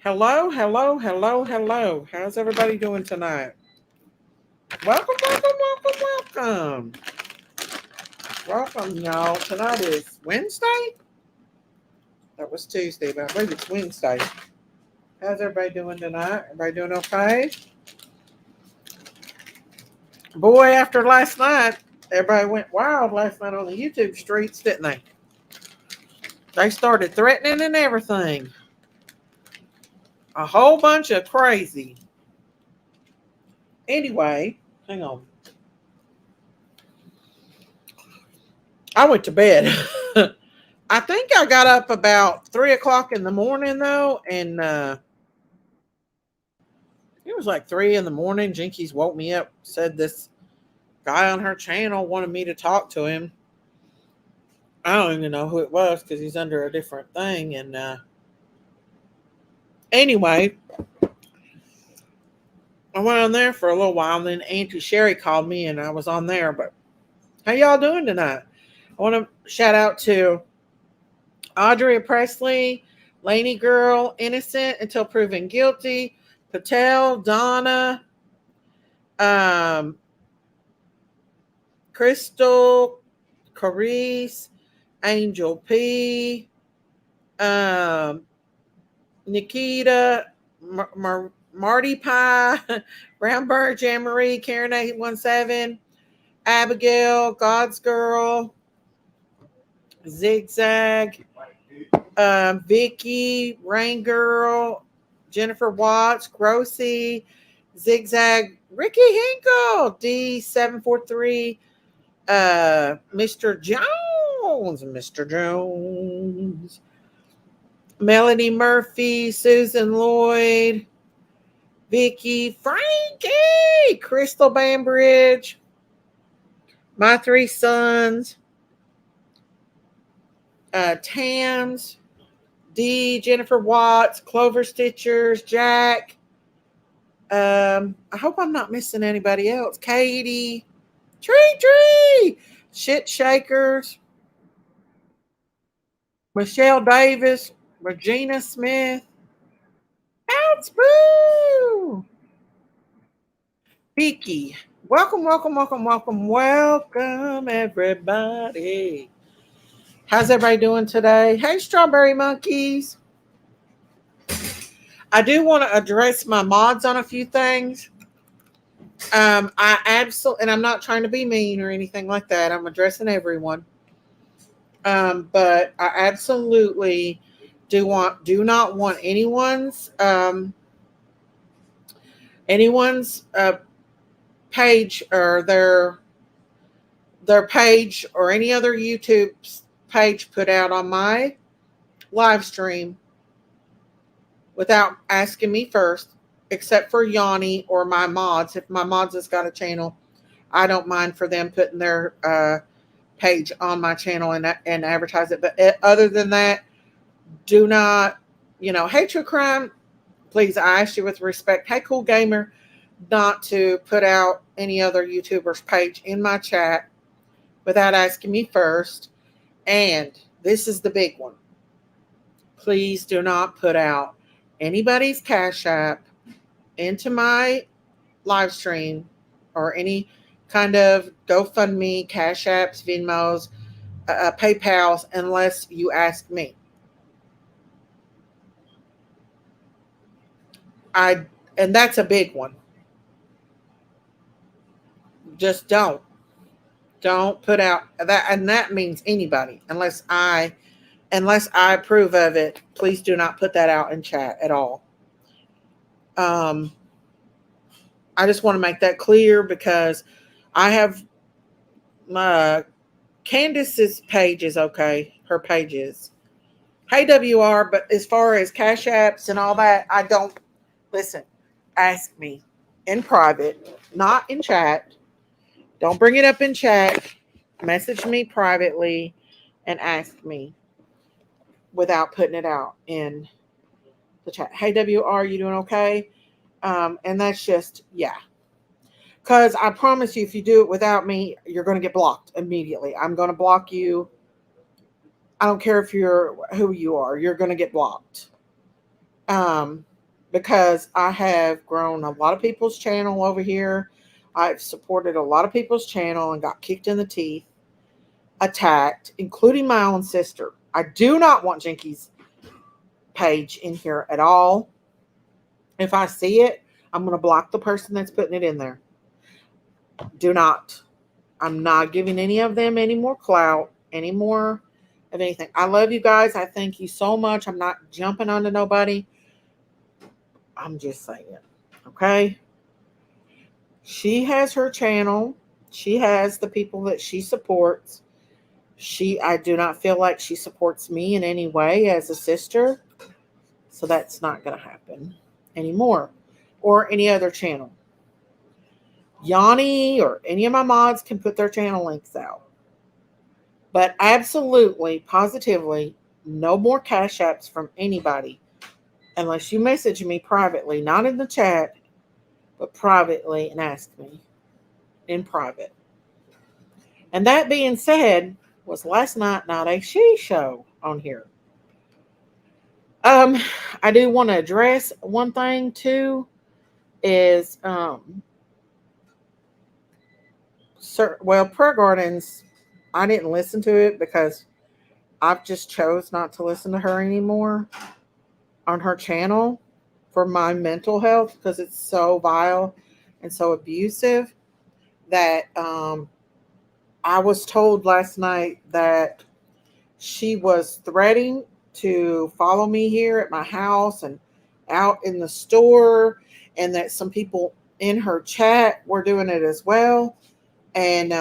Hello, hello, hello, hello. How's everybody doing tonight? Welcome, welcome, welcome, welcome. Welcome, y'all. Tonight is Wednesday? That was Tuesday, but I believe it's Wednesday. How's everybody doing tonight? Everybody doing okay? Boy, after last night, everybody went wild last night on the YouTube streets, didn't they? They started threatening and everything. A whole bunch of crazy. Anyway, hang on. I went to bed. I think I got up about 3 o'clock in the morning though, and it was like 3 in the morning. Jinkies woke me up, said this guy on her channel wanted me to talk to him. I don't even know who it was because he's under a different thing. And anyway, I went on there for a little while, and then Auntie Sherry called me, and I was on there. But how y'all doing tonight? I want to shout out to Audrey Presley, Laney Girl, Innocent Until Proven Guilty, Patel, Donna, um, Crystal, Carice, Angel P, Nikita, Marty Pie, Brown Bird, Jammarie, Karen 817, Abigail, God's Girl, Zigzag, Vicky, Rain Girl, Jennifer Watts, Grossy, Zigzag, Ricky Hinkle, D743, Mr. Jones, Melanie Murphy, Susan Lloyd, Vicky, Frankie, Crystal Bambridge, My Three Sons, Tams, D, Jennifer Watts, Clover Stitchers, Jack. I hope I'm not missing anybody else. Katie, Tree, Shit Shakers, Michelle Davis, Regina Smith, Outs Boo, Vicky. Welcome, welcome, welcome, welcome, welcome, everybody. How's everybody doing today? Hey, Strawberry Monkeys. I do want to address my mods on a few things. I absolutely, and I'm not trying to be mean or anything like that. I'm addressing everyone. But I absolutely do not want anyone's page or their page or any other YouTube page put out on my live stream without asking me first, except for Yanni or my mods. If my mods has got a channel, I don't mind for them putting their page on my channel and advertise it. But other than that, do not, hey, True Crime, please, I ask you with respect, hey, Cool Gamer, not to put out any other YouTuber's page in my chat without asking me first. And this is the big one. Please do not put out anybody's Cash App into my live stream or any kind of GoFundMe, Cash Apps, Venmos, PayPals, unless you ask me. And that's a big one. Just don't put out that, and that means anybody, unless I approve of it. Please do not put that out in chat at all. I just want to make that clear because I have Candace's page is okay. Her page is hey WR, but as far as Cash Apps and all that, I don't listen. Ask me in private, not in chat. Don't bring it up in chat. Message me privately and ask me without putting it out in the chat. Hey WR, you doing okay? And that's just, yeah. Because I promise you, if you do it without me, you're going to get blocked immediately. I'm going to block you. I don't care if you're who you are. You're going to get blocked. because I have grown a lot of people's channel over here. I've supported a lot of people's channel and got kicked in the teeth, attacked, including my own sister. I do not want Jinky's page in here at all. If I see it, I'm going to block the person that's putting it in there. Do not. I'm not giving any of them any more clout, any more of anything. I love you guys. I thank you so much. I'm not jumping onto nobody. I'm just saying. Okay? She has her channel. She has the people that she supports. I do not feel like she supports me in any way as a sister. So that's not going to happen anymore. Or any other channel. Yanni or any of my mods can put their channel links out. But absolutely, positively, no more cash apps from anybody unless you message me privately, not in the chat, but privately, and ask me in private. And that being said, was last night not a she show on here. I do want to address one thing too, is Prayer Gardens, I didn't listen to it because I've just chose not to listen to her anymore on her channel for my mental health, because it's so vile and so abusive that I was told last night that she was threatening to follow me here at my house and out in the store, and that some people in her chat were doing it as well. And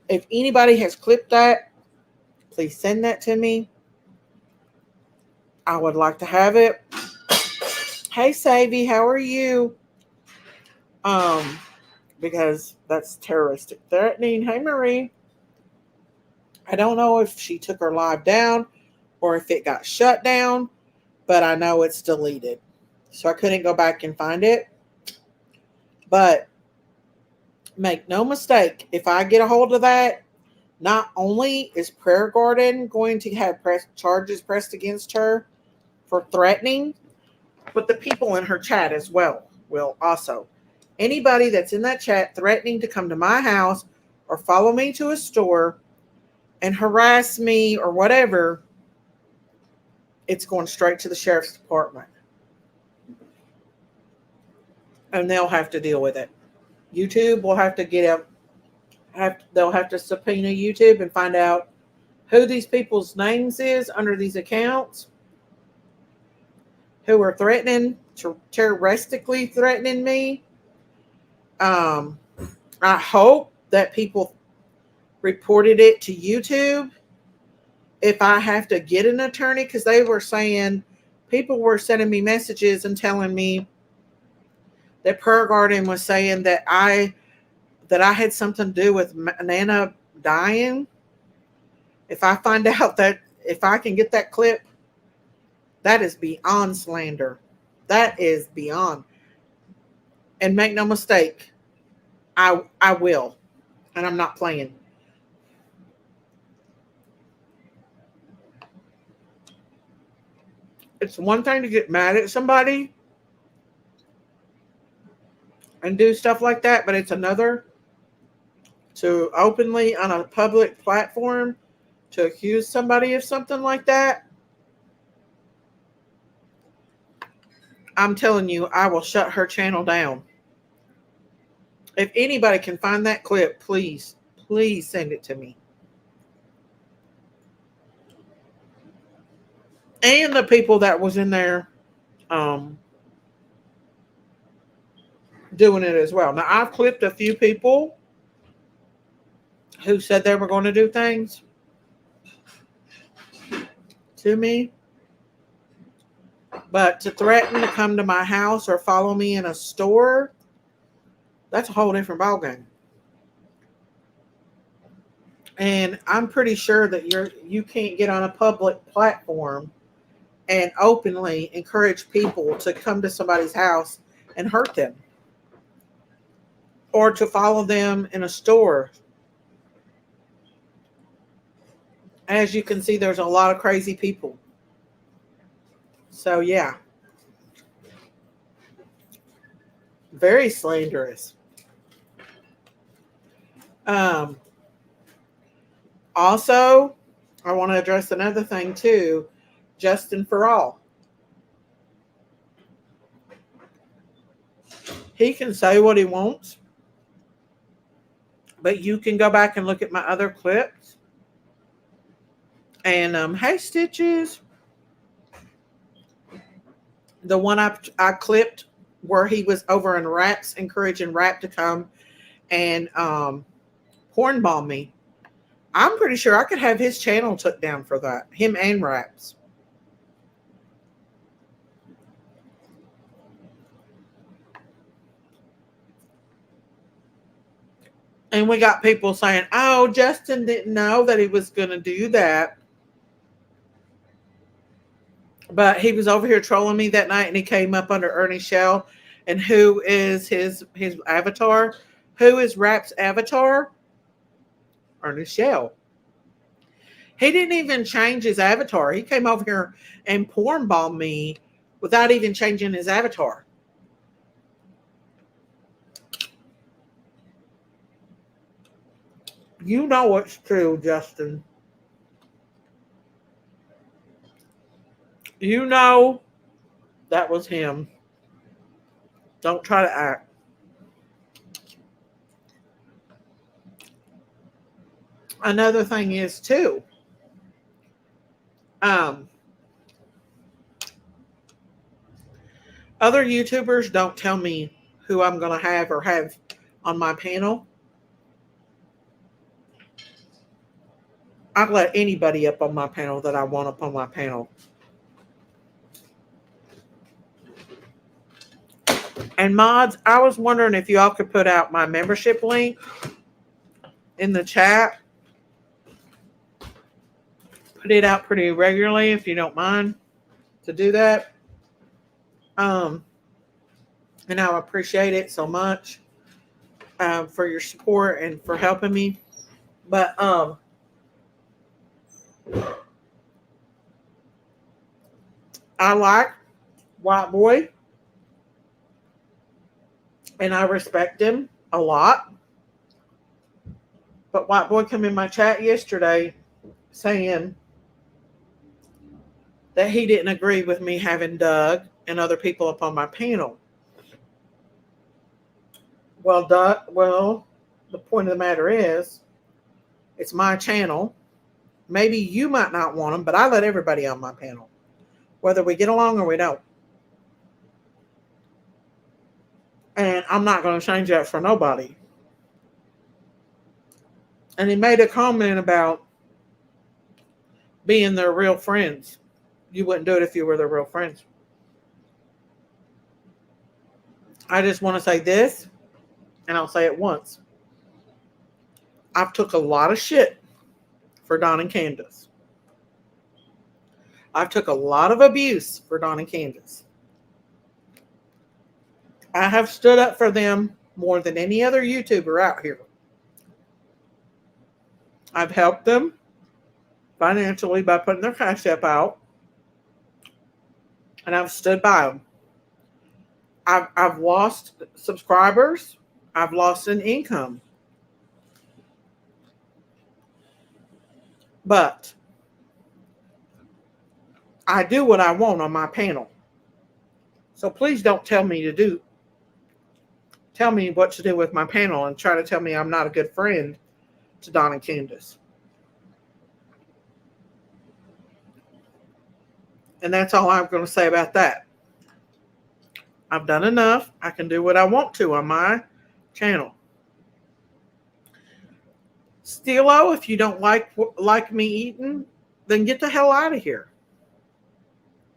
if anybody has clipped that, please send that to me. I would like to have it. Hey, Savvy, how are you? Because that's terroristic threatening. Hey, Marie. I don't know if she took her live down or if it got shut down, but I know it's deleted. So I couldn't go back and find it. But make no mistake, if I get a hold of that, not only is Prayer Garden going to have charges pressed against her for threatening, but the people in her chat as well will also. Anybody that's in that chat threatening to come to my house or follow me to a store and harass me or whatever, it's going straight to the sheriff's department. And they'll have to deal with it. YouTube will have to they'll have to subpoena YouTube and find out who these people's names is under these accounts, who are terroristically threatening me. I hope that people reported it to YouTube. If I have to get an attorney, because they were saying, people were sending me messages and telling me that Prayer Garden was saying that I had something to do with Nana dying. If I find out that, if I can get that clip, that is beyond slander. That is beyond. And make no mistake, I will. And I'm not playing. It's one thing to get mad at somebody and do stuff like that, but it's another to openly on a public platform to accuse somebody of something like that. I'm telling you, I will shut her channel down. If anybody can find that clip, please send it to me. And the people that was in there doing it as well. Now, I've clipped a few people who said they were going to do things to me. But to threaten to come to my house or follow me in a store, that's a whole different ballgame. And I'm pretty sure that you can't get on a public platform and openly encourage people to come to somebody's house and hurt them, or to follow them in a store. As you can see, there's a lot of crazy people. So yeah, Very slanderous. Um, Also, I want to address another thing too. Justin for all. He can say what he wants, but you can go back and look at my other clips. And hey, Stitches, the one I clipped where he was over in Raps, encouraging Rap to come and porn bomb me. I'm pretty sure I could have his channel took down for that. Him and Raps. And we got people saying, oh, Justin didn't know that he was going to do that. But he was over here trolling me that night and he came up under Ernie Shell. And who is his avatar? Who is Rap's avatar? Ernie Shell. He didn't even change his avatar. He came over here and porn bombed me without even changing his avatar. You know it's true, Justin. You know that was him. Don't try to act. Another thing is too, um, other YouTubers don't tell me who I'm going to have or have on my panel. I'd let anybody up on my panel that I want up on my panel. And mods, I was wondering if y'all could put out my membership link in the chat. Put it out pretty regularly if you don't mind to do that. And I appreciate it so much for your support and for helping me. But I like White Boy and I respect him a lot. But White Boy came in my chat yesterday saying that he didn't agree with me having Doug and other people up on my panel. Well, the point of the matter is, it's my channel. Maybe you might not want them, but I let everybody on my panel, whether we get along or we don't. And I'm not going to change that for nobody. And he made a comment about being their real friends. You wouldn't do it if you were their real friends. I just want to say this, and I'll say it once. I've took a lot of shit for Don and Candace. I've took a lot of abuse for Don and Candace. I have stood up for them more than any other YouTuber out here. I've helped them financially by putting their Cash App out. And I've stood by them. I've lost subscribers. I've lost an income. But I do what I want on my panel. So please don't tell me what to do with my panel and try to tell me I'm not a good friend to Don and Candace. And that's all I'm going to say about that. I've done enough. I can do what I want to on my channel. Steelo, if you don't like me eating, then get the hell out of here.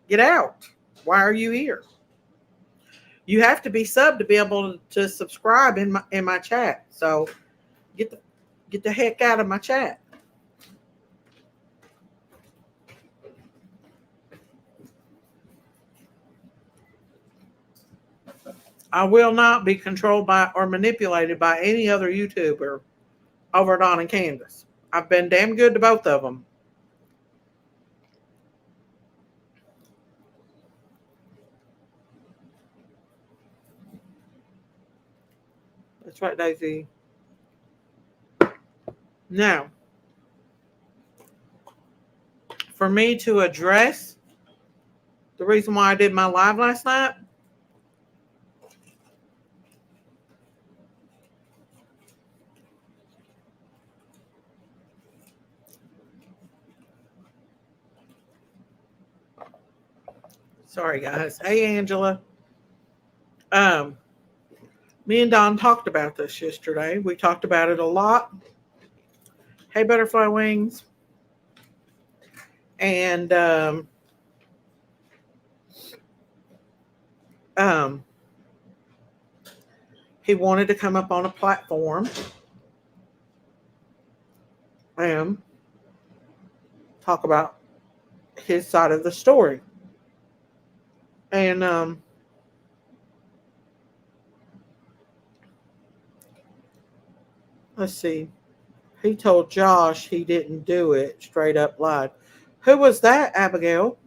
Get out. Why are you here? You have to be subbed to be able to subscribe in my chat. So get the heck out of my chat. I will not be controlled by or manipulated by any other YouTuber over Don and Candace. I've been damn good to both of them. That's right, Daisy. Now, for me to address the reason why I did my live last night, sorry guys. Hey Angela. Um, Me and Don talked about this yesterday. We talked about it a lot. Hey Butterfly Wings. And um, he wanted to come up on a platform and talk about his side of the story. And let's see. He told Josh he didn't do it. Straight up lied. Who was that, Abigail?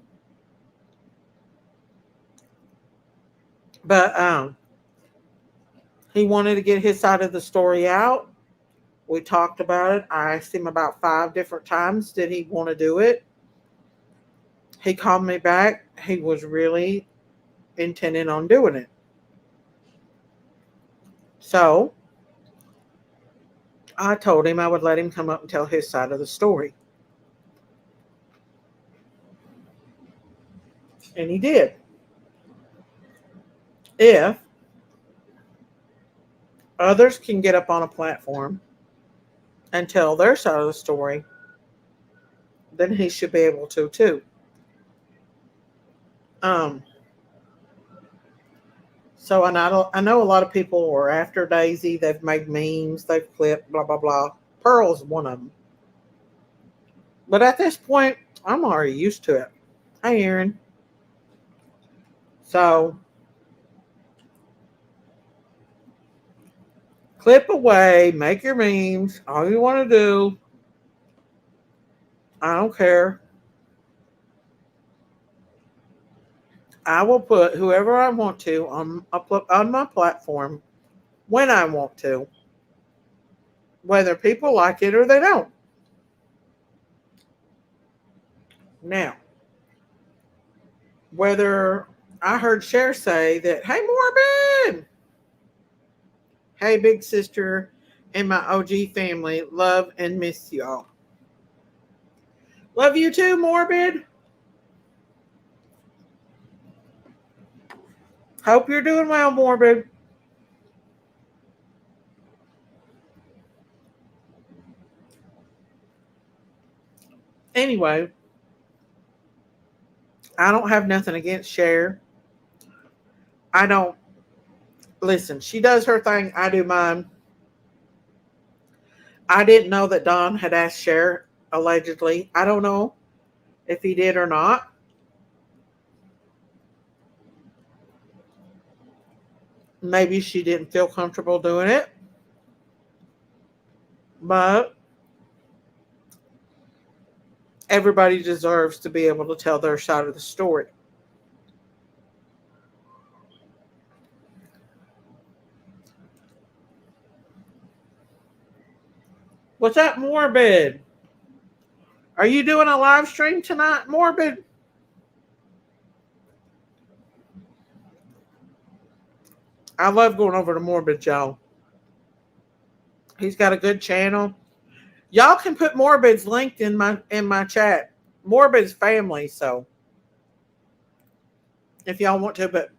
But he wanted to get his side of the story out. We talked about it. I asked him about 5 different times, did he want to do it? He called me back. He was really intending on doing it. So I told him I would let him come up and tell his side of the story. And he did. If others can get up on a platform and tell their side of the story, then he should be able to too. Um, so I know a lot of people are after Daisy. They've made memes, they've clipped, blah blah blah. Pearl's one of them. But at this point, I'm already used to it. Hey, Aaron. So clip away, make your memes, all you want to do. I don't care. I will put whoever I want to on my platform when I want to, whether people like it or they don't. Now, whether I heard Cher say that, hey, Morbid, hey, big sister, and my OG family, love and miss y'all. Love you too, Morbid. Hope you're doing well, Morbid. Anyway, I don't have nothing against Cher. I don't listen. She does her thing. I do mine. I didn't know that Don had asked Cher allegedly. I don't know if he did or not. Maybe she didn't feel comfortable doing it. But everybody deserves to be able to tell their side of the story. What's up, Morbid? Are you doing a live stream tonight, Morbid? I love going over to Morbid, y'all. He's got a good channel. Y'all can put Morbid's link in my chat. Morbid's family, so if y'all want to, but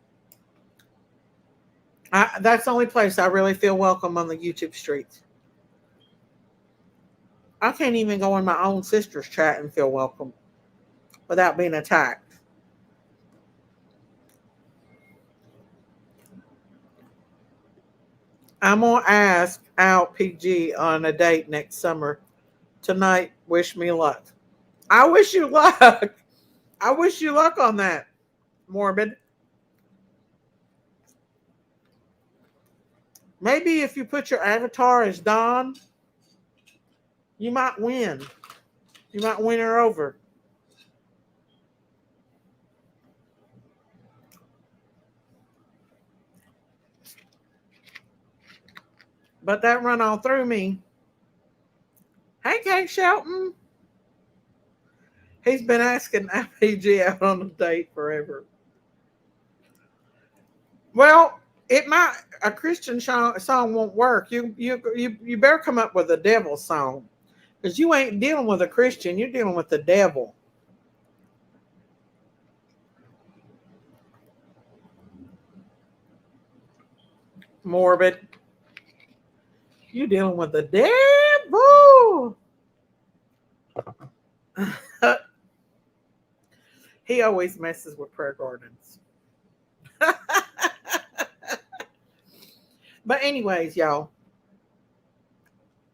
that's the only place I really feel welcome on the YouTube streets. I can't even go in my own sister's chat and feel welcome without being attacked. I'm going to ask out PG on a date next summer. Tonight, wish me luck. I wish you luck. I wish you luck on that, Morbid. Maybe if you put your avatar as Don, you might win. You might win her over. But that run all through me. Hey, Kate Shelton. He's been asking IPG out on a date forever. Well, it might a Christian song won't work. You better come up with a devil song because you ain't dealing with a Christian. You're dealing with the devil. Morbid. You're dealing with the devil. He always messes with prayer gardens. But anyways, y'all,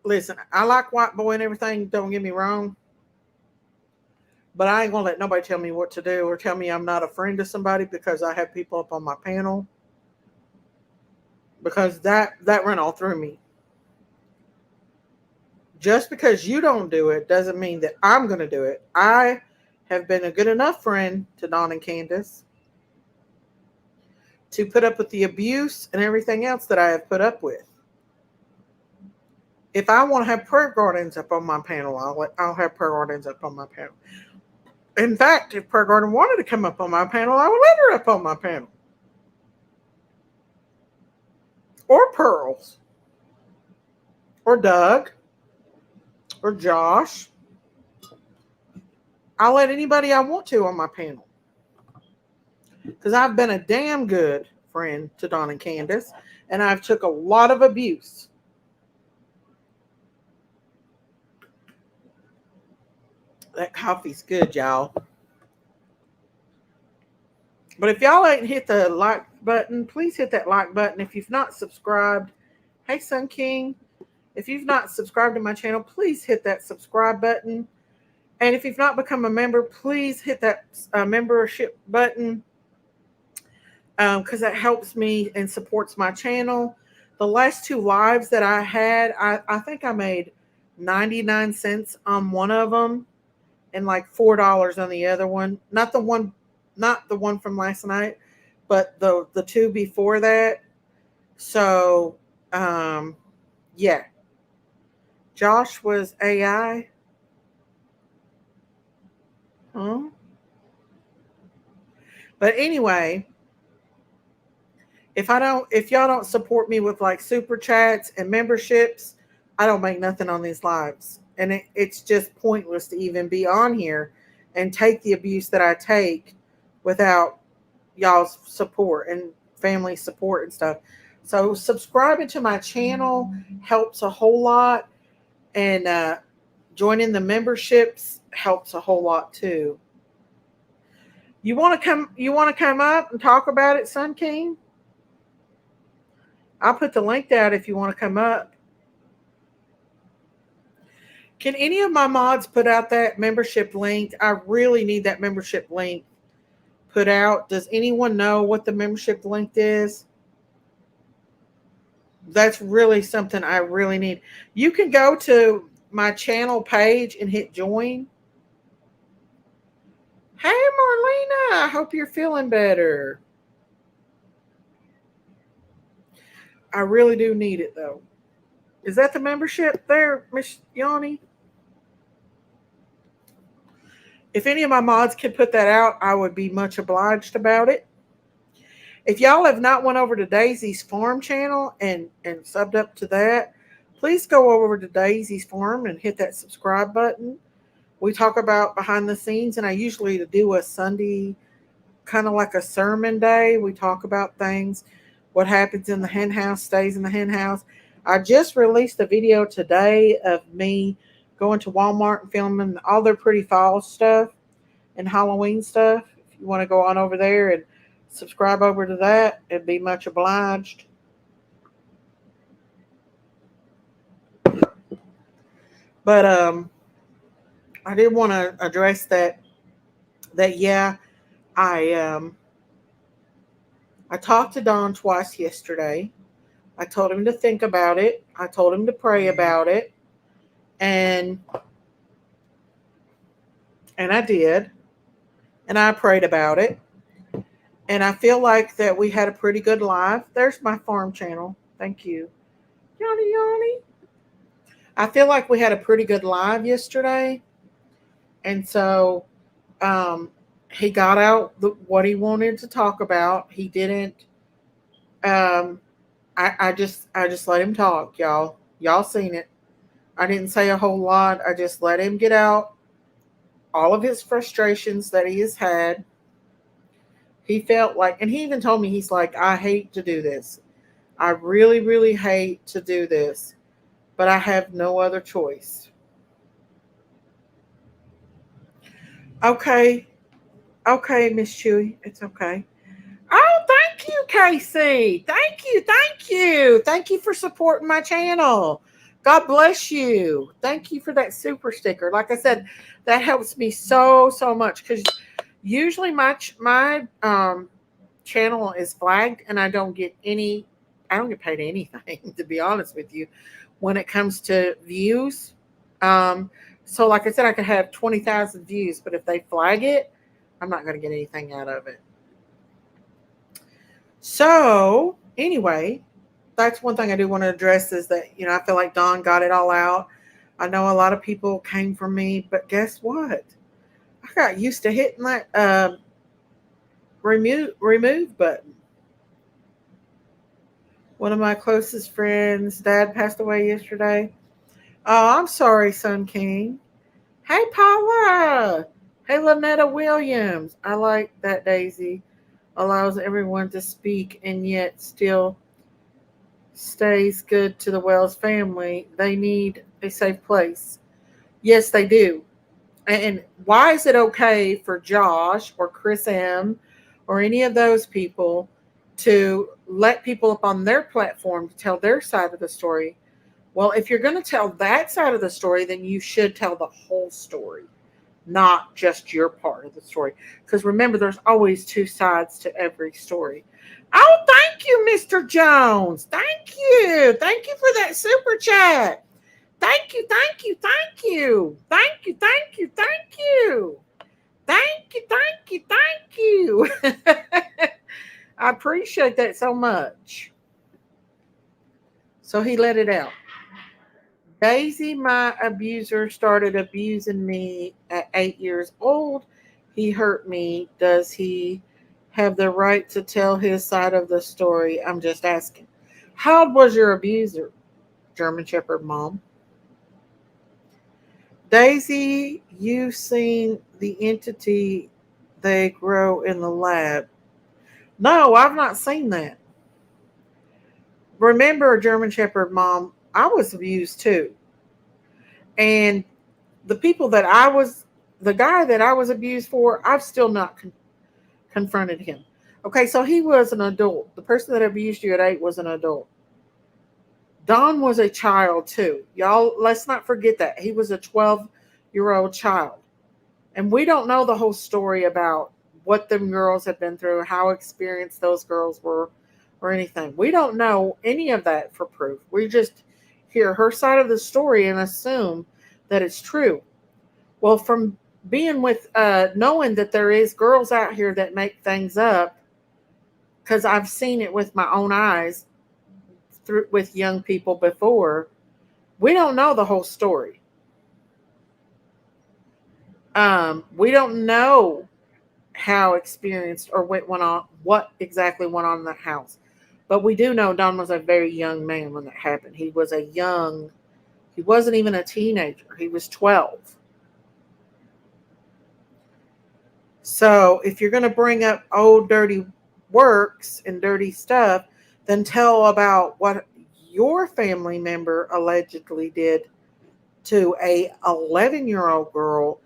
listen, I like White Boy and everything, don't get me wrong. But I ain't gonna let nobody tell me what to do or tell me I'm not a friend to somebody because I have people up on my panel. Because that ran all through me. Just because you don't do it doesn't mean that I'm gonna do it. I have been a good enough friend to Dawn and Candace to put up with the abuse and everything else that I have put up with. If I want to have prayer gardens up on my panel, I'll have prayer gardens up on my panel. In fact, if prayer garden wanted to come up on my panel, I would let her up on my panel. Or Pearls. Or Doug. Or Josh. I'll let anybody I want to on my panel. Because I've been a damn good friend to Dawn and Candace. And I've took a lot of abuse. That coffee's good, y'all. But if y'all ain't hit the like button, please hit that like button. If you've not subscribed, hey Sun King, if you've not subscribed to my channel, please hit that subscribe button. And if you've not become a member, please hit that membership button because that helps me and supports my channel. The last two lives that I had, I think I made 99 cents on one of them and like $4 on the other one. Not the one from last night, but the two before that. So, yeah. Josh was AI. Huh? But anyway, if y'all don't support me with like super chats and memberships, I don't make nothing on these lives. And it's just pointless to even be on here and take the abuse that I take without y'all's support and family support and stuff. So subscribing to my channel helps a whole lot. And joining the memberships helps a whole lot too. You want to come up and talk about it, Sun King? I'll put the link down if you want to come up. Can any of my mods put out that membership link? I really need that membership link put out. Does anyone know what the membership link is? That's really something I really need. You can go to my channel page and hit join. Hey, Marlena, I hope you're feeling better. I really do need it, though. Is that the membership there, Miss Yanni? If any of my mods could put that out, I would be much obliged about it. If y'all have not went over to Daisy's Farm channel and subbed up to that, please go over to Daisy's Farm and hit that subscribe button. We talk about behind the scenes, and I usually do a Sunday, kind of like a sermon day. We talk about things, what happens in the hen house stays in the hen house. I just released a video today of me going to Walmart and filming all their pretty fall stuff and Halloween stuff. If you want to go on over there and subscribe over to that, it'd be much obliged. But I did want to address that yeah, I talked to Don twice yesterday. I told him to think about it. I told him to pray about it. And I did. And I prayed about it. And I feel like that we had a pretty good live. There's my farm channel. Thank you. Yawny, yawny. I feel like we had a pretty good live yesterday. And so um, he got out what he wanted to talk about. He didn't. Um, I just let him talk, y'all. Y'all seen it. I didn't say a whole lot. I just let him get out all of his frustrations that he has had. He felt like, and he even told me, he's like, I hate to do this. I really, really hate to do this, but I have no other choice. Okay, okay, Miss Chewy, it's okay. Oh, thank you, Casey. Thank you, thank you. Thank you for supporting my channel. God bless you. Thank you for that super sticker. Like I said, that helps me so, so much because usually my channel is flagged and I don't get paid anything, to be honest with you, when it comes to views. Um, so like I said, I could have 20,000 views, but if they flag it, I'm not going to get anything out of it. So anyway, that's one thing I do want to address is that, I feel like Don got it all out. I know a lot of people came for me, but guess what? I got used to hitting that remove button. One of my closest friends' dad passed away yesterday. Oh, I'm sorry, Sun King. Hey, Paula. Hey, Lynetta Williams. I like that Daisy allows everyone to speak and yet still stays good to the Wells family. They need a safe place. Yes, they do. And why is it okay for Josh or Chris M or any of those people to let people up on their platform to tell their side of the story? Well, if you're going to tell that side of the story, then you should tell the whole story, not just your part of the story. Because remember, there's always two sides to every story. Oh, thank you, Mr. Jones. Thank you. Thank you for that super chat. Thank you, thank you, thank you. Thank you, thank you, thank you. Thank you, thank you, thank you. I appreciate that so much. So he let it out. Daisy, my abuser, started abusing me at 8 years old. He hurt me. Does he have the right to tell his side of the story? I'm just asking. How old was your abuser, German Shepherd Mom? Daisy, you've seen the entity they grow in the lab. No, I've not seen that. Remember, German Shepherd Mom, I was abused too. And the people that the guy that I was abused for, I've still not confronted him. Okay, so he was an adult. The person that abused you at 8 was an adult. Don was a child too. Y'all, let's not forget that. He was a 12-year-old child. And we don't know the whole story about what them girls had been through, how experienced those girls were, or anything. We don't know any of that for proof. We just hear her side of the story and assume that it's true. Well, from being with, knowing that there is girls out here that make things up, because I've seen it with my own eyes with young people before, we don't know the whole story. We don't know how experienced or what exactly went on in the house. But we do know Don was a very young man when that happened. He wasn't even a teenager. He was 12. So if you're going to bring up old dirty works and dirty stuff, then tell about what your family member allegedly did to a 11-year-old girl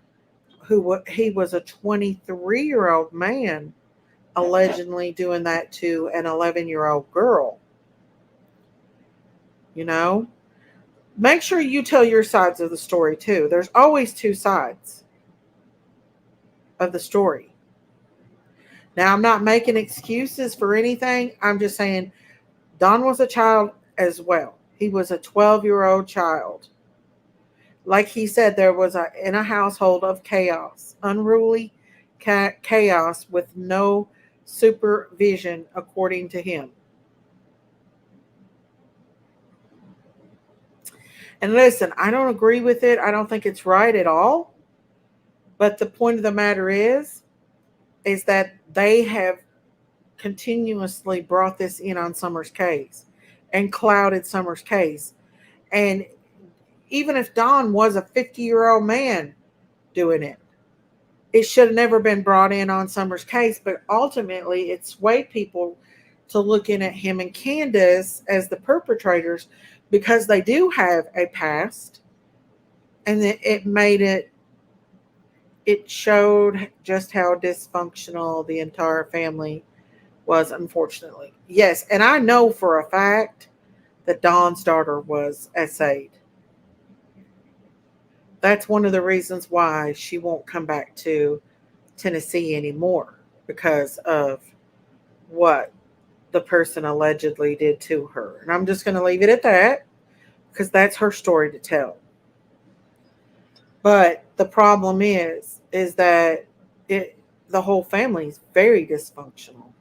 he was a 23-year-old man allegedly doing that to an 11-year-old girl. You know, make sure you tell your sides of the story too. There's always two sides of the story. Now, I'm not making excuses for anything. I'm just saying Don was a child as well. He was a 12-year-old child. Like he said, there was in a household of chaos, unruly chaos with no supervision, according to him. And listen, I don't agree with it. I don't think it's right at all. But the point of the matter is that they have continuously brought this in on Summer's case and clouded Summer's case. And even if Don was a 50-year-old man doing it, it should have never been brought in on Summer's case. But ultimately, it swayed people to looking at him and Candace as the perpetrators because they do have a past, and it made it showed just how dysfunctional the entire family was, unfortunately. Yes, and I know for a fact that Don's daughter was essayed. That's one of the reasons why she won't come back to Tennessee anymore because of what the person allegedly did to her. And I'm just going to leave it at that because that's her story to tell. But the problem is that it the whole family is very dysfunctional.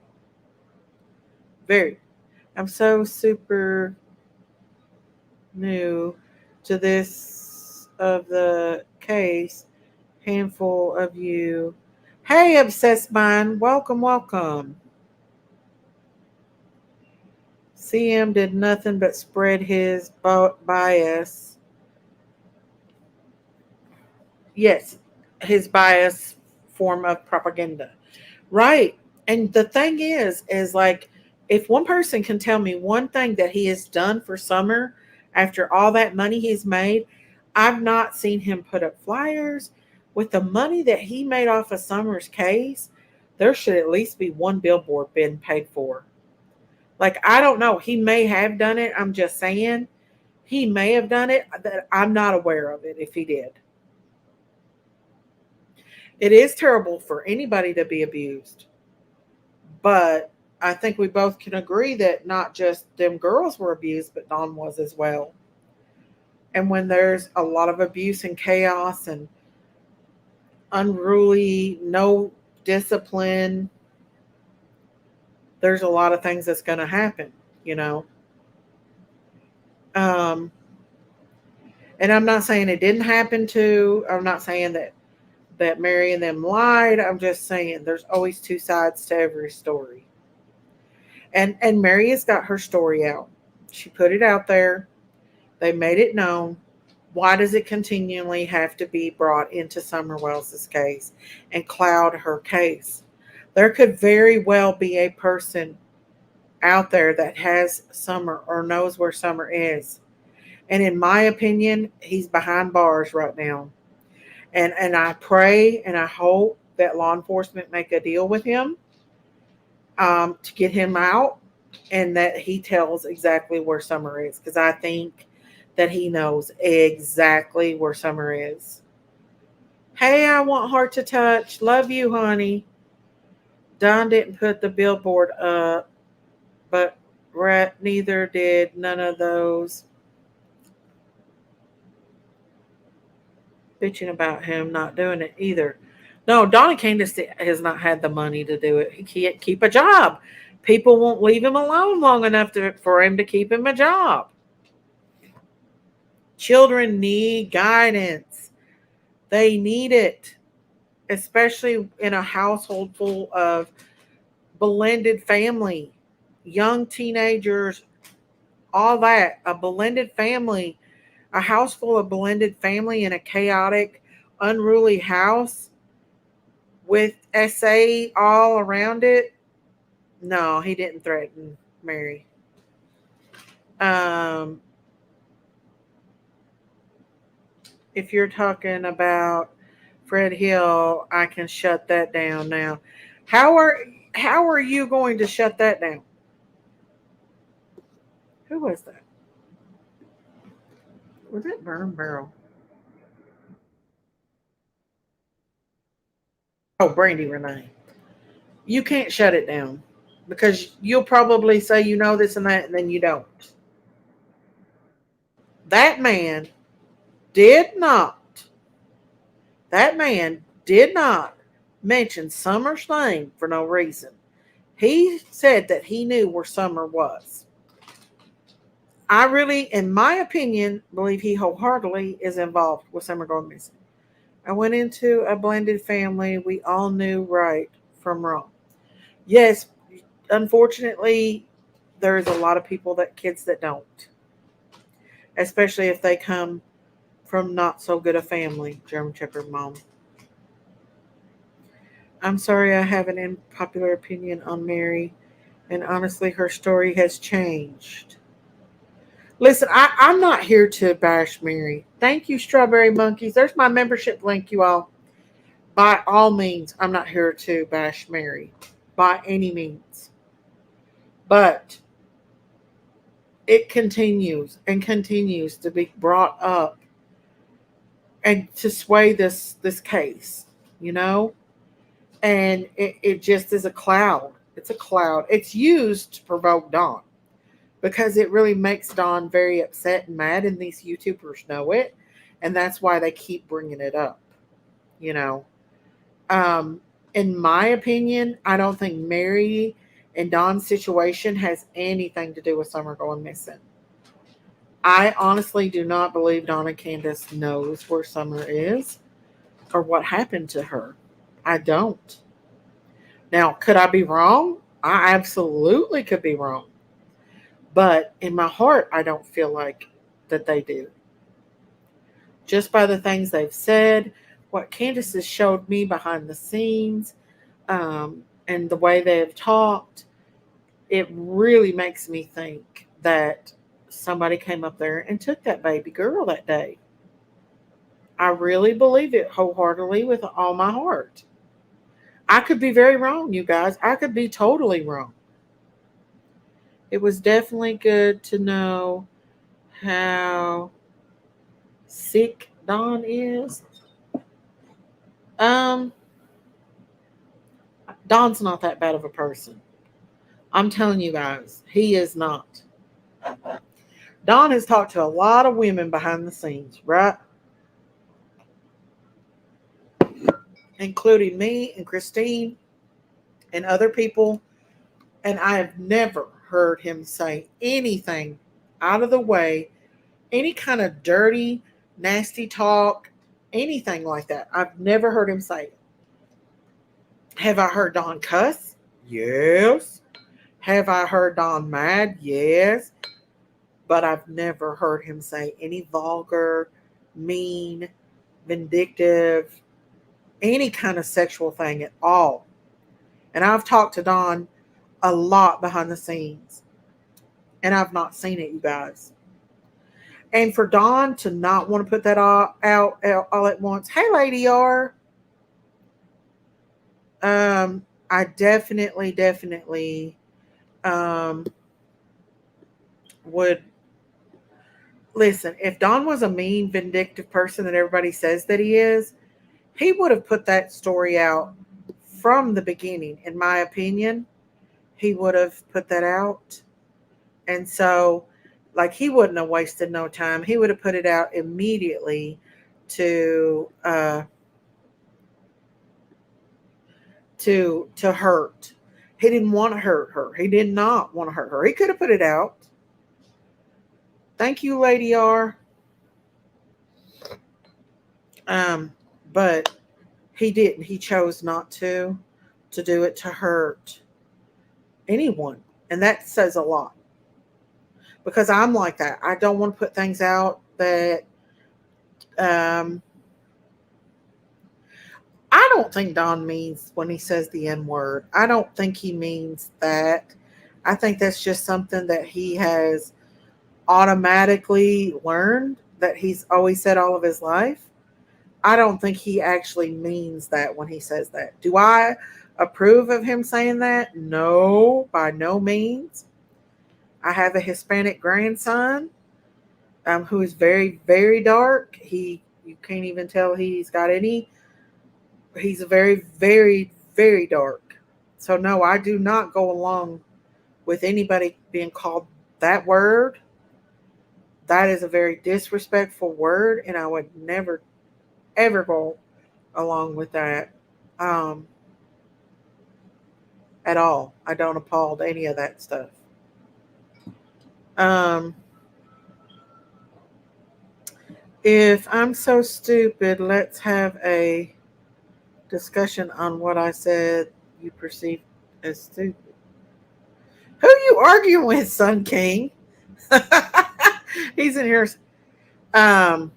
Very. I'm so super new to this of the case. Handful of you. Hey, obsessed mind, welcome, welcome. CM did nothing but spread his bias. Yes, his bias form of propaganda. Right. And the thing is like, if one person can tell me one thing that he has done for Summer after all that money he's made, I've not seen him put up flyers. With the money that he made off of Summer's case, there should at least be one billboard being paid for. Like, I don't know. He may have done it. I'm just saying. He may have done it. That I'm not aware of it if he did. It is terrible for anybody to be abused. But I think we both can agree that not just them girls were abused, but Don was as well. And when there's a lot of abuse and chaos and unruly, no discipline, there's a lot of things that's going to happen, you know. Um, and I'm not saying it didn't happen to. I'm not saying that Mary and them lied. I'm just saying there's always two sides to every story. And Mary has got her story out. She put it out there. They made it known. Why does it continually have to be brought into Summer Wells's case and cloud her case? There could very well be a person out there that has Summer or knows where Summer is. And in my opinion, he's behind bars right now. And I pray and I hope that law enforcement make a deal with him to get him out and that he tells exactly where Summer is. Because I think that he knows exactly where Summer is. Hey, I want Heart to Touch. Love you, honey. Don didn't put the billboard up, but Rhett neither did none of those. Bitching about him not doing it either. No, Donnie Candace has not had the money to do it. He can't keep a job. People won't leave him alone long enough for him to keep him a job. Children need guidance. They need it, especially in a household full of blended family, young teenagers, all that. A blended family, a house full of blended family in a chaotic, unruly house with SA all around it. No, he didn't threaten Mary. Um, if you're talking about Fred Hill, I can shut that down now. How are how are you going to shut that down? Who was that? Was it Burn Barrel? Oh, Brandy Renee. You can't shut it down because you'll probably say you know this and that, and then you don't. That man did not. That man did not mention Summer's name for no reason. He said that he knew where Summer was. I really, in my opinion, believe he wholeheartedly is involved with Summer going missing. I went into a blended family. We all knew right from wrong. Yes, unfortunately, there's a lot of people kids that don't, especially if they come from not so good a family. German Shepherd mom. I'm sorry I have an unpopular opinion on Mary, and honestly, her story has changed. Listen, I'm not here to bash Mary. Thank you, Strawberry Monkeys. There's my membership link, you all. By all means, I'm not here to bash Mary. By any means. But it continues and continues to be brought up and to sway this case, you know? And it just is a cloud. It's a cloud. It's used to provoke Dawn because it really makes Dawn very upset and mad, and these YouTubers know it, and that's why they keep bringing it up. You know, um, in my opinion, I don't think Mary and Dawn's situation has anything to do with Summer going missing. I honestly do not believe Dawn and Candace knows where Summer is or what happened to her. I don't. Now, could I be wrong? I absolutely could be wrong. But in my heart, I don't feel like that they do. Just by the things they've said, what Candace has showed me behind the scenes, and the way they have talked, it really makes me think that somebody came up there and took that baby girl that day. I really believe it wholeheartedly with all my heart. I could be very wrong, you guys. I could be totally wrong. It was definitely good to know how sick Don is. Um, Don's not that bad of a person. I'm telling you guys, he is not. Don has talked to a lot of women behind the scenes, right? Including me and Christine and other people. And I have never heard him say anything out of the way, any kind of dirty, nasty talk, anything like that. I've never heard him say it. Have I heard Don cuss? Yes. Have I heard Don mad? Yes. But I've never heard him say any vulgar, mean, vindictive, any kind of sexual thing at all. And I've talked to Don a lot behind the scenes, and I've not seen it, you guys. And for Don to not want to put that out all at once, hey, Lady R, I definitely um, would listen. If Don was a mean, vindictive person that everybody says that he is, he would have put that story out from the beginning. In my opinion, he would have put that out. And so, like, he wouldn't have wasted no time. He would have put it out immediately to to hurt. He didn't want to hurt her. He did not want to hurt her. He could have put it out. Thank you, Lady R. Um, but he didn't. He chose not to do it to hurt anyone, and that says a lot. Because I'm like that. I don't want to put things out that um, I don't think Don means when he says the N word. I don't think he means that. I think that's just something that he has automatically learned that he's always said all of his life. I don't think he actually means that when he says that. Do I approve of him saying that? No, by no means. I have a Hispanic grandson who is very, very dark. You can't even tell he's got any. He's a very, very, very dark. So no, I do not go along with anybody being called that word. That is a very disrespectful word, and I would never, ever go along with that um, at all. I don't appall to any of that stuff. Um, If I'm so stupid, let's have a discussion on what I said you perceive as stupid. Who you arguing with, Sun King? He's in here. Um,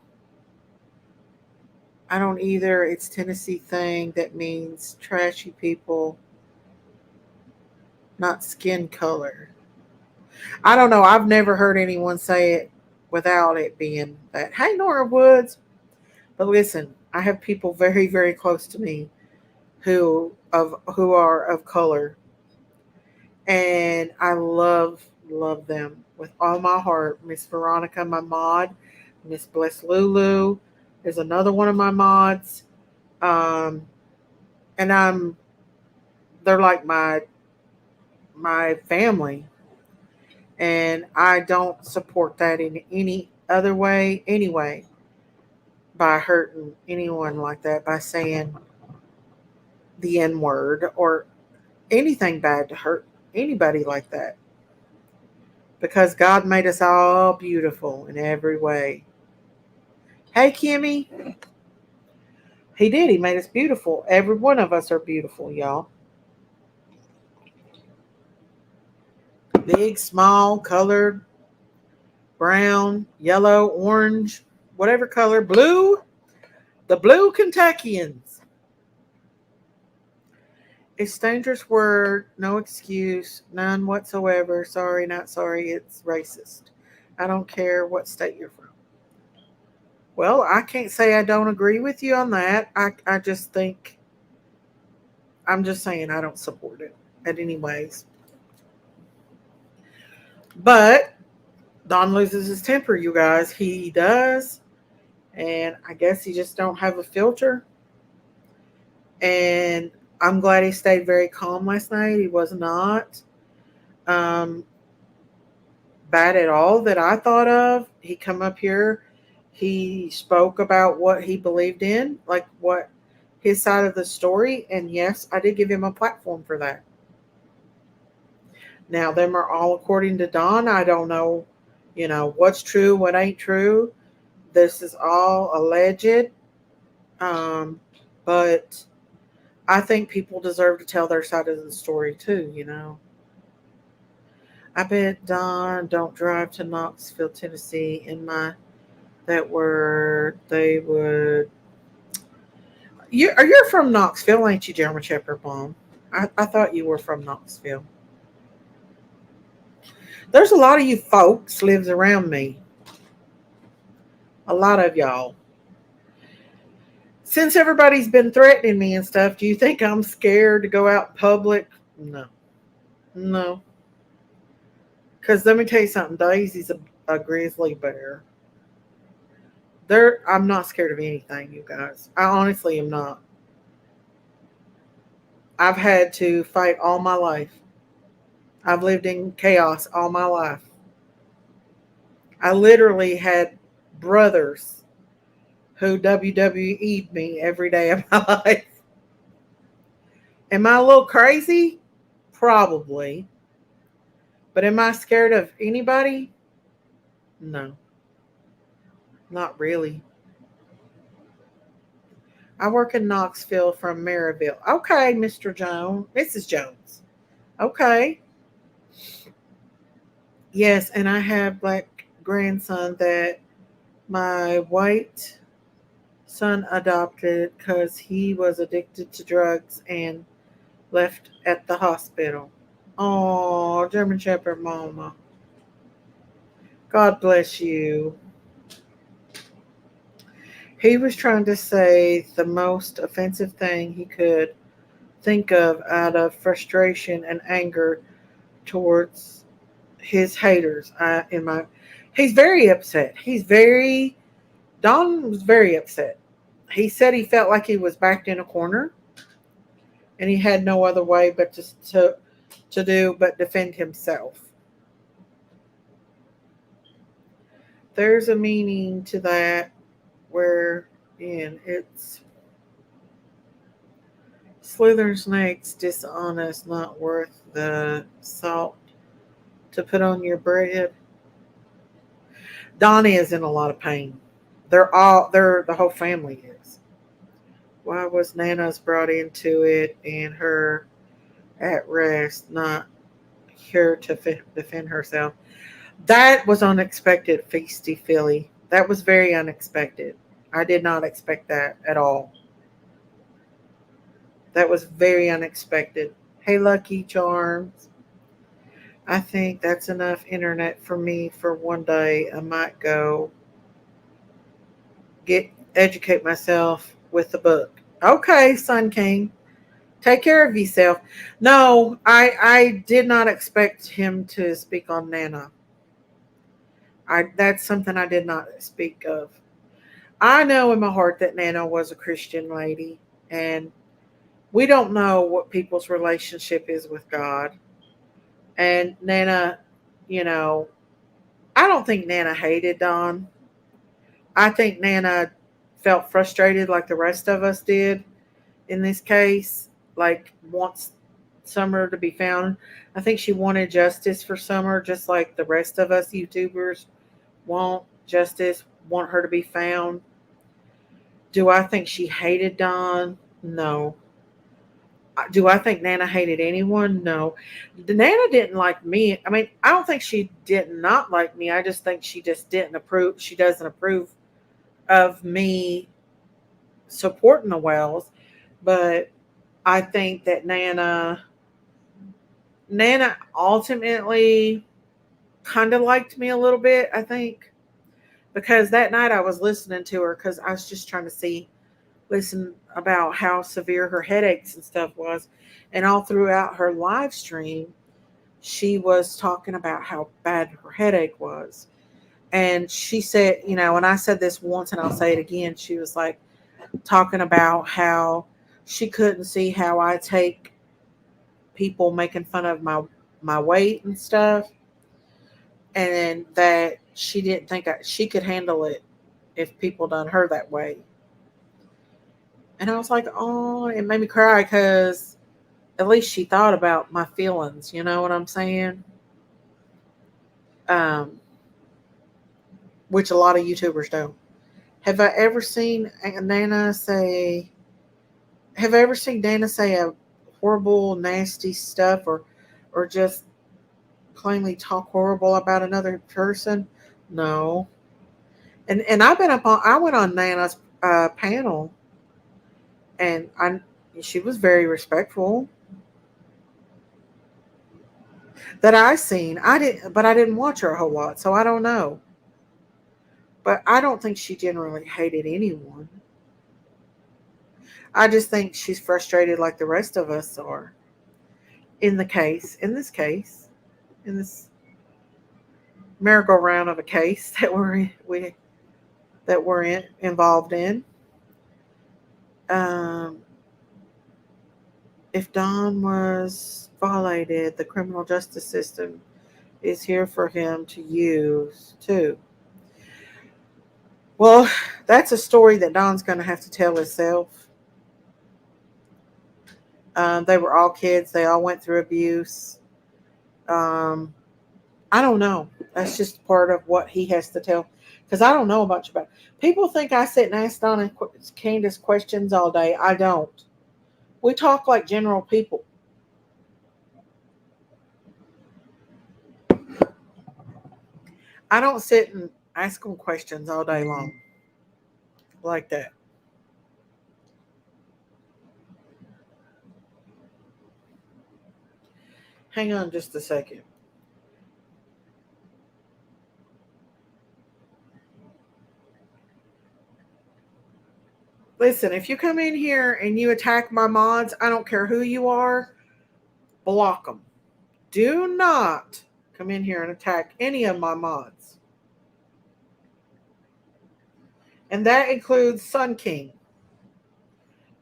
I don't either. It's Tennessee thing that means trashy people, not skin color. I don't know. I've never heard anyone say it without it being that. Hey, Nora Woods. But listen, I have people very, very close to me who are of color, and I love them with all my heart. Miss Veronica, my mod, Miss Bless Lulu is another one of my mods, um, and they're like my family, and I don't support that in any other way anyway by hurting anyone like that by saying the N word or anything bad to hurt anybody like that because God made us all beautiful in every way. Hey, Kimmy, He did. He made us beautiful. Every one of us are beautiful, y'all. Big, small, colored, brown, yellow, orange, whatever color, blue, the blue Kentuckians. It's a dangerous word, no excuse, none whatsoever. Sorry, not sorry, it's racist. I don't care what state you're from. Well, I can't say I don't agree with you on that. I just think, I'm just saying I don't support it at any ways. But Don loses his temper, you guys. He does. And I guess he just don't have a filter. And I'm glad he stayed very calm last night. He was not um, bad at all that I thought of. He come up here. He spoke about what he believed in, like what his side of the story. And yes, I did give him a platform for that. Now, them are all according to Don. I don't know, what's true, what ain't true. This is all alleged. Um, but I think people deserve to tell their side of the story too. I bet Don don't drive to Knoxville, Tennessee in my that were they would you're from Knoxville, ain't you, Jeremy Shepherd Bomb? I thought you were from Knoxville. There's a lot of you folks lives around me. A lot of y'all. Since everybody's been threatening me and stuff, do you think I'm scared to go out in public? No. No. Because let me tell you something, Daisy's a grizzly bear. I'm not scared of anything, you guys. I honestly am not. I've had to fight all my life. I've lived in chaos all my life. I literally had brothers who WWE'd me every day of my life. Am I a little crazy? Probably. But am I scared of anybody? No, not really. I work in Knoxville from Maryville. Okay, Mr. Jones. Mrs. Jones. Okay. Yes, and I have black grandson that my white son adopted because he was addicted to drugs and left at the hospital. Oh, German Shepherd Mama. God bless you. He was trying to say the most offensive thing he could think of out of frustration and anger towards his haters. He's very upset. Don was very upset. He said he felt like he was backed in a corner, and he had no other way but to do but defend himself. There's a meaning to that where it's slithering snakes, dishonest, not worth the salt to put on your bread. Donnie is in a lot of pain. They're the whole family is. Why was Nana's brought into it and her at rest, not here to defend herself? That was unexpected, Feisty Philly. That was very unexpected. I did not expect that at all. That was very unexpected. Hey, Lucky Charms. I think that's enough internet for me for one day. I might go get educate myself with the book. Okay, Sun King. Take care of yourself. No, I did not expect him to speak on Nana. That's something I did not speak of. I know in my heart that Nana was a Christian lady, and we don't know what people's relationship is with God. And Nana, you know, I don't think Nana hated Don. I think Nana felt frustrated like the rest of us did in this case, like wants Summer to be found. I think she wanted justice for Summer, just like the rest of us YouTubers want justice, want her to be found. Do I think she hated Don? No. Do I think Nana hated anyone? No. Nana didn't like me. I mean, I don't think she did not like me. I just think she just didn't approve. She doesn't approve of me supporting the Wells. But I think that Nana ultimately kind of liked me a little bit, I think, because that night I was listening to her because I was just trying to listen about how severe her headaches and stuff was. And all throughout her live stream, she was talking about how bad her headache was. And she said, and I said this once and I'll say it again, she was like talking about how she couldn't see how I take people making fun of my weight and stuff, and that she didn't think she could handle it if people done her that way. And I was like, oh, it made me cry because at least she thought about my feelings. You know what I'm saying? Um, which a lot of YouTubers don't. Have I ever seen Nana say? Have I ever seen Nana say a horrible, nasty stuff, or just plainly talk horrible about another person? No. And I've been up on. I went on Nana's panel, and she was very respectful that I seen. But I didn't watch her a whole lot, so I don't know. But I don't think she generally hated anyone. I just think she's frustrated like the rest of us are. In this merry-go-round of a case that involved in. Um, if Don was violated, the criminal justice system is here for him to use too. Well, that's a story that Don's going to have to tell himself. They were all kids. They all went through abuse. Um, I don't know. That's just part of what he has to tell. Because I don't know much about it. People think I sit and ask Don and Candace questions all day. I don't. We talk like general people. I don't sit and ask them questions all day long like that. Hang on just a second. Listen, if you come in here and you attack my mods, I don't care who you are, block them. Do not come in here and attack any of my mods. And that includes Sun King.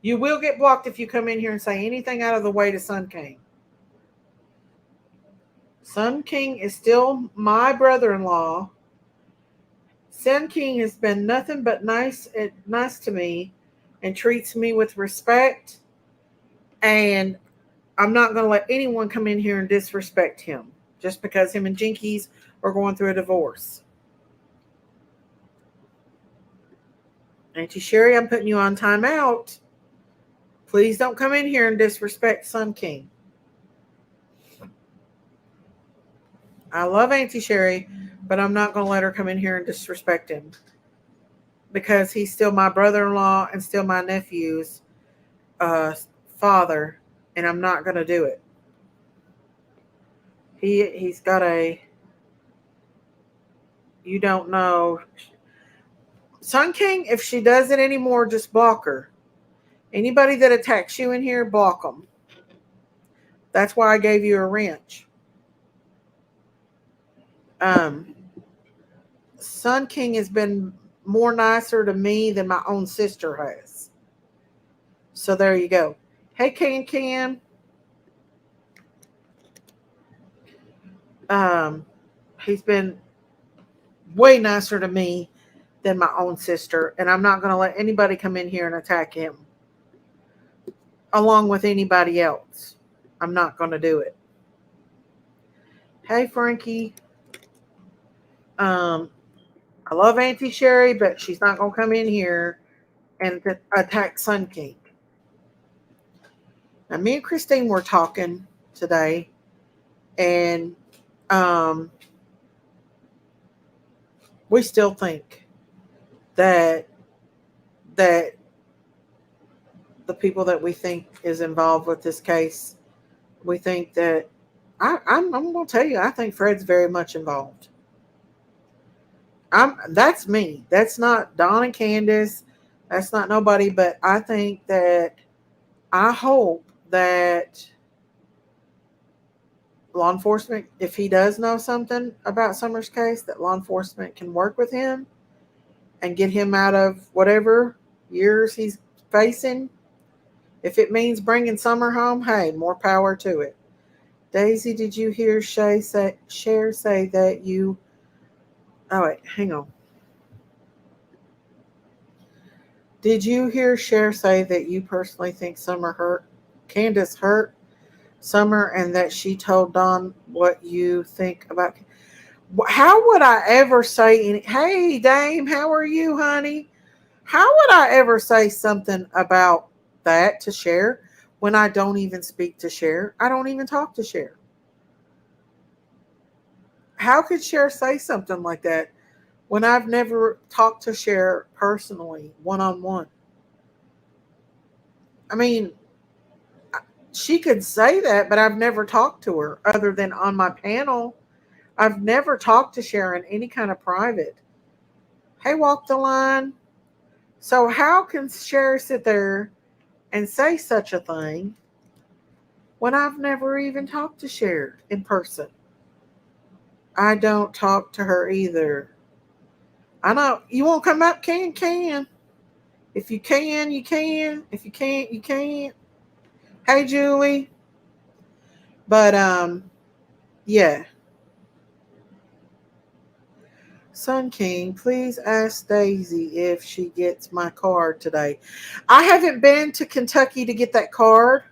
You will get blocked if you come in here and say anything out of the way to Sun King. Sun King is still my brother-in-law. Sun King has been nothing but nice to me and treats me with respect. And I'm not going to let anyone come in here and disrespect him just because him and Jinkies are going through a divorce. Auntie Sherry, I'm putting you on timeout. Please don't come in here and disrespect Sun King. I love Auntie Sherry, but I'm not going to let her come in here and disrespect him. Because he's still my brother-in-law and still my nephew's father, and I'm not going to do it. He's got a, you don't know. Sun King, if she does it anymore, just block her. Anybody that attacks you in here, block them. That's why I gave you a wrench. Sun King has been more nicer to me than my own sister has. So there you go. Hey, Can. He's been way nicer to me than my own sister, and I'm not going to let anybody come in here and attack him along with anybody else. I'm not going to do it. Hey, Frankie. I love Auntie Sherry, but she's not going to come in here and attack Sun King. Now, me and Christine were talking today, and we still think that the people that we think is involved with this case, we think that I'm going to tell you, I think Fred's very much involved. That's me. That's not Don and Candace. That's not nobody. But I think that I hope that law enforcement, if he does know something about Summer's case, that law enforcement can work with him and get him out of whatever years he's facing. If it means bringing Summer home, hey, more power to it. Daisy, did you hear Cher say that you... Oh, wait, hang on. Did you hear Cher say that you personally think Candace hurt Summer, and that she told Don what you think about... How would I ever say hey, Dame, how are you, honey? How would I ever say something about that to Cher when I don't even speak to Cher? I don't even talk to Cher. How could Cher say something like that when I've never talked to Cher personally, one-on-one? I mean, she could say that, but I've never talked to her other than on my panel. I've never talked to Cher in any kind of private. Hey, Walk the Line. So how can Cher sit there and say such a thing when I've never even talked to Cher in person? I don't talk to her either. I know you won't come up, can. If you can, you can. If you can't, you can't. Hey, Julie. But yeah. Sun King, please ask Daisy if she gets my card today. I haven't been to Kentucky to get that card.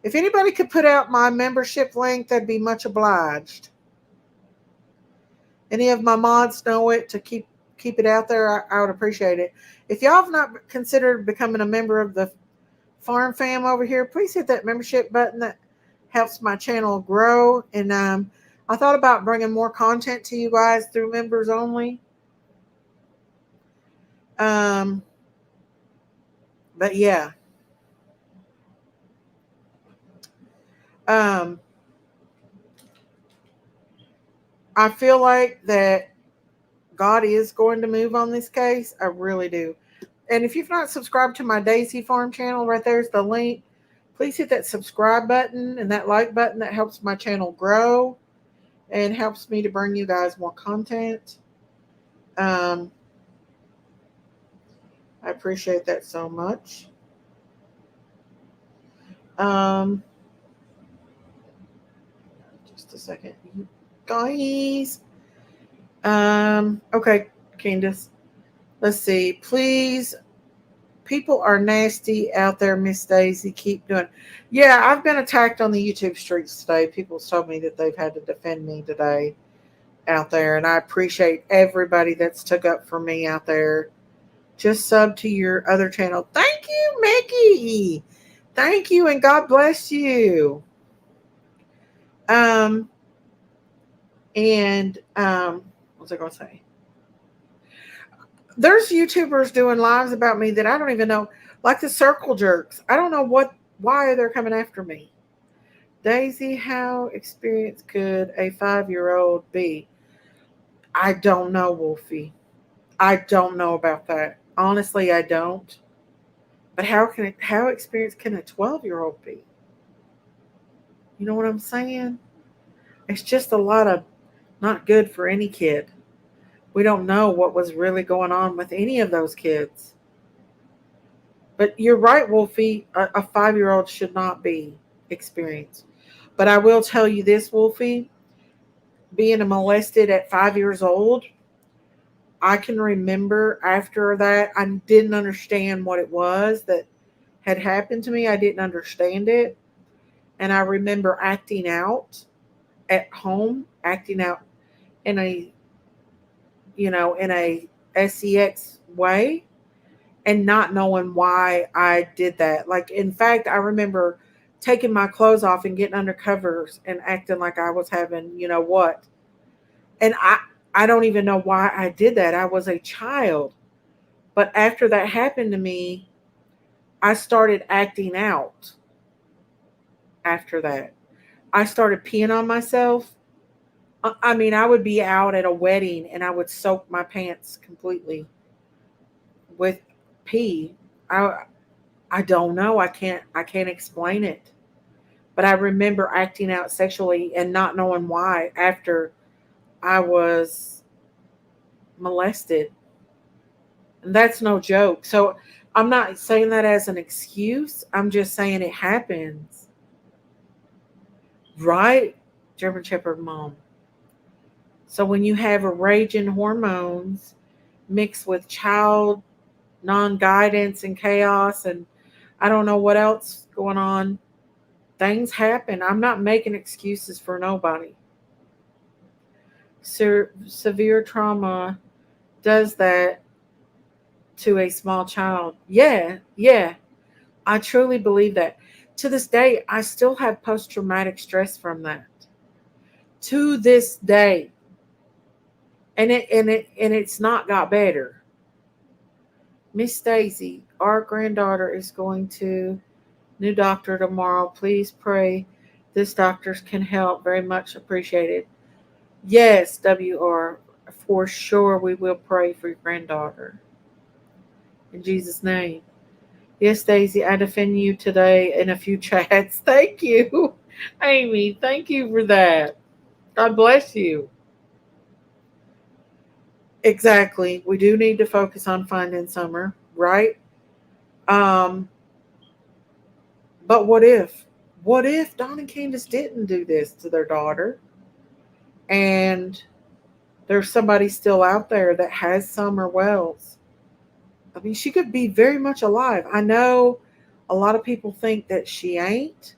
If anybody could put out my membership link, that'd be much obliged. Any of my mods know it to keep it out there, I would appreciate it. If y'all have not considered becoming a member of the Farm Fam over here, please hit that membership button. That helps my channel grow. And I thought about bringing more content to you guys through members only. But yeah. I feel like that God is going to move on this case. I really do. And if you've not subscribed to my Daisy Farm channel, right there's the link. Please hit that subscribe button and that like button. That helps my channel grow and helps me to bring you guys more content. I appreciate that so much. Just a second, guys. Okay, Candace. Let's see. Please, people are nasty out there, Miss Daisy. Keep doing. Yeah, I've been attacked on the YouTube streets today. People told me that they've had to defend me today out there, and I appreciate everybody that's took up for me out there just sub to your other channel. Thank you, Mickey. Thank you, and God bless you. Um, what was I going to say? There's YouTubers doing lives about me that I don't even know, like the Circle Jerks. I don't know why they're coming after me. Daisy, how experienced could a 5-year-old be? I don't know, Wolfie. I don't know about that. Honestly, I don't. But how experienced can a 12-year-old be? You know what I'm saying? It's just a lot of not good for any kid. We don't know what was really going on with any of those kids. But you're right, Wolfie. A 5-year-old should not be experienced. But I will tell you this, Wolfie. Being molested at 5 years old, I can remember after that, I didn't understand what it was that had happened to me. I didn't understand it. And I remember acting out at home, acting out in a sex way and not knowing why I did that. Like, in fact, I remember taking my clothes off and getting under covers and acting like I was having, you know what. And I don't even know why I did that. I was a child. But after that happened to me, I started acting out after that. I started peeing on myself. I mean, I would be out at a wedding and I would soak my pants completely with pee. I I don't know. I can't explain it. But I remember acting out sexually and not knowing why after I was molested. And that's no joke. So I'm not saying that as an excuse. I'm just saying it happens. Right? German Shepherd mom. So when you have a raging hormones mixed with child non-guidance and chaos and I don't know what else going on, things happen. I'm not making excuses for nobody. Severe trauma does that to a small child. Yeah, yeah. I truly believe that. To this day, I still have post traumatic stress from that. To this day. And it's not got better. Miss Stacy, our granddaughter is going to new doctor tomorrow. Please pray this doctor can help. Very much appreciated. Yes, WR, for sure we will pray for your granddaughter. In Jesus' name. Yes, Daisy, I defend you today in a few chats. Thank you, Amy. Thank you for that. God bless you. Exactly. We do need to focus on finding Summer, right? Um, but what if? What if Don and Candace didn't do this to their daughter? And there's somebody still out there that has Summer Wells. I mean, she could be very much alive. I know a lot of people think that she ain't,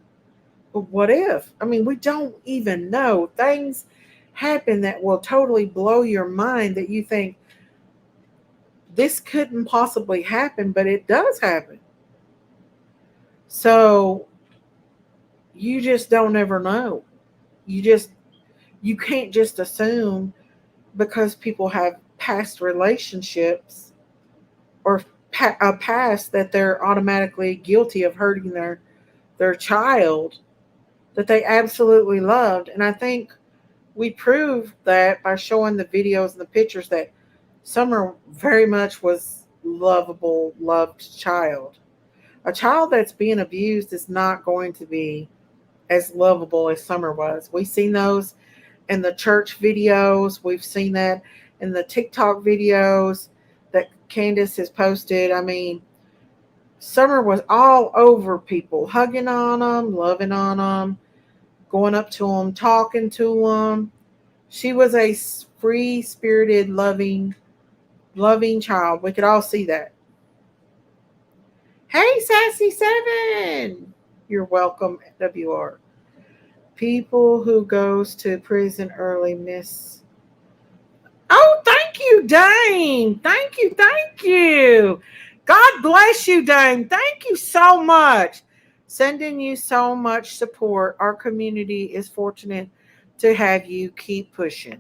but what if? I mean, we don't even know. Things happen that will totally blow your mind that you think this couldn't possibly happen, but it does happen. So you just don't ever know. You can't just assume because people have past relationships or a past that they're automatically guilty of hurting their child that they absolutely loved. And I think we proved that by showing the videos and the pictures that Summer very much was lovable, loved child. A child that's being abused is not going to be as lovable as Summer was. We've seen those in the church videos. We've seen that in the TikTok videos that Candace has posted. I mean, Summer was all over people, hugging on them, loving on them, going up to them, talking to them. She was a free spirited, loving child. We could all see that. Hey, Sassy Seven! You're welcome, WR. People who goes to prison early miss. Oh, thank you, Dame. Thank you. Thank you. God bless you, Dame. Thank you so much. Sending you so much support. Our community is fortunate to have you. Keep pushing.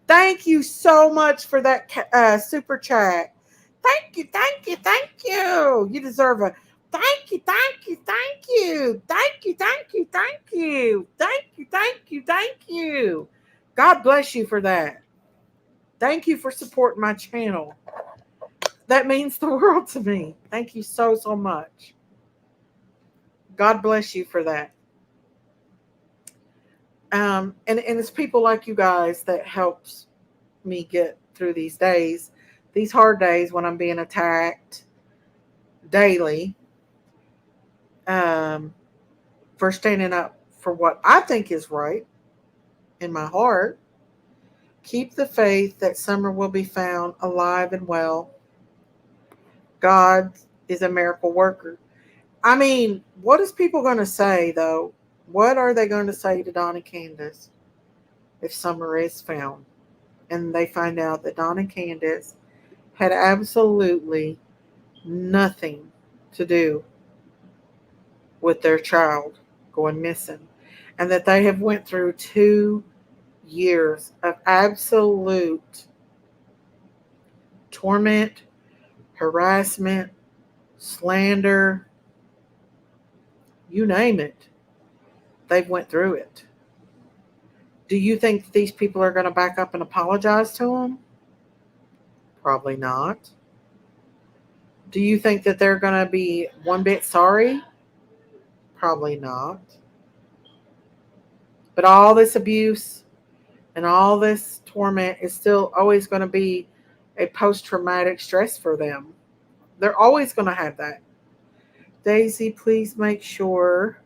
Thank you so much for that super chat. Thank you, thank you, thank you. You deserve a thank you, thank you, thank you, thank you, thank you, thank you, thank you, thank you, thank you. God bless you for that. Thank you for supporting my channel. That means the world to me. Thank you so, so much. God bless you for that. And it's people like you guys that helps me get through these days, these hard days when I'm being attacked daily, um, for standing up for what I think is right in my heart. Keep the faith that Summer will be found alive and well. God is a miracle worker. I mean, what is people going to say, though? What are they going to say to Donna Candace if Summer is found and they find out that Donna Candace had absolutely nothing to do with their child going missing, and that they have went through 2 years of absolute torment, harassment, slander, you name it, they've went through it. Do you think these people are going to back up and apologize to them? Probably not. Do you think that they're going to be one bit sorry? Probably not. But all this abuse and all this torment is still always going to be a post traumatic stress for them. They're always going to have that. Daisy, please make sure.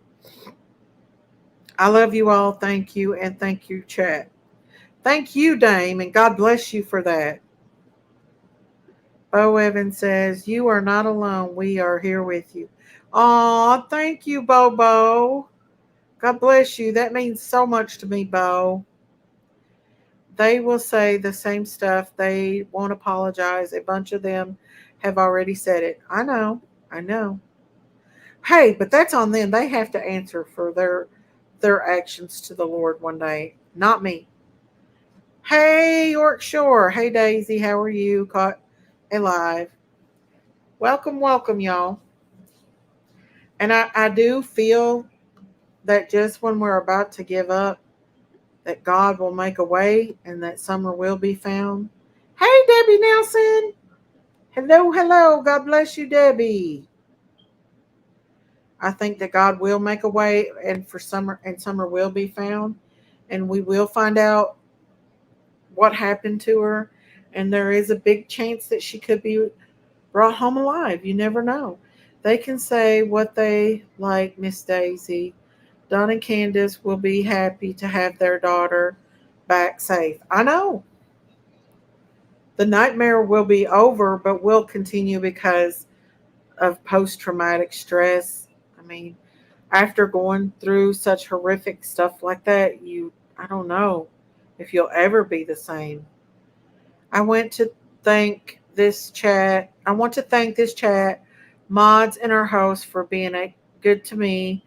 I love you all. Thank you. And thank you, chat. Thank you, Dame. And God bless you for that. Bo Evans says, "You are not alone. We are here with you." Aw, thank you, Bobo. God bless you. That means so much to me, Bo. They will say the same stuff. They won't apologize. A bunch of them have already said it. I know. I know. Hey, but that's on them. They have to answer for their actions to the Lord one day, not me. Hey, York Shore. Hey, Daisy. How are you? Caught alive. Welcome, welcome, y'all. And I do feel that just when we're about to give up, that God will make a way and that Summer will be found. Hey, Debbie Nelson. Hello, hello. God bless you, Debbie. I think that God will make a way and for Summer and Summer will be found and we will find out what happened to her, and there is a big chance that she could be brought home alive. You never know. They can say what they like, Miss Daisy. Don and Candace will be happy to have their daughter back safe. I know. The nightmare will be over, but will continue because of post traumatic stress. I mean, after going through such horrific stuff like that, I don't know if you'll ever be the same. I want to thank this chat. I want to thank this chat, mods and our host for being good to me.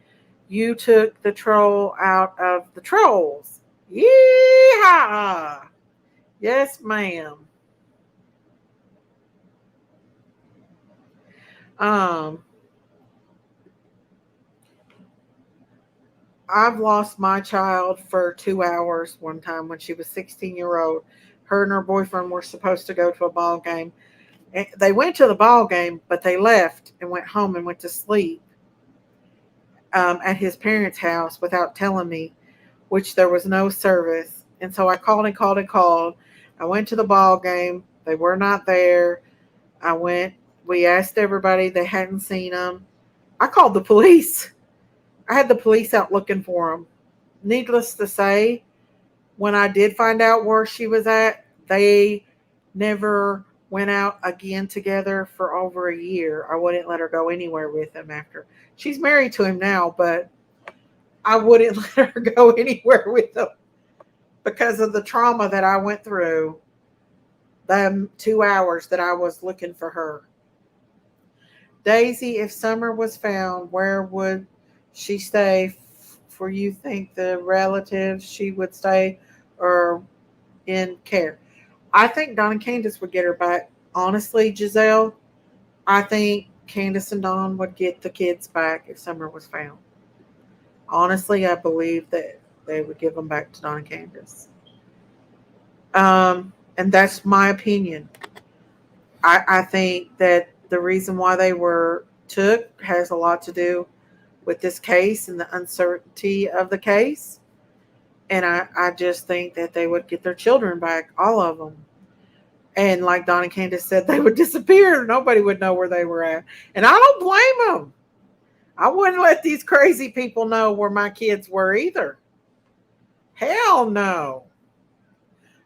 You took the troll out of the trolls. Yeehaw! Yes, ma'am. Um, I've lost my child for 2 hours one time when she was 16-year-old. Her and her boyfriend were supposed to go to a ball game. And they went to the ball game, but they left and went home and went to sleep at his parents' house without telling me, which there was no service. And so I called and called and called. I went to the ball game. They were not there. I went, we asked everybody, they hadn't seen them. I called the police. I had the police out looking for them. Needless to say, when I did find out where she was at, they never went out again together for over a year. I wouldn't let her go anywhere with him after. She's married to him now, but I wouldn't let her go anywhere with him because of the trauma that I went through. them 2 hours that I was looking for her. Daisy, if Summer was found, where would she stay? For you think the relatives she would stay or in care? I think Don and Candace would get her back. Honestly, Giselle, I think Candace and Don would get the kids back if Summer was found. Honestly, I believe that they would give them back to Don and Candace. And that's my opinion. I think that the reason why they were took has a lot to do with this case and the uncertainty of the case. And I just think that they would get their children back, all of them. And like Don and Candace said, they would disappear. Nobody would know where they were at. And I don't blame them. I wouldn't let these crazy people know where my kids were either. Hell no.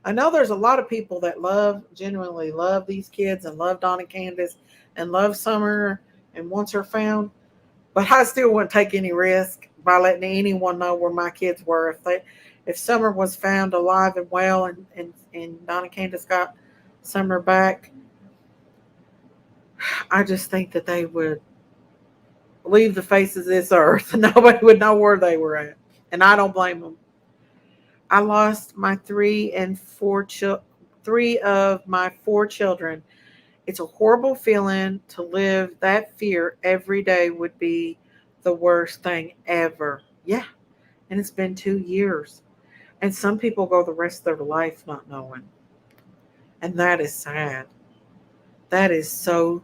I know there's a lot of people that genuinely love these kids and love Don and Candace and love Summer and wants her found. But I still wouldn't take any risk by letting anyone know where my kids were. If Summer was found alive and well and Don and Candace got Summer back, I just think that they would leave the face of this earth and nobody would know where they were at. And I don't blame them. I lost my three of my four children. It's a horrible feeling to live that fear every day would be the worst thing ever. Yeah. And it's been 2 years. And some people go the rest of their life not knowing. And that is sad. That is so,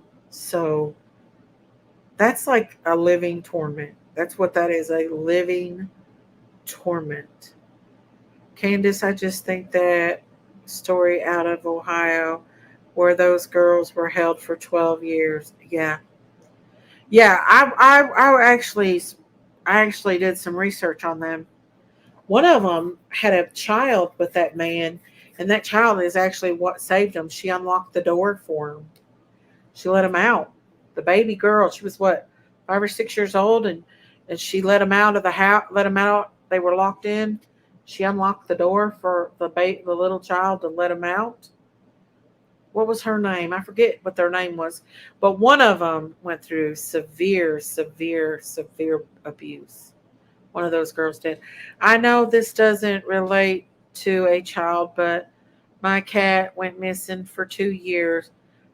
that's like a living torment. That's what that is, a living torment. Candace, I just think that story out of Ohio where those girls were held for 12 years. Yeah. Yeah, I actually did some research on them. One of them had a child with that man, and that child is actually what saved him. She unlocked the door for him. She let him out. The baby girl, she was what, 5 or 6 years old, and she let him out of the house. Let him out. They were locked in. She unlocked the door for the little child to let him out. What was her name? I forget what their name was, but one of them went through severe abuse. One of those girls did. I know this doesn't relate to a child, but my cat went missing for 2 years.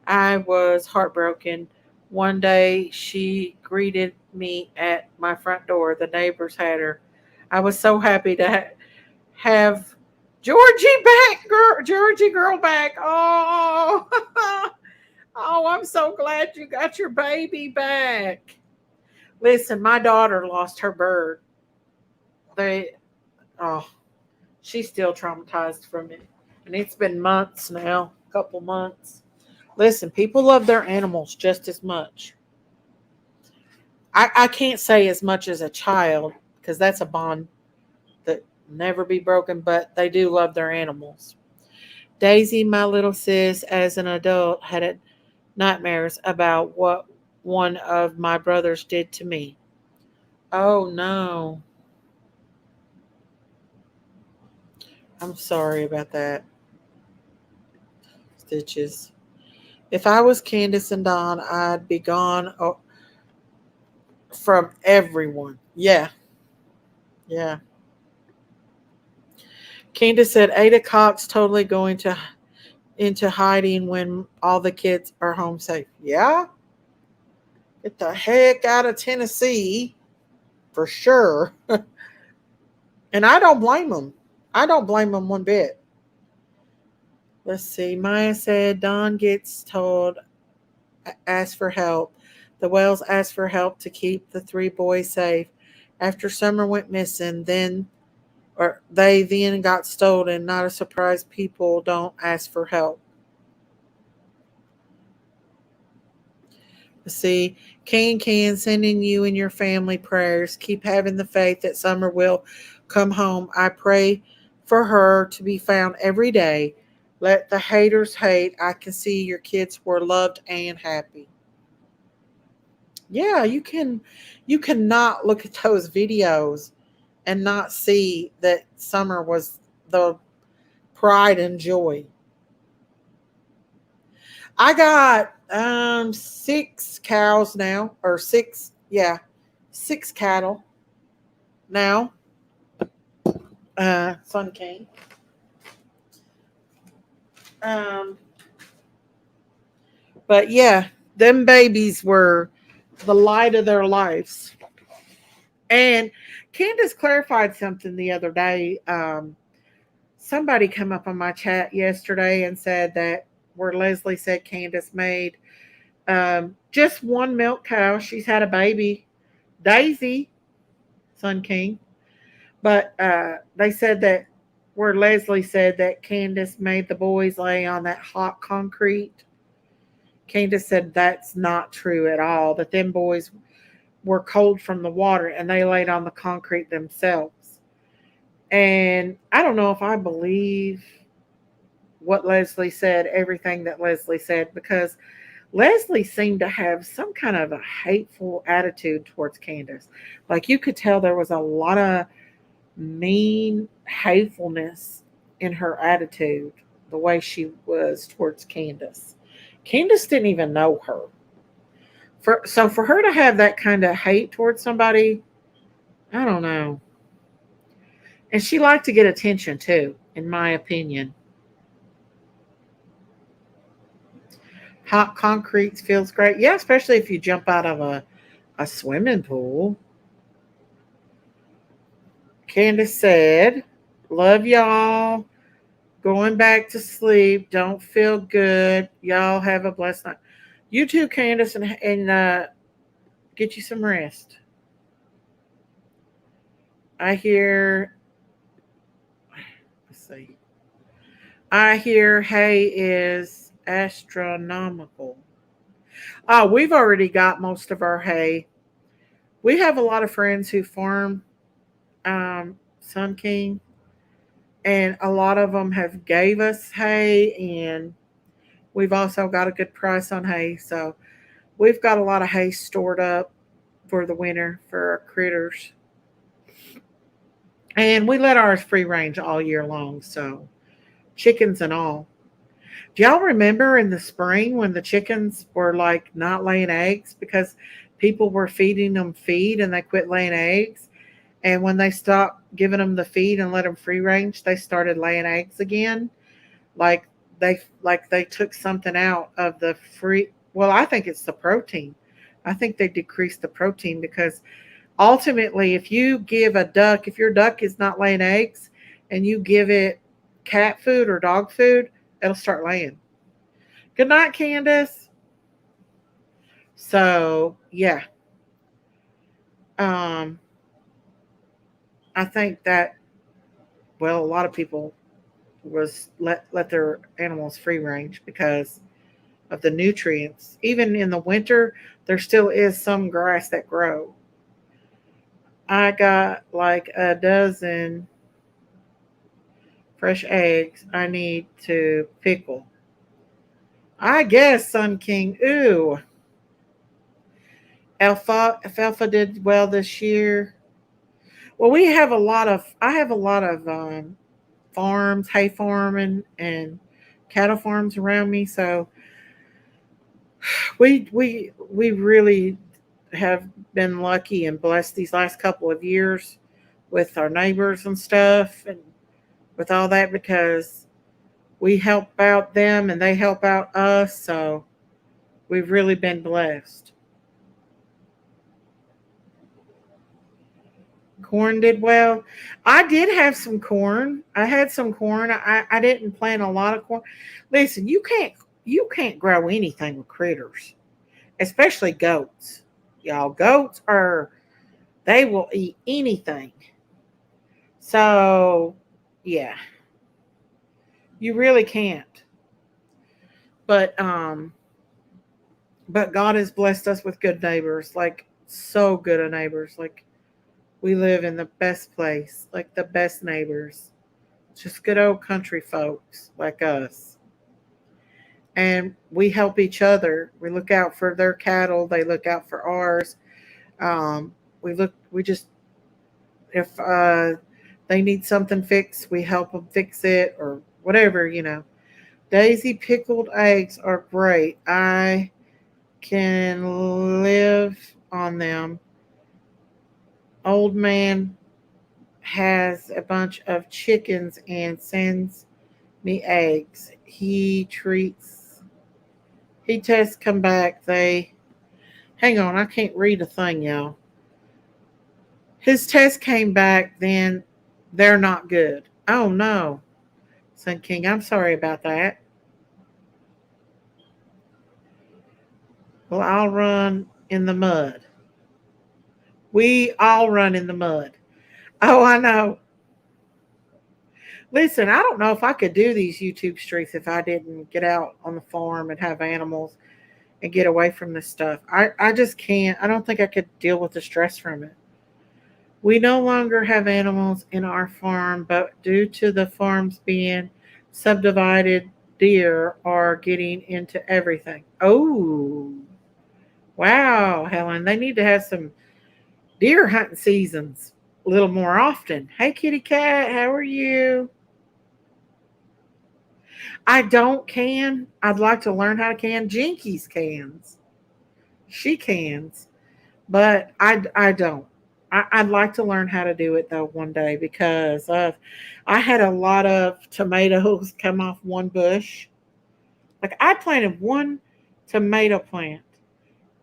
I was heartbroken. One day she greeted me at my front door. The neighbors had her. I was so happy to have Georgie girl back. Oh, oh, I'm so glad you got your baby back. Listen, my daughter lost her bird. They, oh, she's still traumatized from it. And it's been months now, a couple months. Listen, people love their animals just as much. I can't say as much as a child because that's a bond that never be broken, but they do love their animals. Daisy, my little sis, as an adult, had nightmares about what one of my brothers did to me. Oh no. I'm sorry about that. Stitches. If I was Candace and Don, I'd be gone from everyone. Yeah, yeah. Candace said Ada Cox totally going to into hiding when all the kids are home safe. Yeah, get the heck out of Tennessee for sure. And I don't blame them. I don't blame them one bit. Let's see. Maya said Don gets told, ask for help. The Wells asked for help to keep the three boys safe. After Summer went missing, they then got stolen. Not a surprise people don't ask for help. See, can sending you and your family prayers. Keep having the faith that Summer will come home. I pray for her to be found every day. Let the haters hate. I can see your kids were loved and happy. Yeah, you cannot look at those videos and not see that Summer was the pride and joy. I got six cows now, or six, yeah, six cattle now. Sun King. Um, but yeah, them babies were the light of their lives. And Candace clarified something the other day. Somebody come up on my chat yesterday and said that where Leslie said Candace made just one milk cow. She's had a baby, Daisy, Sun King. But they said that where Leslie said that Candace made the boys lay on that hot concrete. Candace said that's not true at all. That them boys were cold from the water and they laid on the concrete themselves. And I don't know if I believe what Leslie said, everything that Leslie said, because Leslie seemed to have some kind of a hateful attitude towards Candace. Like you could tell there was a lot of mean hatefulness in her attitude, the way she was towards Candace. Candace didn't even know her. For her to have that kind of hate towards somebody, I don't know. And she liked to get attention too, in my opinion. Hot concrete feels great. Yeah, especially if you jump out of a swimming pool. Candace said, love y'all. Going back to sleep. Don't feel good. Y'all have a blessed night. You too, Candace, and get you some rest. I hear, let's see. I hear hay is astronomical. Oh, we've already got most of our hay. We have a lot of friends who farm Sun King, and a lot of them have gave us hay, and we've also got a good price on hay. So we've got a lot of hay stored up for the winter for our critters. And we let ours free range all year long, so chickens and all. Do y'all remember in the spring when the chickens were like not laying eggs because people were feeding them feed and they quit laying eggs? And when they stopped giving them the feed and let them free range, they started laying eggs again. Like they took something out of the free. Well, I think it's the protein. I think they decreased the protein because ultimately, if you give a duck, if your duck is not laying eggs, and you give it cat food or dog food, it'll start laying. Good night, Candace. So yeah, um, I think that well, a lot of people was let their animals free range because of the nutrients. Even in the winter, there still is some grass that grow. I got like a dozen fresh eggs I need to pickle. I guess Sun King. Ooh, Alfalfa did well this year. Well, we have a lot of. I have a lot of farms, hay farming, and cattle farms around me. So we really have been lucky and blessed these last couple of years with our neighbors and stuff, and with all that because we help out them and they help out us. So we've really been blessed. Corn did well. I did have some corn. I had some corn. I didn't plant a lot of corn. Listen, you can't grow anything with critters, especially goats. Y'all, goats are they will eat anything. So yeah, you really can't. But God has blessed us with good neighbors, like so good of neighbors. Like we live in the best place, like the best neighbors. Just good old country folks like us. And we help each other. We look out for their cattle, they look out for ours. We just, if they need something fixed, we help them fix it or whatever, Daisy pickled eggs are great. I can live on them. Old man has a bunch of chickens and sends me eggs. He tests come back. They hang on, I can't read a thing, y'all. His test came back, then they're not good. Oh no, Sun King, I'm sorry about that. Well, I'll run in the mud. We all run in the mud. Oh, I know. Listen, I don't know if I could do these YouTube streets if I didn't get out on the farm and have animals and get away from this stuff. I just can't. I don't think I could deal with the stress from it. We no longer have animals in our farm, but due to the farms being subdivided, deer are getting into everything. Oh, wow, Helen. They need to have some deer hunting seasons a little more often. Hey, kitty cat, how are you? I don't can. I'd like to learn how to can. Jinkies cans. She cans, but I don't. I'd like to learn how to do it though one day because I had a lot of tomatoes come off one bush. Like I planted one tomato plant,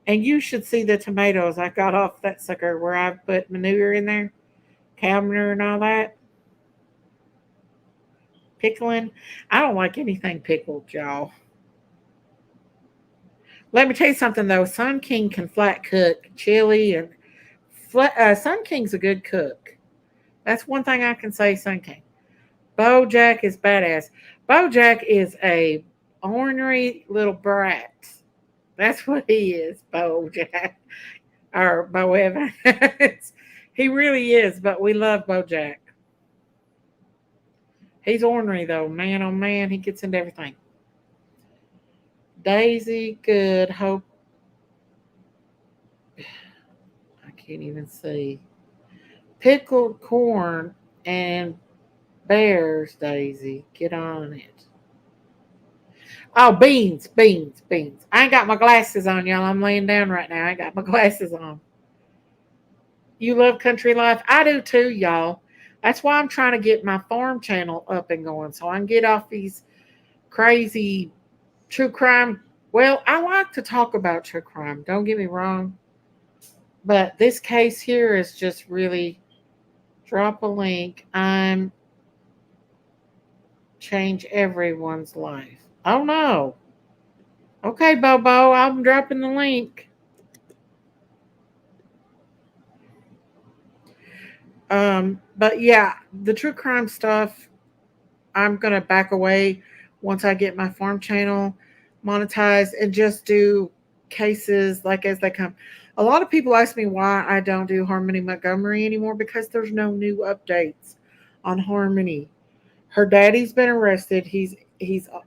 and you should see the tomatoes I got off that sucker where I put manure in there, cow manure and all that. Pickling. I don't like anything pickled, y'all. Let me tell you something though. Sun King can flat cook chili and Sun King's a good cook. That's one thing I can say. Sun King. Bojack is badass. Bojack is a ornery little brat. That's what he is, Bojack or Bo Evans. He really is, but we love Bojack. He's ornery though, man. Oh man, he gets into everything. Daisy, good. Hope I can't even see. Pickled corn and bears, Daisy. Get on it. Oh, beans, beans, beans. I ain't got my glasses on, y'all. I'm laying down right now. I ain't got my glasses on. You love country life? I do too, y'all. That's why I'm trying to get my farm channel up and going so I can get off these crazy true crime. Well, I like to talk about true crime. Don't get me wrong. But this case here is just really drop a link. I'm change everyone's life. Oh no. Okay, Bobo, I'm dropping the link. But yeah, the true crime stuff, I'm gonna back away once I get my farm channel monetized and just do cases like as they come. A lot of people ask me why I don't do Harmony Montgomery anymore because there's no new updates on Harmony. Her daddy's been arrested. He's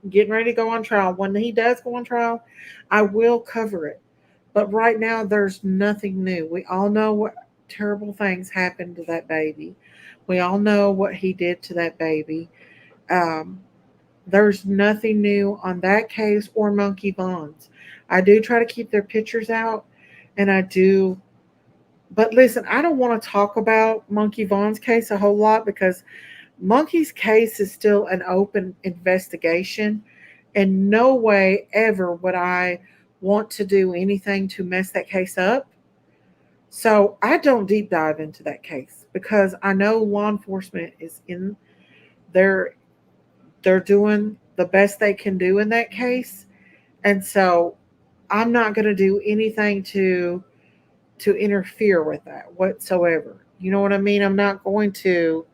getting ready to go on trial. When he does go on trial, I will cover it. But right now, there's nothing new. We all know what terrible things happened to that baby. We all know what he did to that baby. Um, there's nothing new on that case or Monkey Bonds. I do try to keep their pictures out, and I do. But listen, I don't want to talk about Monkey Vaughn's case a whole lot because Monkey's case is still an open investigation. In no way ever would I want to do anything to mess that case up. So I don't deep dive into that case because I know law enforcement is in they're they're doing the best they can do in that case. And so I'm not going to do anything to interfere with that whatsoever. You know what I mean? I'm not going to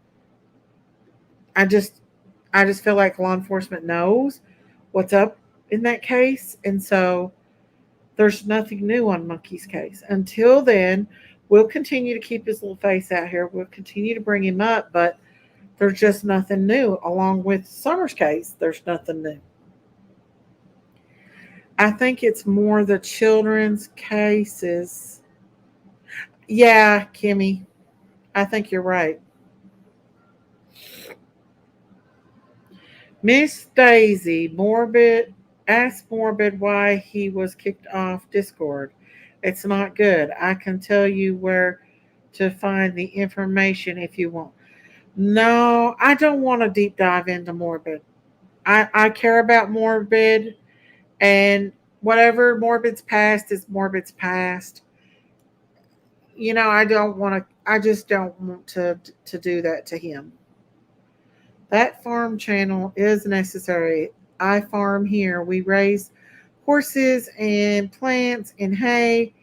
I just I just feel like law enforcement knows what's up in that case. And so there's nothing new on Monkey's case. Until then, we'll continue to keep his little face out here. We'll continue to bring him up, but there's just nothing new. Along with Summer's case, there's nothing new. I think it's more the children's cases. Yeah, Kimmy, I think you're right. Miss Daisy, Morbid, asked Morbid why he was kicked off Discord. It's not good. I can tell you where to find the information if you want. No, I don't want to deep dive into Morbid. I care about Morbid, and whatever Morbid's past is Morbid's past. I don't want to. I just don't want to do that to him. That farm channel is necessary. I farm here. We raise horses and plants and hay,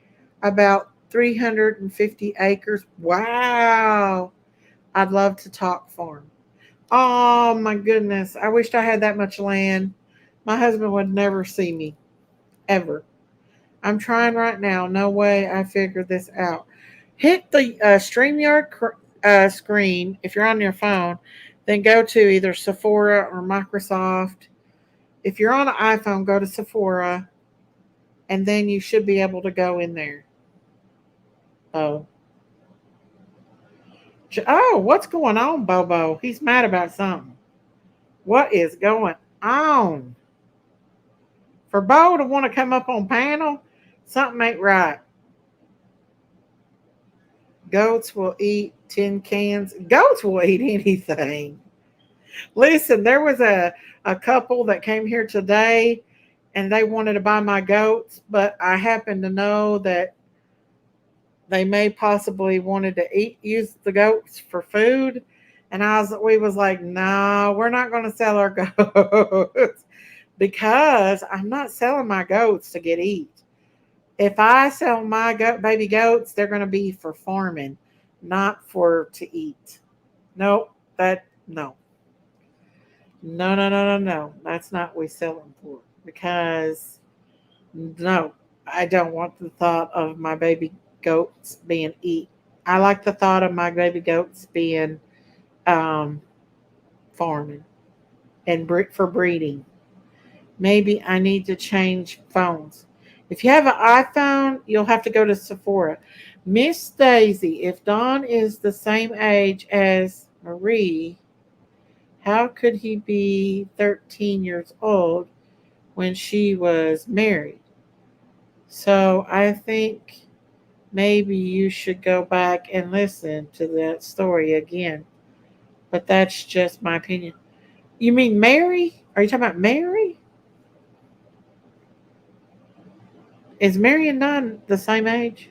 about 350 acres. Wow. I'd love to talk farm. Oh my goodness. I wished I had that much land. My husband would never see me, ever. I'm trying right now. No way I figured this out. Hit the StreamYard screen if you're on your phone, then go to either Sephora or Microsoft. If you're on an iPhone, go to Sephora, and then you should be able to go in there. Oh. Oh, what's going on, Bobo? He's mad about something. What is going on? For Bo to want to come up on panel, something ain't right. Goats will eat tin cans. Goats will eat anything. Listen, there was a couple that came here today and they wanted to buy my goats, but I happen to know that they may possibly wanted to use the goats for food. And we was like, no, we're not going to sell our goats because I'm not selling my goats to get eat. If I sell my baby goats, they're going to be for farming, not for to eat. Nope, no. No, no, no, no, no. That's not what we sell them for. Because no, I don't want the thought of my baby goats being eat. I like the thought of my baby goats being um, farming and for breeding. Maybe I need to change phones. If you have an iPhone, you'll have to go to Sephora. Miss Daisy, if Don is the same age as Marie, how could he be 13 years old when she was married? So I think maybe you should go back and listen to that story again. But that's just my opinion. You mean Mary? Are you talking about Mary? Is Mary and Don the same age?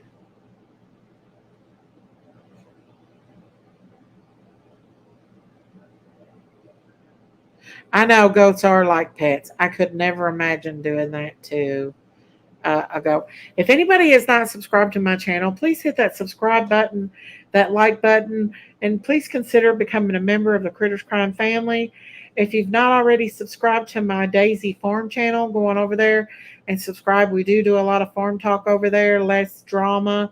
I know goats are like pets. I could never imagine doing that to a goat. If anybody has not subscribed to my channel, please hit that subscribe button, that like button, and please consider becoming a member of the Critters Crime family. If you've not already subscribed to my Daisy Farm channel, go on over there and subscribe. We do a lot of farm talk over there, less drama,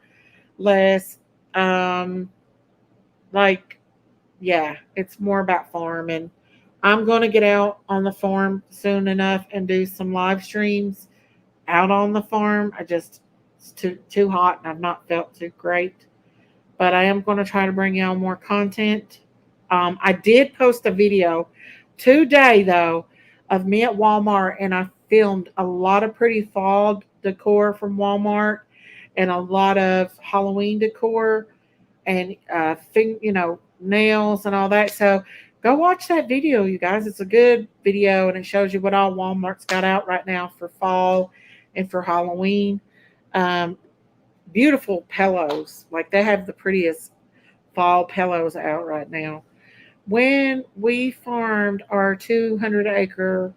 less um, like yeah, it's more about farming. I'm going to get out on the farm soon enough and do some live streams out on the farm. It's too hot and I've not felt too great, but I am going to try to bring y'all more content. I did post a video today though of me at Walmart, and I filmed a lot of pretty fall decor from Walmart and a lot of Halloween decor and nails and all that. So go watch that video, you guys. It's a good video and it shows you what all Walmart's got out right now for fall and for Halloween. Um, Beautiful pillows. Like they have the prettiest fall pillows out right now. When we farmed our 200-acre,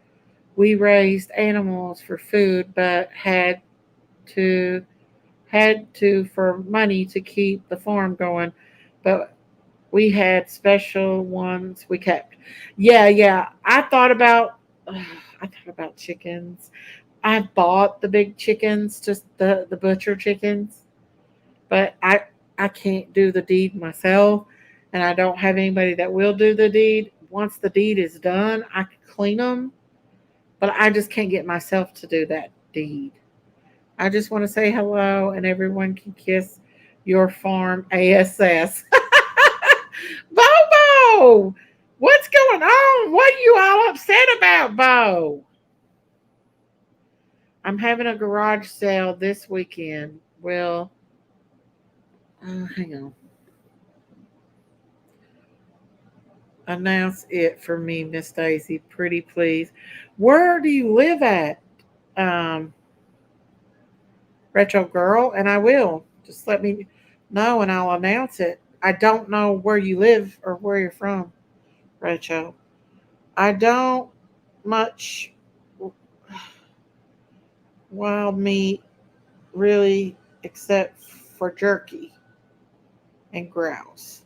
we raised animals for food, but to had to for money to keep the farm going. But we had special ones we kept. Yeah, yeah. I thought about chickens. I bought the big chickens, just the butcher chickens, but I can't do the deed myself, and I don't have anybody that will do the deed. Once the deed is done, I can clean them, but I just can't get myself to do that deed. I just want to say hello, and everyone can kiss your farm ASS. Bobo! What's going on? What are you all upset about, Bo? I'm having a garage sale this weekend. Well, hang on. Announce it for me, Miss Daisy. Pretty please. Where do you live at, um, Retro Girl? And I will. Just let me know and I'll announce it. I don't know where you live or where you're from, Retro. I don't much wild meat really except for jerky and grouse.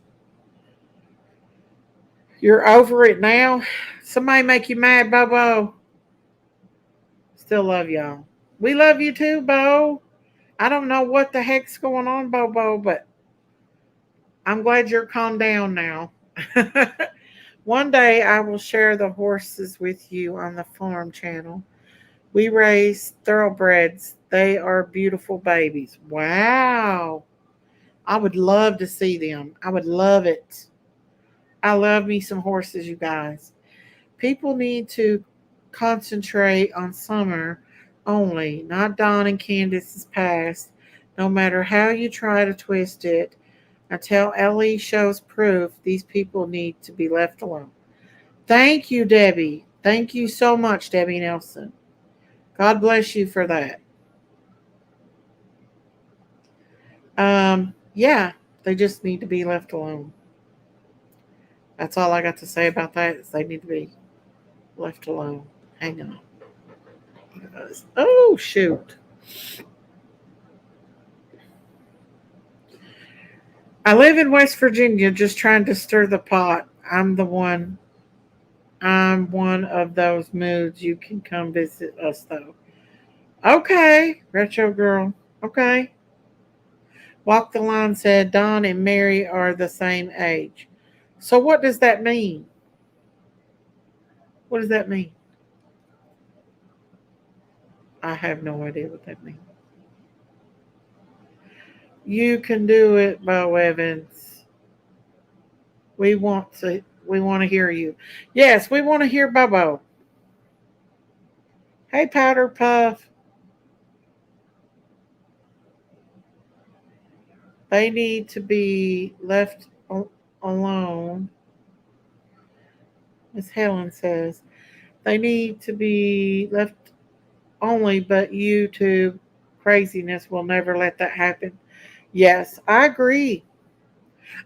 You're over it now? Somebody make you mad, Bobo? Still love y'all. We love you too, Bo. I don't know what the heck's going on, Bobo, but I'm glad you're calmed down now. One day I will share the horses with you on the farm channel. We raise thoroughbreds. They are beautiful babies. Wow. I would love to see them. I would love it. I love me some horses, you guys. People need to concentrate on summer only, not Don and Candace's past, no matter how you try to twist it. Until Ellie shows proof, these people need to be left alone. Thank you, Debbie. Thank you so much, Debbie Nelson. God bless you for that. Yeah, they just need to be left alone. That's all I got to say about that. Is they need to be left alone. Hang on. Oh shoot! I live in West Virginia, just trying to stir the pot. I'm one of those moods. You can come visit us though. Okay, retro girl. Okay. Walk the line said Don and Mary are the same age. So what does that mean? What does that mean? I have no idea what that means. You can do it, Bo Evans. We want to hear you. Yes, we want to hear Bobo. Hey Powder Puff. They need to be left alone. Miss Helen says they need to be left only, but YouTube craziness will never let that happen. Yes, I agree.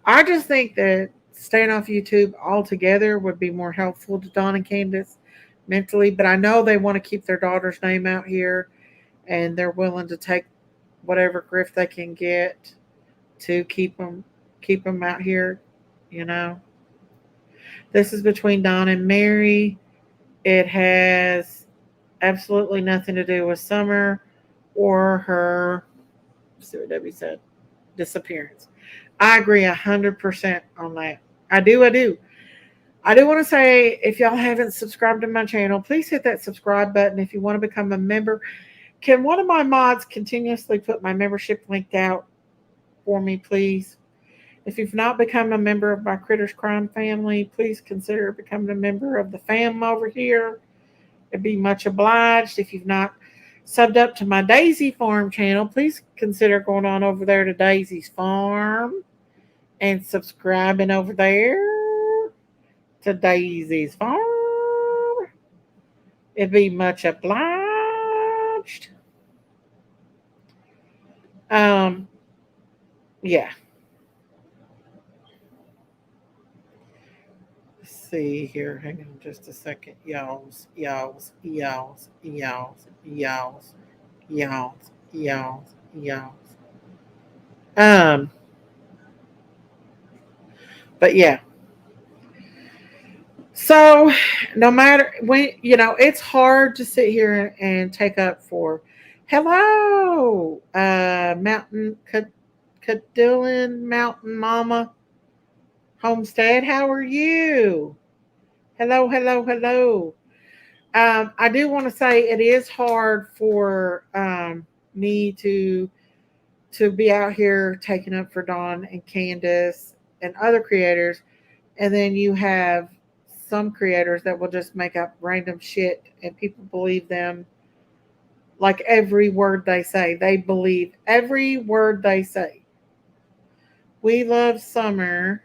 I just think that staying off YouTube altogether would be more helpful to Don and Candace mentally, but I know they want to keep their daughter's name out here and they're willing to take whatever grift they can get to keep them out here, you know. This is between Don and Mary. It has absolutely nothing to do with Summer or her, let's see what Debbie said, disappearance. I agree 100% on that. I do. I do want to say if y'all haven't subscribed to my channel, please hit that subscribe button if you want to become a member. Can one of my mods continuously put my membership linked out for me, please? If you've not become a member of my Critters Crime family, please consider becoming a member of the fam over here. It'd be much obliged. If you've not subbed up to my Daisy Farm channel, please consider going on over there to Daisy's Farm and subscribing over there to Daisy's Farm. It'd be much obliged. Um, yeah. Let's see here. Hang on just a second. Y'alls. Um, but yeah. So no matter when it's hard to sit here and take up for hello, Mountain Cadillin Mountain Mama Homestead. How are you? Hello. I do want to say it is hard for me to be out here taking up for Dawn and Candace and other creators, and then you have some creators that will just make up random shit and people believe them like every word they say. They believe every word they say. We love summer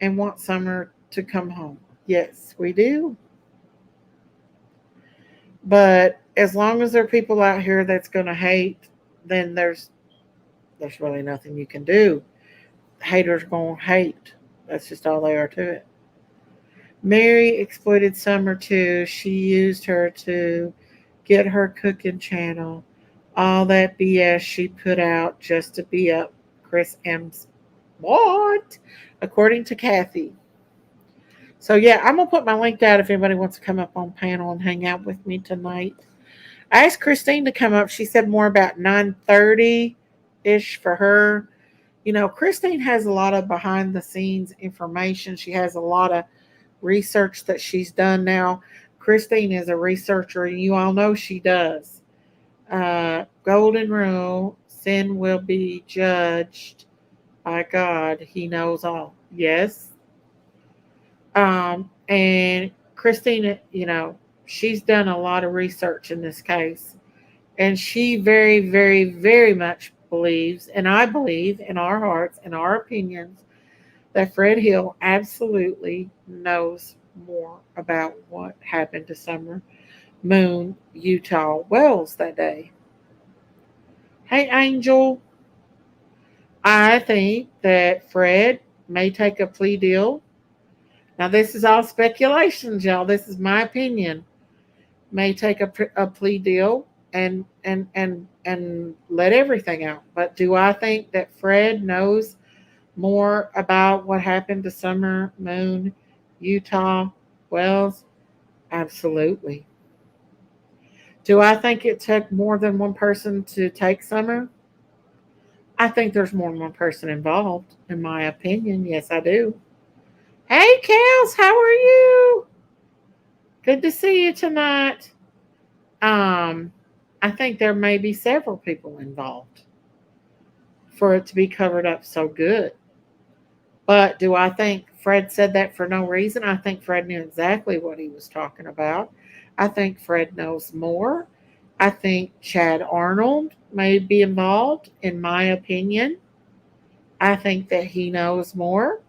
and want summer to come home. Yes, we do. But as long as there are people out here that's going to hate, then there's really nothing you can do. Haters going to hate. That's just all they are to it. Mary exploited Summer too. She used her to get her cooking channel. All that BS she put out just to be up Chris M's. What? According to Kathy. So yeah, I'm gonna put my link out if anybody wants to come up on panel and hang out with me tonight. I asked Christine to come up. She said more about 9:30 ish for her. You know, Christine has a lot of behind the scenes information. She has a lot of research that she's done now. Christine is a researcher, and you all know she does. Golden rule: sin will be judged by God. He knows all. Yes. And Christine, you know, she's done a lot of research in this case, and she very, very, very much believes, and I believe in our hearts and our opinions, that Fred Hill absolutely knows more about what happened to Summer Moon Utah Wells that day. Hey, Angel, I think that Fred may take a plea deal. Now, this is all speculations, y'all. This is my opinion. May take a plea deal and let everything out. But do I think that Fred knows more about what happened to Summer Moon Utah Wells? Absolutely. Do I think it took more than one person to take Summer? I think there's more than one person involved, in my opinion. Yes, I do. Hey, Kels, how are you? Good to see you tonight. Um, I think there may be several people involved for it to be covered up so good. But do I think Fred said that for no reason? I think Fred knew exactly what he was talking about. I think Fred knows more. I think Chad Arnold may be involved, in my opinion. I think that he knows more.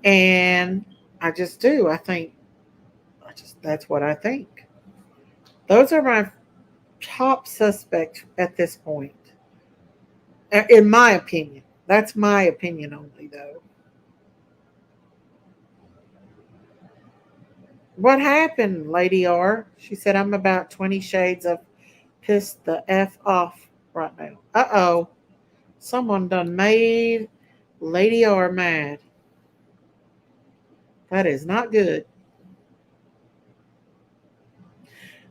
And I just do. That's what I think. Those are my top suspects at this point, in my opinion. That's my opinion only, though. What happened, Lady R? She said, I'm about 20 shades of pissed the F off right now. Uh oh. Someone done made Lady R mad. That is not good.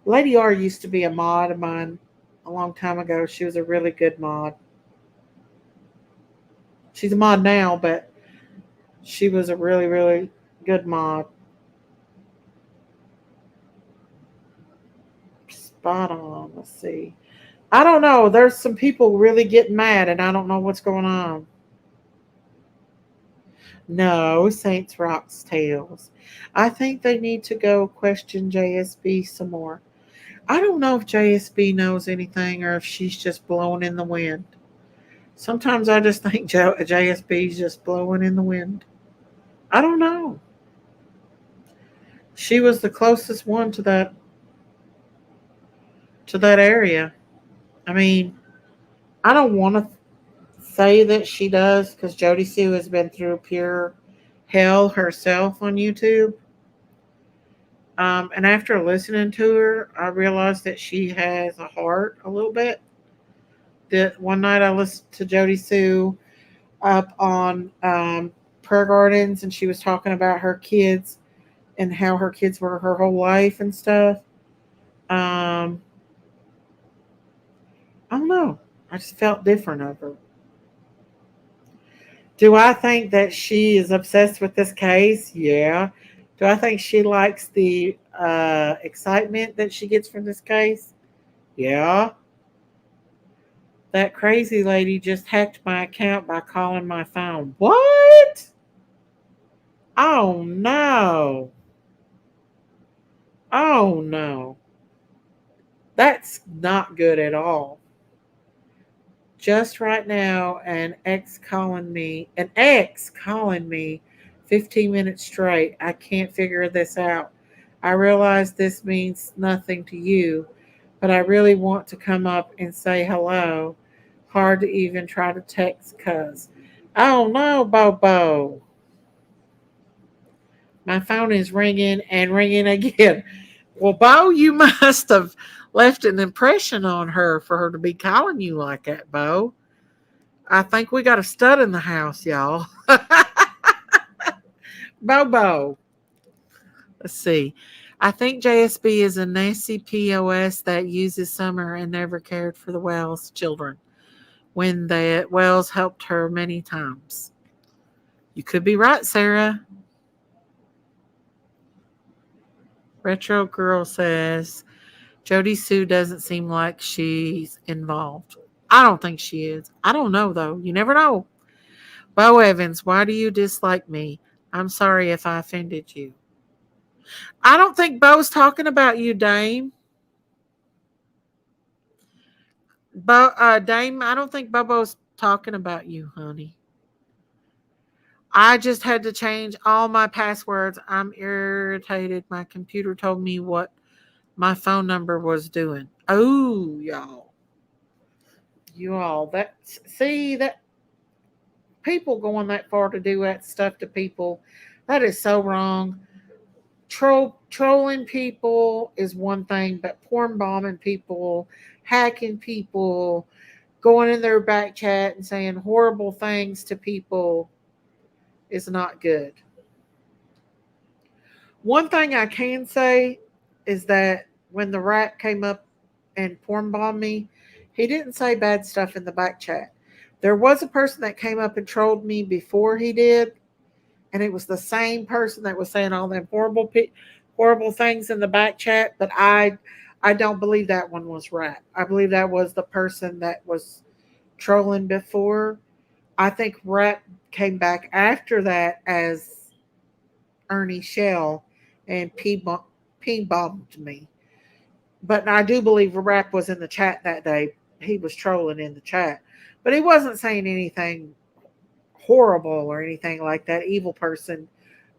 Lady R used to be a mod of mine a long time ago. She was a really good mod. She's a mod now, but she was a really, really good mod. Spot on. Let's see. I don't know. There's some people really getting mad, and I don't know what's going on. No, Saints Rocks Tales. I think they need to go question JSB some more. I don't know if JSB knows anything or if she's just blowing in the wind. Sometimes I just think JSB is just blowing in the wind. I don't know. She was the closest one to that area. I mean, I don't want to say that she does because Jody Sue has been through pure hell herself on YouTube. And after listening to her, I realized that she has a heart a little bit. That one night I listened to Jody Sue up on Prayer Gardens, and she was talking about her kids and how her kids were her whole life and stuff. Um, I don't know. I just felt different of her. Do I think that she is obsessed with this case? Yeah. Do I think she likes the excitement that she gets from this case? Yeah. That crazy lady just hacked my account by calling my phone. What? Oh no. Oh no. That's not good at all. Just right now, an ex calling me 15 minutes straight. I can't figure this out. I realize this means nothing to you, but I really want to come up and say hello. Hard to even try to text cuz. Oh no, Bobo. My phone is ringing and ringing again. Well, Bo, you must have left an impression on her for her to be calling you like that, Bo. I think we got a stud in the house, y'all. Bobo. Let's see. I think JSB is a nasty POS that uses summer and never cared for the Wells children when the Wells helped her many times. You could be right, Sarah. Retro Girl says Jody Sue doesn't seem like she's involved. I don't think she is. I don't know, though. You never know. Bo Evans, why do you dislike me? I'm sorry if I offended you. I don't think Bo's talking about you, Dame. Dame, I don't think Bobo's talking about you, honey. I just had to change all my passwords. I'm irritated. My computer told me what my phone number was doing. Oh, y'all. You all. That people going that far to do that stuff to people, that is so wrong. Trolling people is one thing, but porn bombing people, hacking people, going in their back chat and saying horrible things to people is not good. One thing I can say is that when the rat came up and porn bombed me, he didn't say bad stuff in the back chat. There was a person that came up and trolled me before he did, and it was the same person that was saying all them horrible things in the back chat. But I don't believe that one was Rat. I believe that was the person that was trolling before. I think Rat came back after that as Ernie Shell and P bombed me. But I do believe Rap was in the chat that day. He was trolling in the chat, but he wasn't saying anything horrible or anything like that evil person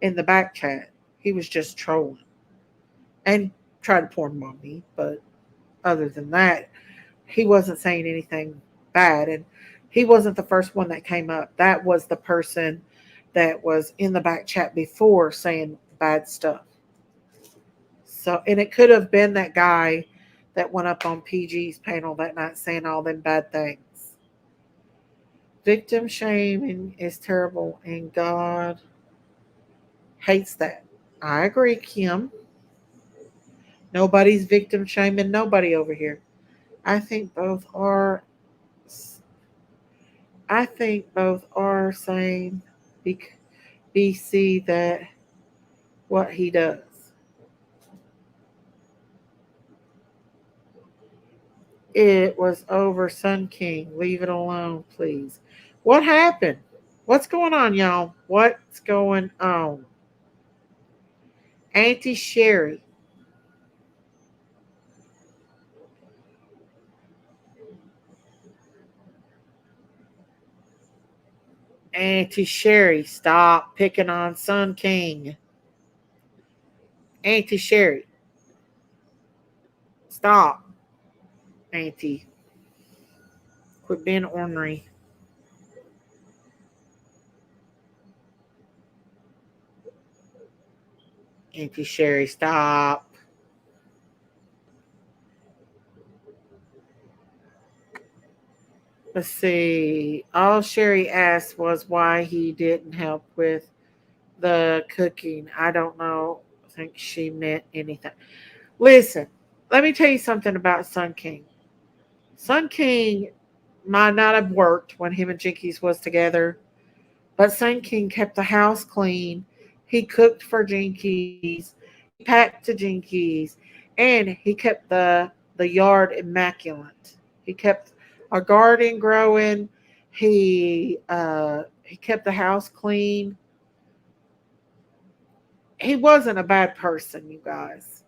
in the back chat. He was just trolling and tried to porn bomb me. But other than that, he wasn't saying anything bad. And he wasn't the first one that came up. That was the person that was in the back chat before saying bad stuff. So, and it could have been that guy that went up on PG's panel that night saying all them bad things. Victim shaming is terrible, and God hates that. I agree, Kim. Nobody's victim shaming nobody over here. I think both are. I think both are saying BC that what he does. It was over, Sun King. Leave it alone, please. What happened? What's going on, y'all? What's going on? Auntie Sherry. Auntie Sherry, stop picking on Sun King. Auntie Sherry, stop. Auntie, quit being ornery. Auntie Sherry, stop. Let's see. All Sherry asked was why he didn't help with the cooking. I don't know. I think she meant anything. Listen, let me tell you something about Sun King. Sun King might not have worked when him and Jinkies was together, but Sun King kept the house clean. He cooked for Jinkies. He packed to Jinkies, and he kept the yard immaculate. He kept our garden growing. He kept the house clean. He wasn't a bad person, you guys.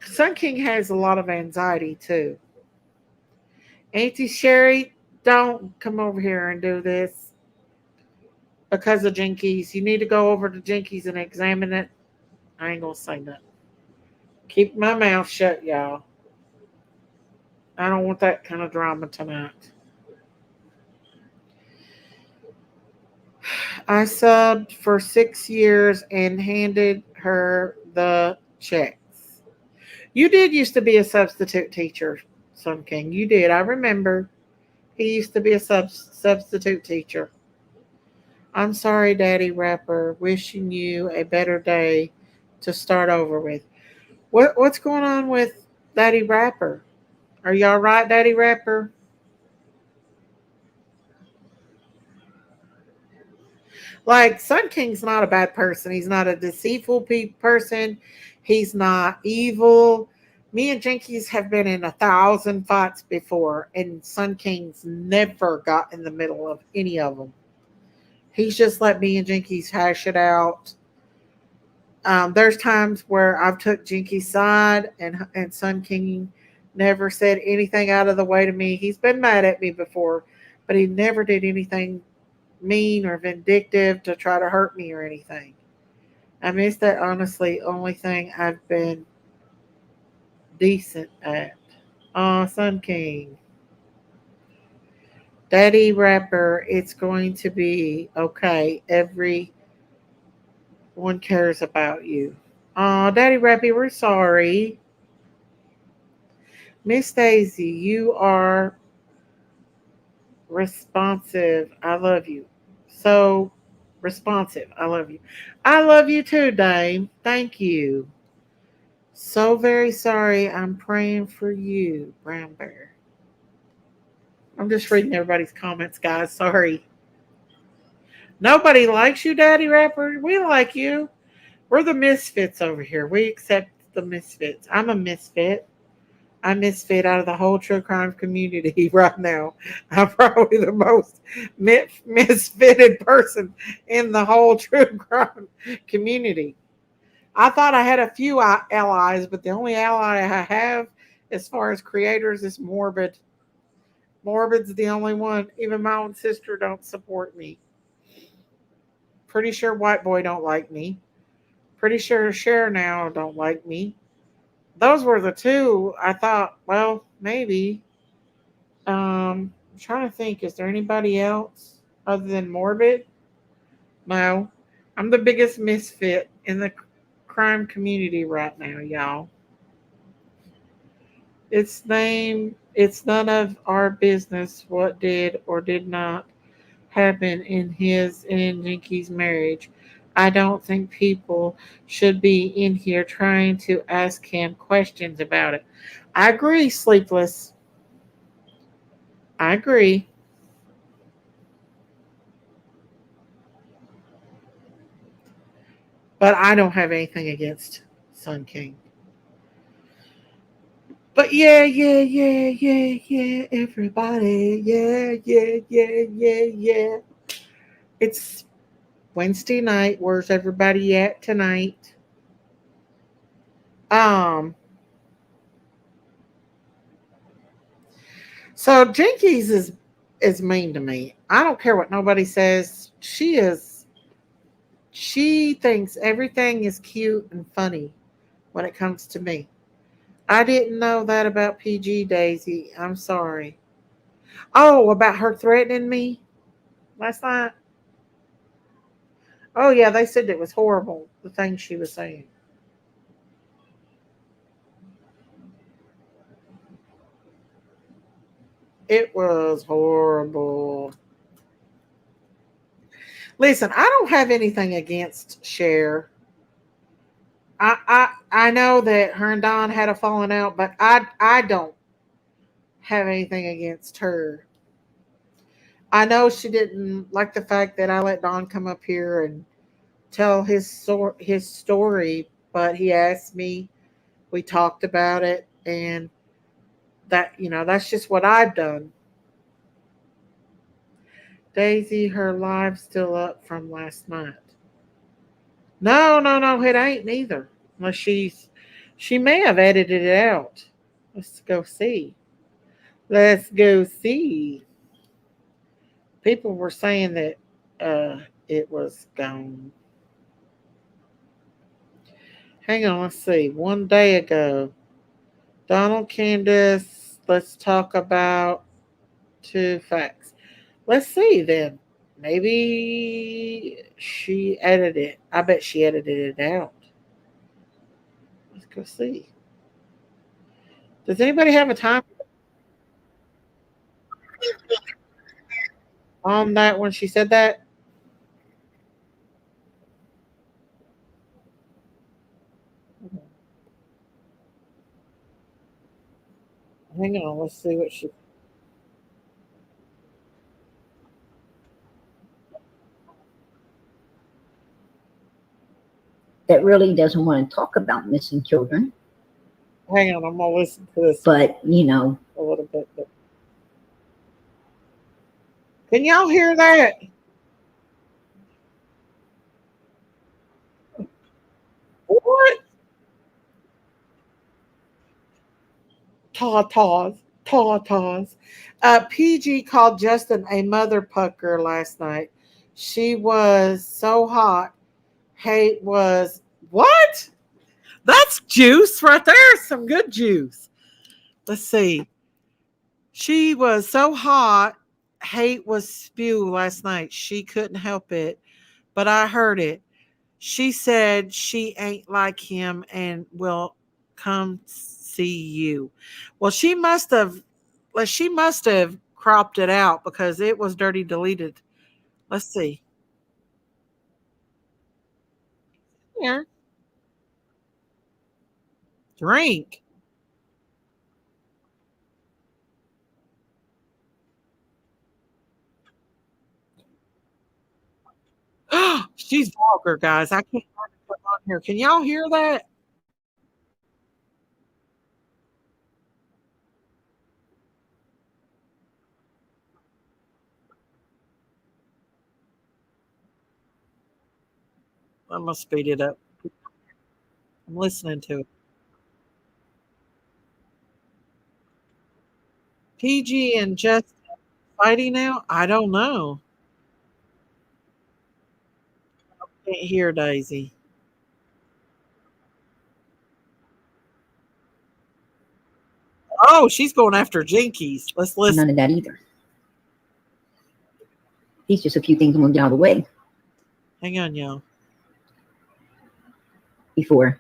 Sun King has a lot of anxiety too. Auntie Sherry, don't come over here and do this because of Jinkies. You need to go over to Jinkies and examine it. I ain't gonna say nothing. Keep my mouth shut, y'all. I don't want that kind of drama tonight. I subbed for 6 years and handed her the checks. You did used to be a substitute teacher, Sun King. You did. I remember. He used to be a substitute teacher. I'm sorry, Daddy Rapper. Wishing you a better day to start over with. What's going on with Daddy Rapper? Are you all right, Daddy Rapper? Like Sun King's not a bad person. He's not a deceitful person. He's not evil. Me and Jinkies have been in 1,000 fights before, and Sun King's never got in the middle of any of them. He's just let me and Jinkies hash it out. There's times where I've took Jinky's side, and Sun King never said anything out of the way to me. He's been mad at me before, but he never did anything mean or vindictive to try to hurt me or anything. I miss that honestly only thing I've been decent at. Aw, Sun King. Daddy Rapper, it's going to be okay. Everyone cares about you. Aw, Daddy Rappy, we're sorry. Miss Daisy, you are responsive. I love you. So responsive. I love you. I love you too, Dame. Thank you. So very sorry. I'm praying for you, Brown Bear. I'm just reading everybody's comments, guys. Sorry. Nobody likes you, Daddy Rapper. We like you. We're the misfits over here. We accept the misfits. I'm a misfit. I misfit out of the whole true crime community right now. I'm probably the most misfitted person in the whole true crime community. I thought I had a few allies, but the only ally I have as far as creators is Morbid. Morbid's the only one. Even my own sister don't support me. Pretty sure White Boy don't like me. Pretty sure Cher now don't like me. Those were the two I thought, well, maybe. I'm trying to think, is there anybody else other than Morbid? No. I'm the biggest misfit in the crime community right now, y'all. It's none of our business what did or did not happen in his and Jinky's marriage. I don't think people should be in here trying to ask him questions about it. I agree, Sleepless. I agree. But I don't have anything against Sun King. But yeah, everybody. Yeah. It's Wednesday night. Where's everybody at tonight? Um, so Jinkies is mean to me. I don't care what nobody says. She thinks everything is cute and funny when it comes to me. I didn't know that about PG Daisy. I'm sorry. Oh, about her threatening me last night? Oh yeah, they said it was horrible, the things she was saying. It was horrible. Listen, I don't have anything against Cher. I know that her and Don had a falling out, but I don't have anything against her. I know she didn't like the fact that I let Don come up here and tell his story, but he asked me. We talked about it, and that's just what I've done. Daisy, her live still up from last night. No, no, no, it ain't neither. Unless she may have edited it out. Let's go see. Let's go see. People were saying that it was gone. Hang on, let's see. One day ago, Donald Candace, let's talk about two facts. Let's see then. Maybe she edited it. I bet she edited it out. Let's go see. Does anybody have a time on that when she said that? Hang on, let's see what she. that really doesn't want to talk about missing children. Hang on, I'm gonna listen to this But, a little bit. But can y'all hear that? What? Taws, taws. PG called Justin a mother pucker last night. She was so hot. Hate was what? That's juice right there. Some good juice. Let's see. She was so hot. Hate was spew last night. She couldn't help it, but I heard it. She said she ain't like him and will come see you. Well, she must have cropped it out because it was dirty deleted. Let's see. Here, drink. She's vulgar, guys. I can't find it on here. Can y'all hear that? I'm gonna speed it up. I'm listening to it. PG and Justin fighting now? I don't know. Can't hear Daisy. Oh, she's going after Jinkies. Let's listen. none of that either. These just a few things I'm going to get out of the way Hang on, y'all. before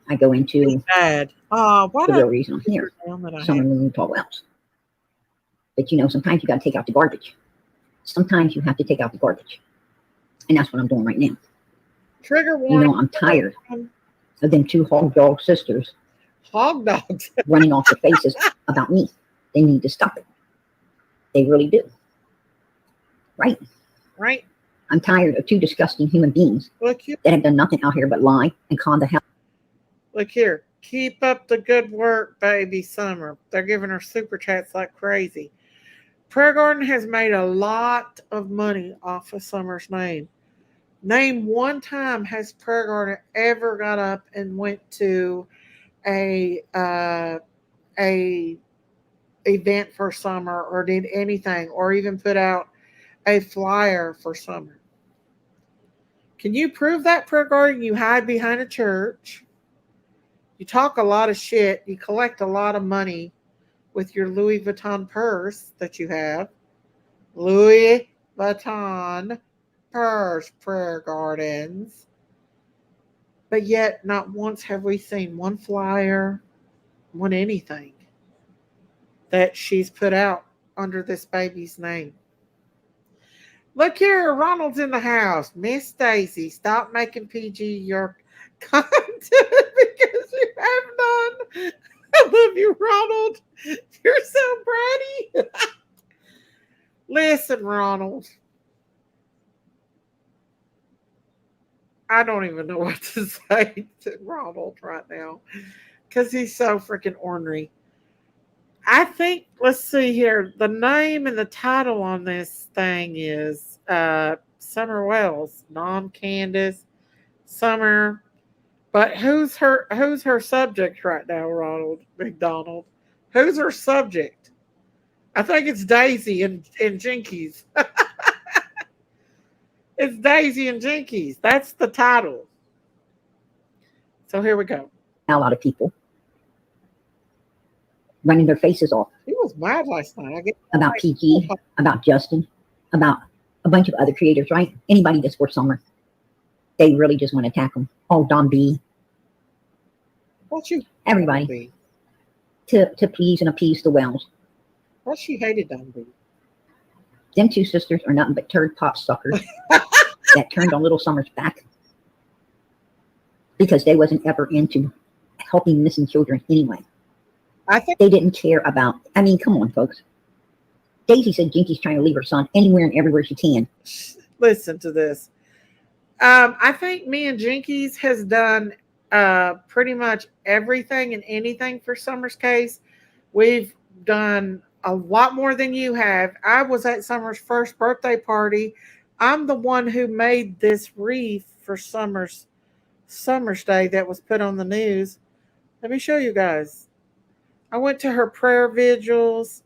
I go He's into bad. Why the did I real reason I'm here. down that I Some have? of them tall wells. But sometimes you got to take out the garbage. Sometimes you have to take out the garbage. And that's what I'm doing right now. Trigger warning. I'm tired of them two hog dog sisters Hog dogs. running off their faces about me. They need to stop it. They really do. Right? Right? I'm tired of two disgusting human beings Look here. that have done nothing out here but lie and con the hell. Look here. Keep up the good work, baby Summer. They're giving her super chats like crazy. Prayer Garden has made a lot of money off of Summer's name. Name one time has Prayer Garden ever got up and went to a event for Summer or did anything or even put out a flyer for Summer. Can you prove that, Prayer Garden? You hide behind a church. You talk a lot of shit. You collect a lot of money with your Louis Vuitton purse that you have. Louis Vuitton purse, Prayer Gardens. But yet, not once have we seen one flyer, one anything that she's put out under this baby's name. Look here, Ronald's in the house. Miss Daisy, stop making PG your content because you have none. I love you, Ronald. You're so bratty. Listen, Ronald. I don't even know what to say to Ronald right now because he's so freaking ornery. I think, let's see here, the name and the title on this thing is Summer Wells, non Candace. Summer. But who's her subject right now, Ronald McDonald? Who's her subject? I think it's Daisy and Jinkies. It's Daisy and Jinkies. That's the title. So here we go. A lot of people running their faces off He was mad last night. I get about PG, about Justin, about a bunch of other creators, right? Anybody that's for Summer. They really just want to attack them. Oh, Don B. What you Everybody. To please and appease the Wells. What she hated Don B. Them two sisters are nothing but turd pot suckers that turned on Little Summer's back because they wasn't ever into helping missing children anyway. I think they didn't care about. I mean, come on, folks. Daisy said Jinky's trying to leave her son anywhere and everywhere she can. Listen to this. I think me and Jinkies has done pretty much everything and anything for Summer's case. We've done a lot more than you have. I was at Summer's first birthday party. I'm the one who made this wreath for Summer's Day that was put on the news. Let me show you guys. I went to her prayer vigils.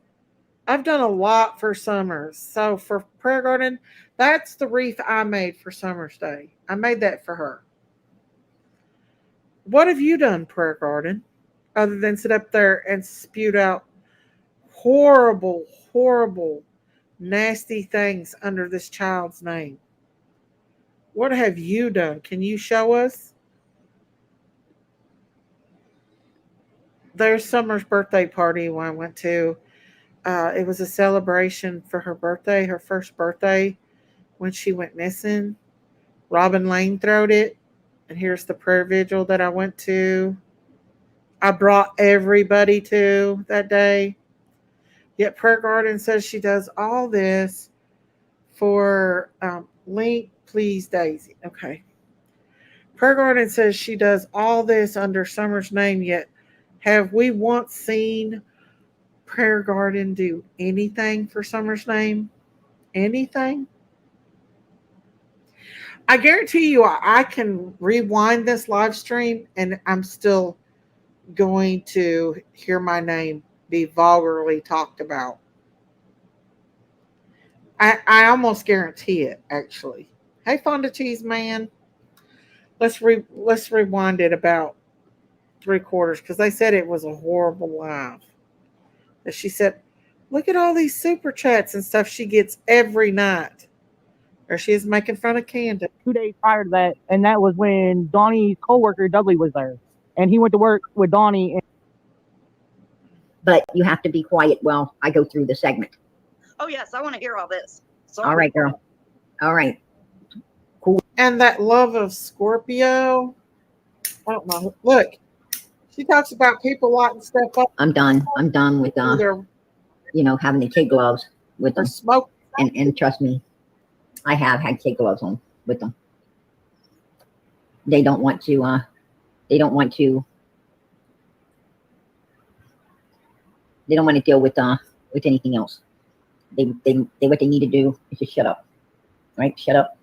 I've done a lot for Summers. So for Prayer Garden, that's the wreath I made for Summer's Day. I made that for her. What have you done, Prayer Garden, other than sit up there and spewed out horrible, horrible, nasty things under this child's name? What have you done? Can you show us? There's Summer's birthday party I went to. It was a celebration for her birthday, her first birthday when she went missing. Robin Lane throwed it. And here's the prayer vigil that I went to. I brought everybody to that day. Yet Prayer Garden says she does all this for Link, please, Daisy. Okay. Prayer Garden says she does all this under Summer's name, yet have we once seen Prayer Garden do anything for Summer's name? Anything? I guarantee you I can rewind this live stream and I'm still going to hear my name be vulgarly talked about. I almost guarantee it, actually. Hey, Fonda Cheese Man. Let's rewind it about 3/4 because they said it was a horrible live. And she said, "Look at all these super chats and stuff she gets every night." Or she is making fun of Candace. 2 days prior to that, and that was when Donnie's coworker Dudley was there, and he went to work with Donnie. But you have to be quiet while I go through the segment. Oh yes, I want to hear all this. Sorry. All right, girl. All right. Cool. And that love of Scorpio. I don't know. Look, she talks about people lighting stuff up. I'm done. I'm done with having the kid gloves with them. Smoke. And trust me, I have had kid gloves on with them. They don't want to. They don't want to deal with anything else. They what they need to do is just shut up, right? Shut up.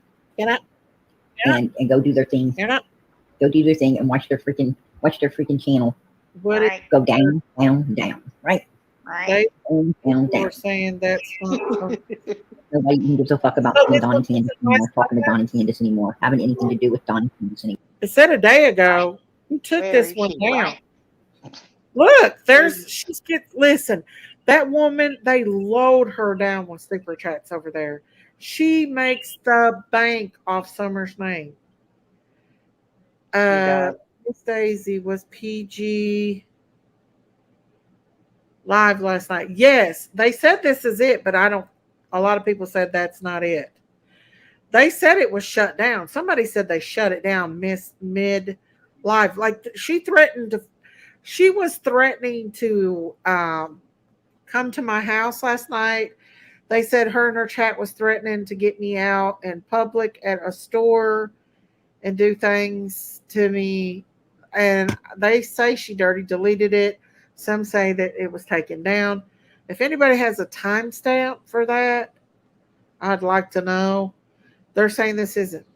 And go do their thing. Go do their thing and watch their freaking channel. Right. Go down, right? Right. Down. We're saying that's nobody gives a fuck about Don and Candace anymore, talking to Don and Candace anymore, having anything to do with Don and Candace anymore. It said a day ago, who took this one down? Look, listen, that woman, they load her down with super chats over there. She makes the bank off Summer's name. Miss Daisy was PG live last night. Yes, they said this is it, but a lot of people said that's not it. They said it was shut down. Somebody said they shut it down mid live. Like she was threatening to come to my house last night. They said her and her chat was threatening to get me out in public at a store and do things to me. And they say she dirty deleted it. Some say that it was taken down. If anybody has a timestamp for that, I'd like to know. They're saying this isn't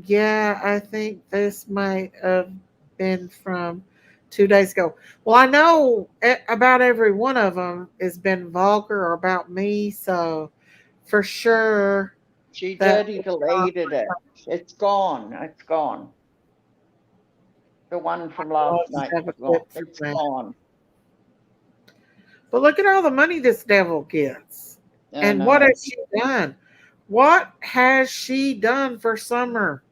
Yeah, I think this might have been from 2 days ago. Well, I know about every one of them has been vulgar or about me, so for sure She that dirty deleted it. It's gone. It's gone. The one from last was night have a is gone. clip from It's that. gone. But look at all the money this devil gets. I And what know. has she done? What has she done for Summer?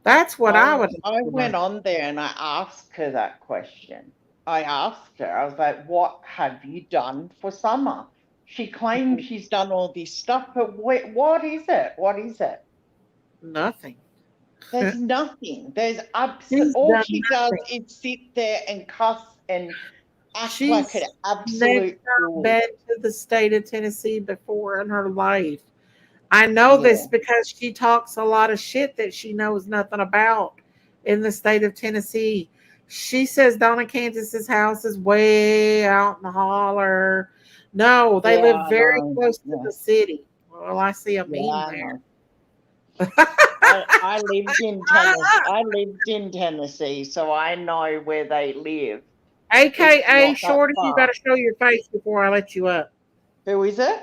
That's what I would I like to know. went on there and I asked her that question. I asked her, I was like, what have you done for Summer? She claims she's done all this stuff, but what is it? What is it? Nothing. There's nothing. There's She's all done she does nothing. is sit there and cuss and act like an She's never absolute fool. been to the state of Tennessee before in her life. I know Yeah. this because she talks a lot of shit that she knows nothing about in the state of Tennessee. She says Donna Candace's house is way out in the holler. No, they Yeah, live I very know. close to Yeah, the city. Well, I see a yeah, meme I there. know. I lived in Tennessee. I lived in Tennessee, so I know where they live. It's AKA not that Shorty, you got far. to show your face before I let you up. Who is it?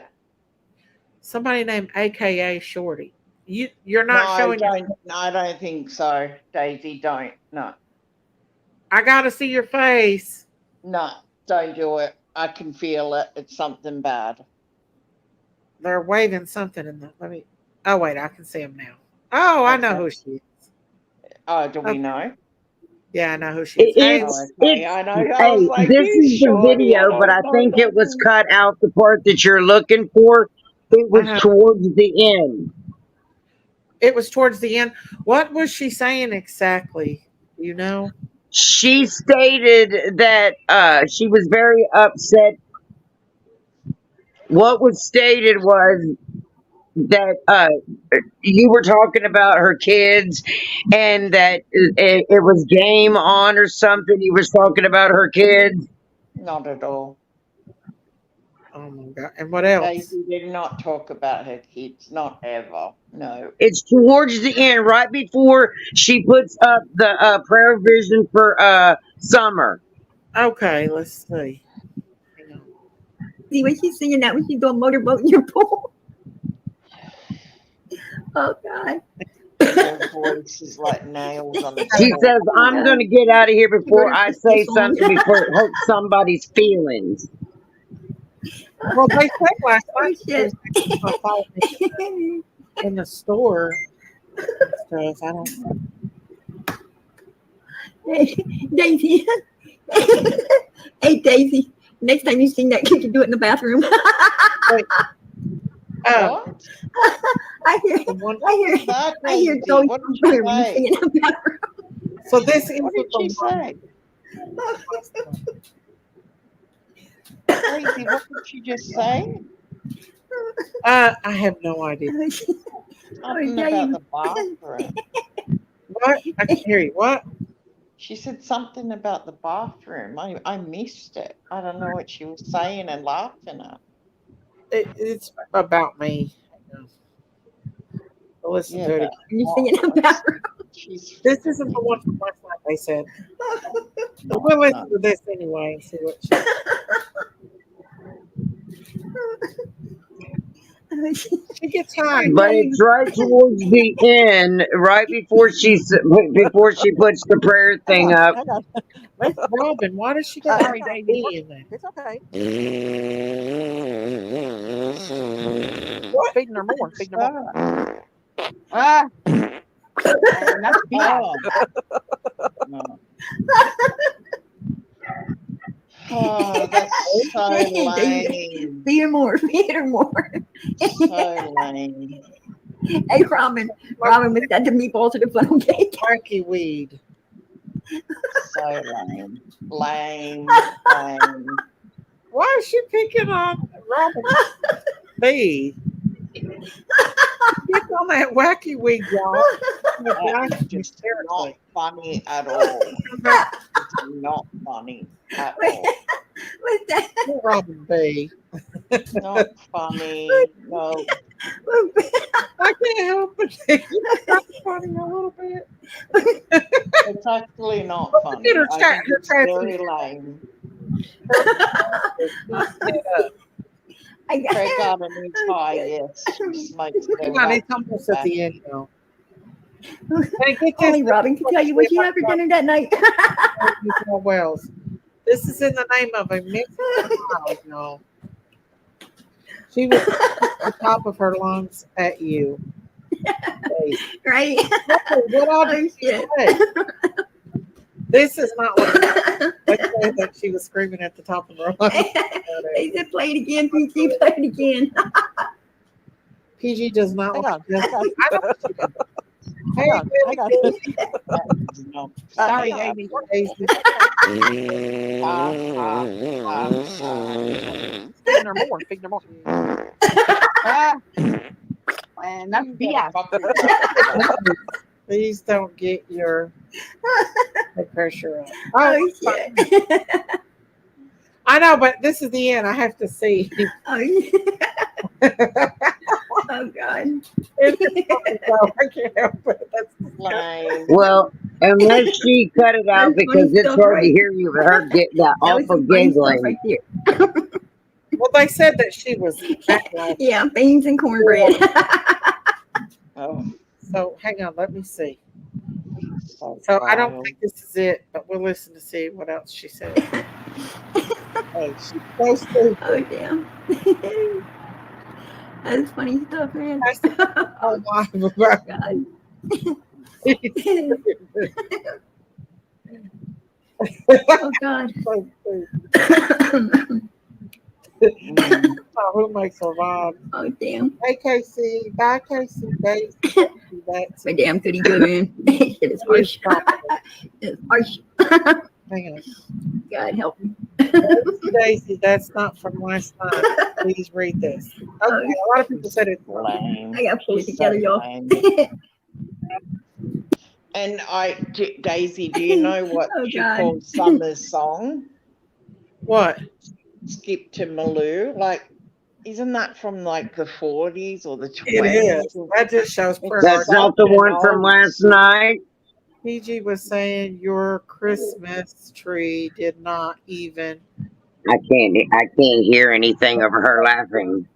Somebody named AKA Shorty. You're not No, showing your. don't. No, I don't think so, Daisy. Don't. No, I got to see your face. no, don't do it. I can feel it. It's something bad. They're waving something in the. Let me. Oh wait, I can see them now. Oh, I know Okay. who she is. Oh, do we Okay. know? Yeah, I know who she is. Hey, Oh, It's okay. I know. I was hey, like, this you is the shorty. I video, but don't I know think it was nothing. cut out the part that you're looking for. It was uh-huh. towards the end. It was towards the end. What was she saying exactly? You know? She stated that she was very upset. What was stated was that you were talking about her kids and that it was game on or something. You was talking about her kids. Not at all. Oh my god! And what else? Daisy did not talk about her kids. Not ever. No. It's towards the end, right before she puts up the prayer vision for Summer. Okay, let's see. Hang on. See what she's singing that when she's doing motorboat in your pool. Oh God. Her voice is like nails on a She chalk. says, Oh I'm God. going to get out of here She wrote before a I Christmas say song. something before it hurts somebody's feelings. Well, they said last Oh night that they shit. was going to follow me in the store and stuff. I don't know. Hey, Daisy. Hey Daisy. Next time you sing that, can you do it in the bathroom? Wait. What? I hear, The one. That I hear Daisy. Joey What did she better when you say? sing in the bathroom. So this is What the did she one. say? Daisy, what did she just say? I have no idea. Something about the bathroom. What? I can hear you. What? She said something about the bathroom. I missed it. I don't know what she was saying and laughing at. It's about me. I'll listen Yeah, to it but again. You sing in the bathroom. she's This isn't the one from last night. They said. We'll listen to this anyway and see what she gets high. But it's right towards the end, right before before she puts the prayer Hang thing on, up. hang on. That's Robin. Why does she got Sorry, to Daisy. be in there? It's okay. What? Feeding her more. Feeding her more. that? Ah, and that's bad. Oh, no. Oh, that's so lame. Feed her more. Feed her more. So lame. Hey, Robin. Robin was that the meatballs to the funnel cake. Wacky weed. So lame. Lame. Lame. Why is she picking on Robin B? Get on that wacky weed, y'all. That is just not funny at all. It's not funny at all. What's that? Robin B. Not funny. No. I can't help it. funny a little bit. It's actually not funny. Look at her I chat. think Her it's chat's very lame. I got Craig Garden is high, yes. She smokes the Hang on, it's wax almost at back. the end now. Hey, get this. Only Robin can tell you what she had for dinner that night. Wells. This is in the name of a Mexican child, y'all. She was at the top of her lungs at you. Right? What all Oh, did she shit. say? This is not what they say that she was screaming at the top of her lungs. They said, play it again, PG, play it again. PG does not Hang like on. this. I don't see it. Hey, Hang on. Hang on. No. Sorry, hang on, Amy. Daisy. Speak no more. Speak no more. And that's BS. Please don't get your blood pressure up. Oh, Oh, shit. I know, but this is the end. I have to see. Oh, shit. Oh, God. It's funny, so I can't help it. That's Lame. Well, unless she cut it out That's funny because it's stuff, hard to right? hear you, her get that That was awful some funny stuff giggling. right there. well, they said that she was backwards. Yeah, beans and cornbread. Oh, So hang on, let me see. so So I don't vile. think this is it, but we'll listen to see what else she said. Hey, she's so stupid. Oh, damn. That's funny stuff, man. That's the whole life about God. Oh, God. so stupid. Mm. Oh, who makes her rhyme? Oh, damn. Hey, Casey. Bye, Casey. Daisy. That's My damn pretty good, man. Shit is harsh. It's harsh. hang on. God help me. Daisy, that's not from last night. Please read this. Okay, a lot of people said it. Lame. I got to pull it together, So y'all. lame. And Daisy, do you know what Oh, she God. calls Summer's song? What? Skip to Maloo. Like, isn't that from like the 40s or the 20s? It is. That just shows It's That's priority. not the such an one from old last song. night. PG was saying your Christmas tree did not even. I can't hear anything of her laughing.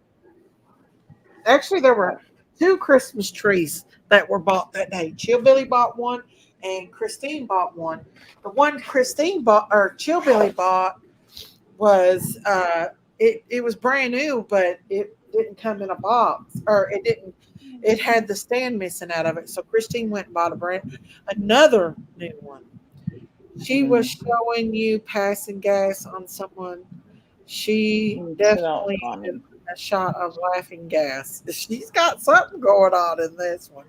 Actually, there were 2 Christmas trees that were bought that day. Chillbilly bought one, and Christine bought one. The one Christine bought or Chillbilly bought was it was brand new, but it didn't come in a box, or it didn't. It had the stand missing out of it. So Christine went and bought another new one. She was showing you passing gas on someone. She It's not definitely funny. is a shot of laughing gas. She's got something going on in this one.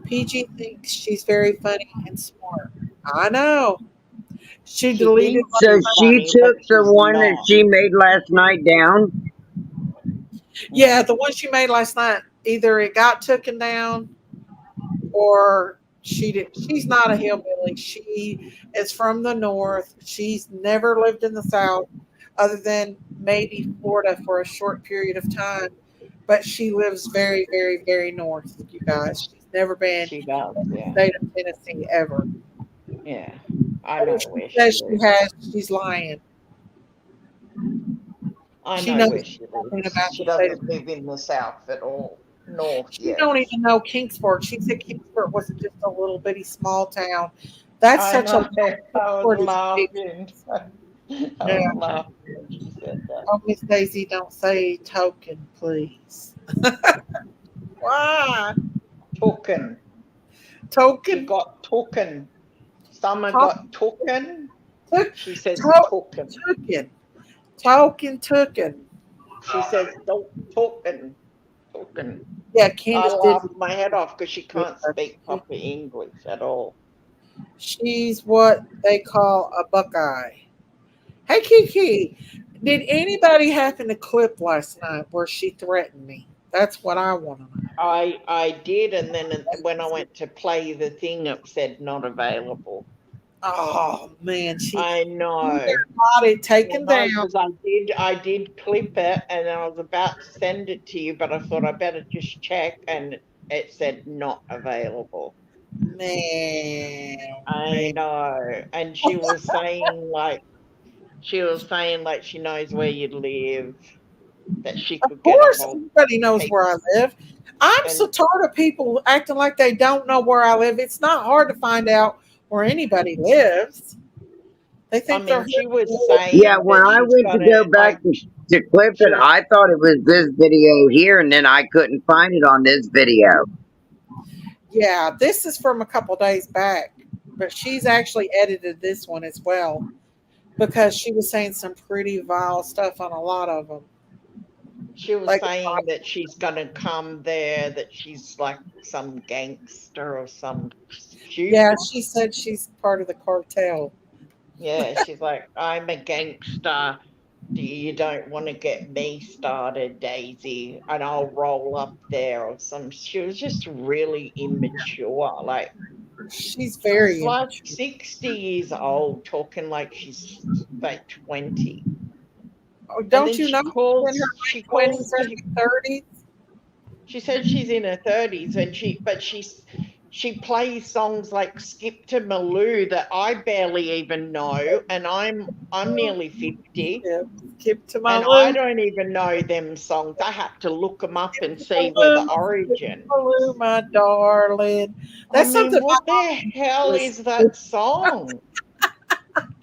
PG thinks she's very funny and smart. I know. She She deleted thinks So she's she funny, but took the she's one that not. she made last night down. yeah, the one she made last night. Either it got taken down or she did. She's not a hillbilly. She is from the north. She's never lived in the south, other than maybe Florida for a short period of time. But she lives very, very, very north. You guys, she's never been She does, in the yeah. state of Tennessee ever. Yeah. I know If where she she says she lives. has, she's lying. I She know knows where she nothing lives. about She the state of. doesn't live in the south at all. North, She yes. don't even know Kingsport. She said Kingsport was just a little bitty small town. That's I such a know. I was Kingsport is big. laughing. I Yeah. was laughing when she said that. Oh, Miss Daisy, don't say token, please. Why? Token. She Token? got token. Summer Talk, got token. took, She says to, token. token. Token. She says token. Token. Yeah, I Candace did. laughed my head off because she can't speak proper English at all. She's what they call a buckeye. Hey, Kiki, did anybody happen to clip last night where she threatened me? That's what I want to know. I did, and then when I went to play the thing, it said not available. Oh man, she I know. got it taken down. Because I did clip it, and I was about to send it to you, but I thought I better just check, and it said not available. Man, I man. know. And she was saying like she knows where you live, that she Of could get a course, hold everybody knows people. where I live. I'm so And tired of people acting like they don't know where I live. It's not hard to find out where anybody lives. They I think they're mean, she was here. Yeah, saying when that I she's went to gonna go back like to clip she it, was I thought it was this video here, and then I couldn't find it on this video. Yeah, this is from a couple days back, but she's actually edited this one as well because she was saying some pretty vile stuff on a lot of them. she was Like, saying that she's gonna come there, that she's like some gangster or some yeah, stupid. she said she's part of the cartel. Yeah, she's like, I'm a gangster. You don't want to get me started, Daisy, and I'll roll up there or some. She was just really immature. Like, She's she's very like immature. 60 years old, talking like she's like 20. Oh, And don't then you know she's in her she late 20s, calls, early 30s? she said she's in her 30s and she plays songs like Skip to Maloo that I barely even know, and I'm nearly 50. Yeah, skip to my And I loo. don't even know them songs. I have to look them up and My see where the loo, skip to origin. my loo, my darling. I That's mean, something my what mom the hell was. is that song?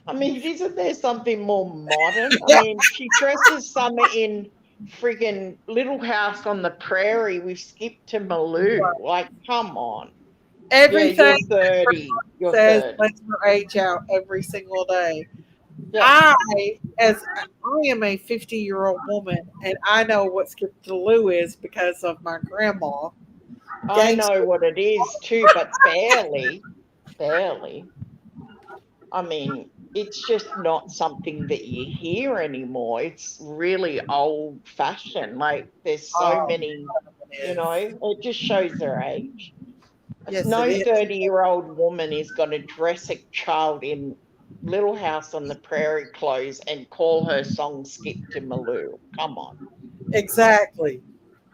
I mean, isn't there something more modern? I Yeah, mean, she dresses Summer in friggin' Little House on the Prairie with Skip to Maloo. Like, come on. Yeah, everything you're 30. You're says 30. lets her age out every single day. Yeah, I, I am a 50-year-old woman, and I know what skip to the loo is because of my grandma. I know Gangster. what it is too, but barely. Barely. I mean, it's just not something that you hear anymore. It's really old fashioned. Like, there's so Oh, many, it is. it just shows their age. It's Yes, it no is. 30-year-old woman is going to dress a child in Little House on the Prairie clothes and call her song Skip to Maloo. Come on. Exactly.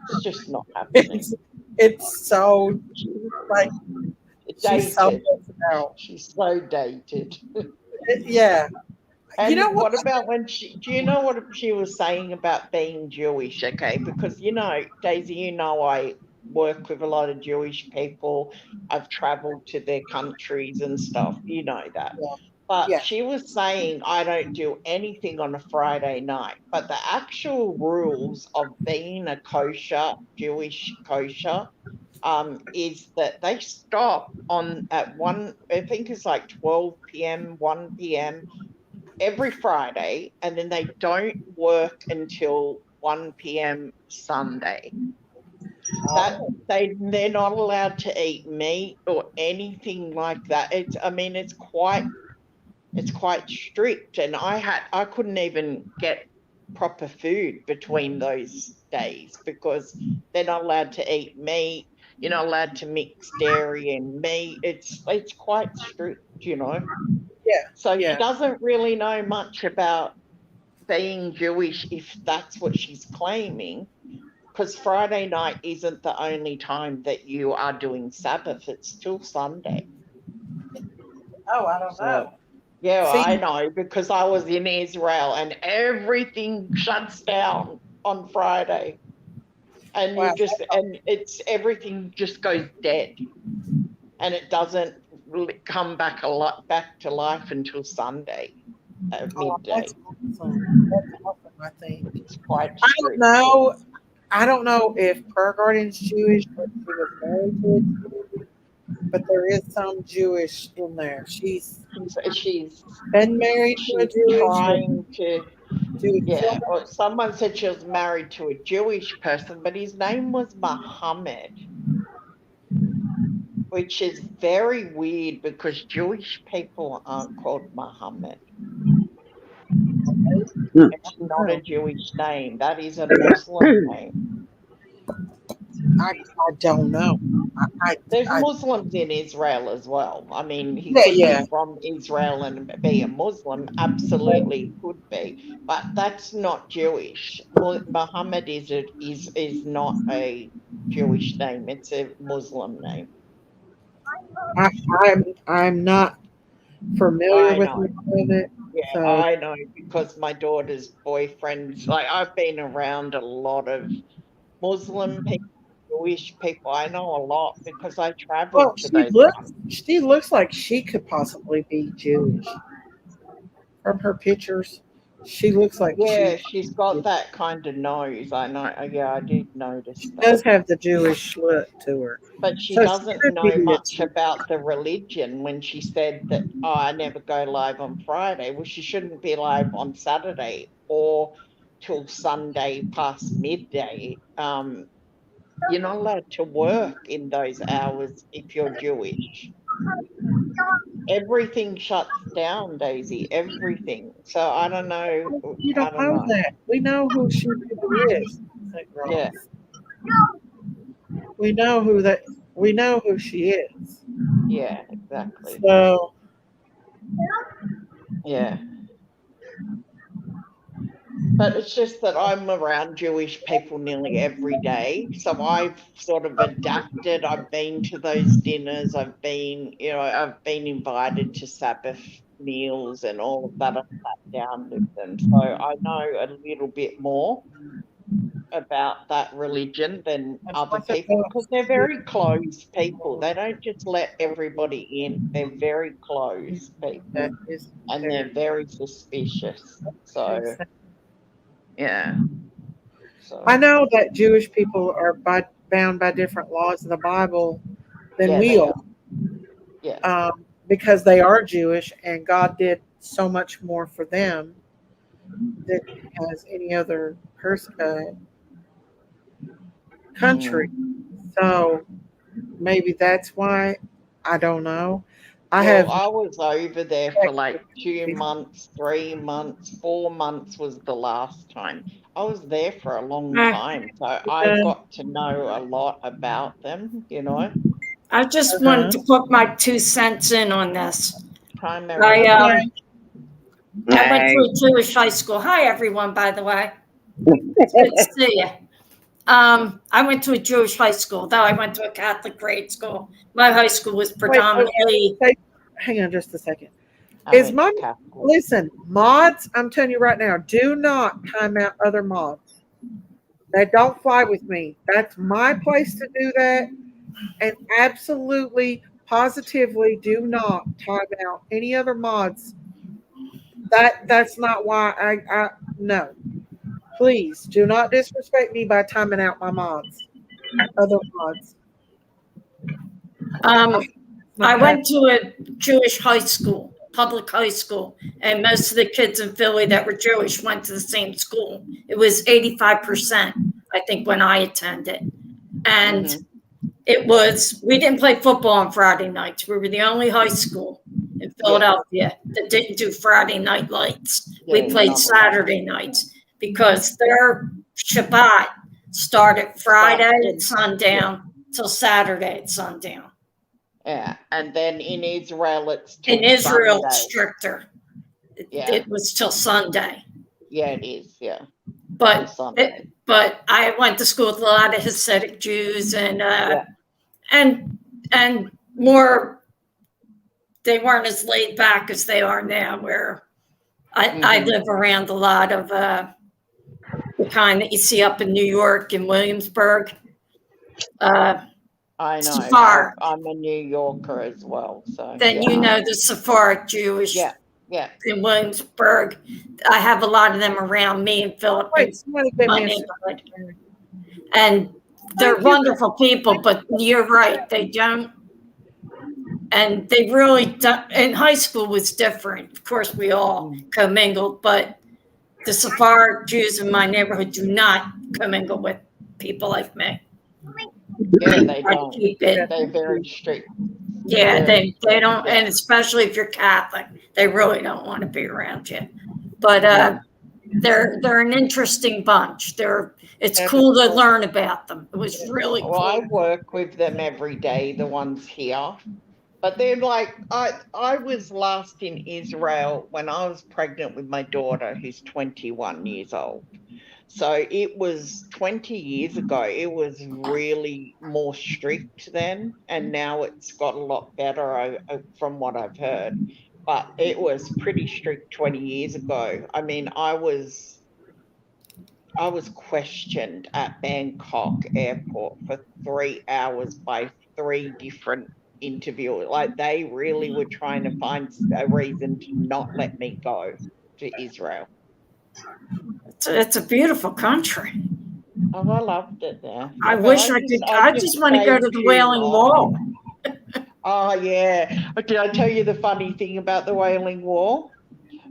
It's just not happening. It's it's so She's like she's so dated. messed out. She's so dated. Yeah. You know And what? what about do you know what she was saying about being Jewish? Okay, because Daisy, I work with a lot of Jewish people. I've traveled to their countries and stuff. You know that. Yeah. But Yeah. she was saying, I don't do anything on a Friday night. But the actual rules of being a Jewish kosher, is that they stop on at one, I think it's like 12 p.m., 1 p.m. every Friday, and then they don't work until 1 p.m. Sunday. That Oh, they're not allowed to eat meat or anything like that. It's quite strict, and I couldn't even get proper food between those days because they're not allowed to eat meat. You're not allowed to mix dairy and meat. It's quite strict. yeah. So she Yeah. doesn't really know much about being Jewish if that's what she's claiming, because Friday night isn't the only time that you are doing Sabbath, it's till Sunday. Oh, I don't So, know. yeah, See, I know because I was in Israel and everything shuts down on Friday. And wow. it's everything just goes dead and it doesn't really come back to life until Sunday at Oh, midday. that's awesome. That's awesome, I think. It's quite I don't strict. know. I don't know if Prayer Garden's Jewish or if she was married to a Jew, but there is some Jewish in there. She's She's been married to a she's Jewish or trying to, Jewish yeah, woman. or someone said she was married to a Jewish person, but his name was Muhammad, which is very weird because Jewish people aren't called Muhammad. It's not a Oh, Jewish name. That is a Muslim name. I don't know. There's I Muslims in Israel as well. I mean, he yeah, could be yeah. from Israel and be a Muslim, absolutely could be, but that's not Jewish. Muhammad is not a Jewish name; it's a Muslim name. I'm not familiar I with know. any of it. Yeah, So I know because my daughter's boyfriend's like I've been around a lot of Muslim people, Jewish people. I know a lot because I well, traveled to those she looks like she could possibly be Jewish. From her pictures, she looks like yeah, she's got that kind of nose. I know. Yeah, I did notice she that. does have the Jewish look to her. But she So she doesn't could be know a much Jew. about the religion when she said that, oh, I never go live on Friday. Well, she shouldn't be live on Saturday or till Sunday past midday. You're not allowed to work in those hours if you're Jewish. Everything shuts down, Daisy. Everything. So I don't know. You I don't don't know know. that. We know who she really is. St. Yeah, Ross. We know who that. We know who she is. yeah, exactly. So Yeah. But it's just that I'm around Jewish people nearly every day. So I've sort of adapted. I've been to those dinners. I've been invited to Sabbath meals and all of that. I've sat down with them. So I know a little bit more about that religion than that's other what people because they're very closed people. They don't just let everybody in. They're very closed that people is and very, they're very suspicious. So, very sad. yeah. I So. know that Jewish people are bound by different laws of the Bible than Yeah, we they are, are. Yeah. because they are Jewish, and God did so much more for them than He has any other country. Mm. So maybe that's why. I don't know. I Well, have I was over there for checked like with 2 months, 3 months, 4 months was the last time. I was there for a long Uh, time, so I uh got to know a lot about them. I just wanted huh. to put my 2 cents in on this. Hi, I Marilyn. um Okay. I went I to a Jewish high school. Hi everyone, by the way. It's good to see you. I went to a Jewish high school, though I went to a Catholic grade school. My high school was Wait. predominantly Hang on just a second. I Is went to my Catholic. listen mods? I'm telling you right now. Do not time out other mods. That don't fly with me. That's my place to do that, and absolutely, positively, do not time out any other mods. That's not why I no. Please do not disrespect me by timing out my mods. Other mods. um It's I not went happening. to a Jewish high school, public high school, and most of the kids in Philly that were Jewish went to the same school. It was 85%, I think, when I attended. And Mm-hmm. we didn't play football on Friday nights. We were the only high school in Yeah, Philadelphia that didn't do Friday night lights. yeah, We you're played not allowed. Saturday nights because their Shabbat started Friday at Starts, yeah, sundown till Saturday at sundown. yeah. And then in Israel, it's In till Israel, it's Sunday. stricter. Yeah, It was till Sunday. yeah, it is. Yeah, till But Sunday. but I went to school with a lot of Hasidic Jews Yeah. and and more. They weren't as laid back as they are now. Where I Mm-hmm. live around a lot of the kind that you see up in New York and Williamsburg. I know. Safar. I'm a New Yorker as well, so Then yeah, you know the Sephardic Jewish yeah, yeah. in Williamsburg. I have a lot of them around me in Philip Wait, in somebody gave my me a neighborhood, and they're thank you. wonderful people. But you're right, they don't, and they really don't. In high school was different. Of course, we all Mm. commingled, but the Sephardic Jews in my neighborhood do not commingle with people like me. Yeah, they I don't. keep it. They're very strict. Yeah, Very they strict. don't, Yeah. and especially if you're Catholic, they really don't want to be around you. But Mm. they're an interesting bunch. It's Yeah, cool to well, learn about them. It was really well, I cool. work with them every day, the ones here. But they're like I was last in Israel when I was pregnant with my daughter, who's 21 years old. So it was 20 years ago. It was really more strict then, and now it's got a lot better from what I've heard. But it was pretty strict 20 years ago. I mean, I was questioned at Bangkok airport for 3 hours by 3 different interviewers. Like they really were trying to find a reason to not let me go to Israel. It's a beautiful country. Oh, I loved it there. I But wish I could. I just want to go to the Wailing Wall. Oh, yeah. Did I tell you the funny thing about the Wailing Wall?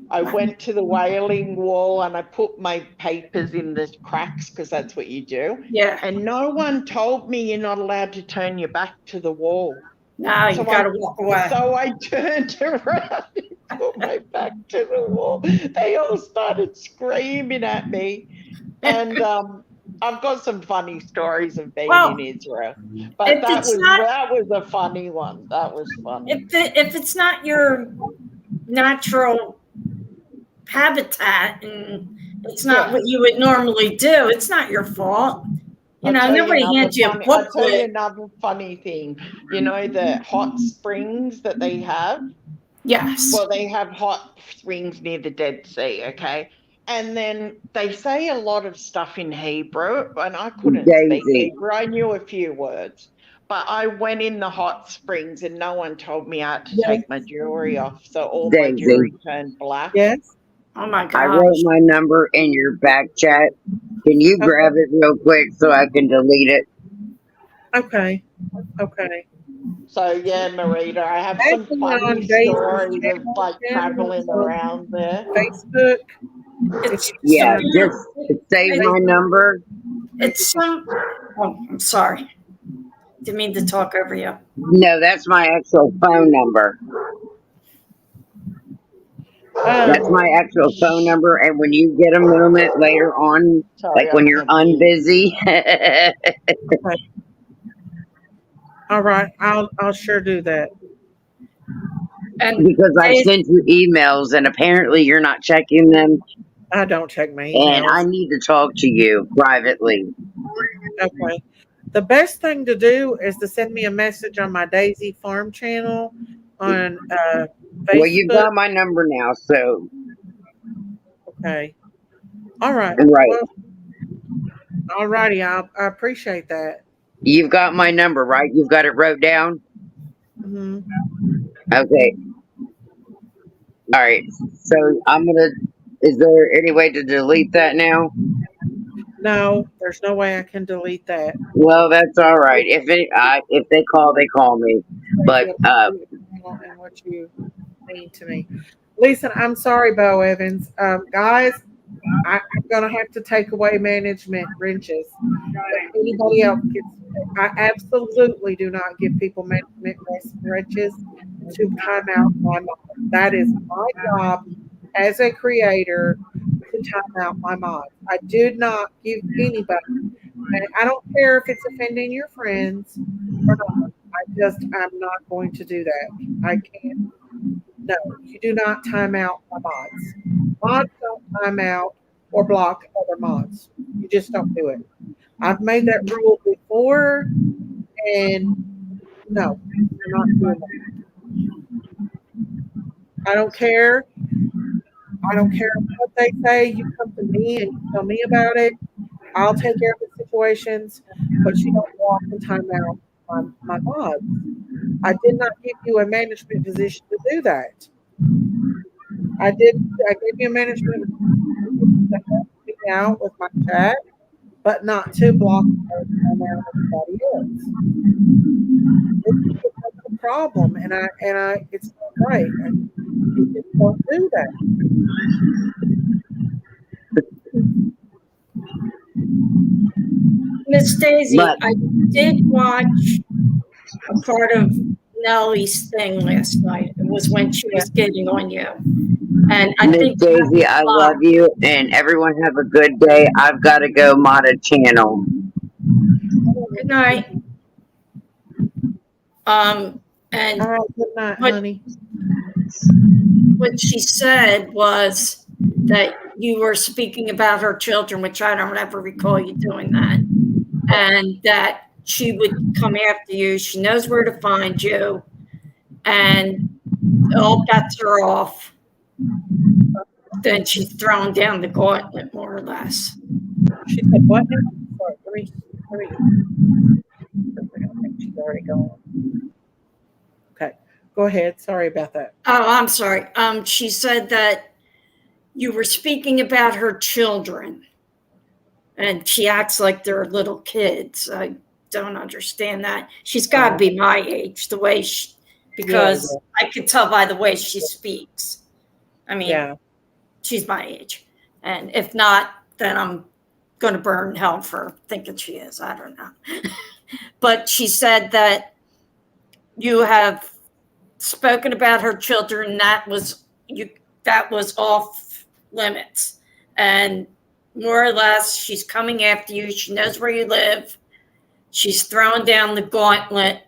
I went to the Wailing Wall and I put my papers in the cracks because that's what you do. Yeah. And no one told me you're not allowed to turn your back to the wall. No, you got to walk away. So I turned around and put my back to the wall. They all started screaming at me. And I've got some funny stories of being in Israel. But that was a funny one. That was funny. If it's not your natural habitat and it's not what you would normally do, it's not your fault. Nobody hands you a booklet. I'll tell you another funny thing. You know the hot springs that they have? Yes. Well, they have hot springs near the Dead Sea, okay? And then they say a lot of stuff in Hebrew, and I couldn't speak Hebrew. I knew a few words. But I went in the hot springs and no one told me I had to take my jewelry off. So all my jewelry turned black. Yes. Oh my gosh. I wrote my number in your back chat. Can you grab it real quick so I can delete it? Okay. So yeah, Marita, I have some funny stories of like traveling around there. Facebook. Yeah, just save my number. It's some. Oh, I'm sorry. Didn't mean to talk over you. No, that's my actual phone number. That's my actual phone number, and when you get a moment later on, like when you're unbusy. All right, I'll sure do that. And because I sent you emails, and apparently you're not checking them. I don't check my emails. And I need to talk to you privately. Okay. The best thing to do is to send me a message on my Daisy Farm channel on Facebook. Well, you got my number now, so. Okay. All right. Right. Well, all righty. I appreciate that. You've got my number, right? You've got it wrote down? Mm-hmm. Okay. All right. So I'm going to, is there any way to delete that now? No, there's no way I can delete that. Well, that's all right. If they call, they call me. But and what you mean to me, Lisa, I'm sorry, Bo Evans. Guys, I'm gonna have to take away management wrenches. If anybody else gets, I absolutely do not give people management wrenches to time out my mod. That is my job as a creator to time out my mods. I do not give anybody, and I don't care if it's offending your friends or not. I'm not going to do that. I can't. No, you do not time out my mods. Mods don't time out or block other mods. You just don't do it. I've made that rule before, and no, I'm not doing that. I don't care. I don't care what they say. You come to me and you tell me about it. I'll take care of the situations, but you don't walk and time out my mods. I did not give you a management position to do that. I gave you a management position to help me out with my chat, but not to block or time out everybody else. It's a problem, and it's not right. You just don't do that. Miss Daisy, I did watch a part of Nellie's thing last night. It was when she was getting on you. And I think Daisy, I love you, and everyone have a good day. I've got to go mod a channel. Good night. And all right, good night, honey. What she said was that you were speaking about her children, which I don't ever recall you doing that, and that she would come after you. She knows where to find you, and all bets are off. Then she's thrown down the gauntlet, more or less. She said, what now? Sorry, let me. I think she's already gone. Okay, go ahead. Sorry about that. Oh, I'm sorry. She said that you were speaking about her children, and she acts like they're little kids. I don't understand that. She's got to be my age, the way she, because I could tell by the way she speaks. I mean, she's my age, and if not, then I'm going to burn in hell for thinking she is. I don't know. But she said that you have spoken about her children. That was off limits, and more or less, she's coming after you. She knows where you live. She's throwing down the gauntlet.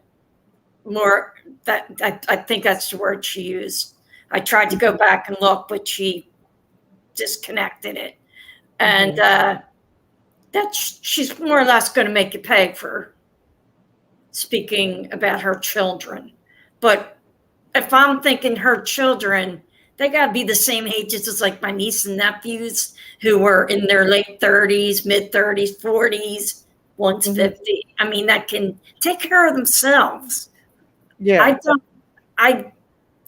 I think that's the word she used. I tried to go back and look, but she disconnected it, and that she's more or less going to make you pay for speaking about her children. But if I'm thinking her children, they got to be the same ages as like my niece and nephews who were in their late 30s, mid 30s, 40s, one's 50. I mean, that can take care of themselves. Yeah.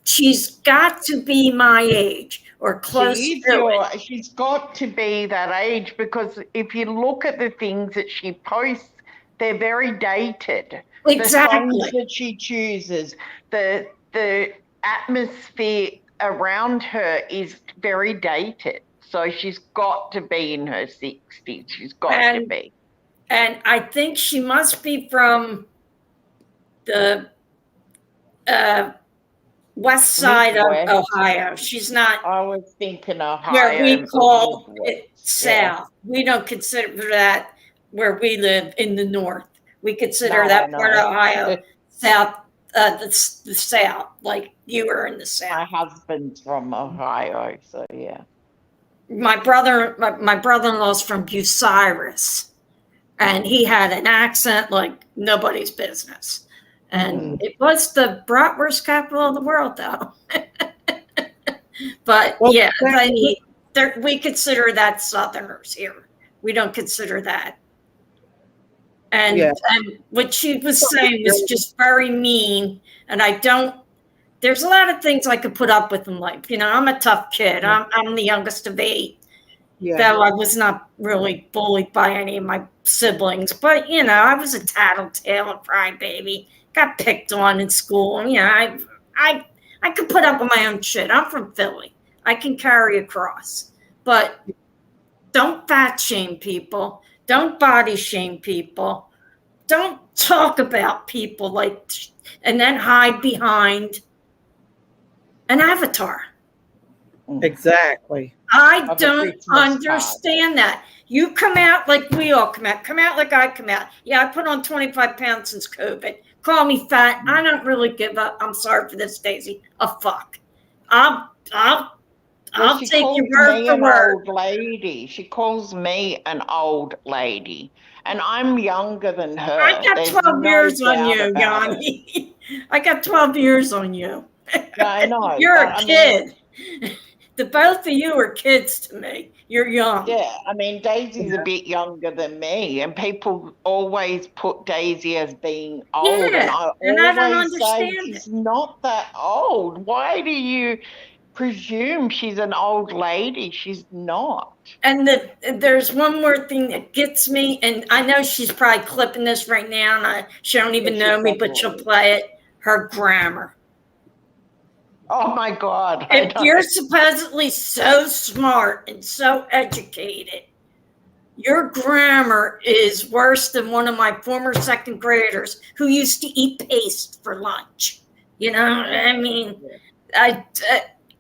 She's got to be my age or close to it. She's got to be that age, because if you look at the things that she posts, they're very dated. Exactly. The songs that she chooses, the atmosphere around her is very dated. So she's got to be in her 60s. She's got to be. And I think she must be from the west side of Ohio. She's not. I was thinking Ohio. Where we call it south. We don't consider that where we live in the north. We consider that part of Ohio south, the south, like you were in the south. My husband's from Ohio, so yeah. My brother-in-law's from Bucyrus, and he had an accent like nobody's business. And it was the bratwurst capital of the world, though. But we consider that Southerners here. We don't consider that. And what she was saying was just very mean. And there's a lot of things I could put up with in life. You know, I'm a tough kid. I'm the youngest of 8. Though I was not really bullied by any of my siblings. But, you know, I was a tattletale and crybaby. Got picked on in school. And, you know, I could put up with my own shit. I'm from Philly. I can carry a cross. But don't fat shame people. Don't body shame people. Don't talk about people and then hide behind an avatar. Exactly. I don't understand that. You come out like we all come out. Come out like I come out. Yeah, I put on 25 pounds since COVID. Call me fat. I don't really give up. I'm sorry for this, Daisy. A fuck. I'll take your word for word. Old lady. She calls me an old lady, and I'm younger than her. I got 12 years on you, Yanni. I got 12 years on you. Yeah, I know. You're a kid. The both of you are kids to me. You're young. Yeah, I mean, Daisy's a bit younger than me, and people always put Daisy as being old, and I always say she's not that old. Why do you presume she's an old lady? She's not. And there's one more thing that gets me, and I know she's probably clipping this right now, and she don't even know me, but she'll play it. Her grammar. Oh my God. If you're supposedly so smart and so educated, your grammar is worse than one of my former second graders who used to eat paste for lunch. You know, I mean, I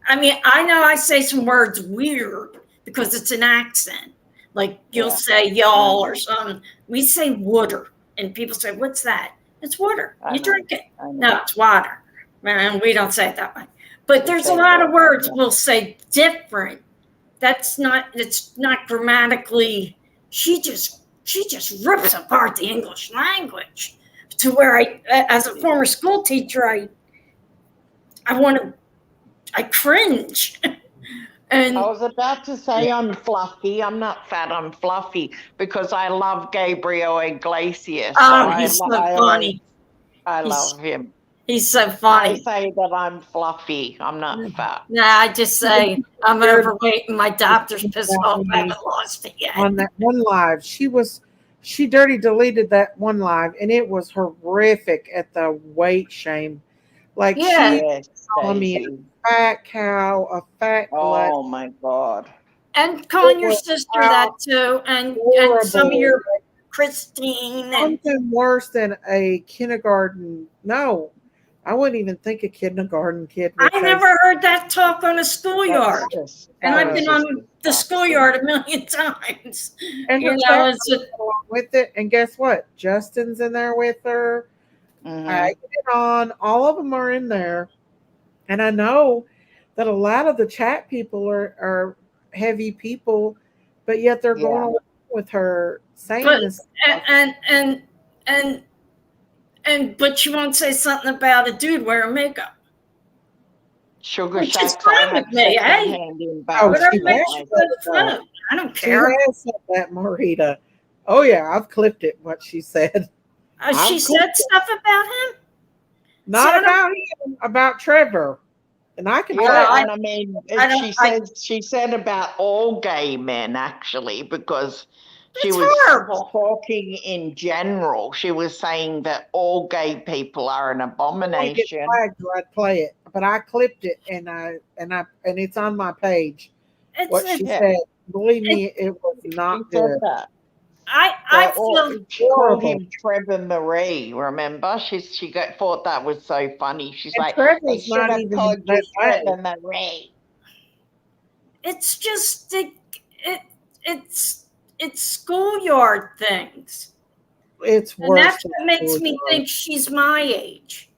know I say some words weird because it's an accent. Like you'll say y'all or something. We say water, and people say, "What's that?" It's water. You drink it. No, it's water. Man, we don't say it that way. But there's a lot of words we'll say different It's not grammatically. She just rips apart the English language to where as a former school teacher, I cringe. And I was about to say I'm fluffy. I'm not fat, I'm fluffy because I love Gabriel Iglesias. He's so funny. I love him. He's so I funny. say that I'm fluffy. I'm not fat. Nah, I just say I'm overweight and my doctor's pissed off I haven't lost it yet. On that one live, she dirty deleted that one live, and it was horrific at the weight shame. Like Yeah. Yes, calling me Daisy. a fat cow, a fat glut. Oh my God. And calling your was sister that too, and some of your Christine and Something worse than a kindergarten. No, I wouldn't even think a kindergarten kid would I say never heard that talk on a schoolyard. And I've been on the schoolyard a million times. And You her know, dad goes along with it. And guess what? Justin's in there with her. I get on. All of them are in there. And I know that a lot of the chat people are heavy people, but yet they're going along with her saying this. But you won't say something about a dude wearing makeup. Sugar Which is Shacks, fine I with have me, hey? secondhand Oh, Whatever she makes has you said good fun. I don't She care. has said that, Marita. Oh yeah, I've clipped it. What she said. She said stuff about him. Not about him, about Trevor. And I can Yeah, play. and I mean, she said about all gay men actually, because she was horrible. talking in general. She was saying that all gay people are an abomination. Flagged or I'd play it, but I clipped it and it's on my page. What she said, believe me, it was not good. I feel she called him Trevor Marie. Remember, thought that was so funny. She's And like, Trevor's they should not have even called you that way. Trevor Marie. It's just it's schoolyard things. It's And worse. that's what makes me think she's my age.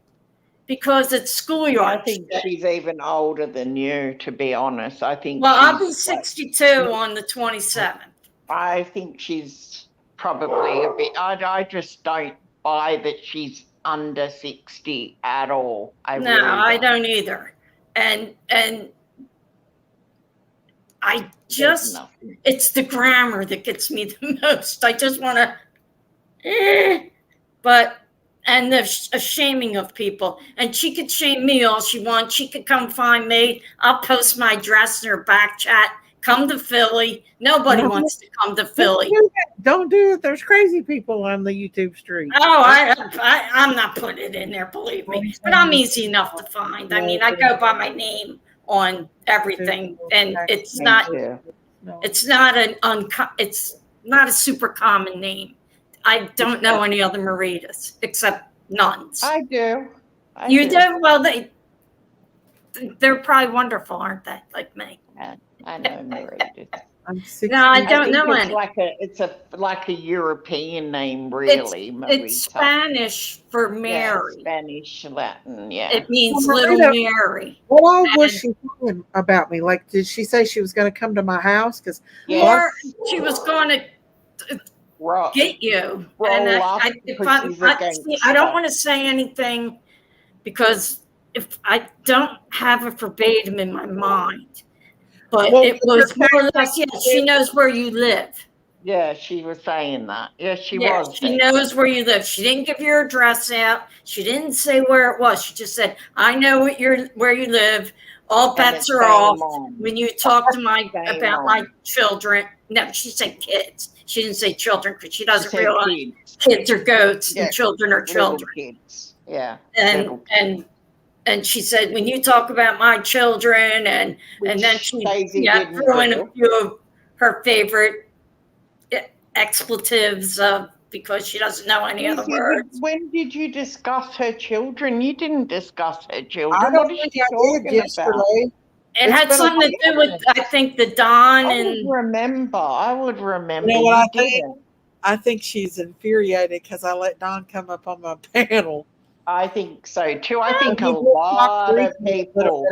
Because it's schoolyard. I think she's even older than you, to be honest. I think I'll be 62 on the 27th. I think she's probably a bit. I just don't buy that she's under 60 at all. I don't either. And I just, it's the grammar that gets me the most. I just want to, and the shaming of people. And she could shame me all she wants. She could come find me. I'll post my address in her back chat. Come to Philly. Nobody wants to come to Philly. Don't do it. There's crazy people on the YouTube street. Oh, I'm not putting it in there, believe me. But I'm easy enough to find. I mean, I go by my name on everything, and it's not a super common name. I don't know any other Maritas except nuns. I do. You do? Well, they're probably wonderful, aren't they? Like me. I know Maritas. No, I don't know any. It's like a European name, really. It's Spanish for Mary. Yeah, Spanish, Latin, yeah. It means little Mary. What all was she talking about me? Like, did she say she was going to come to my house? Or she was going to get you. And I don't want to say anything because if I don't have a verbatim in my mind. But it was more or less, she knows where you live. Yeah, she was saying that. Yeah, she was. She knows where you live. She didn't give your address out. She didn't say where it was. She just said, I know where you live. All bets are off. When you talk to about my children. No, she said kids. She didn't say children because she doesn't realize kids are goats and children are children. Kids. Yeah. And she said, when you talk about my children, and then she threw in a few of her favorite expletives because she doesn't know any other words. When did you discuss her children? You didn't discuss her children. I don't think I did yesterday. It had something to do with, I think, the Don I would remember. You know what I think she's infuriated because I let Don come up on my panel. I think so too. I think a lot of people.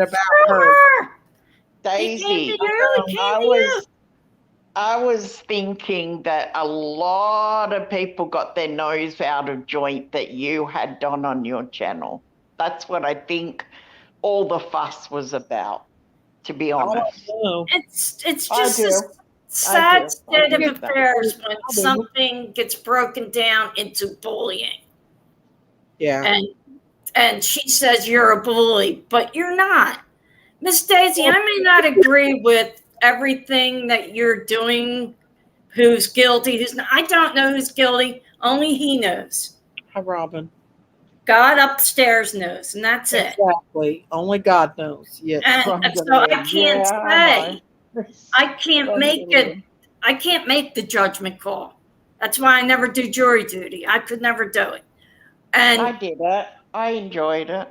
Daisy, You. I was thinking that a lot of people got their nose out of joint that you had done on your channel. That's what I think all the fuss was about, to be honest. It's I just do. a sad I state of get that. affairs when something gets broken down into bullying. Yeah. And she says you're a bully, but you're not. Miss Daisy, I may not agree with everything that you're doing, who's guilty, who's not. I don't know who's guilty. Only he knows. Hi, Robin. God upstairs knows, and that's it. Exactly. Only God knows. Yes. And so I can't say. I can't make it. I can't make the judgment call. That's why I never do jury duty. I could never do it. And I did it. I enjoyed it.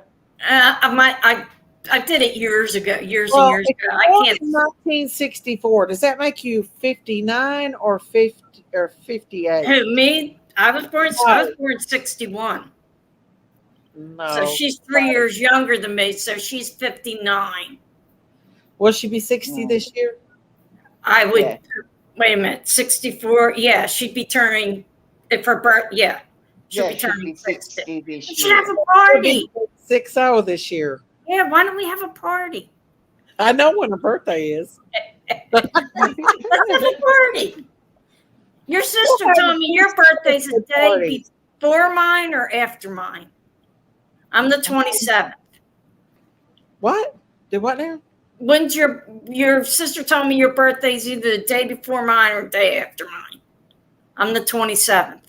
I did it years ago, years Well, and years if ago. you're I born can't. in 1964. Does that make you 59 or 50 or 58? Who, me? I was born 61. No. So she's 3 years younger than me. So she's 59. Will she be 60 this year? I would. Wait a minute. 64. Yeah, she'd be turning. If her birth. Yeah, she'll be turning 60. We should have a party. 60 this year. Yeah, why don't we have a party? I know when her birthday is. Let's have a party. Your sister told me your birthday's a day before mine or after mine. I'm the 27th. What? Do what now? When's your sister told me your birthday's either the day before mine or the day after mine? I'm the 27th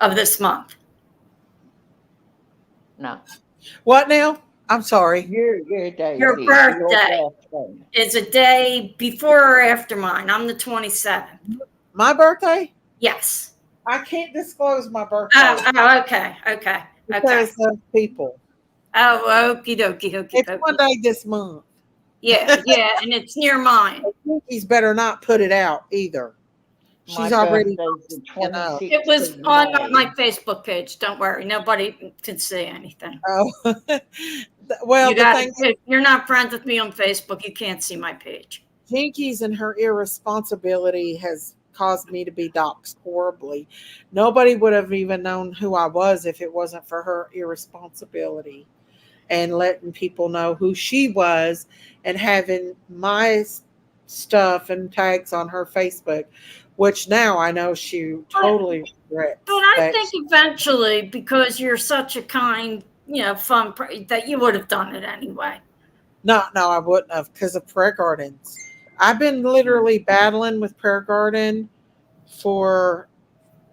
of this month. No. What now? I'm sorry. Your birthday is a day before or after mine. I'm the 27th. My birthday? Yes. I can't disclose my birthday. Okay. Because of people. Oh, okie dokie. It's one day this month. Yeah, and it's near mine. He's better not put it out either. She's already. It was on my Facebook page. Don't worry, nobody can see anything. Oh, well, if you're not friends with me on Facebook, you can't see my page. Jinkies and her irresponsibility has caused me to be doxxed horribly. Nobody would have even known who I was if it wasn't for her irresponsibility and letting people know who she was and having my stuff and tags on her Facebook, which now I know she totally regrets. But I think eventually, because you're such a kind, fun, that you would have done it anyway. No, I wouldn't have, because of prayer gardens. I've been literally battling with prayer garden for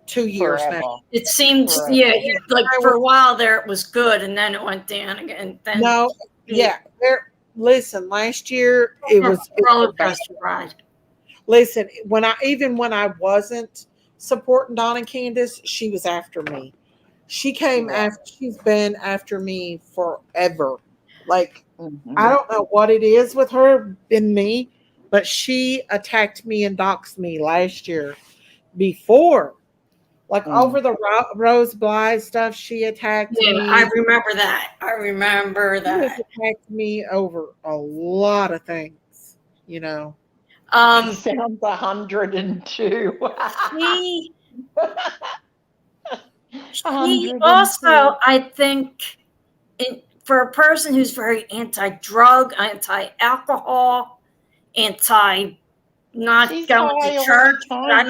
2 years now. It seemed, for a while there it was good, and then it went down again. Listen, last year it was roller coaster ride. Listen, when I wasn't supporting Dawn and Candace, she was after me. She came after. She's been after me forever. Like I don't know what it is with her and me, but she attacked me and doxed me last year. Before, over the Rose Bly stuff, she attacked me. I remember that. She attacked me over a lot of things. Sounds 102. She also, I think, for a person who's very anti-drug, anti-alcohol, not going to church.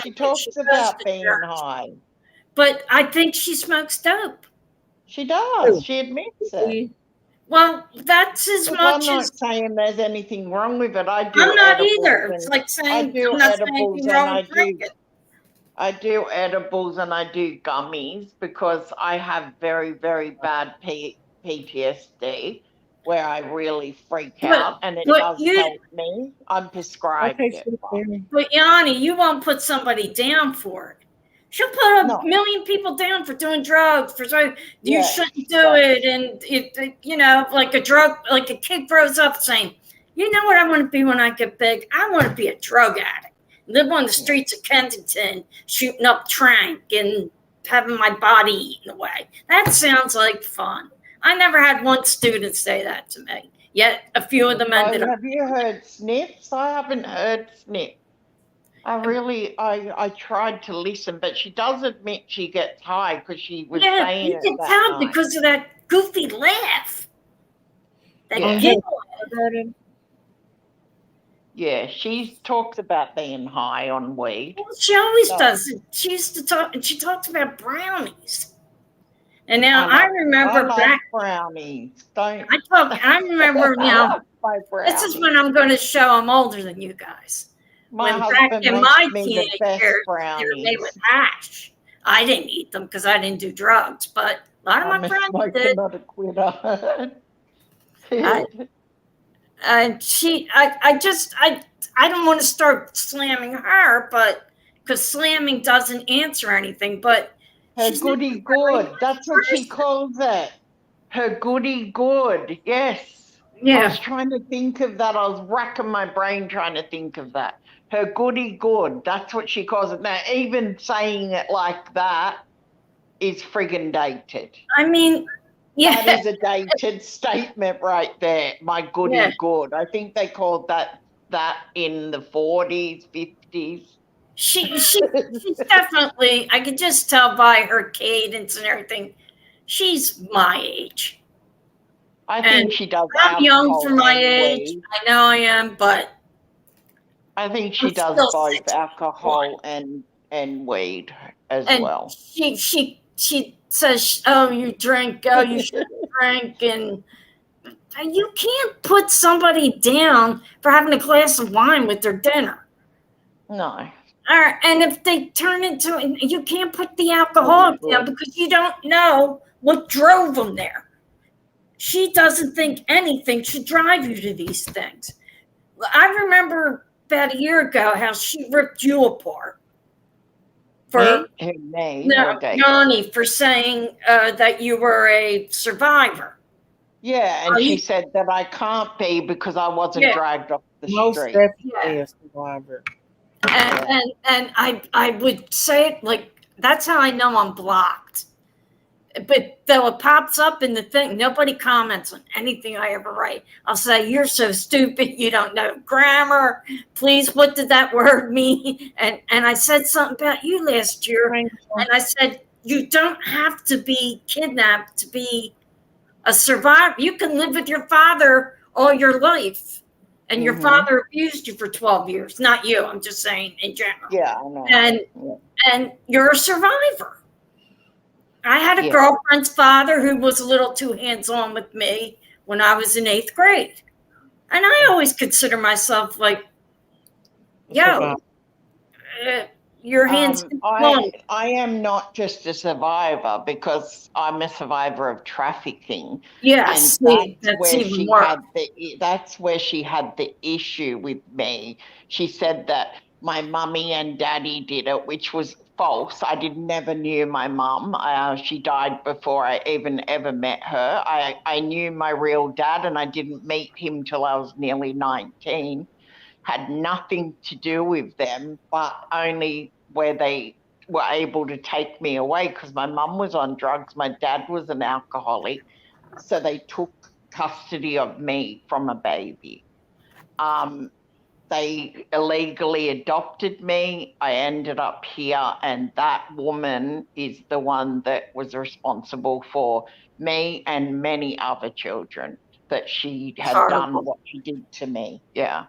She talks about being high. But I think she smokes dope. She does. She admits it. Well, that's as much I'm not saying there's anything wrong with it. I do. I'm not either. It's like saying I'm not saying anything wrong with drinking. I do edibles and I do gummies because I have very, very bad PTSD where I really freak out, and it does help me. I'm prescribed it. But Yanni, you won't put somebody down for it. She'll put a million people down for doing drugs. You shouldn't do it, and like a kid grows up saying, "You know what I want to be when I get big? I want to be a drug addict, live on the streets of Kensington, shooting up trank and having my body eaten away." That sounds like fun. I never had one student say that to me. Yet a few of them ended up. Have you heard sniffs? I haven't heard sniffs. I tried to listen, but she does admit she gets high because she was saying you it can that tell night. because of that goofy laugh. That Yeah. giggle. Yeah, she talks about being high on weed. Well, she always does. She used to talk, and she talks about brownies. And now I remember back brownies. I remember, this is when I'm going to show I'm older than you guys. My when husband back in makes my me the teenage best years, they brownies. were made with hash. I didn't eat them because I didn't do drugs, but a lot of my friends did. Not a quitter. And I don't want to start slamming her, but because slamming doesn't answer anything, but her goody good. That's what she calls it. Her goody good. Yes. Yeah. I was trying to think of that. I was racking my brain trying to think of that. Her goody good. That's what she calls it. Now, even saying it like that is friggin' dated. I mean, yeah. That is a dated statement right there. My goody good. I think they called that in the 40s, 50s. She's definitely, I could just tell by her cadence and everything, she's my age. I think she does. I'm young for my age. I know I am, but I think she does both alcohol and weed as well. She says, "Oh, you drink. Oh, you shouldn't drink," and you can't put somebody down for having a glass of wine with their dinner. No. And if they turn into, you can't put the alcohol down because you don't know what drove them there. She doesn't think anything should drive you to these things. I remember about a year ago how she ripped you apart. Yanni, for saying that you were a survivor. Yeah, and she said that I can't be because I wasn't dragged off the street. Most definitely a survivor. And I would say, like, that's how I know I'm blocked. But though it pops up in the thing, nobody comments on anything I ever write. I'll say, "You're so stupid, you don't know grammar. Please, what did that word mean?" And I said something about you last year. And I said, you don't have to be kidnapped to be a survivor. You can live with your father all your life. And your father abused you for 12 years. Not you, I'm just saying in general. Yeah, I know. And you're a survivor. I had a girlfriend's father who was a little too hands-on with me when I was in 8th grade. And I always consider myself like, your hands. I am not just a survivor because I'm a survivor of trafficking. Yes, and that's even worse. That's where she had the issue with me. She said that my mummy and daddy did it, which was false. I never knew my mum. She died before I even ever met her. I knew my real dad, and I didn't meet him till I was nearly 19. Had nothing to do with them, but only where they were able to take me away because my mum was on drugs. My dad was an alcoholic. So they took custody of me from a baby. They illegally adopted me. I ended up here, and that woman is the one that was responsible for me and many other children that she had done what she did to me. Yeah.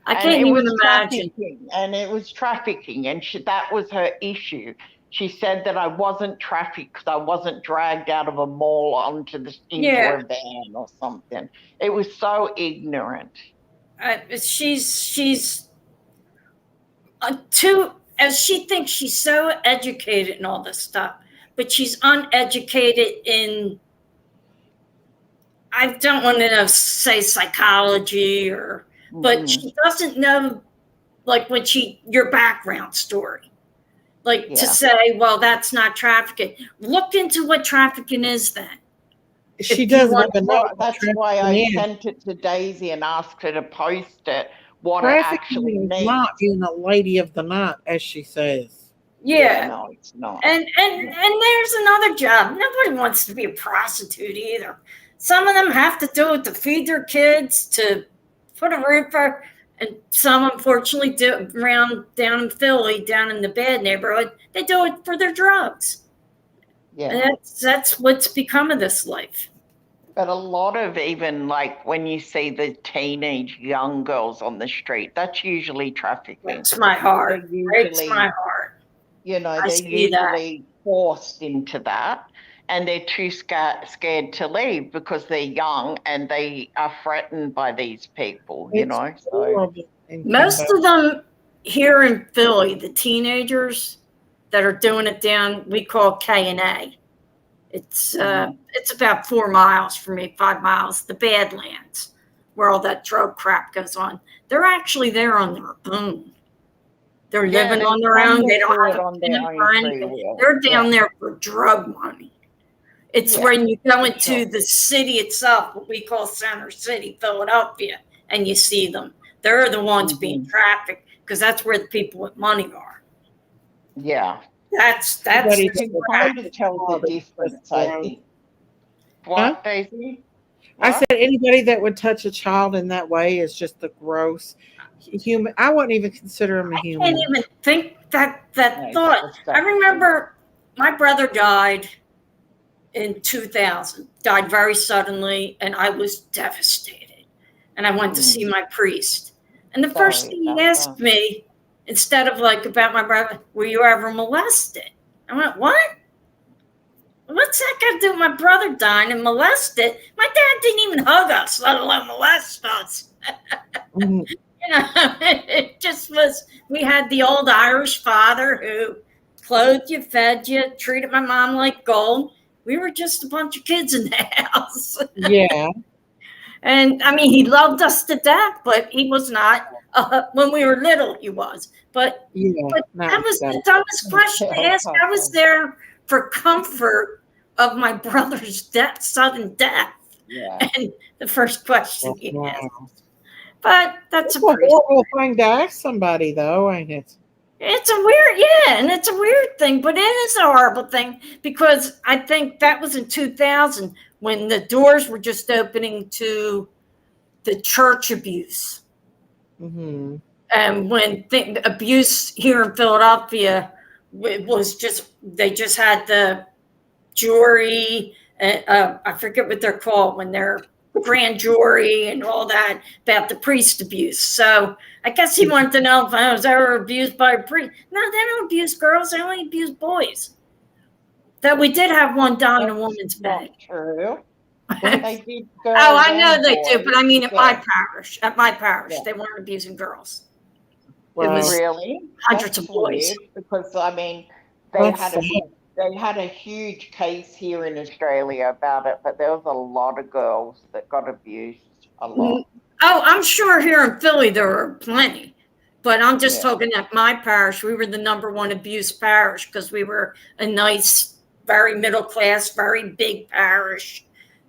I can't even imagine. And it was trafficking, and that was her issue. She said that I wasn't trafficked because I wasn't dragged out of a mall into a van or something. It was so ignorant. She's too, as she thinks she's so educated in all this stuff, but she's uneducated in, I don't want to say psychology but she doesn't know, like, your background story. Like, to say, well, that's not trafficking. Look into what trafficking is then. She doesn't even know. That's why I sent it to Daisy and asked her to post it, what it actually means. Not being a lady of the night, as she says. Yeah. No, it's not. And there's another job. Nobody wants to be a prostitute either. Some of them have to do it to feed their kids, to put a roof over, and some unfortunately do around down in Philly, down in the bad neighborhood, they do it for their drugs. Yeah. And that's what's become of this life. But a lot of even like when you see the teenage young girls on the street, that's usually trafficking. Breaks my heart. They're Breaks usually, my heart. you know, I they're see that. usually forced into that, and they're too scared to leave because they're young and they are threatened by these people, you know. So Most of them here in Philly, the teenagers that are doing it down, we call K&A. It's about 4 miles from me, 5 miles, the Badlands, where all that drug crap goes on. They're actually there on their own. They're living on their own. They don't have a pimp or anything. They're down there for drug money. It's when you go into the city itself, what we call Center City, Philadelphia, and you see them. They're the ones being trafficked because that's where the people with money are. Yeah. That's you can kind of tell the difference, I think. What, Daisy? I said anybody that would touch a child in that way is just the gross human. I wouldn't even consider him a human. I can't even think that thought. I remember my brother died in 2000, died very suddenly, and I was devastated. And I went to see my priest. And the first thing he asked me, instead of like about my brother, were you ever molested? I went, what? What's that got to do with my brother dying and molested? My dad didn't even hug us, let alone molest us. You know, it just was, we had the old Irish father who clothed you, fed you, treated my mom like gold. We were just a bunch of kids in the house. Yeah. And I mean, he loved us to death, but he was not, when we were little, he was. But that was the dumbest question to ask. I was there for comfort of my brother's sudden death. Yeah. And the first question he asked. But that's a horrible thing to ask somebody, though, ain't it? It's a weird, and it's a weird thing, but it is a horrible thing because I think that was in 2000 when the doors were just opening to the church abuse. Mm-hmm. And when abuse here in Philadelphia, it was just, they just had the jury, I forget what they're called when they're grand jury and all that about the priest abuse. So I guess he wanted to know if I was ever abused by a priest. No, they don't abuse girls. They only abuse boys. That we did have one die in a woman's bed. True. They did I know they do, but I mean at my parish. At my parish, they weren't abusing girls. Well, it was really hundreds of boys. Because I mean, they had a huge case here in Australia about it, but there was a lot of girls that got abused. A lot. Oh, I'm sure here in Philly there were plenty, but I'm just talking at my parish. We were the #1 abused parish because we were a nice, very middle class, very big parish.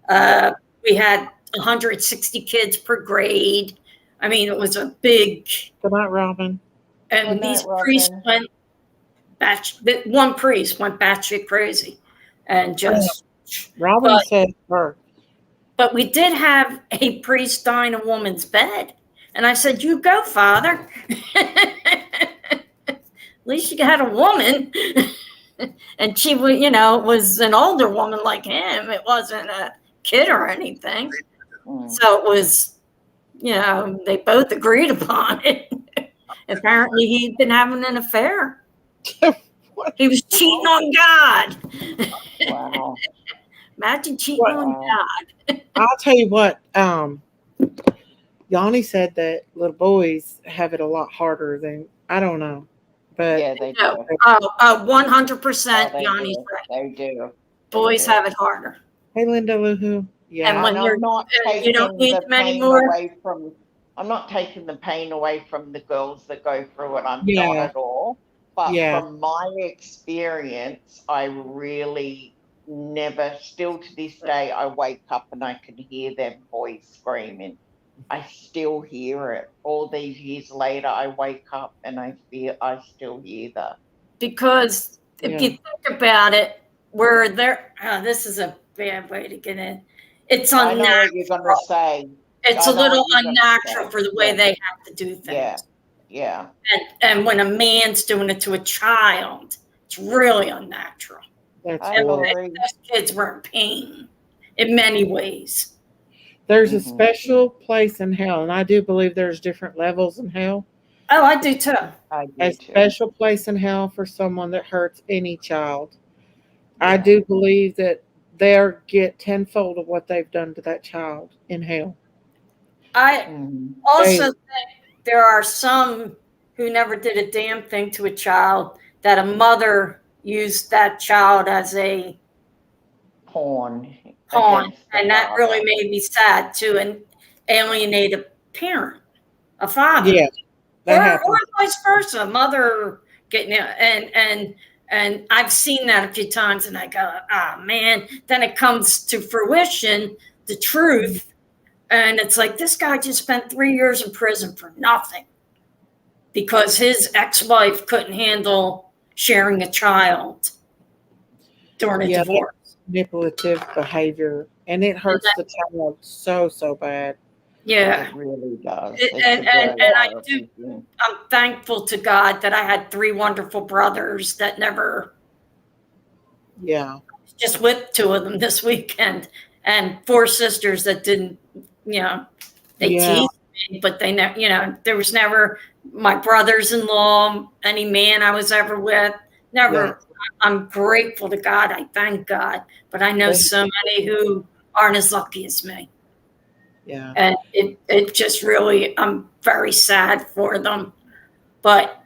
We had 160 kids per grade. I mean, it was a big. Good night, Robin. And these priests went one priest went batshit crazy, and just. Robin said her. But we did have a priest die in a woman's bed. And I said, you go, Father. At least you had a woman. And she, was an older woman like him. It wasn't a kid or anything. So it was, they both agreed upon it. Apparently he'd been having an affair. He was cheating on God. Wow. Imagine cheating on God. I'll tell you what, Yanni said that little boys have it a lot harder than, I don't know. But yeah, they do. 100% Yanni's right. They do. Boys have it harder. Hey, Linda Loohoo. Yeah. And when you don't need them anymore. I'm not taking the pain away from the girls that go through it. I'm not at all. But from my experience, I really never, still to this day, I wake up and I can hear them boys screaming. I still hear it. All these years later, I wake up and I still hear that. Because if you think about it, we're there. This is a bad way to get in. It's I know what you're unnatural. going to say. It's I a know what little you're gonna unnatural say. for the way Yeah. they have to do things. Yeah. And when a man's doing it to a child, it's really unnatural. That's I horrible. agree. Those kids were in pain in many ways. There's a Mhm. special place in hell, and I do believe there's different levels in hell. Oh, I do too. I do A too. special place in hell for someone that hurts any child. I Yeah. do believe that they'll get tenfold of what they've done to that child in hell. I Mhm. also They, think there are some who never did a damn thing to a child that a mother used that child as a Pawn pawn, against the and that really father. made me sad to alienate a parent, a father, yeah, that or happens. vice versa, a mother getting it, and I've seen that a few times, and I go, ah, man. Then it comes to fruition, the truth, and it's like this guy just spent 3 years in prison for nothing because his ex-wife couldn't handle sharing a child during a Yeah, that's divorce. manipulative behavior, and it hurts the child so bad. Yeah. It really does. It- It's and a very I do. horrible thing. I'm thankful to God that I had 3 wonderful brothers that never, Yeah, just with 2 of them this weekend, and 4 sisters that didn't, they yeah, teased me, but they never, there was never my brothers-in-law, any man I was ever with, never. yeah. I'm grateful to God. I thank God, but I know They- so many who aren't as lucky as me. yeah. And it just really, I'm very sad for them, but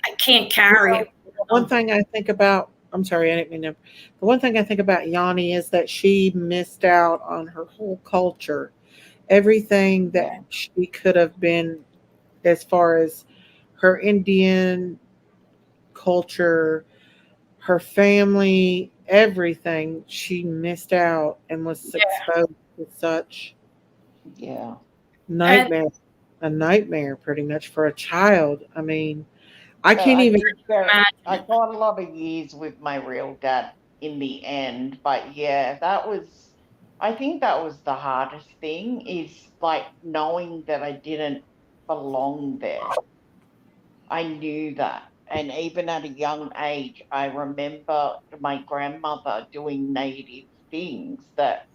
I can't carry it. The one thing I think about, I'm sorry, I didn't mean to. The one thing I think about Yanni is that she missed out on her whole culture, everything that Yeah. she could have been, as far as her Indian culture, her family, everything. She missed out and was Yeah. exposed to such Yeah. And nightmare, a nightmare pretty much for a child. I mean, I can't I even. think I got a lot of years with my real dad in the end, but yeah, I think that was the hardest thing is like knowing that I didn't belong there. I knew that. And even at a young age, I remember my grandmother doing native things that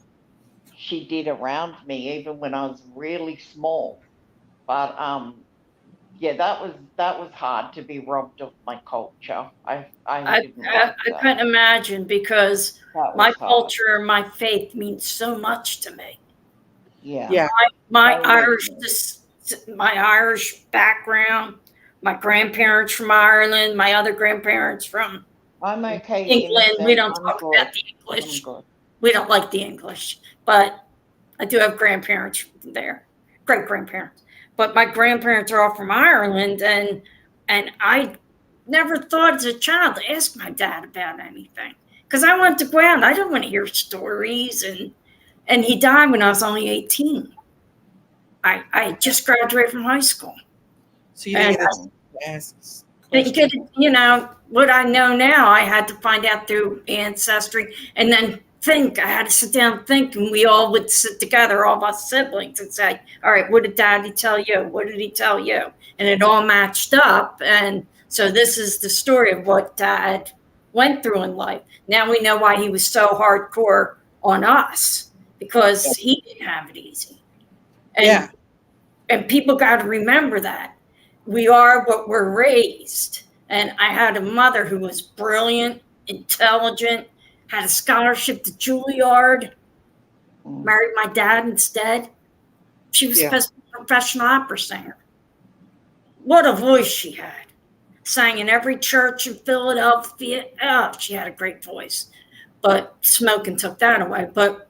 she did around me, even when I was really small. But yeah, that was hard to be robbed of my culture. I didn't like I that. couldn't imagine because That my was hard. culture, my faith means so much to me. Yeah. Yeah, My Totally. My Irish background, my grandparents from Ireland, my other grandparents from I'm okay, England. We innocent. don't I'm talk good. about the I'm English. good. We don't like the English, but I do have grandparents there, great grandparents. But my grandparents are all from Ireland, and I never thought as a child to ask my dad about anything because I wanted to go out. I didn't want to hear stories, and he died when I was only 18. I had just graduated from high school, so you and didn't get to ask you get, questions. what I know now, I had to find out through ancestry, and then think. I had to sit down and think, and we all would sit together, all of us siblings, and say, "All right, what did Daddy tell you? What did he tell you?" And it all matched up, and so this is the story of what Dad went through in life. Now we know why he was so hardcore on us because he didn't have it easy, and Yeah, and people got to remember that. We are what we're raised. And I had a mother who was brilliant, intelligent, had a scholarship to Juilliard, Mm. married my dad instead. She was yeah, supposed to be a professional opera singer. What a voice she had. Sang in every church in Philadelphia. Oh, she had a great voice. But smoking took that away. But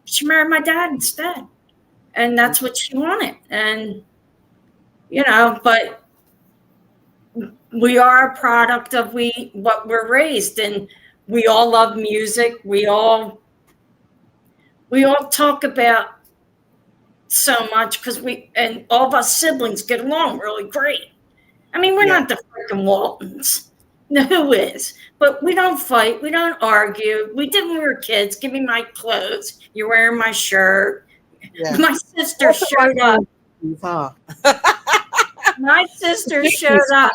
she married my dad instead. And that's what she wanted. And, but we are a product of what we're raised, and we all love music. We all talk about so much because and all of us siblings get along really great. I mean, we're yeah. not the freaking Waltons, Who is? But we don't fight. We don't argue. We did when we were kids. Give me my clothes. You're wearing my shirt. Yeah. My sister showed up. Huh? My sister showed up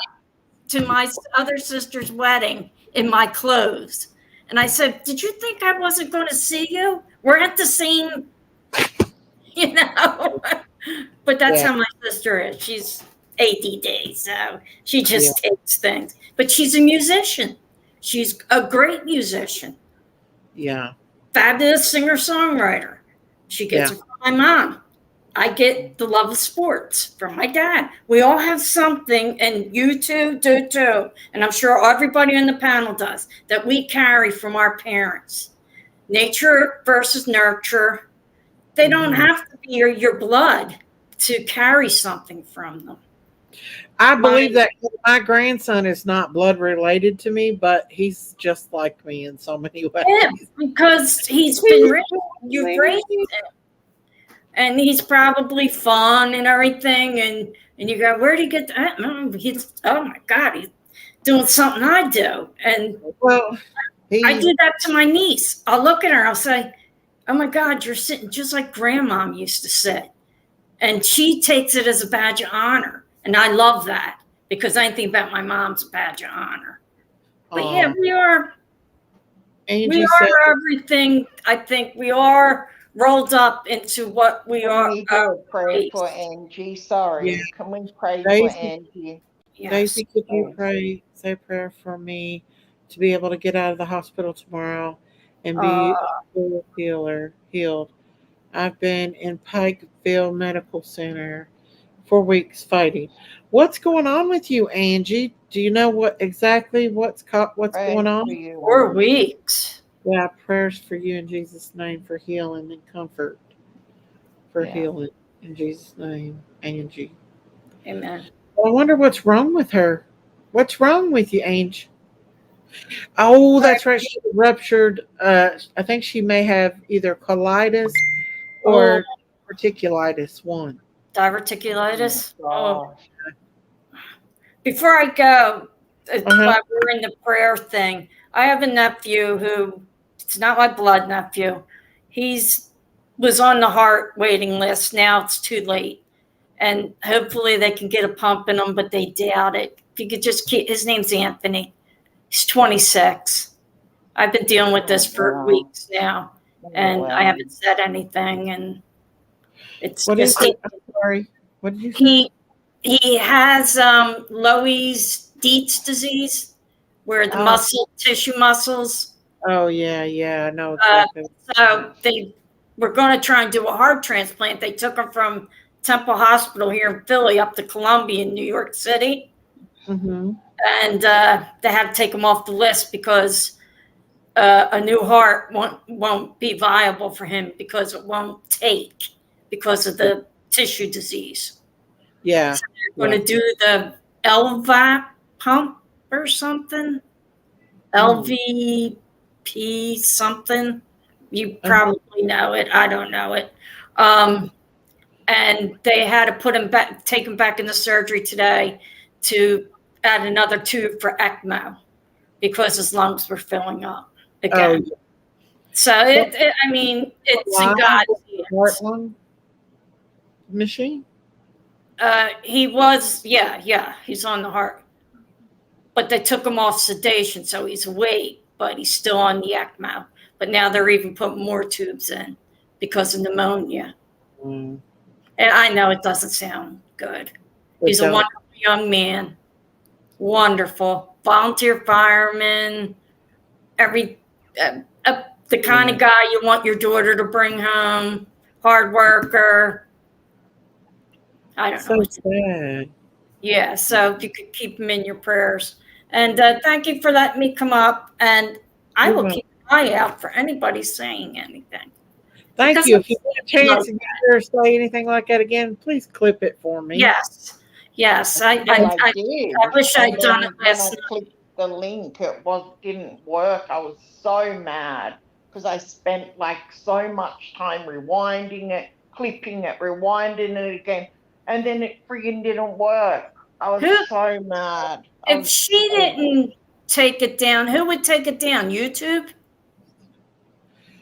to my other sister's wedding in my clothes. And I said, did you think I wasn't going to see you? We're at the same, you know. But that's how my sister is. She's ADD, so she just takes things. But she's a musician. She's a great musician. Yeah. Fabulous singer-songwriter. She gets it from my mom. I get the love of sports from my dad. We all have something, and you two do too. And I'm sure everybody on the panel does, that we carry from our parents. Nature versus nurture. They don't have to be your blood to carry something from them. I believe that my grandson is not blood related to me, but he's just like me in so many ways. Yeah, because he's been raised, you've raised him. And he's probably fun and everything. And you go, where do you get that? He's, oh my God, he's doing something I do. And I do that to my niece. I'll look at her, I'll say, oh my God, you're sitting just like grandmom used to sit. And she takes it as a badge of honor. And I love that because anything about my mom's a badge of honor. But yeah, we are everything. I think we are rolled up into what we are. We do pray for Angie. Sorry. Yeah. Can we pray for Angie? Yes. Daisy, could you say a prayer for me to be able to get out of the hospital tomorrow and be healed? I've been in Pikeville Medical Center for weeks fighting. What's going on with you, Angie? Do you know what's going on? 4 weeks. Yeah, prayers for you in Jesus' name for healing and comfort. For healing in Jesus' name, Angie. Amen. I wonder what's wrong with her. What's wrong with you, Angie? Oh, that's right. She ruptured. I think she may have either colitis or diverticulitis. One. Diverticulitis. Oh. Before I go, while we're in the prayer thing, I have a nephew who, it's not my blood nephew. Was on the heart waiting list. Now it's too late. And hopefully they can get a pump in him, but they doubt it. If you could just his name's Anthony. He's 26. I've been dealing with this for weeks now. And I haven't said anything. And it's sorry. What did you say? He has Loeys Dietz disease, where the tissue muscles. Oh yeah, I know exactly. So they were going to try and do a heart transplant. They took him from Temple Hospital here in Philly up to Columbia in New York City, and they had to take him off the list because a new heart won't be viable for him because it won't take because of the tissue disease. Yeah. So they're going to do the LVAP pump or something. LVP something. You probably know it. I don't know it. And they had to take him back into surgery today to add another tube for ECMO because his lungs were filling up again. So it's in God's hands. Machine? He was, he's on the heart. But they took him off sedation, so he's awake, but he's still on the ECMO. But now they're even putting more tubes in because of pneumonia. And I know it doesn't sound good. He's a wonderful young man. Wonderful. Volunteer fireman. The kind of guy you want your daughter to bring home. Hard worker. I don't know. So sad. Yeah, so if you could keep him in your prayers. And thank you for letting me come up. And I will keep an eye out for anybody saying anything. Thank you. If you get a chance to get her to say anything like that again, please clip it for me. Yes. I wish I'd done it last night. Clicked the link. It didn't work. I was so mad because I spent so much time rewinding it, clipping it, rewinding it again. And then it freaking didn't work. I was so mad. If she didn't take it down. Who would take it down? YouTube?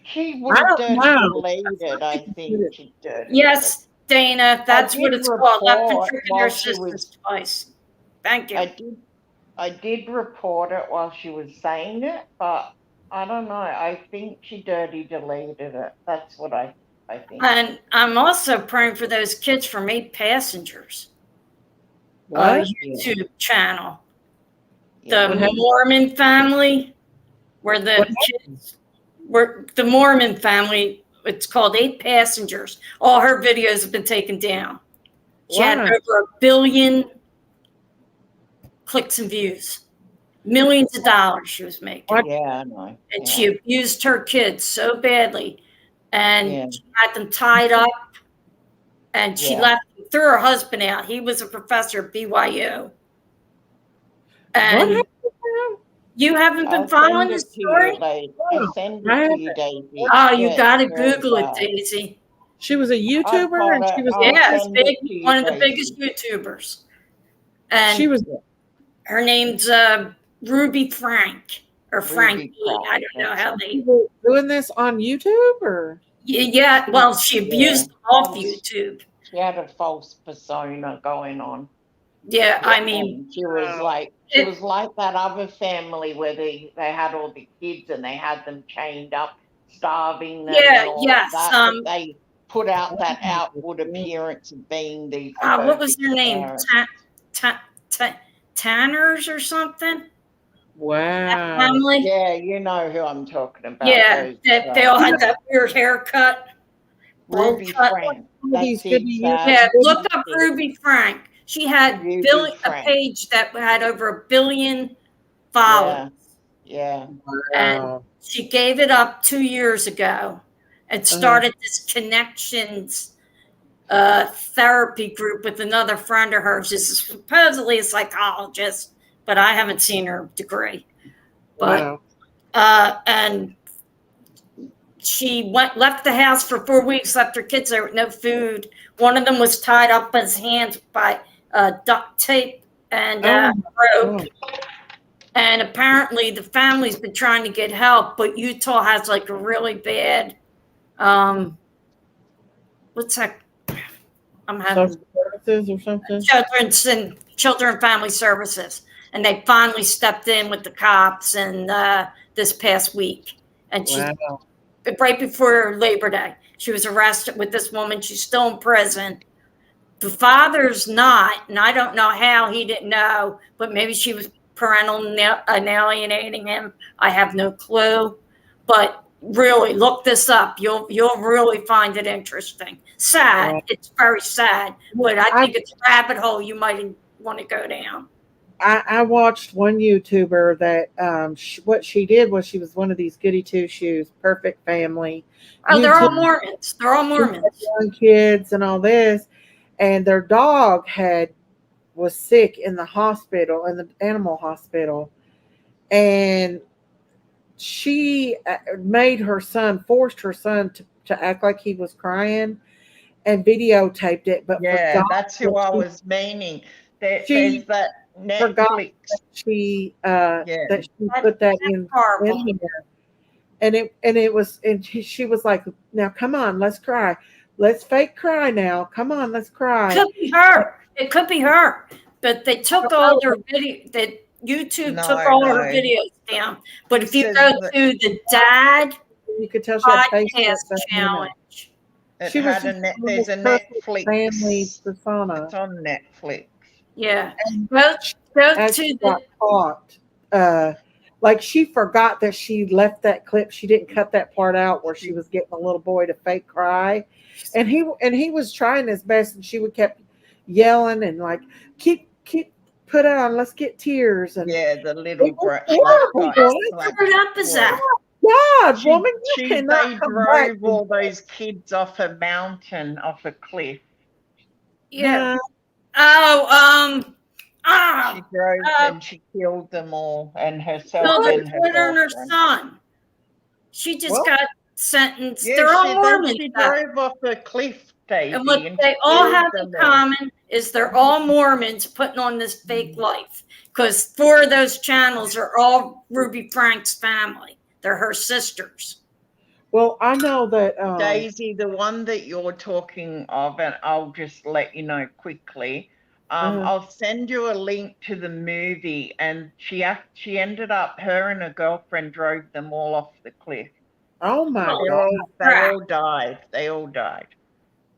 She would have deleted. I think she did. Yes, Dana, that's what it's called. Left ventricular she assistance was- device. Thank you. I did report it while she was saying it, but I don't know. I think she dirty deleted it. That's what I think. And I'm also praying for those kids from 8 Passengers. What? YouTube channel. Yeah. The Mormon family, where the kids were the Mormon family. It's called 8 Passengers. All her videos have been taken down. She had over 1 billion clicks and views. Millions of dollars she was making. Yeah, I know. And she abused her kids so badly. And she had them tied up. And she left, threw her husband out. He was a professor at BYU. And you haven't been following the story? I'll send it to you, Daisy. Oh, you got to Google it, Daisy. She was a YouTuber, and she was big, one of the biggest YouTubers. And she was. Her name's Ruby Frank or Frankie. I don't know how they doing this on YouTube or. Yeah, well, she abused off YouTube. She had a false persona going on. Yeah, I mean, she was like that other family where they had all the kids and they had them chained up, starving them. That, they put out that outward appearance of being the. What was their name? Tanners or something. Wow. Family. Yeah, you know who I'm talking about. Yeah, they all had that weird haircut. Ruby Frank. Yeah, look up Ruby Frank. She had a page that had over 1 billion followers. Yeah. And she gave it up 2 years ago and started this connections therapy group with another friend of hers. She's supposedly a psychologist, but I haven't seen her degree. But and she left the house for 4 weeks, left her kids there with no food. One of them was tied up his hands by duct tape and rope. And apparently the family's been trying to get help, but Utah has like a really bad what's that? I'm having services or something. Children Family Services, and they finally stepped in with the cops and this past week. And she, right before Labor Day, she was arrested with this woman. She's still in prison. The father's not, and I don't know how he didn't know, but maybe she was parental alienating him. I have no clue, but really look this up. You'll really find it interesting. Sad. It's very sad, but I think it's a rabbit hole you might want to go down. I watched one YouTuber that what she did was she was one of these goody two shoes, perfect family. Oh, they're all Mormons. They're all Mormons. Young kids and all this, and their dog was sick in the hospital, in the animal hospital, and she forced her son to act like he was crying and videotaped it. But that's who I was meaning. There's that Netflix. Forgot that she put that in there. And she was like, now come on, let's cry. Let's fake cry now. Come on, let's cry. Could be her. It could be her. But they took all their video. That YouTube took all her videos down. But if you go to the Dad you could tell she had podcast challenge. There's a Netflix family persona. It's on Netflix. Yeah. Go to the caught. Like she forgot that she left that clip. She didn't cut that part out where she was getting a little boy to fake cry, and he was trying his best, and she would kept yelling and like keep put on. Let's get tears and the little brat. Covered up is that? God, woman, they drove all those kids off a mountain, off a cliff. Yeah. She drove and she killed them all, and herself and her son. She just got sentenced. They're all Mormons. She drove off a cliff Daisy. And what and they she all filled have in them in. common is they're all Mormons putting on this fake life. Because 4 of those channels are all Ruby Frank's family. They're her sisters. Well, I know that Daisy, the one that you're talking of, and I'll just let you know quickly. I'll send you a link to the movie, and she ended up, her and her girlfriend drove them all off the cliff. oh my Oh, God. They all died. They all died.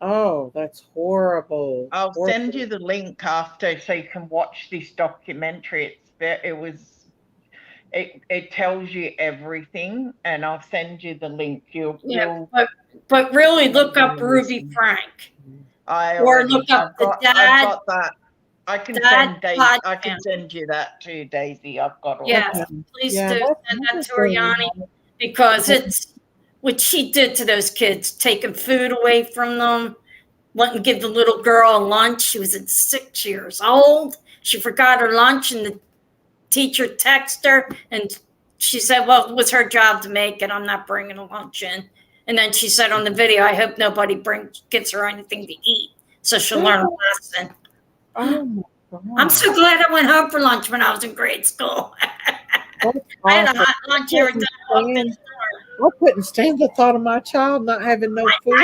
Oh, that's horrible. I'll Horrible. send you the link after so you can watch this documentary. It tells you everything, and I'll send you the link. But really look up Ruby Frank. Or look up the dad. I've got that. I can Dad send you that too, Daisy. I've got all Yes, that. please Yeah, do that's send that to her, interesting. Yanni, because it's what she did to those kids, taking food away from them, wouldn't give the little girl lunch. She was at 6 years old. She forgot her lunch, and the teacher texted her, and she said, well, it was her job to make it. I'm not bringing a lunch in. And then she said on the video, I hope nobody gives her anything to eat, so she'll learn a lesson. Oh my God. I'm so glad I went home for lunch when I was in grade school. I had a hot lunch every time I walked in the door. I couldn't stand the thought of my child not having no food.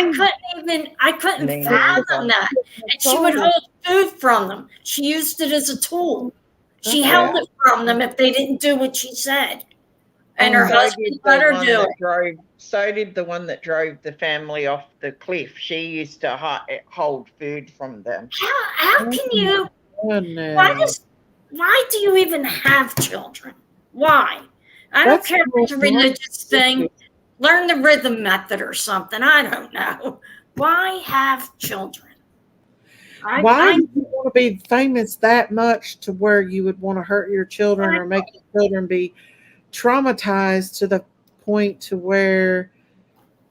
I couldn't Me fathom neither. that. And she would hold food from them. She used it as a tool. She held it from them if they didn't do what she said. And her husband let her do it. So did the one that drove the family off the cliff. She used to hold food from them. How can you? Why do you even have children? Why? I don't care if it's a religious thing. Learn the rhythm method or something. I don't know. Why have children? Why do you want to be famous that much to where you would want to hurt your children or make your children be traumatized to the point to where,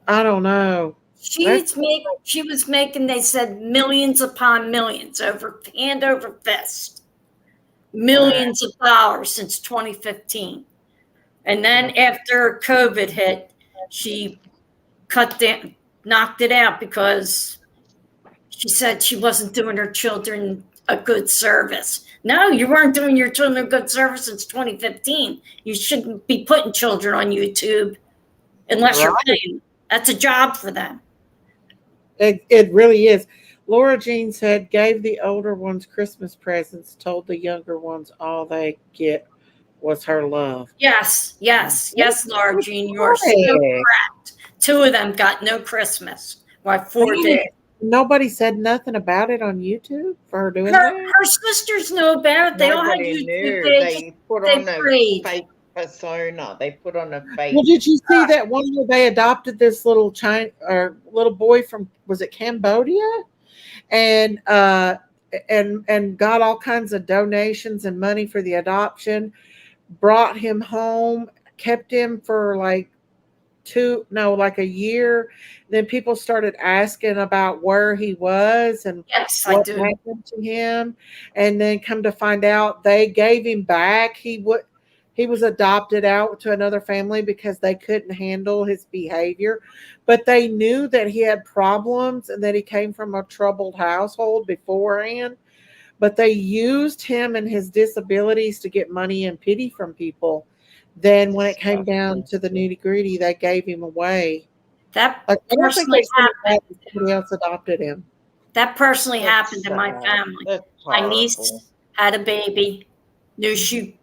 I don't know. She was making, they said, millions upon millions, hand over fist. Millions of dollars since 2015. And then after COVID hit, she knocked it out because she said she wasn't doing her children a good service. No, you weren't doing your children a good service since 2015. You shouldn't be putting children on YouTube unless you're paying. That's a job for them. It really is. Laura Jean said, gave the older ones Christmas presents, told the younger ones all they get was her love. Yes, Laura Jean, you are so correct. 2 of them got no Christmas, while 4 did. Nobody said nothing about it on YouTube for her doing that? Her sisters know about it. They all had YouTube pages. They put on a fake persona. They put on a fake. Well, did you see that one where they adopted this little little boy from, was it Cambodia? And got all kinds of donations and money for the adoption, brought him home, kept him for like a year. Then people started asking about where he was and what happened to him. And then come to find out they gave him back. He was adopted out to another family because they couldn't handle his behavior. But they knew that he had problems and that he came from a troubled household beforehand. But they used him and his disabilities to get money and pity from people. Then when it came down to the nitty-gritty, they gave him away. That personally happened. Somebody else adopted him. That personally happened in my family. My niece had a baby, knew she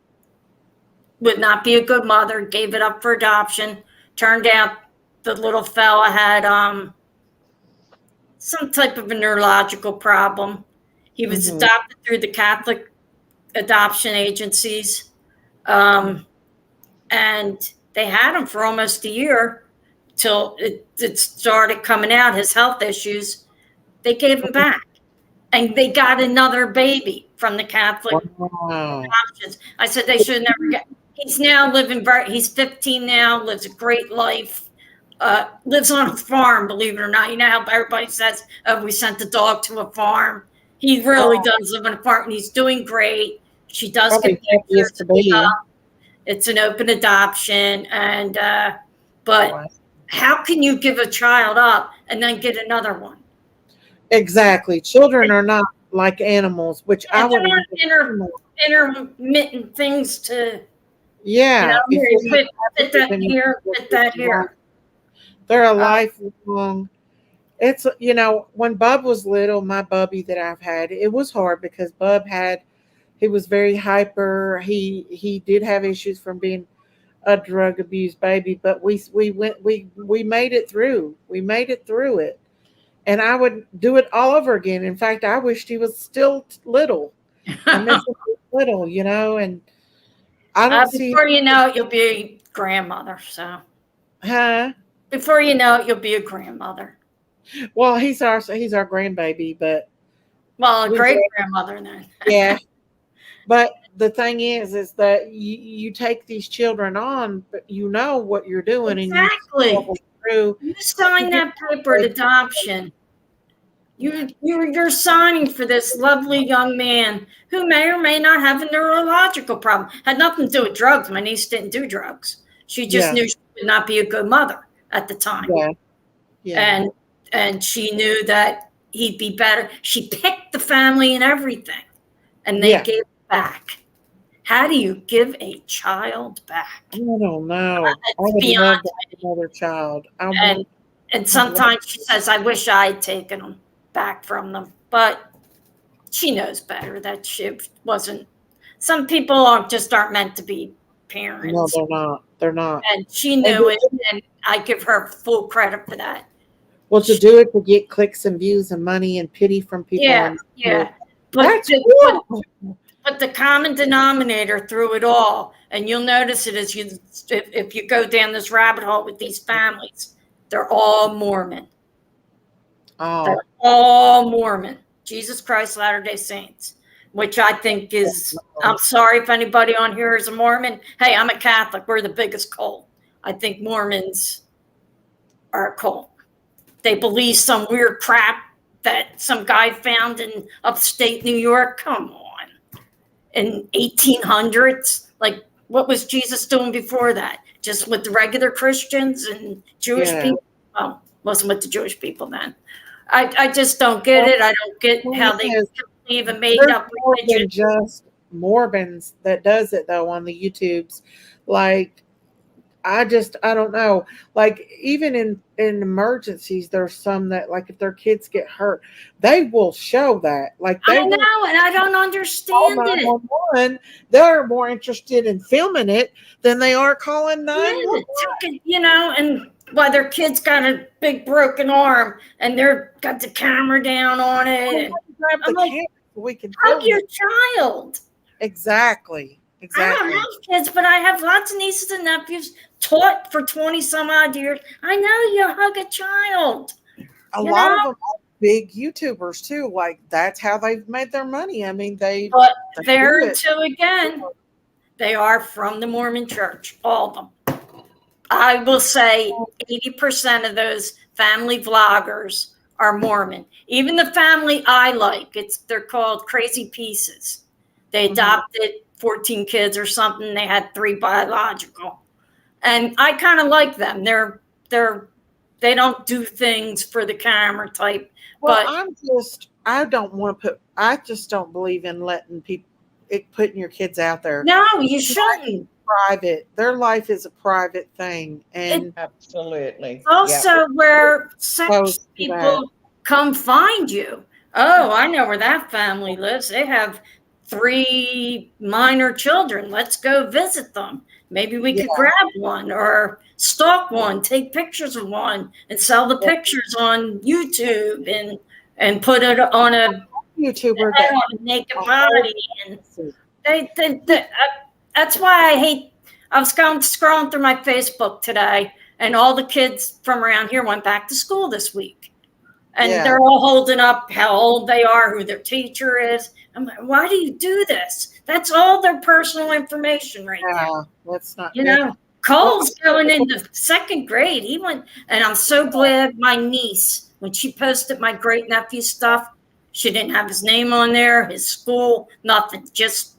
would not be a good mother, gave it up for adoption. Turned out the little fella had some type of a neurological problem. He was adopted through the Catholic adoption agencies. And they had him for almost a year till it started coming out, his health issues. They gave him back. And they got another baby from the Catholic adoptions. I said they should never get. He's now he's 15 now, lives a great life, lives on a farm, believe it or not. You know how everybody says, oh, we sent the dog to a farm. He really does live on a farm, and he's doing great. She does get pictures of stuff. It's an open adoption, and but how can you give a child up and then get another one? Exactly. Children are not like animals, which I they're wouldn't. not intermittent things to, Yeah. If here, you you put that then you here, just put that here. they're a lifelong. It's when Bub was little, my Bubby that I've had, it was hard because he was very hyper. He did have issues from being a drug abused baby, but we made it through. We made it through it. And I would do it all over again. In fact, I wished he was still little. I miss him little, and I don't see. Before you know it, you'll be a grandmother. So, before you know it, you'll be a grandmother. Well, he's our grandbaby, but a great grandmother then. Yeah, but the thing is that you take these children on, but you know what you're doing, exactly. And you sign that paper at adoption. You're signing for this lovely young man who may or may not have a neurological problem. Had nothing to do with drugs. My niece didn't do drugs. She just knew she would not be a good mother at the time. Yeah. And she knew that he'd be better. She picked the family and everything, and they gave it back. How do you give a child back? I don't know. I would love to have another child. And sometimes she says, I wish I had taken them back from them. But she knows better that she wasn't. Some people aren't meant to be parents. No, they're not. They're not. And she knew it, and I give her full credit for that. Well, to do it to get clicks and views and money and pity from people. Yeah. But the common denominator through it all, and you'll notice it if you go down this rabbit hole with these families, they're all Mormon. Oh. They're all Mormon. Jesus Christ Latter-day Saints, which I think is, I'm sorry if anybody on here is a Mormon. Hey, I'm a Catholic. We're the biggest cult. I think Mormons are a cult. They believe some weird crap that some guy found in upstate New York. Come on. In 1800s, like what was Jesus doing before that? Just with the regular Christians and Jewish people? Well, wasn't with the Jewish people then. I just don't get it. I don't get how they believe a made up religion. Just Mormons that does it though on the YouTubes. Like I don't know. Like even in emergencies, there's some that like if their kids get hurt, they will show that. Like I know, and I don't understand it. They're more interested in filming it than they are calling 911. And while their kid's got a big broken arm and they're got the camera down on it. Grab the camera so we can hug your child. Exactly. I don't have kids, but I have lots of nieces and nephews taught for 20 some odd years. I know you hug a child. A lot of them are big YouTubers too. Like that's how they've made their money. I mean, But there too again, they are from the Mormon Church, all of them. I will say 80% of those family vloggers are Mormon. Even the family I like, they're called Crazy Pieces. They adopted 14 kids or something. They had 3 biological. And I kind of like them. They don't do things for the camera type. Well, I just don't believe in letting putting your kids out there. No, you shouldn't. Private. Their life is a private thing. And absolutely. Also where sex people come find you. Oh, I know where that family lives. They have 3 minor children. Let's go visit them. Maybe we could grab one or stalk one, take pictures of one and sell the pictures on YouTube and put it on a YouTuber on a naked body. And that's why I was scrolling through my Facebook today and all the kids from around here went back to school this week. And they're all holding up how old they are, who their teacher is. I'm like, why do you do this? That's all their personal information right there. That's not Cole's going into 2nd grade. He went, and I'm so glad my niece, when she posted my great nephew stuff, she didn't have his name on there, his school, nothing. Just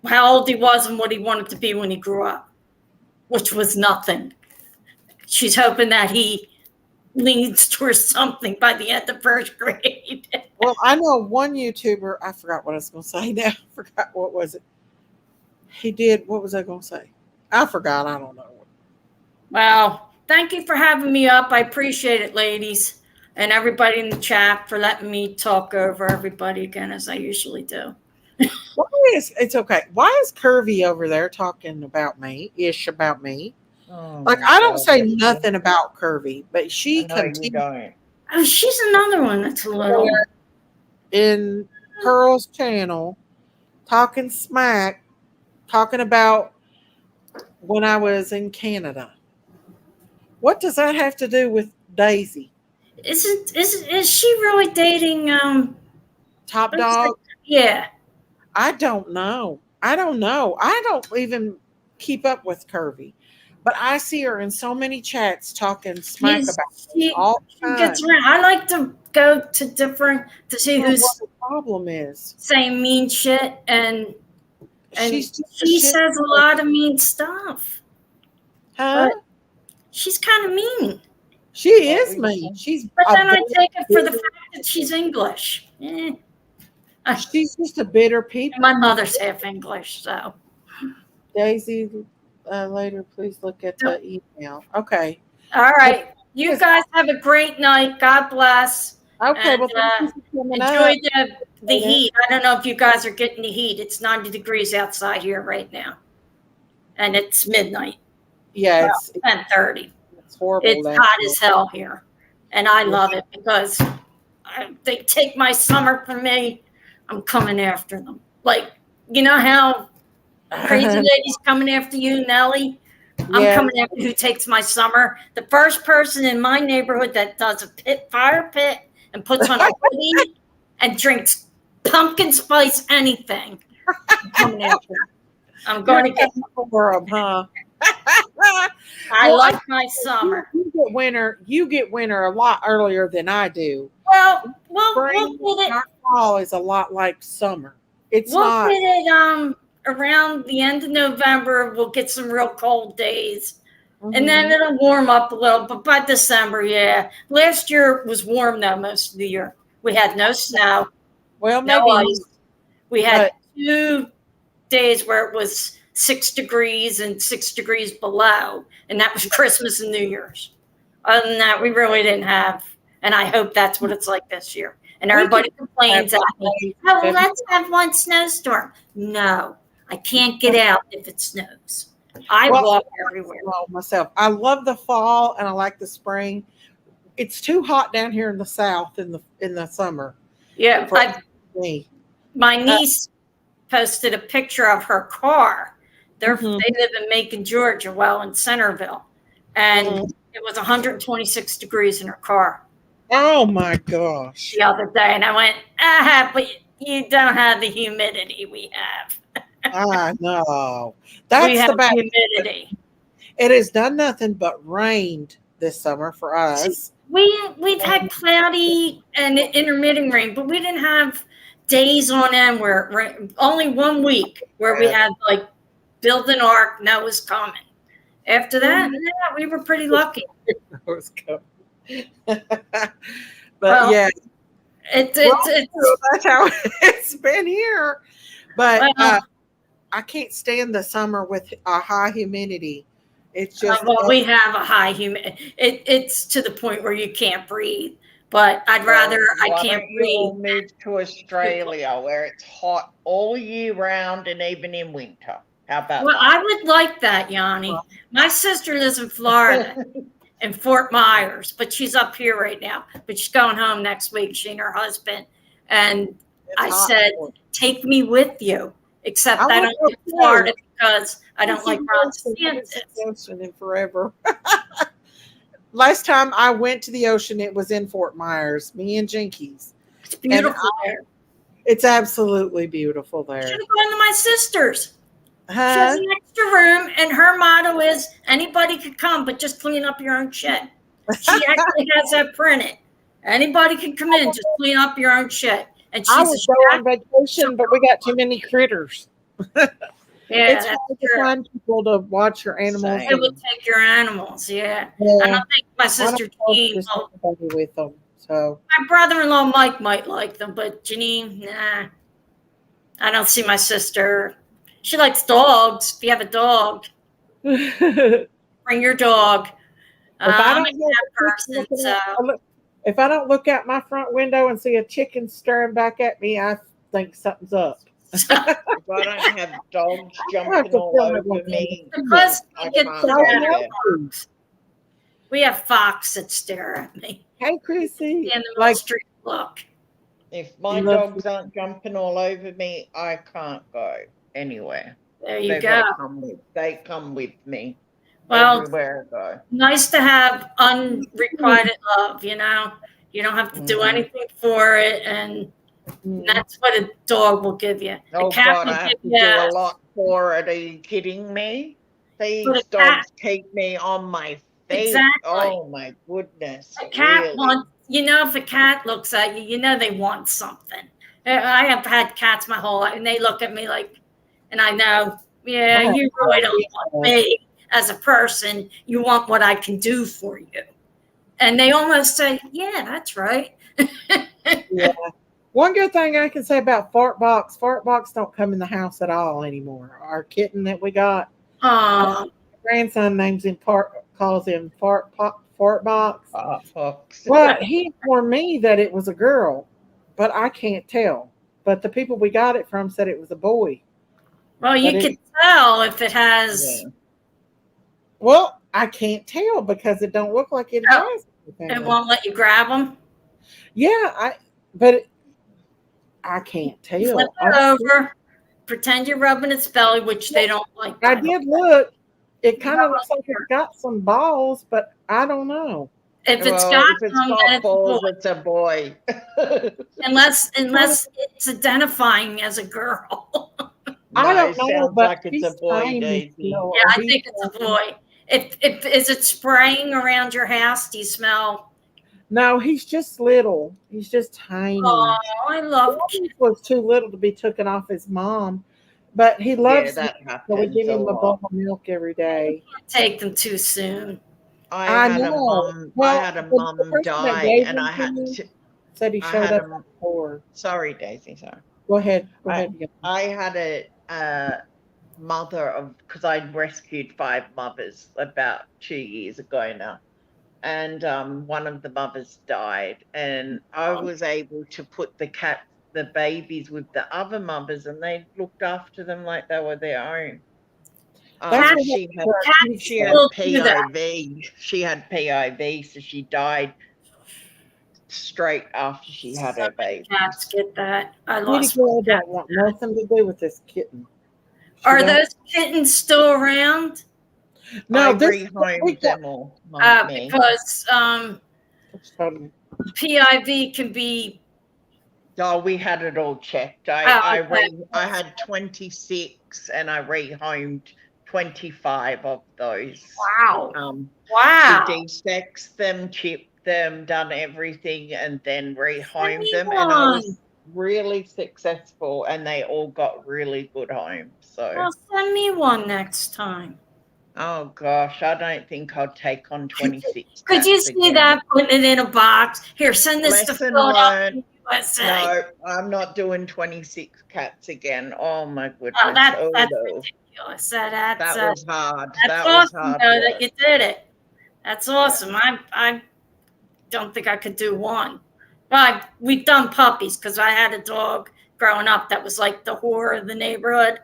how old he was and what he wanted to be when he grew up, which was nothing. She's hoping that he leans towards something by the end of first grade. Well, I know one YouTuber. I forgot what I was going to say now. I forgot what was it. He did. What was I going to say? I forgot. I don't know. Well, thank you for having me up. I appreciate it, ladies, and everybody in the chat for letting me talk over everybody again as I usually do. It's okay. Why is Curvy over there talking about me? About me? Oh Like my I don't God, say Nikki. nothing about Curvy, but she I know you continues don't. Oh, she's another one that's a little. in Pearl's channel talking smack, talking about when I was in Canada. What does that have to do with Daisy? Is she really dating Top Dog? Yeah. I don't know. I don't even keep up with Curvy. But I see her in so many chats talking smack about me all the time. Gets around. I like to go to different to see What who's the problem is. saying mean shit and she says a lot of mean stuff. Huh? But she's kind of mean. She is mean. But then I take it for the fact that she's English. She's just a bitter people. My mother's half English, so. Daisy, later, please look at the email. Okay. All right. You guys have a great night. God bless. Okay. And, well, enjoy the heat. I don't know if you guys are getting the heat. It's 90 degrees outside here right now. And it's midnight. Yeah, it's 10:30. It's horrible. It's hot as hell here. And I love it because they take my summer from me. I'm coming after them. Like, you know how Crazy Lady's coming after you, Nellie? I'm coming after who takes my summer. The first person in my neighborhood that does a fire pit and puts on a hoodie and drinks pumpkin spice anything. I'm coming after them. I'm going to get for them, huh? I like my summer. You get winter a lot earlier than I do. Well, spring, our fall is a lot like summer. It's not. We'll get it around the end of November. We'll get some real cold days, and then it'll warm up a little. But by December, yeah. Last year was warm though most of the year. We had no snow. Well, no maybe ice. We had 2 days where it was 6 degrees and 6 degrees below, and that was Christmas and New Year's. Other than that, we really didn't have, and I hope that's what it's like this year. And everybody complains at me, oh, well, let's have one snowstorm. No, I can't get out if it snows. I walk everywhere. Myself. I love the fall and I like the spring. It's too hot down here in the South in the summer. Yeah, my niece posted a picture of her car. They live in Macon, Georgia, in Centerville, and it was 126 degrees in her car. Oh my gosh! The other day, and I went, but you don't have the humidity we have. I know. That's the bad humidity. It has done nothing but rained this summer for us. We've had cloudy and intermittent rain, but we didn't have days on end where it rained. Only 1 week where we had like build an ark, and that was coming. After that, we were pretty lucky. Was coming. But that's how it's been here. But I can't stand the summer with a high humidity. It's just we have a high humidity. It's to the point where you can't breathe. But I'd rather I can't breathe. Move to Australia where it's hot all year round and even in winter. How about that? I would like that, Yanni. My sister lives in Florida, in Fort Myers, but she's up here right now. But she's going home next week, she and her husband. And I said, take me with you. Except I don't go to Florida because I don't like Ron DeSantis. In forever. Last time I went to the ocean, it was in Fort Myers, me and Jinkies. It's beautiful there. It's absolutely beautiful there. Should have gone to my sister's. She has an extra room, and her motto is anybody could come, but just clean up your own shit. She actually has that printed. Anybody can come in, just clean up your own shit. And she's I was going on vacation, but we got too many critters. Yeah, It's that's hard to true. find people to watch your animals. It will take your animals, yeah. I Yeah, don't think my I don't sister know if Jean, there's well, anybody with them. So my brother-in-law Mike might like them, but Janine, nah. I don't see my sister. She likes dogs. If you have a dog, if bring your dog. I I'm a don't have cat a chicken person, looking so if I don't look out my front window and see a chicken staring back at me, I think something's up. If I don't have dogs I have jumping to all film it over one day. me, because I we get can't So go that there. dogs. We have Fox that stare at me Hey, Chrissy, in the middle of like the street. Look, If my He loves dogs aren't jumping all over me, I can't go anywhere. there you They've go. got to come with. They come with me Well, everywhere I go. nice to have unrequited love. You know, you don't have to do Mhm. anything for it, and that's what a dog will give you. A Oh cat God, will I have give to you, do a lot for it. Are you kidding me? but These a cat, dogs keep me on my feet. exactly. Oh my goodness, A cat really? wants, you know, if a cat looks at you, you know they want something. I have had cats my whole life, and they look at me like, and I know, yeah, you really don't want me as a person. You want what I can do for you. And they almost say, yeah, that's right. Yeah. One good thing I can say about Fart Box don't come in the house at all anymore. Our kitten that we got, Oh, grandson calls him Fart Box. Fox. Well, he informed me that it was a girl, but I can't tell. But the people we got it from said it was a boy. well, you But can tell if it has, Yeah. well, I can't tell because it don't look like it Oh, has anything. it won't let you grab them. Yeah, but I can't Flip tell. it over, pretend you're rubbing its belly, which they don't like. I By the way. did look. It kind of Rub looks like here. it's got some balls, but I don't know. If it's Well, got if it's them, then got it's a boy. balls, it's a boy. Unless it's identifying as a girl. I No, don't it know, sounds but like it's he's a boy, tiny Daisy. still. Yeah, I think it's a boy. If is it spraying around your house? Do you smell? No, he's just little. He's just tiny. Oh, I love He was too little to be taken off his mom, but he Yeah, loves me, that so we happens give a him a bowl lot. of milk every day. take them too soon. I I had a know. mum. Well, I had a the mum person that die, gave and him I to had me to. said he I showed had up a. before. Sorry, Daisy. Sorry. Go ahead. Go I ahead. I had a mother of because I'd rescued 5 mothers about 2 years ago now, and one of the mothers died, and I was able to put the babies with the other mothers, and they looked after them like they were their own. That's what She had Cats she had will do that. PIV. She had PIV, so she died straight after she had her So many baby. cats get that. I Kitty lost girl one cat. don't want nothing to do with this kitten. She Are don't- those kittens still around? No, I this rehomed them all, not me. Because totally. PIV can be. Oh, we had it all checked. Oh, okay. I had 26 and I rehomed 25 of those. Wow. We Wow. de-sexed them, chipped them, done everything, and then rehomed them. Send me And I one. was really successful, and they all got really good homes. So, Well, send me one next time. oh gosh, I don't think I'll take on 26 Could you cats see again. that? Putting it in a box. Here, send this to Lesson Philadelphia, learned. USA. No, I'm not doing 26 cats again. Oh my goodness. Oh, that's no. ridiculous. That was hard. That's That was awesome, hard. though, work. that you did it. That's awesome. I don't think I could do one. But we've done puppies because I had a dog growing up that was like the whore of the neighborhood.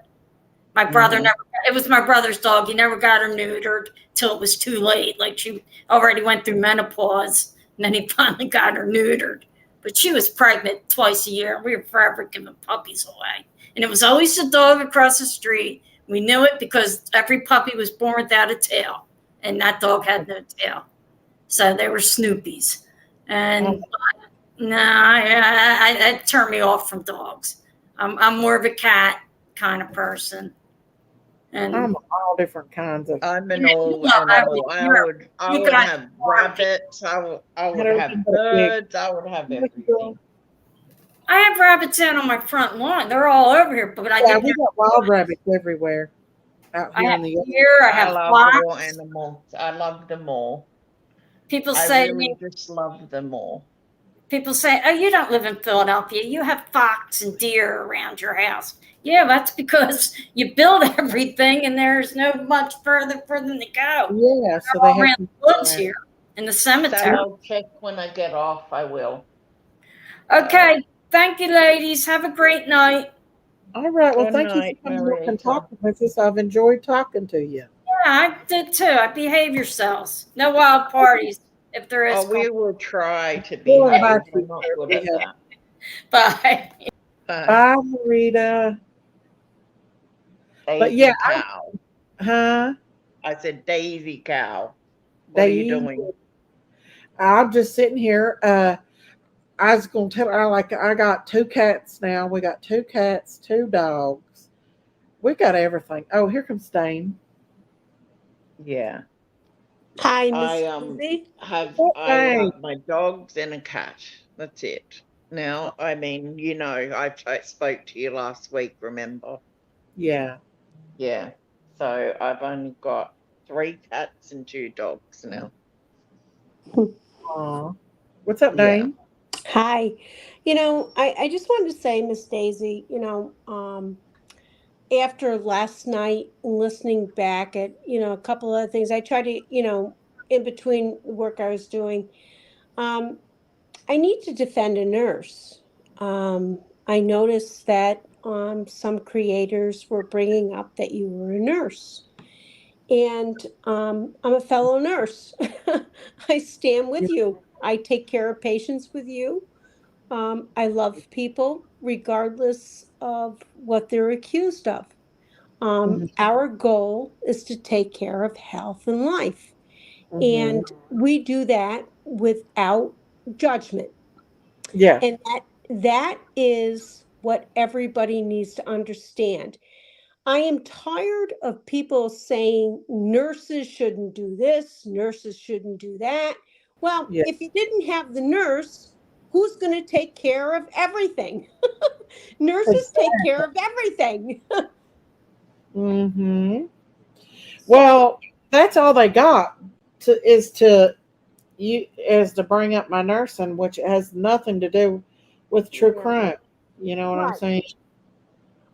My brother it was my brother's dog. He never got her neutered till it was too late. Like she already went through menopause, and then he finally got her neutered. But she was pregnant twice a year. We were forever giving puppies away. And it was always the dog across the street. We knew it because every puppy was born without a tail, and that dog had no tail. So they were Snoopies. And that turned me off from dogs. I'm more of a cat kind of person. And I'm all different kinds of. I'm an Yeah, all you know, animal. I would got have rabbits. I would have birds. I would have everything. I have rabbits out on my front lawn. They're all over here, but I Yeah, didn't we have got wild rabbits everywhere out I here have in the yard. deer, I I have love all fox. animals. I love them all. People I say to really me, just love them all. people say, "Oh, you don't live in Philadelphia. You have fox and deer around your house." Yeah, that's because you build everything and there's no much further for them to go. Yeah, so They're they all have around to. the woods here in the So cemetery. I'll check when I get off. I will. Okay, thank you, ladies. Have a great night. All right. Well, Good thank you for night, coming up and Marita. talking with us. I've enjoyed talking to you. Yeah, I did too. I behave yourselves. No wild parties if there is. Oh, we will try to We'll behave. invite We're you not there if good we at have. that. Bye. Bye. Bye, Marita. But Daisy yeah, cow. huh? I said Daisy cow. What are you They. doing? I'm just sitting here. I was gonna tell her I got 2 cats now. We got 2 cats, 2 dogs. We got everything. Oh, here comes Stain. Yeah. Hi, I Miss Susie. I Hey. have my dogs and a cat. That's it. Now, I mean, I spoke to you last week, remember? Yeah. Yeah. So I've only got 3 cats and 2 dogs now. Aw. What's up, Yeah. Dane? Hi. I just wanted to say, Miss Daisy, after last night and listening back at, a couple of things, I tried to, in between the work I was doing, um, I need to defend a nurse. I noticed that some creators were bringing up that you were a nurse. And I'm a fellow nurse. I stand Yeah. with you. I take care of patients with you. I love people regardless of what they're accused of. Mhm. Our goal is to take care of health and life. Mhm. And we do that without judgment. Yeah. And that is what everybody needs to understand. I am tired of people saying nurses shouldn't do this, nurses shouldn't do that. Well, Yeah. if you didn't have the nurse, who's going to take care of everything? Nurses take care of everything. Mhm. So, Well, that's all they got to bring up my nursing, which has nothing to do with true yeah, crime. You know what I'm right, saying?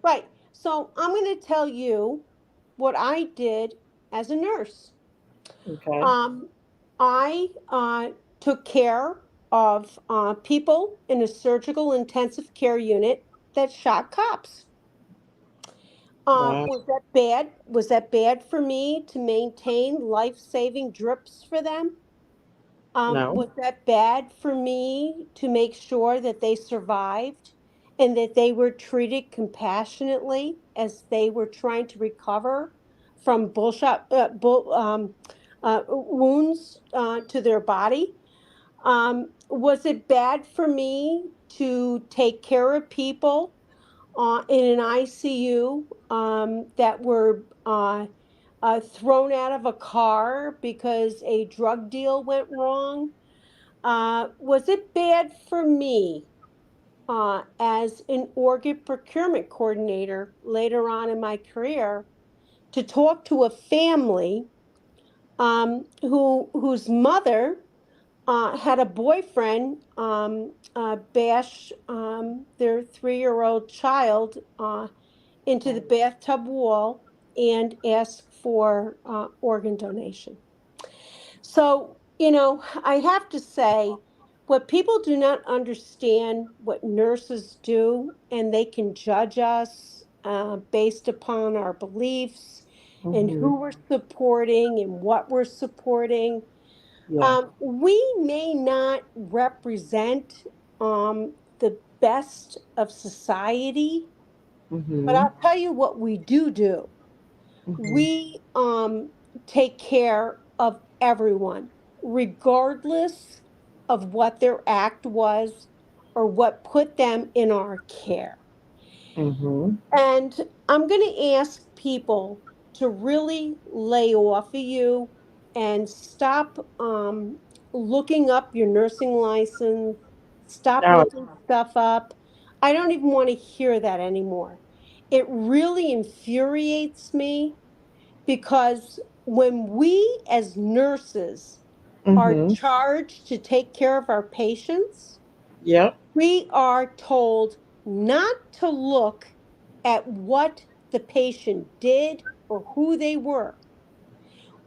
right. So, I'm going to tell you what I did as a nurse. Okay. Um, I took care of people in a surgical intensive care unit that shot cops. Wow. Was that bad? Was that bad for me to maintain life-saving drips for them? No. Was that bad for me to make sure that they survived and that they were treated compassionately as they were trying to recover from wounds to their body? Was it bad for me to take care of people in an ICU that were thrown out of a car because a drug deal went wrong? Was it bad for me as an organ procurement coordinator later on in my career to talk to a family whose mother had a boyfriend bash their 3-year-old child into the bathtub wall and ask for organ donation? So, I have to say, what people do not understand what nurses do, and they can judge us based upon our beliefs and Mhm. who we're supporting and what we're supporting. Yeah. We may not represent the best of society, but Mhm. I'll tell you what we do. Mhm. We take care of everyone, regardless of what their act was or what put them in our care. Mhm. And I'm going to ask people to really lay off of you and stop looking up your nursing license, stop No. looking stuff up. I don't even want to hear that anymore. It really infuriates me because when we as nurses are Mm-hmm. charged to take care of our patients, Yep. we are told not to look at what the patient did or who they were.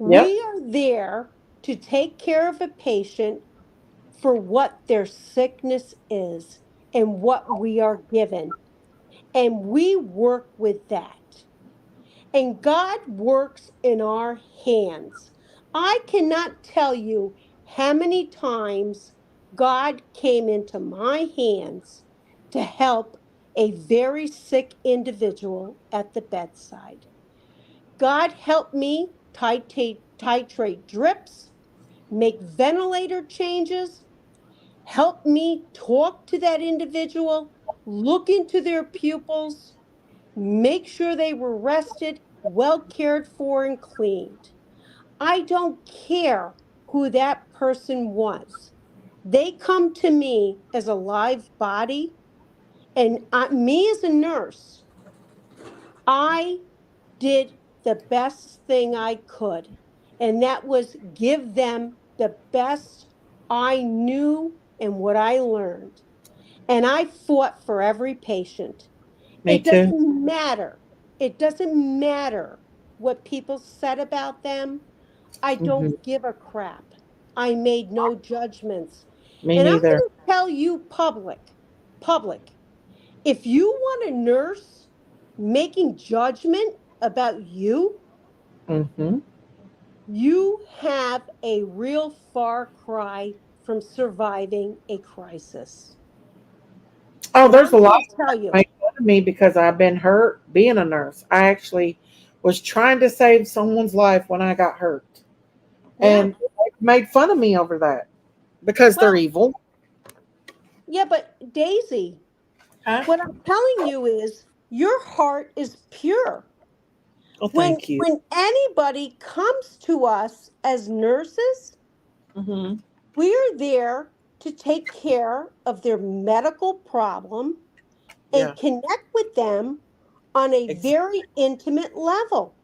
Yep. We are there to take care of a patient for what their sickness is and what we are given. And we work with that. And God works in our hands. I cannot tell you how many times God came into my hands to help a very sick individual at the bedside. God helped me titrate drips, make ventilator changes, help me talk to that individual, look into their pupils, make sure they were rested, well cared for, and cleaned. I don't care who that person was. They come to me as a live body, and me as a nurse, I did the best thing I could, and that was give them the best I knew and what I learned. And I fought for every patient. Me It too. doesn't matter. It doesn't matter what people said about them. I Mm-hmm. don't give a crap. I made no judgments. Me And I'm going neither. to tell you public, if you want a nurse making judgment about you, Mm-hmm. you have a real far cry from surviving a crisis. Oh, And there's I'm a lot going of to tell people you, make fun of me because I've been hurt being a nurse. I actually was trying to save someone's life when I got hurt. yeah, And they made fun of me over that because they're well, evil. yeah, but Daisy, Huh? what I'm telling you is your heart is pure. Well, When thank you. when anybody comes to us as nurses, Mm-hmm. we are there to take care of their medical problem Yeah. and connect with them on a Ex- very intimate level.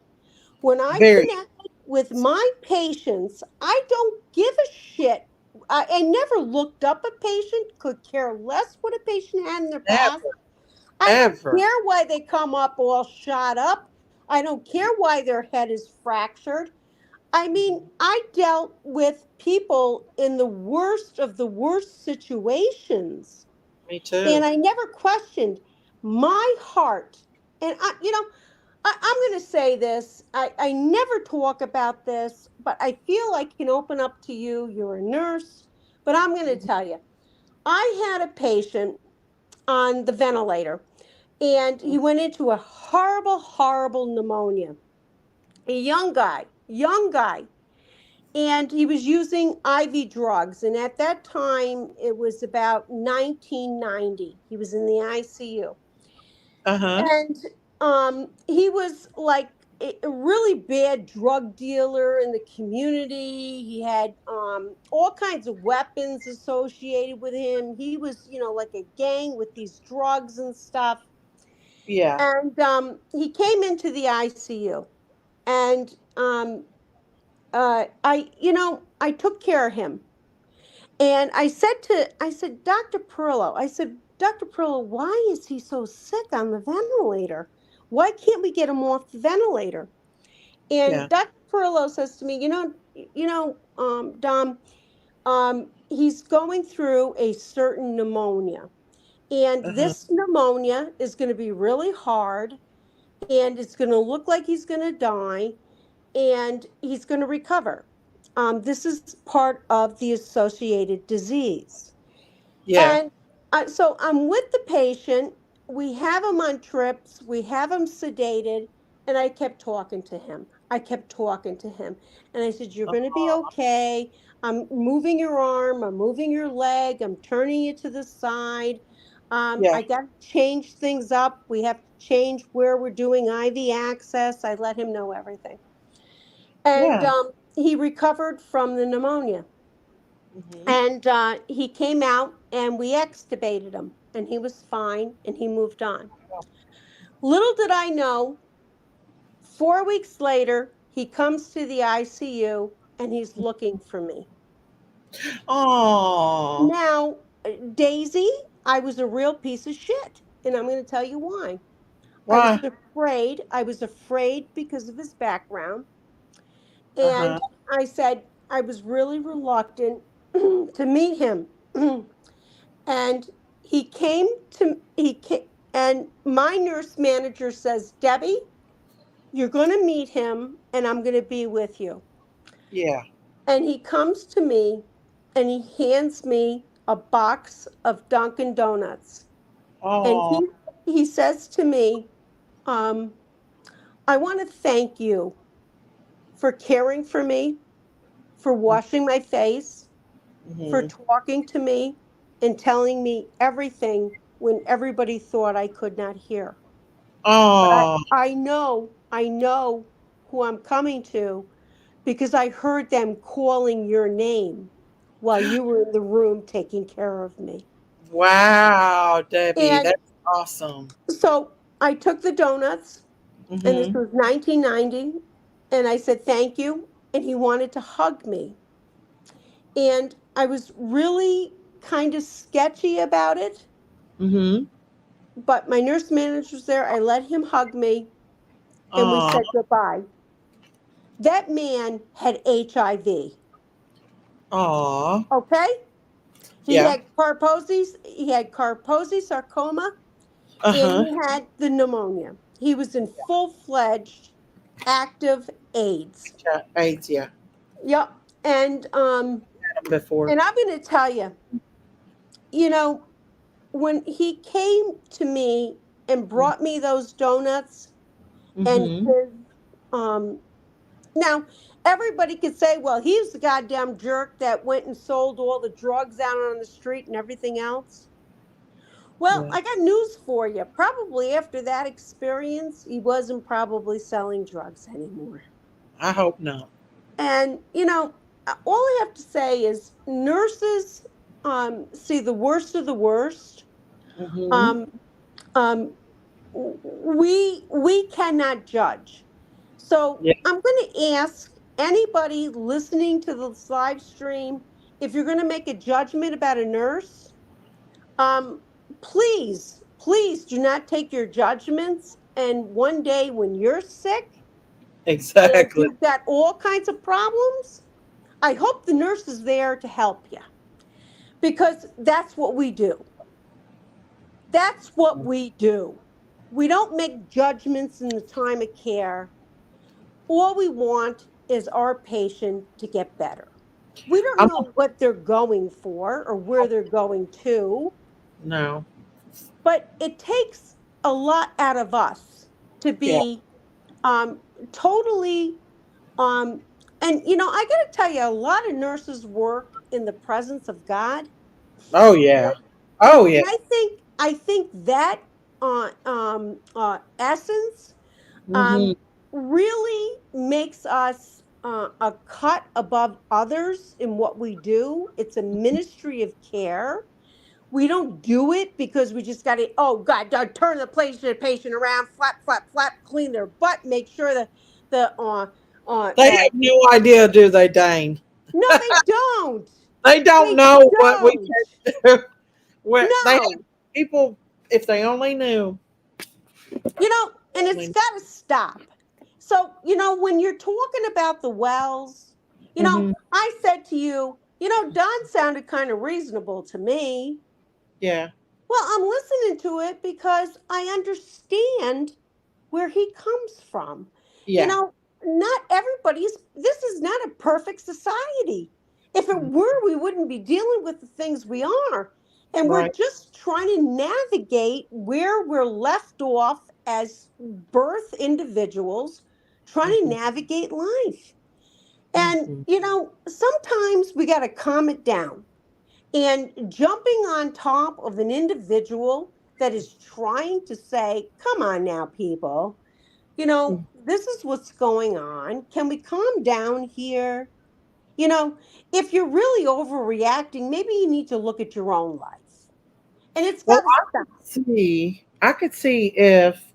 When I Very. connect with my patients, I don't give a shit. I never looked up a patient, could care less what a patient had in their past. Never. I don't Ever. care why they come up all shot up. I don't care why their head is fractured. I mean, Mhm. I dealt with people in the worst of the worst situations, Me and too. I never questioned my heart. And I'm going to say this. I never talk about this, but I feel I can open up to you. You're a nurse, but I'm going to Mhm. tell you. I had a patient on the ventilator, and he went into a horrible, horrible pneumonia. A young guy, and he was using IV drugs. And at that time, it was about 1990. He was in the ICU, Uh-huh. and he was like a really bad drug dealer in the community. He had all kinds of weapons associated with him. He was, like a gang with these drugs and stuff. Yeah. And he came into the ICU, and I took care of him. And I said, Dr. Perillo, Dr. Perillo, why is he so sick on the ventilator? Why can't we get him off the ventilator? And Yeah. Dr. Perillo says to me, Dom, he's going through a certain pneumonia. And Uh-huh. this pneumonia is going to be really hard, and it's going to look like he's going to die, and he's going to recover. This is part of the associated disease. Yeah. And so I'm with the patient. We have him on trips, we have him sedated, and I kept talking to him. I kept talking to him. And I said, "You're going to be Uh-huh. okay. I'm moving your arm, I'm moving your leg, I'm turning you to the side. Yeah. I got to change things up. We have to change where we're doing IV access." I let him know everything. And Yeah. he recovered from the pneumonia. Mm-hmm. And he came out, and we extubated him, and he was fine, and he moved on. Little did I know, 4 weeks later, he comes to the ICU and he's looking for me. Oh. Now, Daisy, I was a real piece of shit, and I'm going to tell you why. I was Why? afraid. I was afraid because of his background. Uh-huh. And I said I was really reluctant to meet him. And he came, and my nurse manager says, Debbie, you're going to meet him and I'm going to be with you. Yeah. And he comes to me and he hands me a box of Dunkin' Donuts. And Oh. he says to me, I want to thank you for caring for me, for washing my face, for Mm-hmm. talking to me, and telling me everything when everybody thought I could not hear. But Oh. I know who I'm coming to because I heard them calling your name while you were in the room taking care of me. Wow, Debbie, And that's awesome. so I took the donuts, and this Mm-hmm. was 1990, and I said thank you, and he wanted to hug me. And I was really kind of sketchy about it, Mm-hmm. but my nurse manager was there. I let him hug me, and we Oh. said goodbye. That man had HIV. Oh. Okay? Yeah. He had Kaposi sarcoma, and Uh-huh. he had the pneumonia. He was in full-fledged active AIDS. Yeah. AIDS, yeah. Yep. And Before. I'm going to tell you, you know, when he came to me and brought me those donuts and Mm-hmm. his now everybody could say, well, he's the goddamn jerk that went and sold all the drugs out on the street and everything else. Well, Yeah. I got news for you. Probably after that experience, he wasn't probably selling drugs anymore. I hope not. And, all I have to say is nurses see the worst of the worst. Mm-hmm. Um, um, we cannot judge. So Yeah. I'm going to ask anybody listening to this live stream, if you're going to make a judgment about a nurse, um, please do not take your judgments. And one day when you're sick and Exactly. you've got all kinds of problems, I hope the nurse is there to help you because that's what we do. That's what we do. We don't make judgments in the time of care. All we want is our patient to get better. We don't I'm know what they're going for or where they're going to, no. but it takes a lot out of us to Yeah. be um, totally. And I got to tell you, a lot of nurses work in the presence of God. Oh yeah. And, Oh yeah. and I think that essence Mm-hmm. um, really makes us a cut above others in what we do. It's a ministry of care. We don't do it because we just got to, oh God, turn the patient around, flap, flap, flap, clean their butt, make sure that the They have no idea, do they, Dane? no, they don't. They don't They know what we don't. can do. When they have No. people, if they only knew. And it's got to stop. So, when you're talking about the wells, Mm-hmm. I said to you, Don sounded kind of reasonable to me. Yeah. Well, I'm listening to it because I understand where he comes from. You Yeah. know, not this is not a perfect society. If it were, we wouldn't be dealing with the things we are. And we're Right. just trying to navigate where we're left off as birth individuals, trying to Mm-hmm. navigate life. And, Mm-hmm. sometimes we got to calm it down. And jumping on top of an individual that is trying to say, come on now, people, this is what's going on. Can we calm down here? You know, if you're really overreacting, maybe you need to look at your own life. And it's got Well, to stop. I could see if,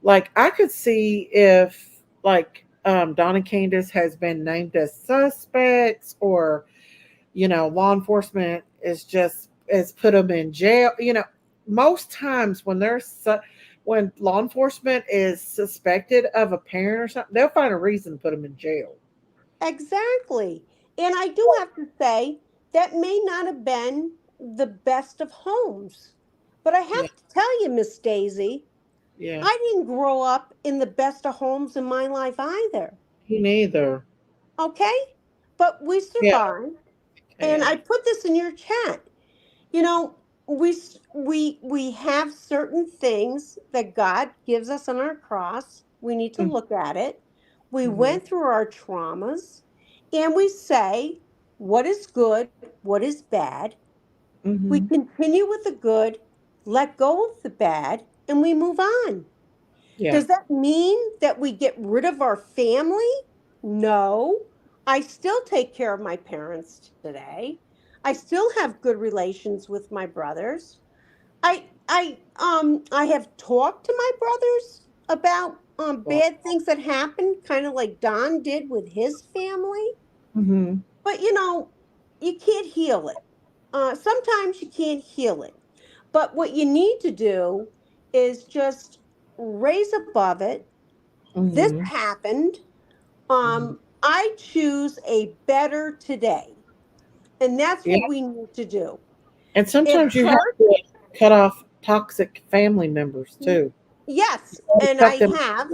like, I could see if, like, Don and Candace has been named as suspects, or law enforcement is put them in jail. Most times when when law enforcement is suspected of a parent or something, they'll find a reason to put them in jail. Exactly. And I do have to say, that may not have been the best of homes. But I Yeah, have to tell you, Miss Daisy, yeah, I didn't grow up in the best of homes in my life either. he neither. Okay? But we Yeah, survived. And yeah. I put this in your chat. You know, we have certain things that God gives us on our cross. We need to look at it. We Mm-hmm. went through our traumas, and we say what is good, what is bad. We Mm-hmm. continue with the good, let go of the bad, and we move on. Yeah. Does that mean that we get rid of our family? No. I still take care of my parents today. I still have good relations with my brothers. I have talked to my brothers about bad things that happened, kind of like Don did with his family. Mm-hmm. But you can't heal it. Sometimes you can't heal it. But what you need to do is just raise above it. This Mm-hmm. happened. Mm-hmm. I choose a better today. And that's Yeah. what we need to do. And It sometimes you have hurts. to cut off toxic family members too. Yes, You and I cut them. have.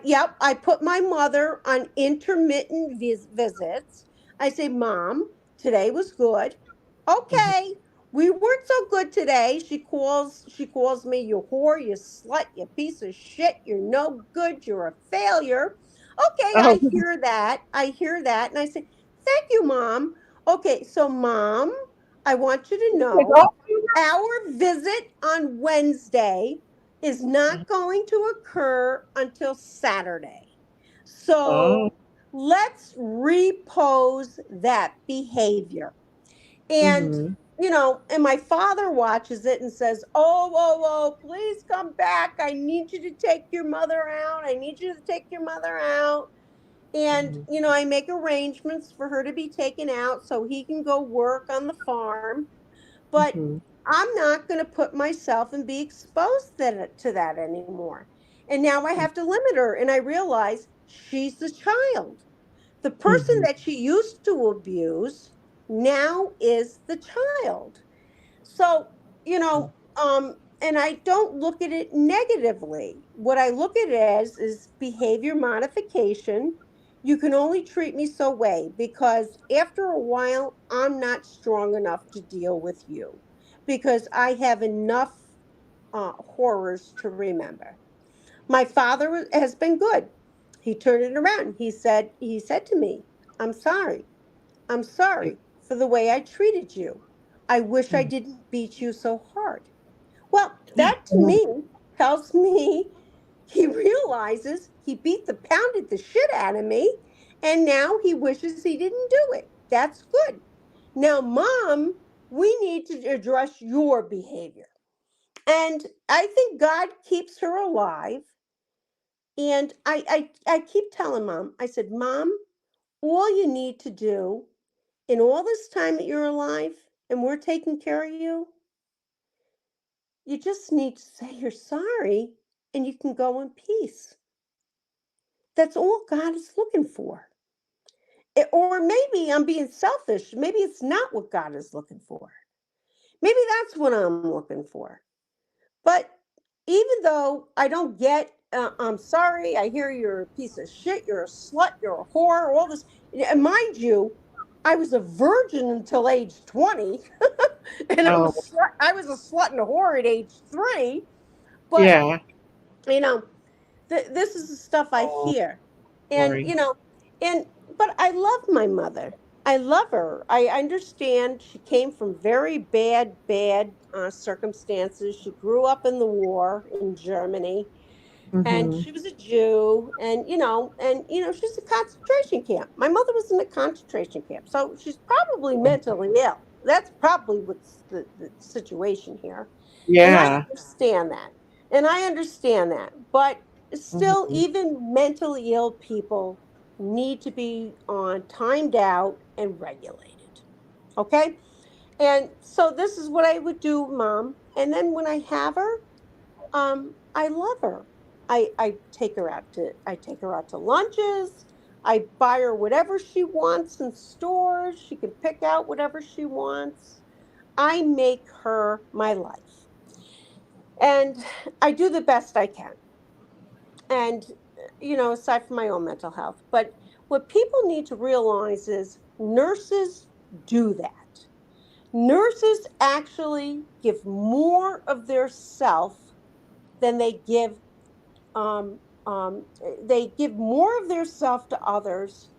Yep, I put my mother on intermittent visits. I say, "Mom, today was good." Mhm. Okay, we weren't so good today. She calls me, "You whore, you slut, you piece of shit, you're no good, you're a failure." Okay, Oh, I hear that, and I say, "Thank you, Mom." Okay, so Mom, I want you to know our visit on Wednesday is not going to occur until Saturday. oh. So let's repose that behavior. And, Mm-hmm. and my father watches it and says, "Oh, whoa, whoa, please come back. I need you to take your mother out. I need you to take your mother out." And, Mm-hmm. I make arrangements for her to be taken out so he can go work on the farm. But Mm-hmm. I'm not going to put myself and be exposed to that anymore. And now I have to limit her. And I realize she's the child. The person Mm-hmm. that she used to abuse now is the child. So, and I don't look at it negatively. What I look at it as is behavior modification. You can only treat me so way because after a while, I'm not strong enough to deal with you because I have enough horrors to remember. My father has been good. He turned it around. He said to me, "I'm sorry. I'm sorry for the way I treated you. I wish I didn't beat you so hard." Well, that to Mm-hmm. me tells me he realizes he pounded the shit out of me, and now he wishes he didn't do it. That's good. Now, Mom, we need to address your behavior. And I think God keeps her alive. And I keep telling Mom, I said, "Mom, all you need to do in all this time that you're alive and we're taking care of you, you just need to say you're sorry and you can go in peace." That's all God is looking for. Or maybe I'm being selfish. Maybe it's not what God is looking for. Maybe that's what I'm looking for. But even though I don't get, "I'm sorry, I hear you're a piece of shit, you're a slut, you're a whore," all this. And mind you, I was a virgin until age 20, and Oh, I was a slut and a whore at age 3. But yeah. you know, this is the stuff I Oh, hear, and sorry. and but I love my mother. I love her. I understand she came from very bad circumstances. She grew up in the war in Germany, And she was a Jew, and she's a concentration camp. My mother was in a concentration camp, so she's probably mentally ill. That's probably what's the situation here. And I Yeah. understand that. And I understand that. But still, Mhm. even mentally ill people need to be on timed out and regulated. Okay? And so this is what I would do, Mom. And then when I have her, I love her. I take her out to lunches. I buy her whatever she wants in stores. She can pick out whatever she wants. I make her my life. And I do the best I can. And aside from my own mental health, but what people need to realize is nurses do that. Nurses actually give more of their self than um, they give more of their self to others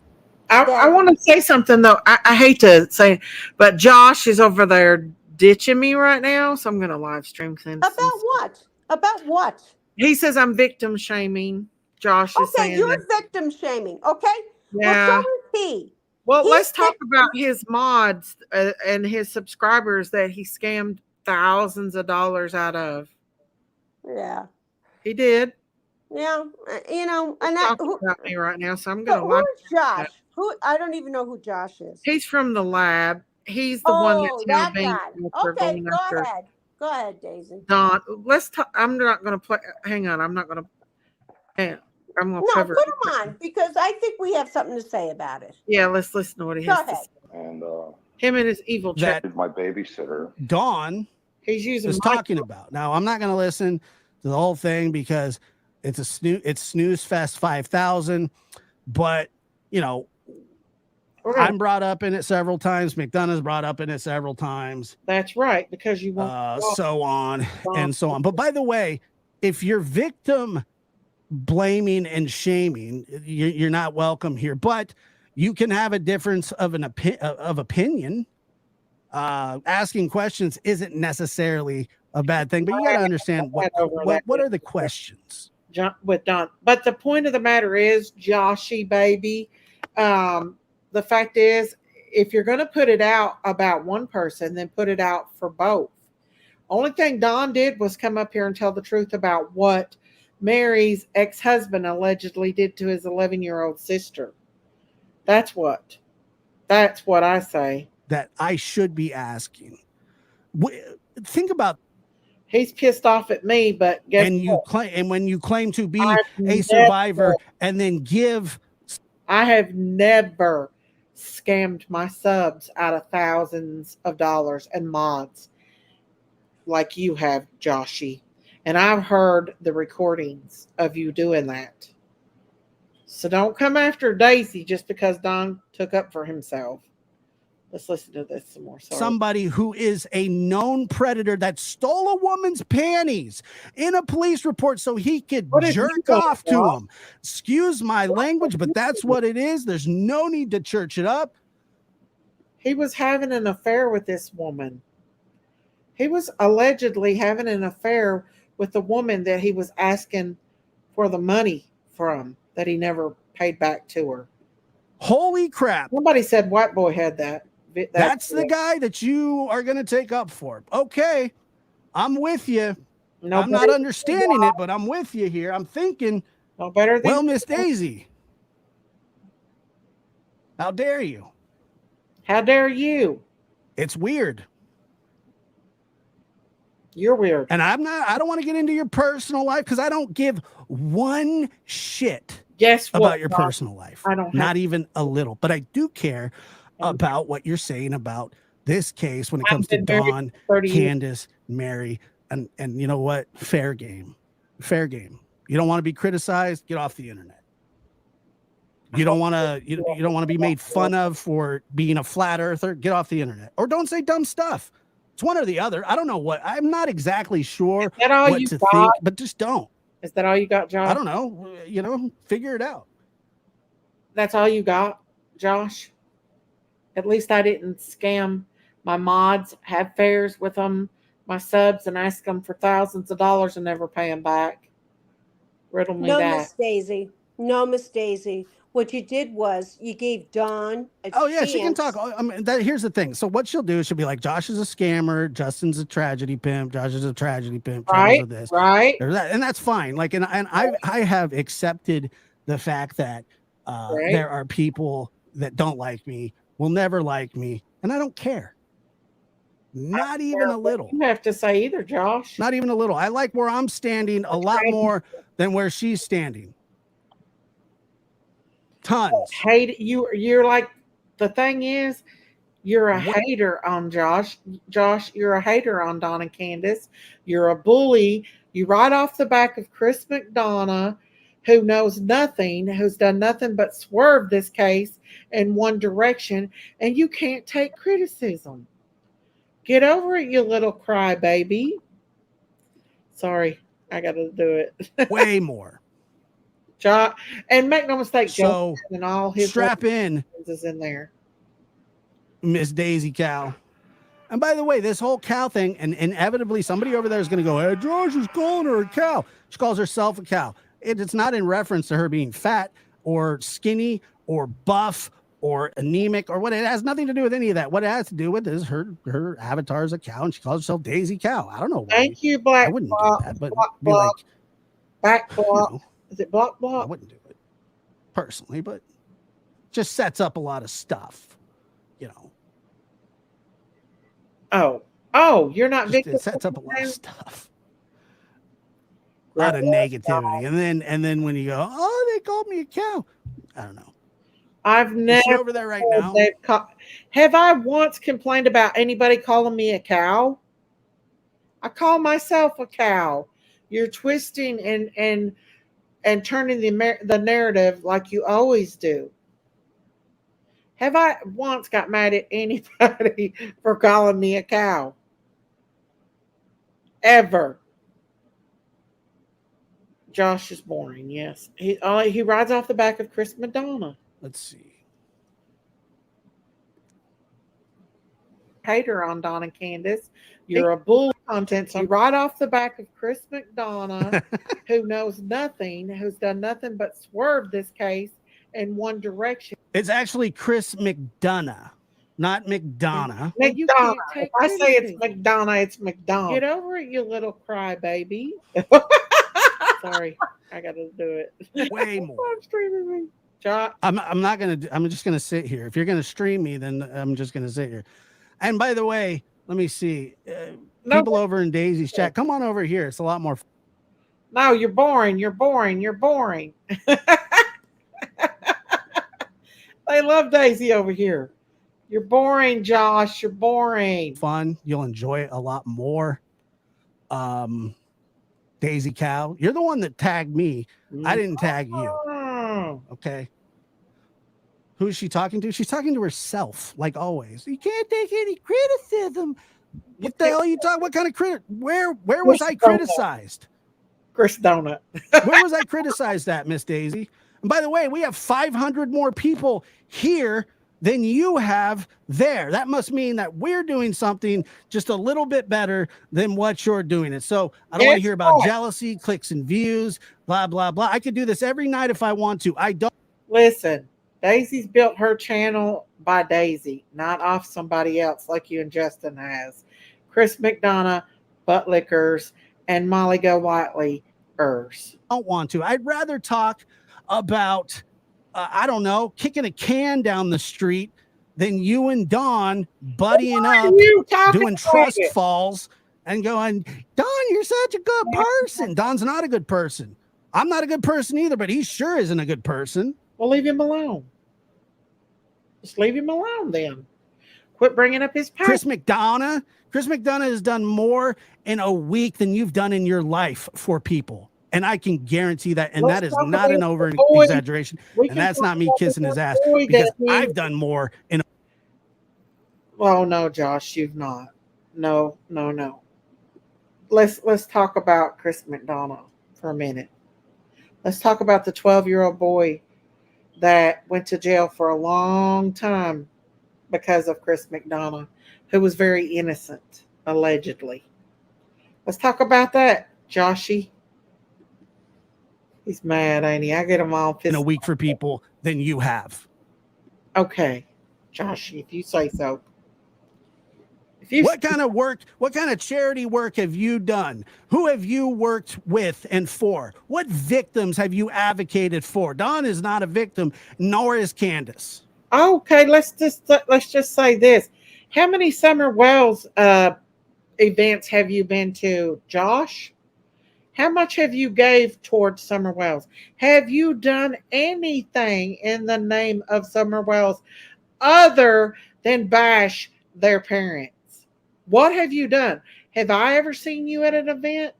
I than want to say something though. I hate to say, but Josh is over there ditching me right now, so I'm going to live stream some about stuff. what? About what? He says I'm victim shaming. Josh is Okay, saying that. you're victim shaming. Okay, well, so Yeah. is he. Well, He's let's talk about his mods and his subscribers that he scammed thousands of dollars out of. Yeah, He did. yeah. He's And that. talking about me right now, so I'm going So to who live is stream that. Josh? Who? I don't even know who Josh is. He's from the lab. He's the one Oh, that's now that being guy. after Okay, going go after ahead. Go ahead, Daisy. Don. Let's talk. I'm not going to play. Hang on. I'm not going to. I'm going to No, cover put it. him on because I think we have something to say about it. Yeah, let's listen to what he Go has to ahead. say. And him and his evil chat. That my babysitter, Dawn, He's using is talking about. Now, I'm not going to listen to the whole thing because it's Snooze Fest 5000, but I'm brought up in it several times. McDonough's brought up in it several times. That's right, because you want so on and so on. But by the way, if you're victim blaming and shaming, you're not welcome here. But you can have a difference of opinion. Asking questions isn't necessarily a bad thing, but you got to understand what are the questions. With Don. But the point of the matter is, Joshy baby, the fact is, if you're going to put it out about one person, then put it out for both. Only thing Don did was come up here and tell the truth about what Mary's ex-husband allegedly did to his 11-year-old sister. That's what I say. That I should be asking. Think about. He's pissed off at me, but guess what? And when you claim to be a survivor and then give. I have never scammed my subs out of thousands of dollars and mods like you have, Joshy. And I've heard the recordings of you doing that. So don't come after Daisy just because Don took up for himself. Let's listen to this some more. Sorry. Somebody who is a known predator that stole a woman's panties in a police report so he could jerk off to them. Excuse my language, but that's what it is. There's no need to church it up. He was having an affair with this woman. He was allegedly having an affair with the woman that he was asking for the money from that he never paid back to her. Holy crap. Somebody said White Boy had that. That's the guy that you are going to take up for. Okay. I'm with you. I'm not understanding it, but I'm with you here. I'm thinking, no better than well, Miss Daisy, how dare you? How dare you? It's weird. You're weird. And I don't want to get into your personal life because I don't give one shit about your personal life. I don't. Not even a little. But I do care about what you're saying about this case when it comes to Dawn, Candace, Mary, and you know what? Fair game. Fair game. You don't want to be criticized? Get off the internet. You don't want to you don't want to be made fun of for being a flat earther? Get off the internet. Or don't say dumb stuff. It's one or the other. I don't know what. I'm not exactly sure what to think, but just don't. Is that all you got, Josh? I don't know. Figure it out. That's all you got, Josh? At least I didn't scam my mods, have fairs with them, my subs, and ask them for thousands of dollars and never pay them back. Riddle me No, that. Miss Daisy. No, Miss Daisy. What you did was you gave Dawn a Oh yeah, she can chance. talk. I mean, here's the thing. So what she'll do is she'll be like, Josh is a scammer, Justin's a tragedy pimp, Josh is a tragedy pimp, Trevor's Right, a this, right, or that, and that's fine. Like, and I have accepted the fact that right. there are people that don't like me, will never like me, and I don't care. Not even a little. You have to say either, Josh. Not even a little. I like where I'm standing a lot more than where she's standing. Tons. Hate you. You're like, the thing is, you're a hater on Josh. Josh, you're a hater on Don and Candace. You're a bully. You right off the back of Chris McDonough, who knows nothing, who's done nothing but swerve this case in one direction, and you can't take criticism. Get over it, you little crybaby. Sorry, I got to do it. Way more. Josh, and make no mistake, So Josh and all his strap in is in there. Miss Daisy Cow. And by the way, this whole cow thing, and inevitably somebody over there is going to go, hey, Josh is calling her a cow. She calls herself a cow. It's not in reference to her being fat or skinny or buff or anemic or what. It has nothing to do with any of that. What it has to do with is her avatar is a cow and she calls herself Daisy Cow. I don't know why. Thank you, Black. I wouldn't Block, do that, but block, be like, back block. You know, is it block? I wouldn't do it personally, but just sets up a lot of stuff, you know. Oh, you're not Just, it sets up a lot of stuff. A lot of negativity. And then when you go, oh, they called me a cow. I don't know. I've never over there right now. Have I once complained about anybody calling me a cow? I call myself a cow. You're twisting and turning the narrative like you always do. Have I once got mad at anybody for calling me a cow? Ever? Josh is boring. Yes, he rides off the back of Chris McDonough. Let's see. Hater on Don and Candace. You're a bull content. So you ride off the back of Chris McDonough, who knows nothing, who's done nothing but swerve this case in one direction. It's actually Chris McDonough, not McDonough. McDonough. If I say it's McDonough, it's McDonough. Get over it, you little crybaby. Sorry, I got to do it. Way more. I'm not gonna. I'm just gonna sit here. If you're gonna stream me, then I'm just gonna sit here. And by the way, let me see. People over in Daisy's chat, come on over here. It's a lot more. No, you're boring. You're boring. You're boring. They love Daisy over here. You're boring, Josh. You're boring. Fun. You'll enjoy it a lot more. Daisy Cow, you're the one that tagged me. I didn't tag you. Okay. Who is she talking to? She's talking to herself, like always. You can't take any criticism. What the hell are you talking? What kind of credit? Where was I criticized? Chris Donut. Where was I criticized at, Miss Daisy? And by the way, we have 500 more people here than you have there. That must mean that we're doing something just a little bit better than what you're doing. And so I don't want to hear about jealousy, clicks and views, blah, blah, blah. I could do this every night if I want to. I don't. Listen, Daisy's built her channel by Daisy, not off somebody else like you and Justin has. Chris McDonough, Butt Lickers, and Molly Go Whiteley. I don't want to. I'd rather talk about I don't know, kicking a can down the street than you and Dawn buddying up, doing trust falls and going, Dawn, you're such a good person. Dawn's not a good person. I'm not a good person either, but he sure isn't a good person. Well, leave him alone. Just leave him alone then. Quit bringing up his past. Chris McDonough has done more in a week than you've done in your life for people. And I can guarantee that. And that is not an over exaggeration. And that's not me kissing his ass because I've done more in. Oh no, Josh, you've not. No. Let's talk about Chris McDonough for a minute. Let's talk about the 12-year-old boy that went to jail for a long time because of Chris McDonough, who was very innocent, allegedly. Let's talk about that, Joshy. He's mad, ain't he? I get him all pissed. In a week for people than you have. Okay, Josh, if you say so. What kind of work, what kind of charity work have you done? Who have you worked with and for? What victims have you advocated for? Dawn is not a victim, nor is Candace. Okay, let's just say this. How many Summer Wells events have you been to, Josh? How much have you gave towards Summer Wells? Have you done anything in the name of Summer Wells other than bash their parents? What have you done? Have I ever seen you at an event,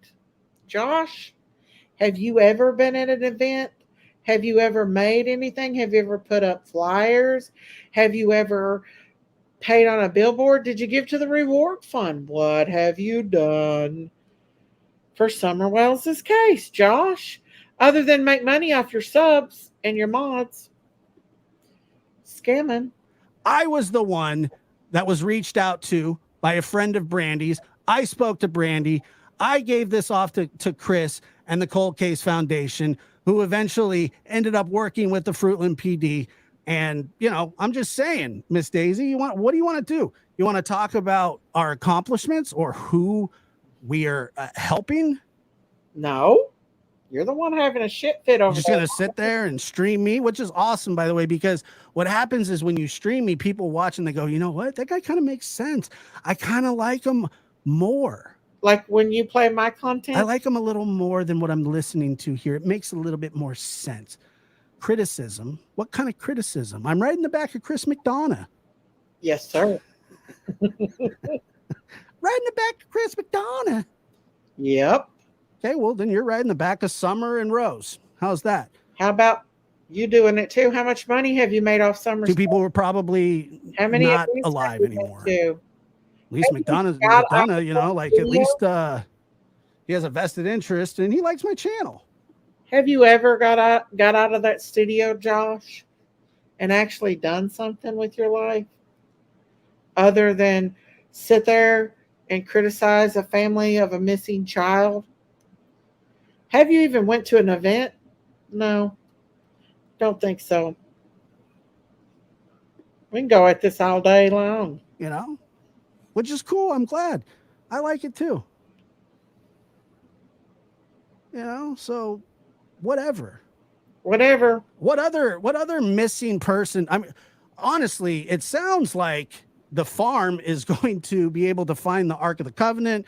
Josh? Have you ever been at an event? Have you ever made anything? Have you ever put up flyers? Have you ever paid on a billboard? Did you give to the reward fund? What have you done for Summer Wells' case, Josh? Other than make money off your subs and your mods. Scamming. I was the one that was reached out to by a friend of Brandy's. I spoke to Brandy. I gave this off to Chris and the Cold Case Foundation, who eventually ended up working with the Fruitland PD. And, you know, I'm just saying, Miss Daisy, what do you want to do? You want to talk about our accomplishments or who we are helping? No. You're the one having a shit fit over there. You're just going to sit there and stream me, which is awesome, by the way, because what happens is when you stream me, people watch and they go, you know what? That guy kind of makes sense. I kind of like him more. Like when you play my content? I like him a little more than what I'm listening to here. It makes a little bit more sense. Criticism. What kind of criticism? I'm right in the back of Chris McDonough. Yes, sir. Right in the back of Chris McDonough. Yep. Okay, well, then you're right in the back of Summer and Rose. How's that? How about you doing it too? How much money have you made off Summer? Two people were probably not alive anymore. At least McDonough, you know, like at least he has a vested interest and he likes my channel. Have you ever got out of that studio, Josh, and actually done something with your life other than sit there and criticize a family of a missing child? Have you even went to an event? No, don't think so. We can go at this all day long. You know, which is cool. I'm glad. I like it too. You know, so whatever. What other missing person? I mean, honestly, it sounds like the farm is going to be able to find the Ark of the Covenant.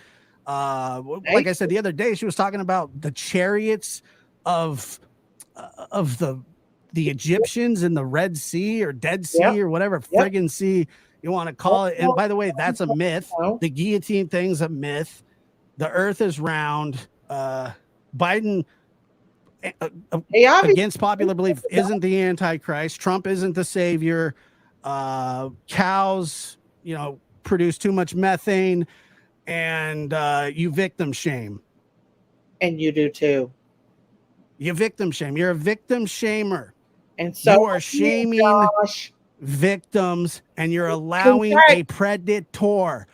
Like I said the other day, she was talking about the chariots of the Egyptians in the Red Sea or Dead Sea or whatever friggin' sea you want to call it. And by the way, that's a myth. The guillotine thing's a myth. The earth is round. Biden, against popular belief, isn't the Antichrist. Trump isn't the savior. Cows, you know, produce too much methane, and you victim shame. And you do too. You victim shame. You're a victim shamer. And so you are shaming victims, and you're allowing a predator.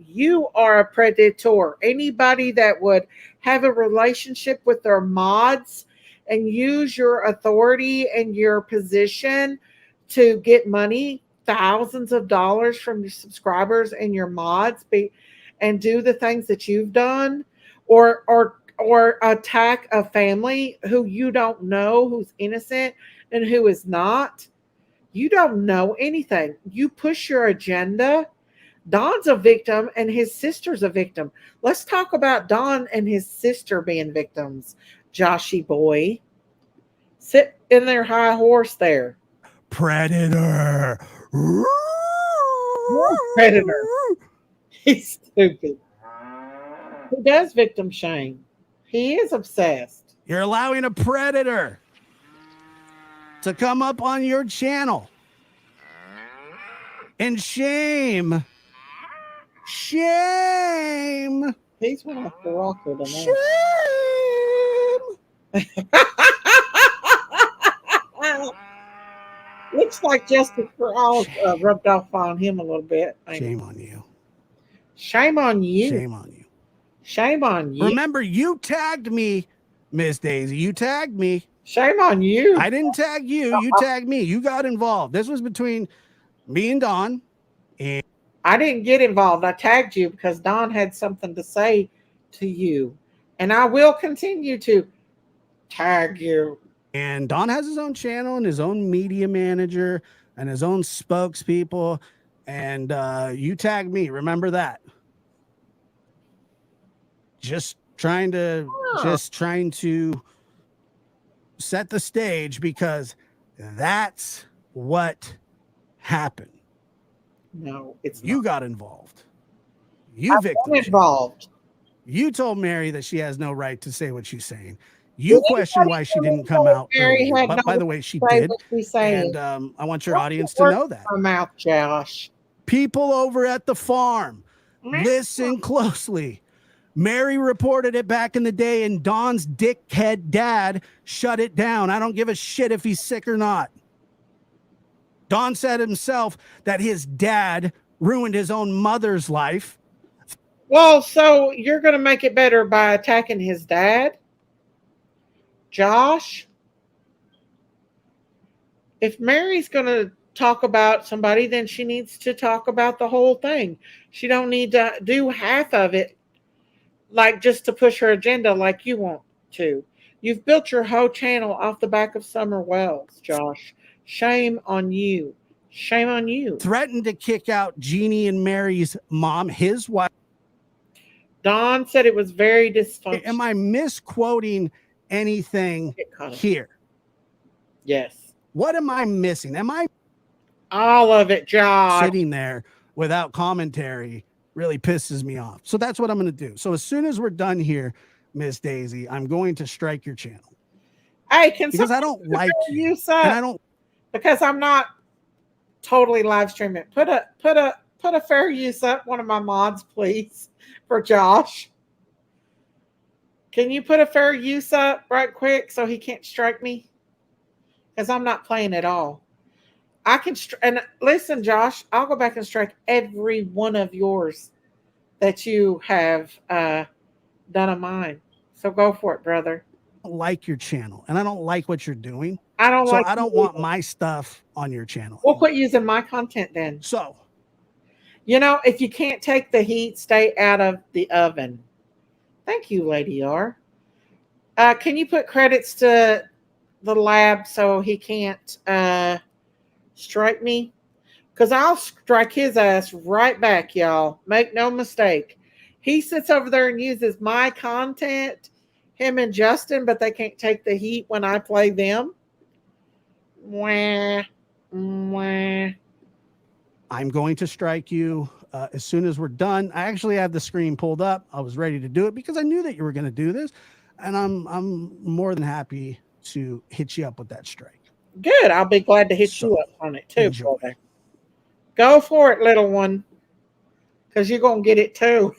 You are a predator. Anybody that would have a relationship with their mods and use your authority and your position to get money, thousands of dollars from your subscribers and your mods, and do the things that you've done, or attack a family who you don't know, who's innocent and who is not. You don't know anything. You push your agenda. Don's a victim and his sister's a victim. Let's talk about Don and his sister being victims. Joshy boy. Sit in their high horse there. Predator. Predator. He's stupid. He does victim shame. He is obsessed. You're allowing a predator to come up on your channel. And shame. He's one of the rocker tonight. Looks like Justice for All rubbed off on him a little bit. Shame on you. Shame on you. Shame on you. Shame on you. Remember, you tagged me, Miss Daisy. You tagged me. Shame on you. I didn't tag you. You tagged me. You got involved. This was between me and Dawn. And I didn't get involved. I tagged you because Don had something to say to you. And I will continue to tag you. And Don has his own channel and his own media manager and his own spokespeople. And you tagged me. Remember that. Just trying to set the stage because that's what happened. No, it's you not. got involved. You victim involved. You told Mary that she has no right to say what she's saying. You question why she didn't come out earlier. But by the way, she did. And I want your audience to know that. Her mouth, Josh. People over at the farm, listen closely. Mary reported it back in the day, and Don's dickhead dad shut it down. I don't give a shit if he's sick or not. Don said himself that his dad ruined his own mother's life. Well, so you're going to make it better by attacking his dad? Josh? If Mary's going to talk about somebody, then she needs to talk about the whole thing. She don't need to do half of it, like just to push her agenda like you want to. You've built your whole channel off the back of Summer Wells, Josh. Shame on you. Shame on you. Threatened to kick out Jeannie and Mary's mom, his wife. Don said it was very dysfunctional. Am I misquoting anything here? Yes. What am I missing? Am I all of it, Josh? Sitting there without commentary really pisses me off. So that's what I'm going to do. So as soon as we're done here, Miss Daisy, I'm going to strike your channel. Hey, because I don't like you. And I don't, because I'm not totally live streaming. Put a fair use up, one of my mods, please, for Josh. Can you put a fair use up right quick so he can't strike me? Because I'm not playing at all. I can and listen, Josh, I'll go back and strike every one of yours that you have done of mine. So go for it, brother. I don't like your channel, and I don't like what you're doing. I don't want my stuff on your channel. We'll quit using my content then. So, you know, if you can't take the heat, stay out of the oven. Thank you, Lady R. Can you put credits to the lab so he can't strike me? Because I'll strike his ass right back, y'all. Make no mistake. He sits over there and uses my content, him and Justin, but they can't take the heat when I play them. Wah, wah. I'm going to strike you as soon as we're done. I actually have the screen pulled up. I was ready to do it because I knew that you were going to do this. And I'm more than happy to hit you up with that strike. Good. I'll be glad to hit you up on it too, brother. Go for it, little one. Because you're going to get it too.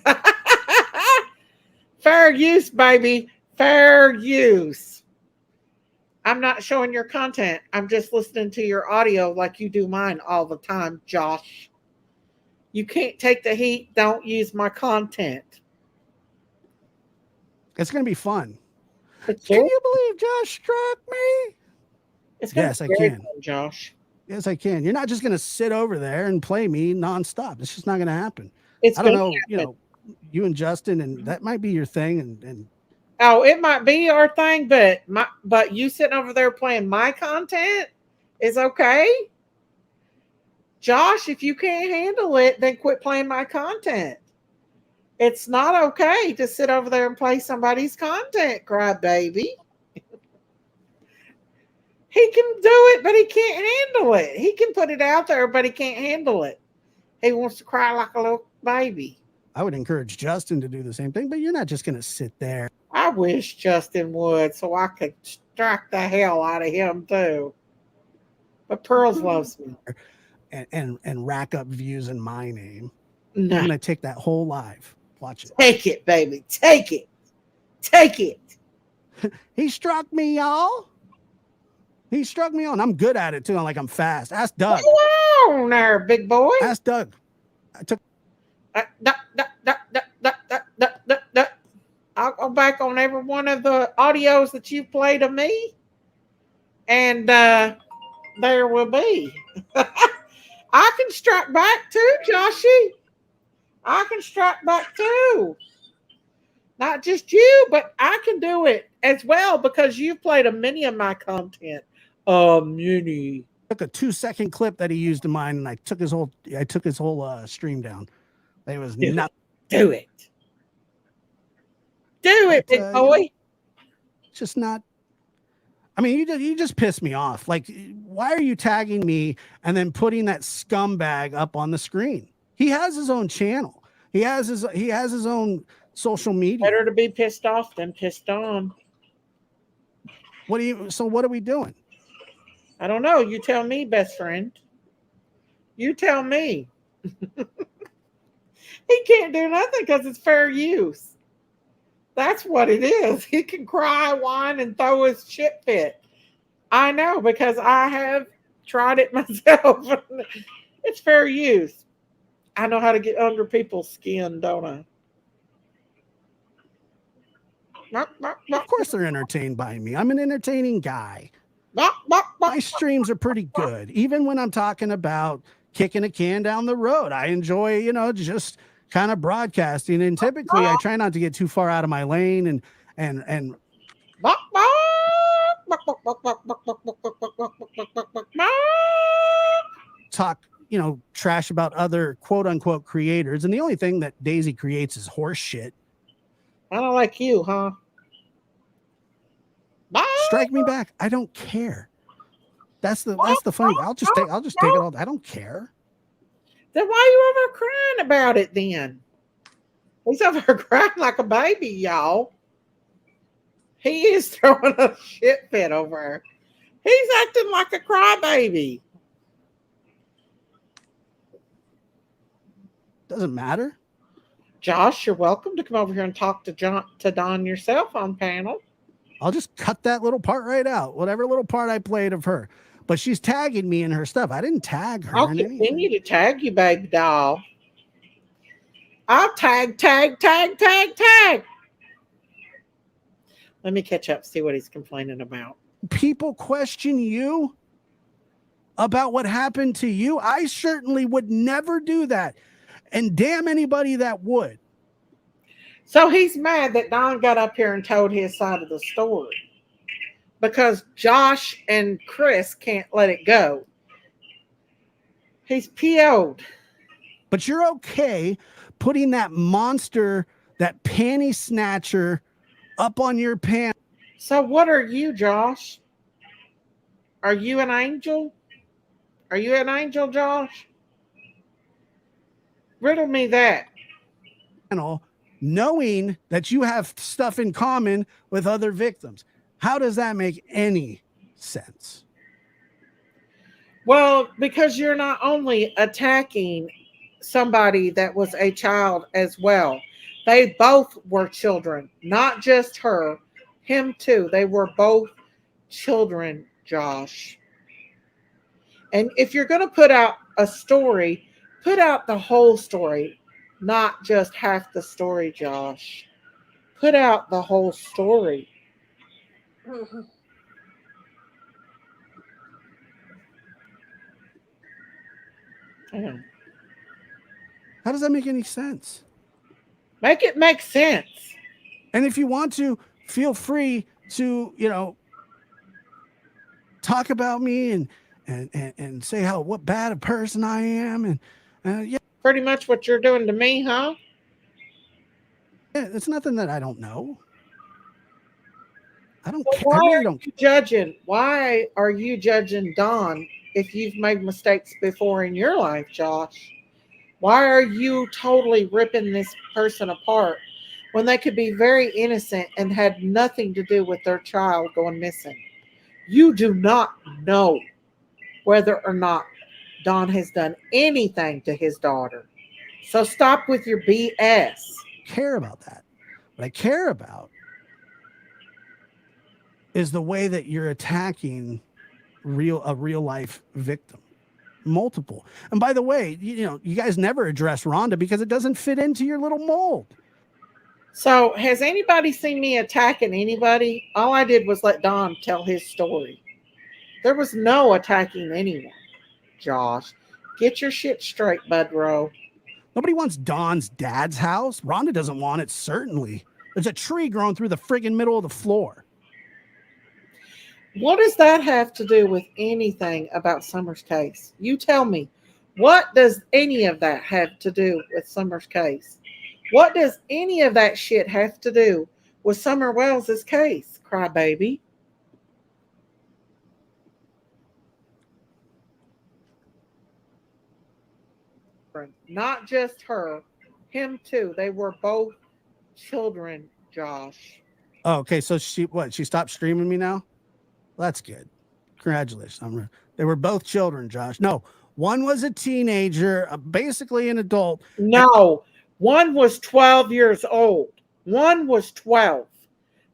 Fair use, baby. Fair use. I'm not showing your content. I'm just listening to your audio like you do mine all the time, Josh. You can't take the heat. Don't use my content. It's going to be fun. Can you believe Josh struck me? Yes, I can. Fun, Josh. Yes, I can. You're not just going to sit over there and play me nonstop. It's just not going to happen. I don't know, you know, you and Justin, and that might be your thing. And oh, it might be our thing, but you sitting over there playing my content is okay. Josh, if you can't handle it, then quit playing my content. It's not okay to sit over there and play somebody's content, crybaby. He can do it, but he can't handle it. He can put it out there, but he can't handle it. He wants to cry like a little baby. I would encourage Justin to do the same thing, but you're not just going to sit there. I wish Justin would, so I could strike the hell out of him too. But Pearls loves me. And rack up views in my name. No. I'm going to take that whole live. Watch it. Take it, baby. Take it. Take it. He struck me, y'all. He struck me on. I'm good at it too. I'm fast. Ask Doug. Go on there, big boy. Ask Doug. I took. back on every one of the audios that you played of me, and there will be. I can strike back too, Joshy. I can strike back too. Not just you, but I can do it as well because you've played a many of my content. Many. Took a 2-second clip that he used of mine, and I took his whole stream down. It was not. Do it. Do it, big boy. You know, just not. I mean, you just pissed me off. Like, why are you tagging me and then putting that scumbag up on the screen? He has his own channel. He has his own social media. Better to be pissed off than pissed on. What are we doing? I don't know. You tell me, best friend. You tell me. He can't do nothing because it's fair use. That's what it is. He can cry, whine, and throw his shit fit. I know because I have tried it myself. It's fair use. I know how to get under people's skin, don't I? Of course they're entertained by me. I'm an entertaining guy. My streams are pretty good. Even when I'm talking about kicking a can down the road, I enjoy, just kind of broadcasting. And typically I try not to get too far out of my lane and talk, trash about other quote unquote creators. And the only thing that Daisy creates is horse shit. I don't like you, huh? Strike me back. I don't care. That's the funny. I'll just take it all. I don't care. Then why are you over crying about it then? He's over crying like a baby, y'all. He is throwing a shit fit over her. He's acting like a crybaby. Doesn't matter. Josh, you're welcome to come over here and talk to Don yourself on panel. I'll just cut that little part right out. Whatever little part I played of her. But she's tagging me in her stuff. I didn't tag her. I'll continue to tag you, baby doll. I'll tag. Let me catch up, see what he's complaining about. People question you about what happened to you. I certainly would never do that. And damn anybody that would. So he's mad that Don got up here and told his side of the story because Josh and Chris can't let it go. He's PO'd. But you're okay putting that monster, that panty snatcher up on your pants. So what are you, Josh? Are you an angel? Are you an angel, Josh? Riddle me that. Knowing that you have stuff in common with other victims. How does that make any sense? Well, because you're not only attacking somebody that was a child as well. They both were children, not just her, him too. They were both children, Josh. And if you're going to put out a story, put out the whole story. Not just half the story, Josh. Put out the whole story. Mhm. Yeah. How does that make any sense? Make it make sense. And if you want to, feel free to, talk about me and say what bad a person I am. And yeah. Pretty much what you're doing to me, huh? Yeah, it's nothing that I don't know. I don't care. Why are you judging? Why are you judging Don if you've made mistakes before in your life, Josh? Why are you totally ripping this person apart when they could be very innocent and had nothing to do with their child going missing? You do not know whether or not Don has done anything to his daughter. So stop with your BS. Care about that. What I care about is the way that you're attacking a real life victim. Multiple. And by the way, you guys never address Rhonda because it doesn't fit into your little mold. So, has anybody seen me attacking anybody? All I did was let Don tell his story. There was no attacking anyone. Josh, get your shit straight, Budrow. Nobody wants Don's dad's house. Rhonda doesn't want it, certainly. There's a tree growing through the friggin' middle of the floor. What does that have to do with anything about Summer's case? You tell me. What does any of that have to do with Summer's case? What does any of that shit have to do with Summer Wells's case, crybaby? Not just her, him too. They were both children, Josh. Oh, okay, so she stopped streaming me now? That's good. Congratulations. They were both children, Josh. No, one was a teenager, basically an adult. No, one was 12 years old. One was 12.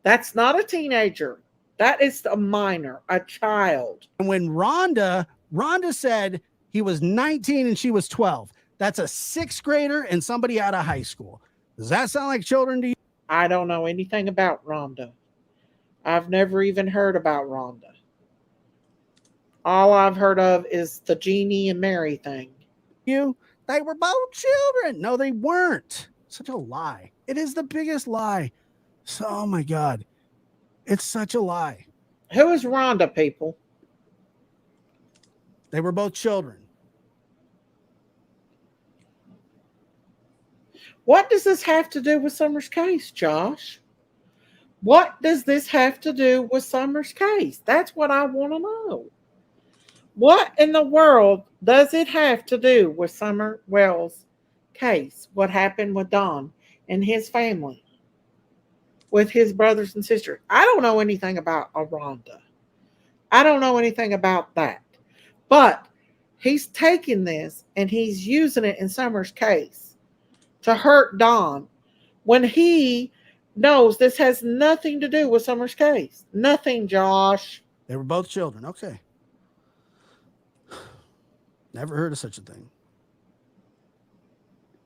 That's not a teenager. That is a minor, a child. And when Rhonda said he was 19 and she was 12, that's a sixth grader and somebody out of high school. Does that sound like children to you? I don't know anything about Rhonda. I've never even heard about Rhonda. All I've heard of is the Jeannie and Mary thing. They were both children. No, they weren't. Such a lie. It is the biggest lie. So, oh my God. It's such a lie. Who is Rhonda, people? They were both children. What does this have to do with Summer's case, Josh? What does this have to do with Summer's case? That's what I want to know. What in the world does it have to do with Summer Wells' case? What happened with Don and his family? With his brothers and sisters? I don't know anything about Rhonda. I don't know anything about that. But he's taking this and he's using it in Summer's case to hurt Don when he knows this has nothing to do with Summer's case. Nothing, Josh. They were both children. Okay. Never heard of such a thing.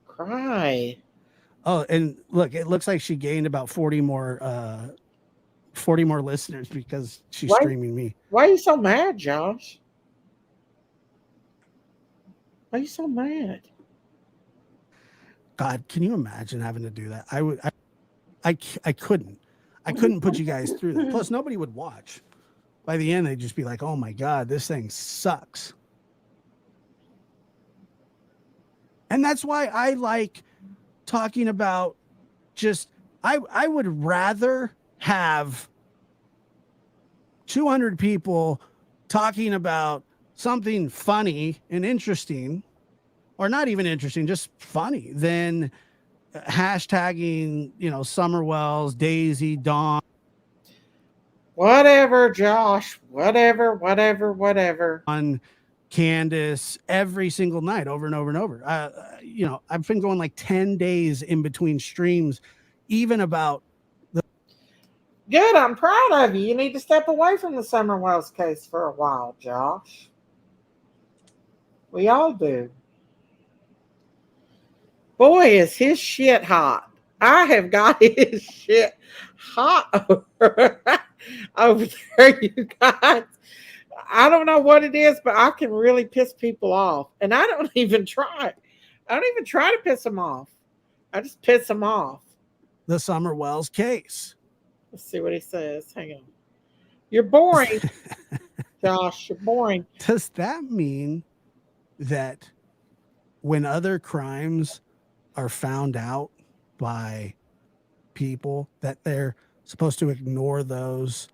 Cry. Oh, and look, it looks like she gained about 40 more listeners because she's streaming me. Why are you so mad, Josh? Why are you so mad? God, can you imagine having to do that? I couldn't put you guys through that. Plus, nobody would watch. By the end, they'd just be like, oh my God, this thing sucks. And that's why I like talking about I would rather have 200 people talking about something funny and interesting, or not even interesting, just funny, than hashtagging, Summer Wells, Daisy, Dawn. Whatever, Josh. Whatever. On Candace every single night over and over and over. I've been going like 10 days in between streams, even about the. Good. I'm proud of you. You need to step away from the Summer Wells case for a while, Josh. We all do. Boy, is his shit hot. I have got his shit hot over there, you guys. I don't know what it is, but I can really piss people off. And I don't even try. I don't even try to piss them off. I just piss them off. The Summer Wells case. Let's see what he says. Hang on. You're boring, Josh. You're boring. Does that mean that when other crimes are found out by people, that they're supposed to ignore those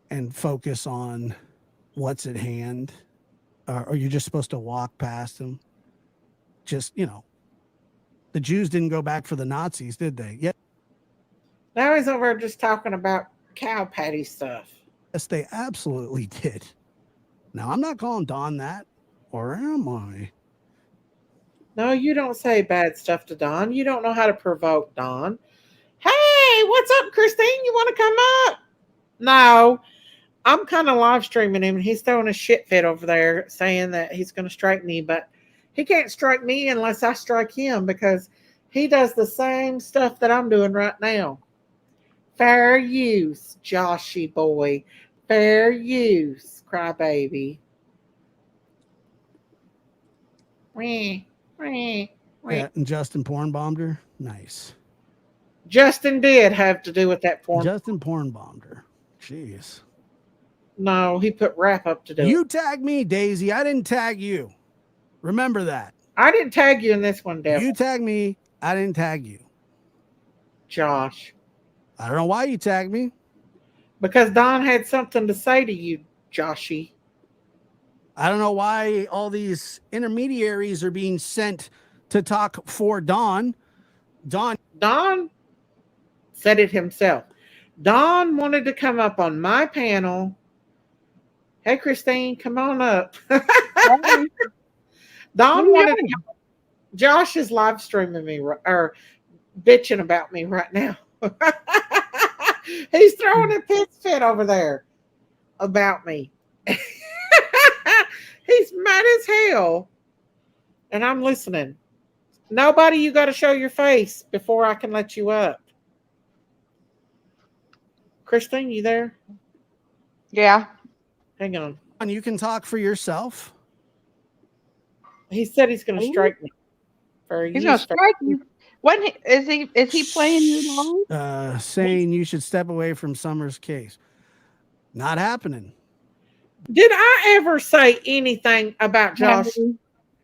and focus on what's at hand? Or you're just supposed to walk past them? Just, the Jews didn't go back for the Nazis, did they? Yeah. Now he's over just talking about cow patty stuff. Yes, they absolutely did. Now, I'm not calling Don that, or am I? No, you don't say bad stuff to Don. You don't know how to provoke Don. Hey, what's up, Christine? You want to come up? No, I'm kind of live streaming him, and he's throwing a shit fit over there saying that he's going to strike me, but he can't strike me unless I strike him because He does the same stuff that I'm doing right now. Fair use, Joshy boy. Fair use, crybaby. Yeah, and Justin porn bombed her. Nice. Justin did have to do with that porn. Justin porn bombed her. Jeez. No, he put rap up to do You it. tagged me, Daisy. I didn't tag you. Remember that. I didn't tag you in this one, Devil. You tagged me. I didn't tag you. Josh. I don't know why you tagged me. Because Don had something to say to you, Joshy. I don't know why all these intermediaries are being sent to talk for Don. Don said it himself. Don wanted to come up on my panel. Hey, Christine, come on up. Don wanted to come. Josh is live streaming me or bitching about me right now. He's throwing a piss fit over there about me. He's mad as hell. And I'm listening. Nobody, you got to show your face before I can let you up. Christine, you there? Yeah. Hang on. And you can talk for yourself. He said he's going to strike me. He's going to strike you. Is he playing you long? Saying you should step away from Summer's case. Not happening. Did I ever say anything about Josh?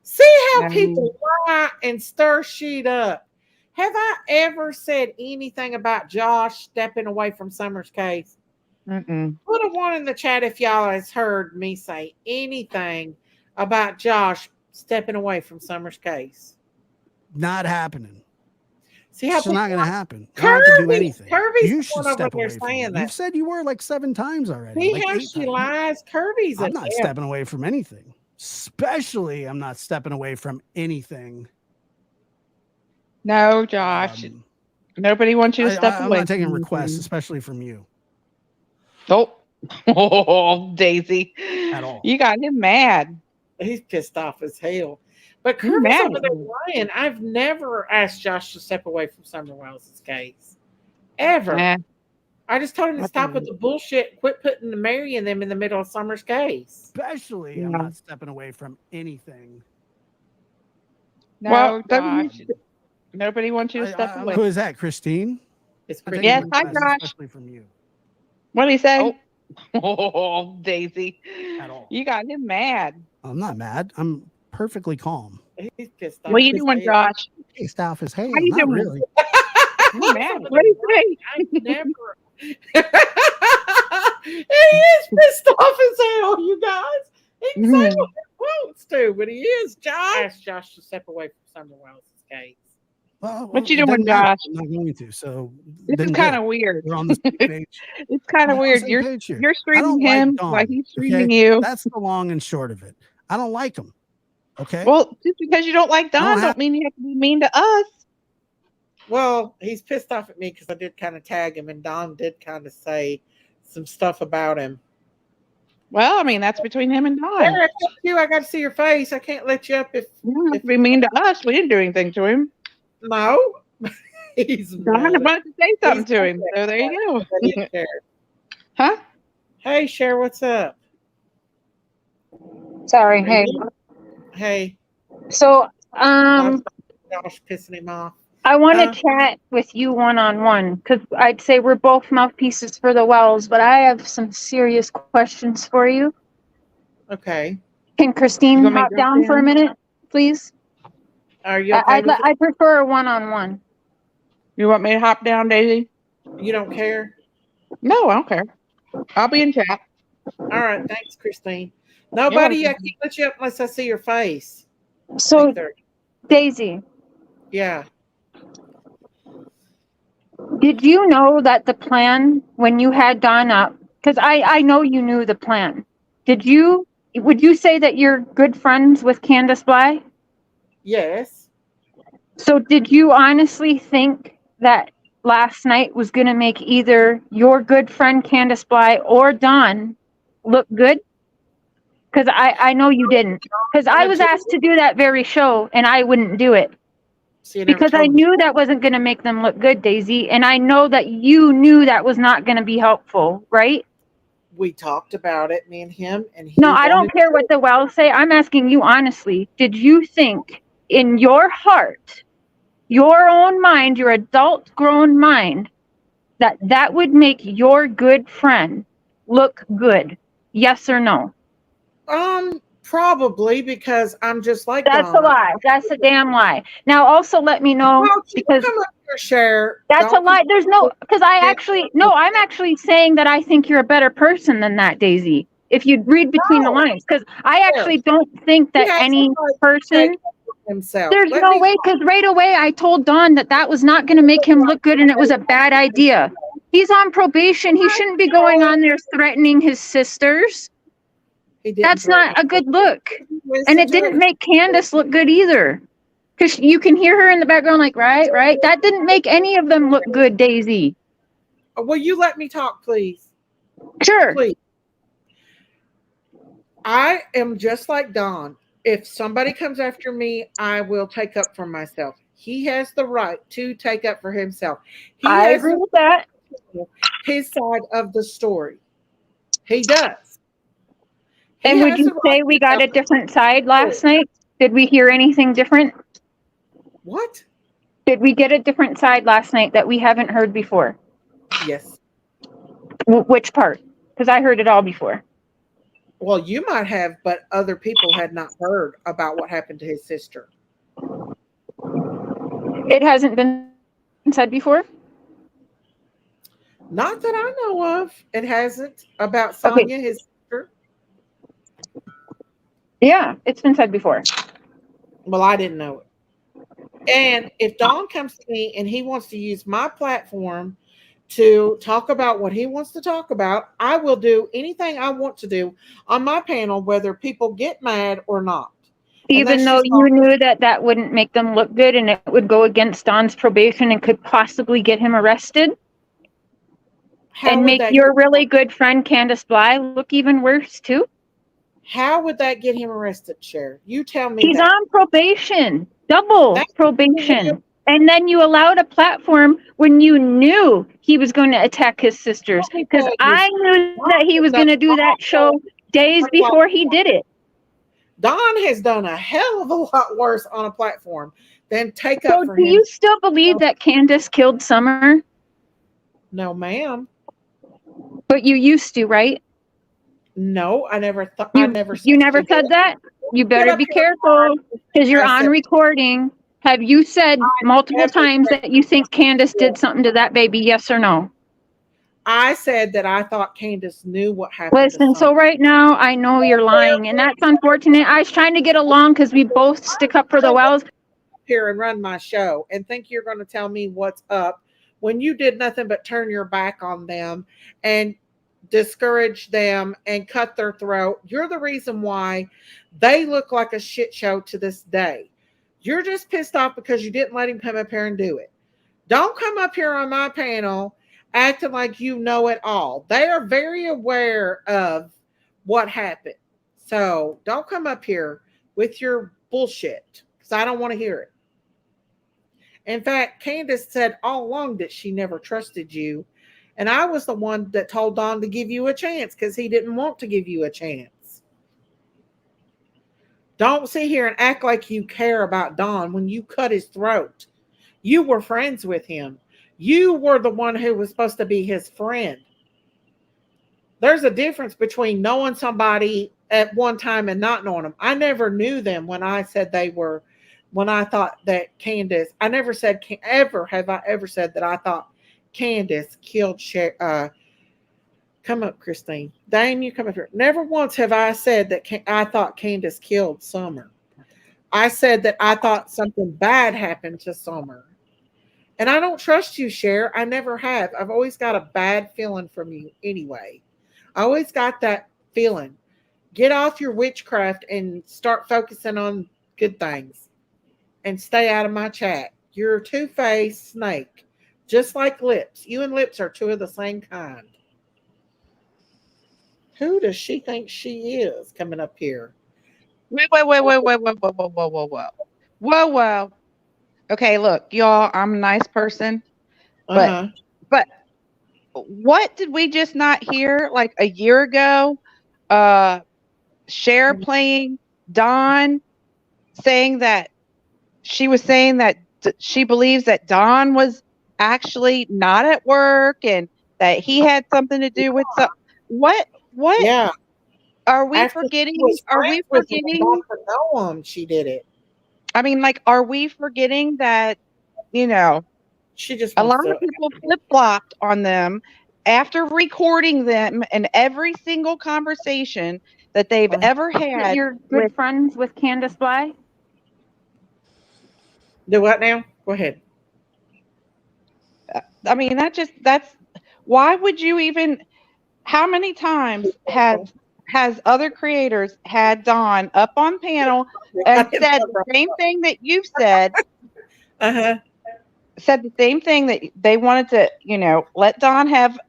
See how people lie and stir shit up. Have I ever said anything about Josh stepping away from Summer's case? Put a one in the chat if y'all has heard me say anything about Josh stepping away from Summer's case. Not happening. See how it's not going to happen. Kirby, I don't have to do anything. Kirby's you should step away from saying that. You've said you were like 7 times already. See like how she lies? Kirby's I'm not stepping away from anything. Especially, I'm not stepping away from anything. No, Josh. Nobody wants you to step away. I'm not taking requests, especially from you. Oh, Daisy. At all. You got him mad. He's pissed off as hell. But Kirby's over there lying. I've never asked Josh to step away from Summer Wells' case. Ever. I just told him to stop with the bullshit. Quit putting Mary and them in the middle of Summer's case. Especially, I'm not stepping away from anything. No, Josh. Nobody wants you to step away. Who is that, Christine? It's Christine. Yes, hi, Josh. Especially from you. What did he say? Oh, Daisy. At all. You got him mad. I'm not mad. I'm perfectly calm. He's pissed off. What are you doing, Josh? Pissed off as hell. How you Not doing? really. Mad. What do you say? I never. He is pissed off as hell, you guys. He can say what he wants to, but he is. Josh asked Josh to step away from Summer Wells' case. Well, what you doing, Josh? I'm not going to. So this is kind of weird. We're on the same page. It's kind of weird. You're streaming him like he's streaming you. That's the long and short of it. I don't like him. Okay. Well, just because you don't like Don, don't mean you have to be mean to us. Well, he's pissed off at me because I did kind of tag him, and Don did kind of say some stuff about him. Well, I mean, that's between him and Don. Eric, I got to see your face. I can't let you up if you don't have to be mean to us. We didn't do anything to him. No. He's Don wanted to say something to him. So there you go. Huh? Hey, Cher, what's up? Sorry. Hey. Hey. So, Josh pissing him off. I want to chat with you one-on-one because I'd say we're both mouthpieces for the Wells, but I have some serious questions for you. Okay. Can Christine hop down for a minute, please? Are you okay I prefer a one-on-one. You want me to hop down, Daisy? You don't care? No, I don't care. I'll be in chat. All right. Thanks, Christine. Nobody, I can't let you up unless I see your face. So, Daisy. Yeah. Did you know that the plan when you had Don up, because I know you knew the plan. Would you say that you're good friends with Candace Bly? Yes. So did you honestly think that last night was going to make either your good friend Candace Bly or Don look good? Because I know you didn't. Because I was asked to do that very show and I wouldn't do it. See, I never Because I told you. knew that wasn't going to make them look good, Daisy. And I know that you knew that was not going to be helpful, right? We talked about it, me and him, and he No, I don't wanted care what the wells say. I'm asking you honestly. Did you think in your heart, your own mind, your adult grown mind, that that would make your good friend look good? Yes or no? Probably because I'm just like That's a Donna. lie. That's a damn lie. Now also let me know, Well, you because come up here, share. that's a Don't come lie. There's no, because I'm up actually saying that I think you're a better person than that, Daisy. If you read between the no, lines, because I here. actually don't think He that has any the right to take person, up for himself. there's Let no me way, because right away I told Don that that was not going to make him look good and it was a bad idea. He's on probation. He shouldn't be going on there threatening his sisters. He didn't That's threaten. not a good look. Listen And it to didn't it. make Candace look good either. Because you can hear her in the background like, right, right. That didn't make any of them look good, Daisy. Will you let me talk, please? Sure. Please. I am just like Don. If somebody comes after me, I will take up for myself. He has the right to take up for himself. He I has agree with that. his side of the story. He does. He And would has you the right say we to got tell a different side last night? Did we hear anything different? what? Did we get a different side last night that we haven't heard before? Yes. Which part? Because I heard it all before. Well, you might have, but other people had not heard about what happened to his sister. It hasn't been said before? Not that I know of. It hasn't about Okay. Sonia, his sister. Yeah, it's been said before. Well, I didn't know it. And if Don comes to me and he wants to use my platform to talk about what he wants to talk about, I will do anything I want to do on my panel, whether people get mad or not. And Even that's though just all. you knew that that wouldn't make them look good and it would go against Don's probation and could possibly get him arrested? How And would make that your really good friend Candace Bly look even worse too? how would that get him arrested, Cher? You tell me He's that. on probation, double That's probation. And then you allowed a platform when you knew he was going to attack his sisters. let me Because tell you, I knew Don that he has was done going to do that show days before he did it. Don has done a hell of a lot worse on a platform than take So up for do him. you still believe that Candace killed Summer? No, ma'am. But you used to, right? No, I never thought. I never said You never she did. said that? You Get better up be here. careful because you're I on said recording. Have you said multiple never times said that you think Candace did something to that baby? Yes or no? I said that I thought Candace knew what happened to Listen, Summer. so right now I know you're lying, and that's unfortunate. I was trying to get along because we both stick up for the wells. Here and run my show and think you're going to tell me what's up when you did nothing but turn your back on them and discourage them and cut their throat. You're the reason why they look like a shit show to this day. You're just pissed off because you didn't let him come up here and do it. Don't come up here on my panel acting like you know it all. They are very aware of what happened. So don't come up here with your bullshit because I don't want to hear it. In fact, Candace said all along that she never trusted you. And I was the one that told Don to give you a chance because he didn't want to give you a chance. Don't sit here and act like you care about Don when you cut his throat. You were friends with him. You were the one who was supposed to be his friend. There's a difference between knowing somebody at one time and not knowing them. I never knew them when I said they were, when I thought that Candace, I never said, ever have I ever said that I thought Candace killed come up, Christine. Dane, you come up here. Never once have I said that I thought Candace killed Summer. I said that I thought something bad happened to Summer. And I don't trust you, Cher. I never have. I've always got a bad feeling from you anyway. I always got that feeling. Get off your witchcraft and start focusing on good things. And stay out of my chat. You're a two-faced snake. Just like Lips. You and Lips are two of the same kind. Who does she think she is coming up here? Wait. Whoa. Okay, look, y'all, I'm a nice person, but Uh-huh. but what did we just not hear like a year ago? Cher playing Dawn, saying that she was saying that she believes that Don was actually not at work and that he had something to do with what Yeah. are we After she forgetting? was Are we friends with him and got forgetting? to know him, she did it. I mean, like, are we forgetting that, you know, She just a wants lot of to. people flip-flopped on them after recording them in every single conversation that they've ever That had you're with good friends with Candace Bly? Do what now? Go ahead. I mean, that's why would you even how many times has other creators had Dawn up on panel and said the same thing that you've said, Uh-huh. said the same thing that they wanted to, let Don have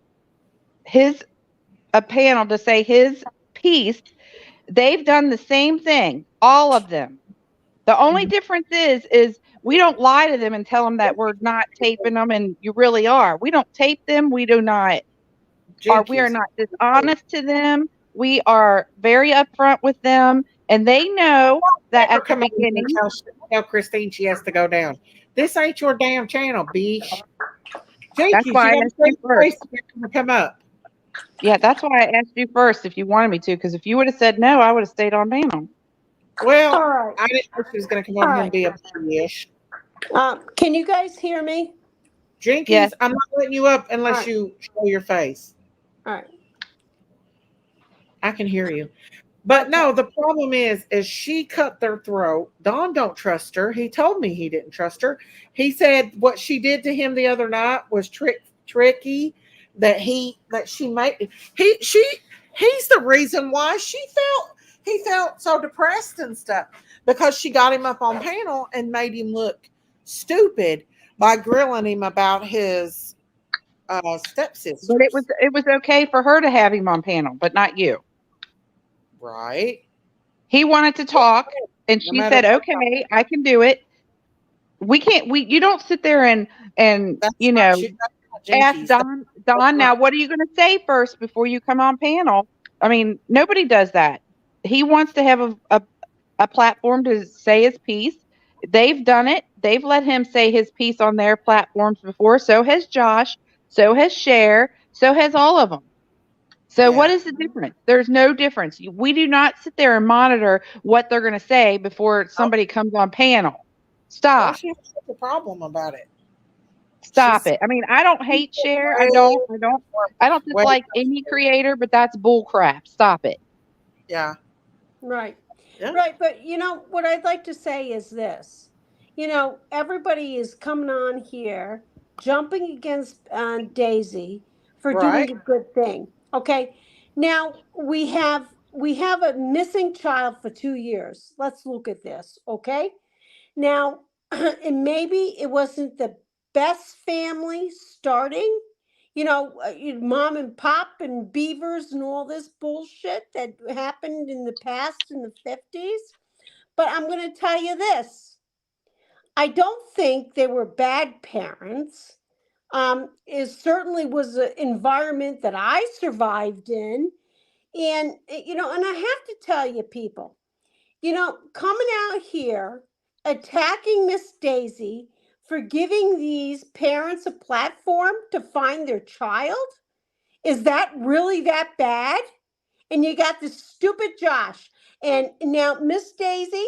his a panel to say his piece. They've done the same thing, all of them. The only difference is we don't lie to them and tell them that we're not taping them and you really are. We don't tape them. We do not we are Jinkies. not dishonest to them. We are very upfront with them and they know that Never at the come on here and beginning. tell Christine she has to go down. This ain't your damn channel, beesh. That's Jinkies, why you I got to asked say you your face first. if you're going to come up. Yeah, that's why I asked you first if you wanted me to, because if you would have said no, I would have stayed on panel. Well, All right. I didn't know she was going to come All on here and right. be a ish. Can you guys hear me? Jinkies, Yes. I'm not letting you up unless All right. you show your face. All right. I can hear you. But Okay. no, the problem is she cut their throat. Don don't trust her. He told me he didn't trust her. He said what she did to him the other night was tricky. That she made he's the reason why he felt so depressed and stuff because she got him up on panel and made him look stupid by grilling him about his But stepsisters. it was okay for her to have him on panel, but not you. Right? He wanted to talk and No she matter said, what. okay, I can do it. You don't sit there and That's not ask Jinkies. That's Don, not. now what are you going to say first before you come on panel? I mean, nobody does that. He wants to have a platform to say his piece. They've done it. They've let him say his piece on their platforms before. So has Josh. So has Cher. So has all of them. So what Yeah. is the difference? There's no difference. We do not sit there and monitor what they're going to say before somebody comes on panel. Why Stop. she have such a problem about it? Stop She's it. I mean, I don't hate Cher. I way don't. I don't way dislike any creator, but that's bull crap. Stop it. yeah. Right. Yeah. Right. But what I'd like to say is this. Everybody is coming on here jumping against Daisy for doing Right. a good thing. Okay. Now we have a missing child for 2 years. Let's look at this. Okay. Now, and maybe it wasn't the best family starting, mom and pop and beavers and all this bullshit that happened in the past in the 50s. But I'm going to tell you this, I don't think they were bad parents. It certainly was an environment that I survived in. And I have to tell you, people, coming out here attacking Miss Daisy for giving these parents a platform to find their child? Is that really that bad? And you got this stupid Josh. And now, Miss Daisy,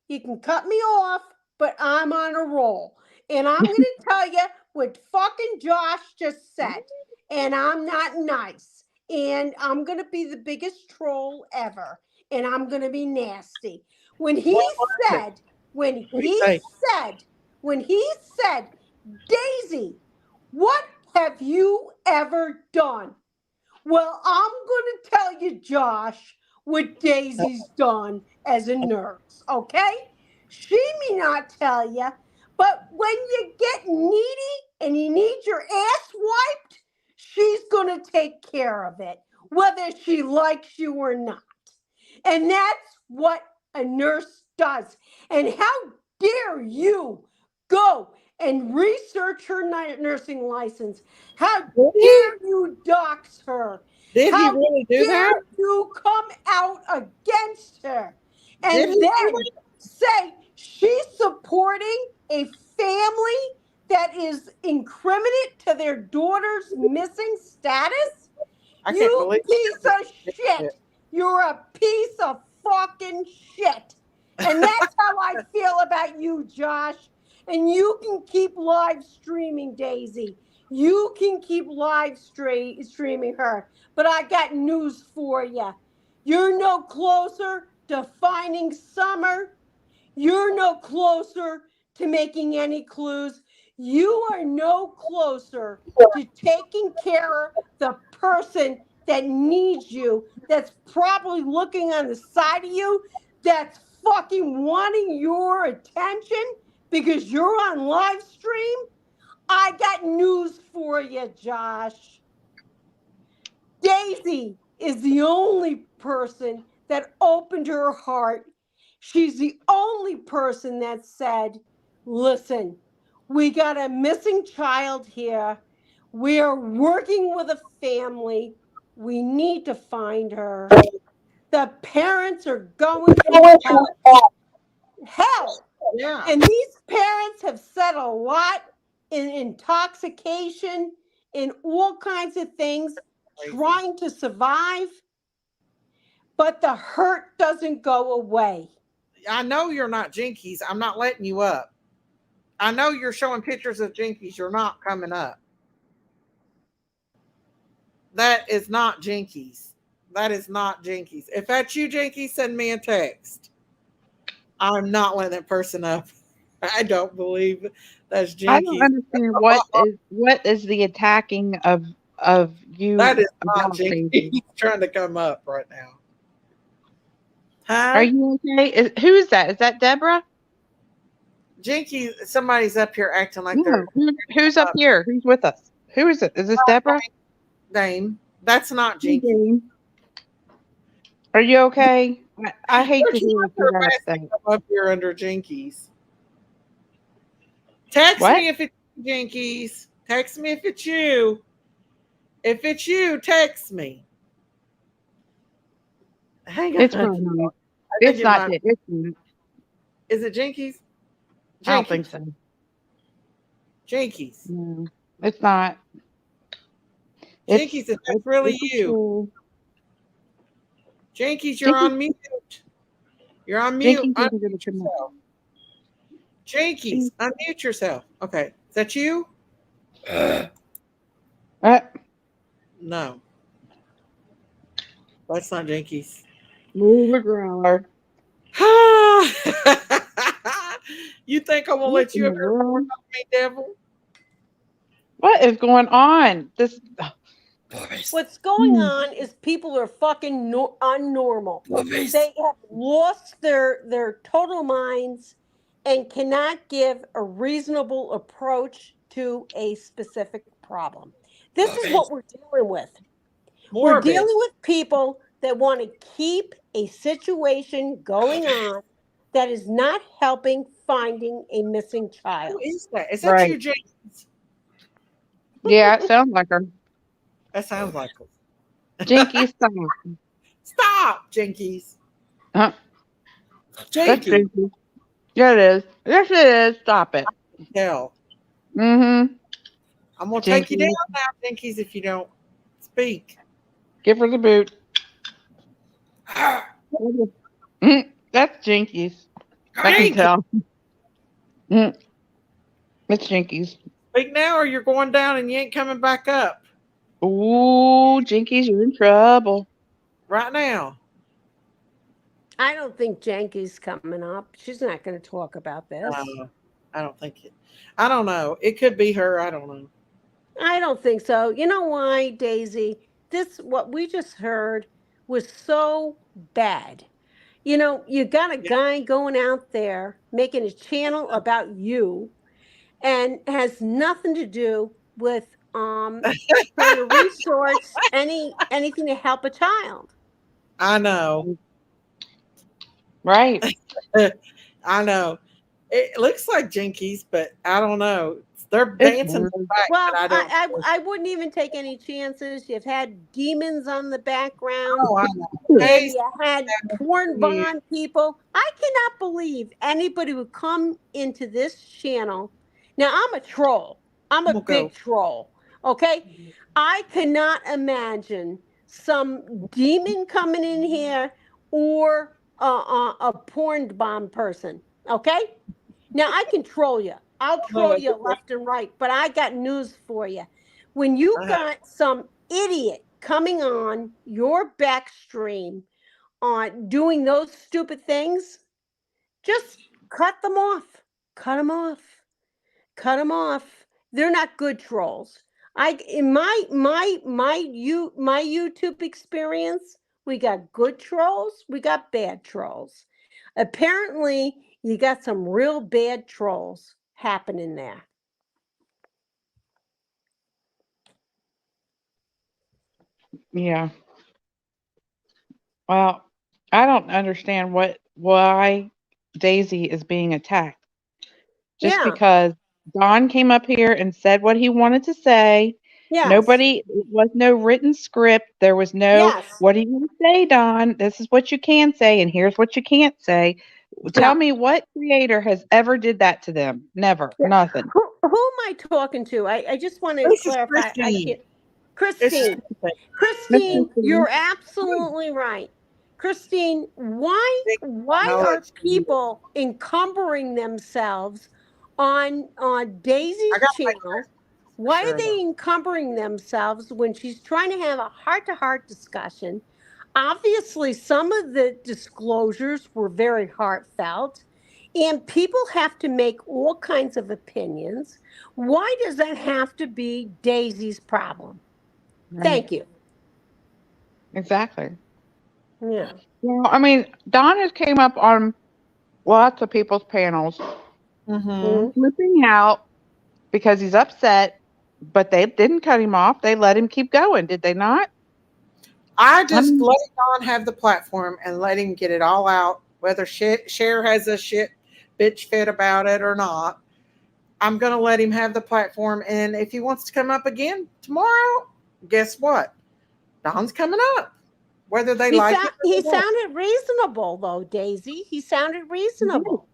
you can cut me off, but I'm on a roll. And I'm going to tell you what fucking Josh just said. And I'm not nice. And I'm going to be the biggest troll ever. And I'm going to be nasty. When he What was it? said, when What do you he say? said, when he said, Daisy, what have you ever done? Well, I'm going to tell you, Josh, what Daisy's done as a nurse, okay? She may not tell you, but when you get needy and you need your ass wiped, she's going to take care of it, whether she likes you or not. And that's what a nurse does. And how dare you go and research her nursing license. How Did he? dare you dox her? Did he How really do dare that? you come out against her? Did And he do then that? say she's supporting a family that is incriminate to their daughter's missing status? I can't You believe piece of it. shit. You're a piece of fucking shit. And that's how I feel about you, Josh. And you can keep live streaming, Daisy. You can keep live streaming her. But I got news for you. You're no closer to finding Summer. You're no closer to making any clues. You are no closer to taking care of the person that needs you, that's probably looking on the side of you, that's fucking wanting your attention because you're on live stream. I got news for you, Josh. Daisy is the only person that opened her heart. She's the only person that said, listen, we got a missing child here. We are working with a family. We need to find her. The parents are going through hell. Yeah. And these parents have said a lot in intoxication, in all kinds of things, trying to survive, but the hurt doesn't go away. I know you're not Jinkies. I'm not letting you up. I know you're showing pictures of Jinkies. You're not coming up. That is not Jinkies. That is not Jinkies. If that's you, Jinkies, send me a text. I'm not letting that person up. I don't believe that's Jinkies. I don't understand what is the attacking of you. That is not Jinkies. He's trying to come up right now. Huh? Are you okay? Who is that? Is that Deborah? Jinky, somebody's up here acting like No. they're. Who's up here? Who's with us? Who is it? Is this Deborah? Dame. That's not Jinky. Are you okay? I hate to hear what you guys say. Up here under Jinkies. Text me if it's Jinkies. Text me if it's you. If it's you, text me. Hang on. It's not. It's not. Is it Jinkies? I don't think so. Jinkies. No, it's not. Jinkies, if that's really you. Jinkies, you're on mute. You're on mute. Unmute yourself. Jinkies, unmute yourself. Okay. Is that you? No. That's not Jinkies. Move a growler. You think I'm gonna let you up here, me, devil? What is going on? What's going on is people are fucking unnormal. They have lost their total minds and cannot give a reasonable approach to a specific problem. This is what we're dealing with. We're dealing with people that want to keep a situation going on that is not helping finding a missing child. Who is that? Is that you, James? Yeah, it sounds like her. That sounds like her. Jinkies, stop. Stop, Jinkies. Jinkies. Yeah, it is. Yes, it is. Stop it. Hell. Mm-hmm. I'm going to take you down now, Jinkies, if you don't speak. Give her the boot. That's Jinkies. I can tell. It's Jinkies. Speak now or you're going down and you ain't coming back up. Ooh, Jinkies, you're in trouble. Right now. I don't think Janky's coming up. She's not going to talk about this. I don't think it. I don't know. It could be her. I don't know. I don't think so. You know why, Daisy? What we just heard was so bad. You know, you got a guy going out there making a channel about you and has nothing to do with trying to resource anything to help a child. I know. Right. I know. It looks like Jinkies, but I don't know. They're It's dancing weird. back, Well, but I don't. I wouldn't even take any chances. You've had demons on the background. Oh, I know. And Daisy, you had porn you. bond people. I cannot believe anybody would come into this channel. Now I'm a troll. I'm a We'll go. big troll. Okay, I cannot imagine some demon coming in here or a porn bomb person. Okay, now I can troll you. I'll troll you left and right, but I got news for you. When you got some idiot coming on your back stream on doing those stupid things, just cut them off. Cut them off. Cut them off. They're not good trolls. I in my YouTube experience, we got good trolls, we got bad trolls. Apparently, you got some real bad trolls happening there. Yeah. Well, I don't understand why Daisy is being attacked. Just Yeah. because Don came up here and said what he wanted to say. Yes. Nobody, there was no written script. There was no, Yes. what are you going to say, Don? This is what you can say, and here's what you can't say. Tell me what creator has ever did that to them? Never. Yeah. Nothing. Who am I talking to? I just want to This is clarify. Christine. Christine. Christine, you're absolutely right. Christine, why are people encumbering themselves on Daisy's channel? Why are they encumbering themselves when she's trying to have a heart-to-heart discussion? Obviously, some of the disclosures were very heartfelt, and people have to make all kinds of opinions. Why does that have to be Daisy's problem? Thank you. Exactly. Yeah. Well, I mean, Don has came up on lots of people's panels, flipping out because he's upset, but they didn't cut him off. They let him keep going, did they not? I just let Don have the platform and let him get it all out, whether Cher has a shit bitch fit about it or not. I'm going to let him have the platform. And if he wants to come up again tomorrow, guess what? Don's coming up. Whether they like it. He sounded reasonable, though, Daisy. He sounded reasonable.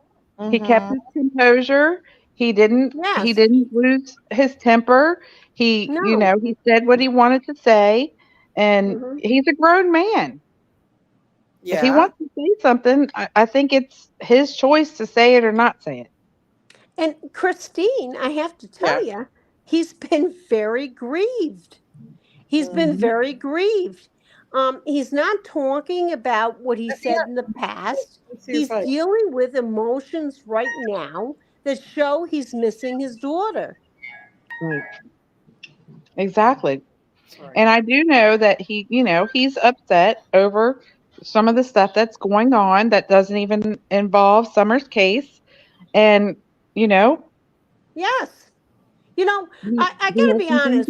He kept his composure. He didn't lose his temper. He he said what he wanted to say, and he's a grown man. Yeah. If he wants to say something, I think it's his choice to say it or not say it. And Christine, I have to tell you, he's been very grieved. He's been very grieved. He's not talking about what he said in the past. He's dealing with emotions right now that show he's missing his daughter. Right. Exactly. And I do know that he's upset over some of the stuff that's going on that doesn't even involve Summer's case. And, Yes. I got to be honest,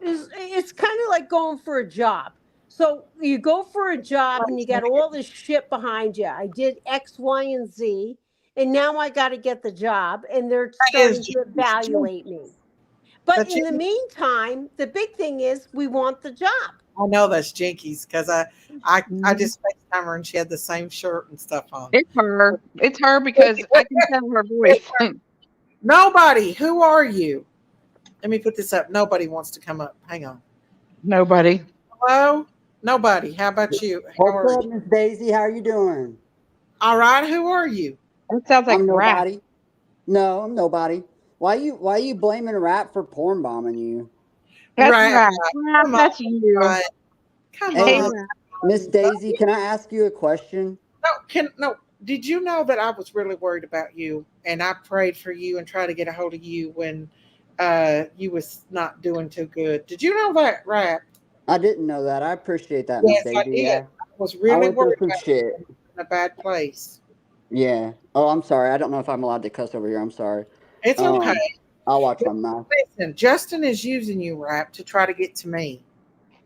it's kind of like going for a job. So you go for a job and you got all this shit behind you. I did X, Y, and Z, and now I got to get the job, and they're starting to evaluate me. But in the meantime, the big thing is we want the job. I know that's Jinkies because I just FaceTime her and she had the same shirt and stuff on. It's her. It's her because I can tell her voice. Nobody. Who are you? Let me put this up. Nobody wants to come up. Hang on. Nobody. Hello? Nobody. How about you? What's up, Miss Daisy? How are you doing? All right. Who are you? That sounds like I'm nobody. rap. No, I'm nobody. Why are you blaming rap for porn bombing you? That's rap. That's you. Right. Come on. Miss Daisy, can I ask you a question? No. Did you know that I was really worried about you and I prayed for you and tried to get a hold of you when you was not doing too good? Did you know that, Rap? I didn't know that. I appreciate that, Miss Daisy. I did. Yeah. I was really worried about shit. In a bad place. Yeah. Oh, I'm sorry. I don't know if I'm allowed to cuss over here. I'm sorry. It's okay. I'll watch my mouth. Listen, Justin is using you, Rap, to try to get to me.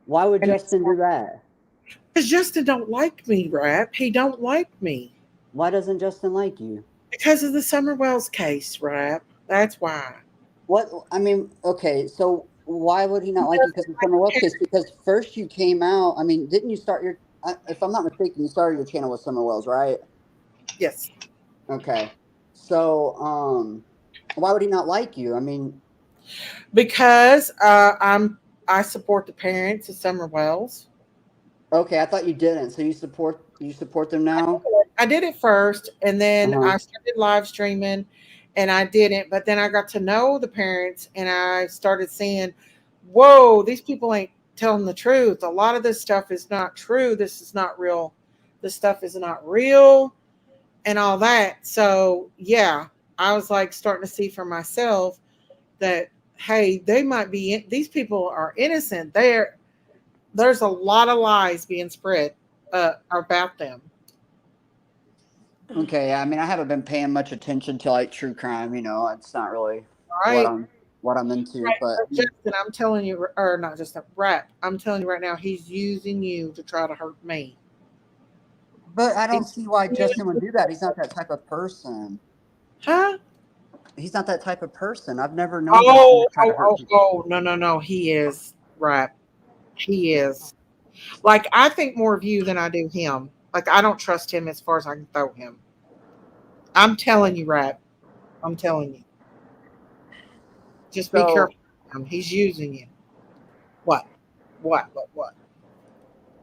Why would Justin do that? Because Justin don't like me, Rap. He don't like me. Why doesn't Justin like you? Because of the Summer Wells case, Rap. That's why. What I mean, okay, so why would he not like you because of Summer Wells case? Because first you came out. I mean, didn't you start your? If I'm not mistaken, you started your channel with Summer Wells, right? Yes. Okay. So, why would he not like you? I mean, because I support the parents of Summer Wells. Okay, I thought you didn't. So you support them now? I did it first, and then Uh-huh. I started live streaming, and I didn't. But then I got to know the parents, and I started seeing, whoa, these people ain't telling the truth. A lot of this stuff is not true. This is not real. This stuff is not real, and all that. So yeah, I was like starting to see for myself that hey, they might be. These people are innocent. There's a lot of lies being spread about them. Okay, yeah, I mean, I haven't been paying much attention to like true crime. It's not really what Right. I'm into. Right. But Justin, I'm telling you, or not just a Rap. I'm telling you right now, he's using you to try to hurt me. I don't see why Justin would do that. He's not that type of person. Huh? He's not that type of person. I've never known Justin to try to hurt people. No, no, no. He is Rap. He is. Like I think more of you than I do him. Like I don't trust him as far as I can throw him. I'm telling you, Rap. I'm telling you. Just be So careful. He's using you. What? What?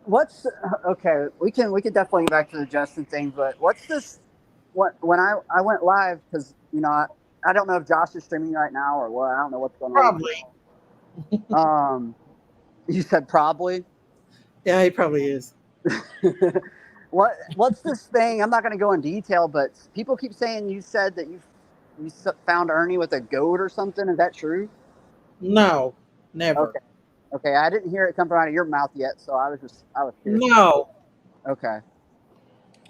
what's okay? We can definitely get back to the Justin thing. But what's this? When I went live because I don't know if Josh is streaming right now or what. I don't know what's going on. Probably. You said probably. Yeah, he probably is. What's this thing? I'm not going to go in detail, but people keep saying you said that you found Ernie with a goat or something. Is that true? No, never. Okay. I didn't hear it come out of your mouth yet, so I was curious. No. Okay.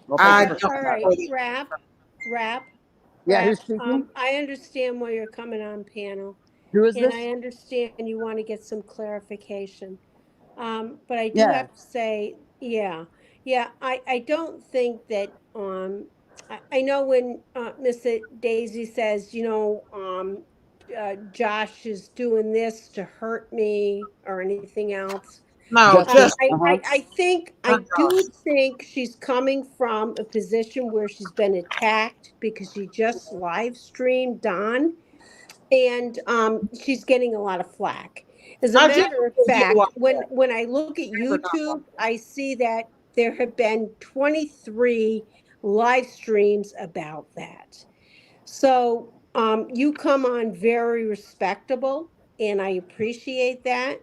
Well, I thank you don't. for All right, Rap. Yeah, Rap. who's speaking? I understand why you're coming on panel, Who is and this? I understand you want to get some clarification. But I do Yeah. have to say, yeah. I don't think that. I know when Miss Daisy says, Josh is doing this to hurt me or anything else. No, just I do think she's coming from a position where she's been attacked because she just live streamed Don, and she's getting a lot of flack. As a I just matter of get a lot fact, of when I look at YouTube, I see that there have been 23 live streams about that. So you come on very respectable, and I appreciate that.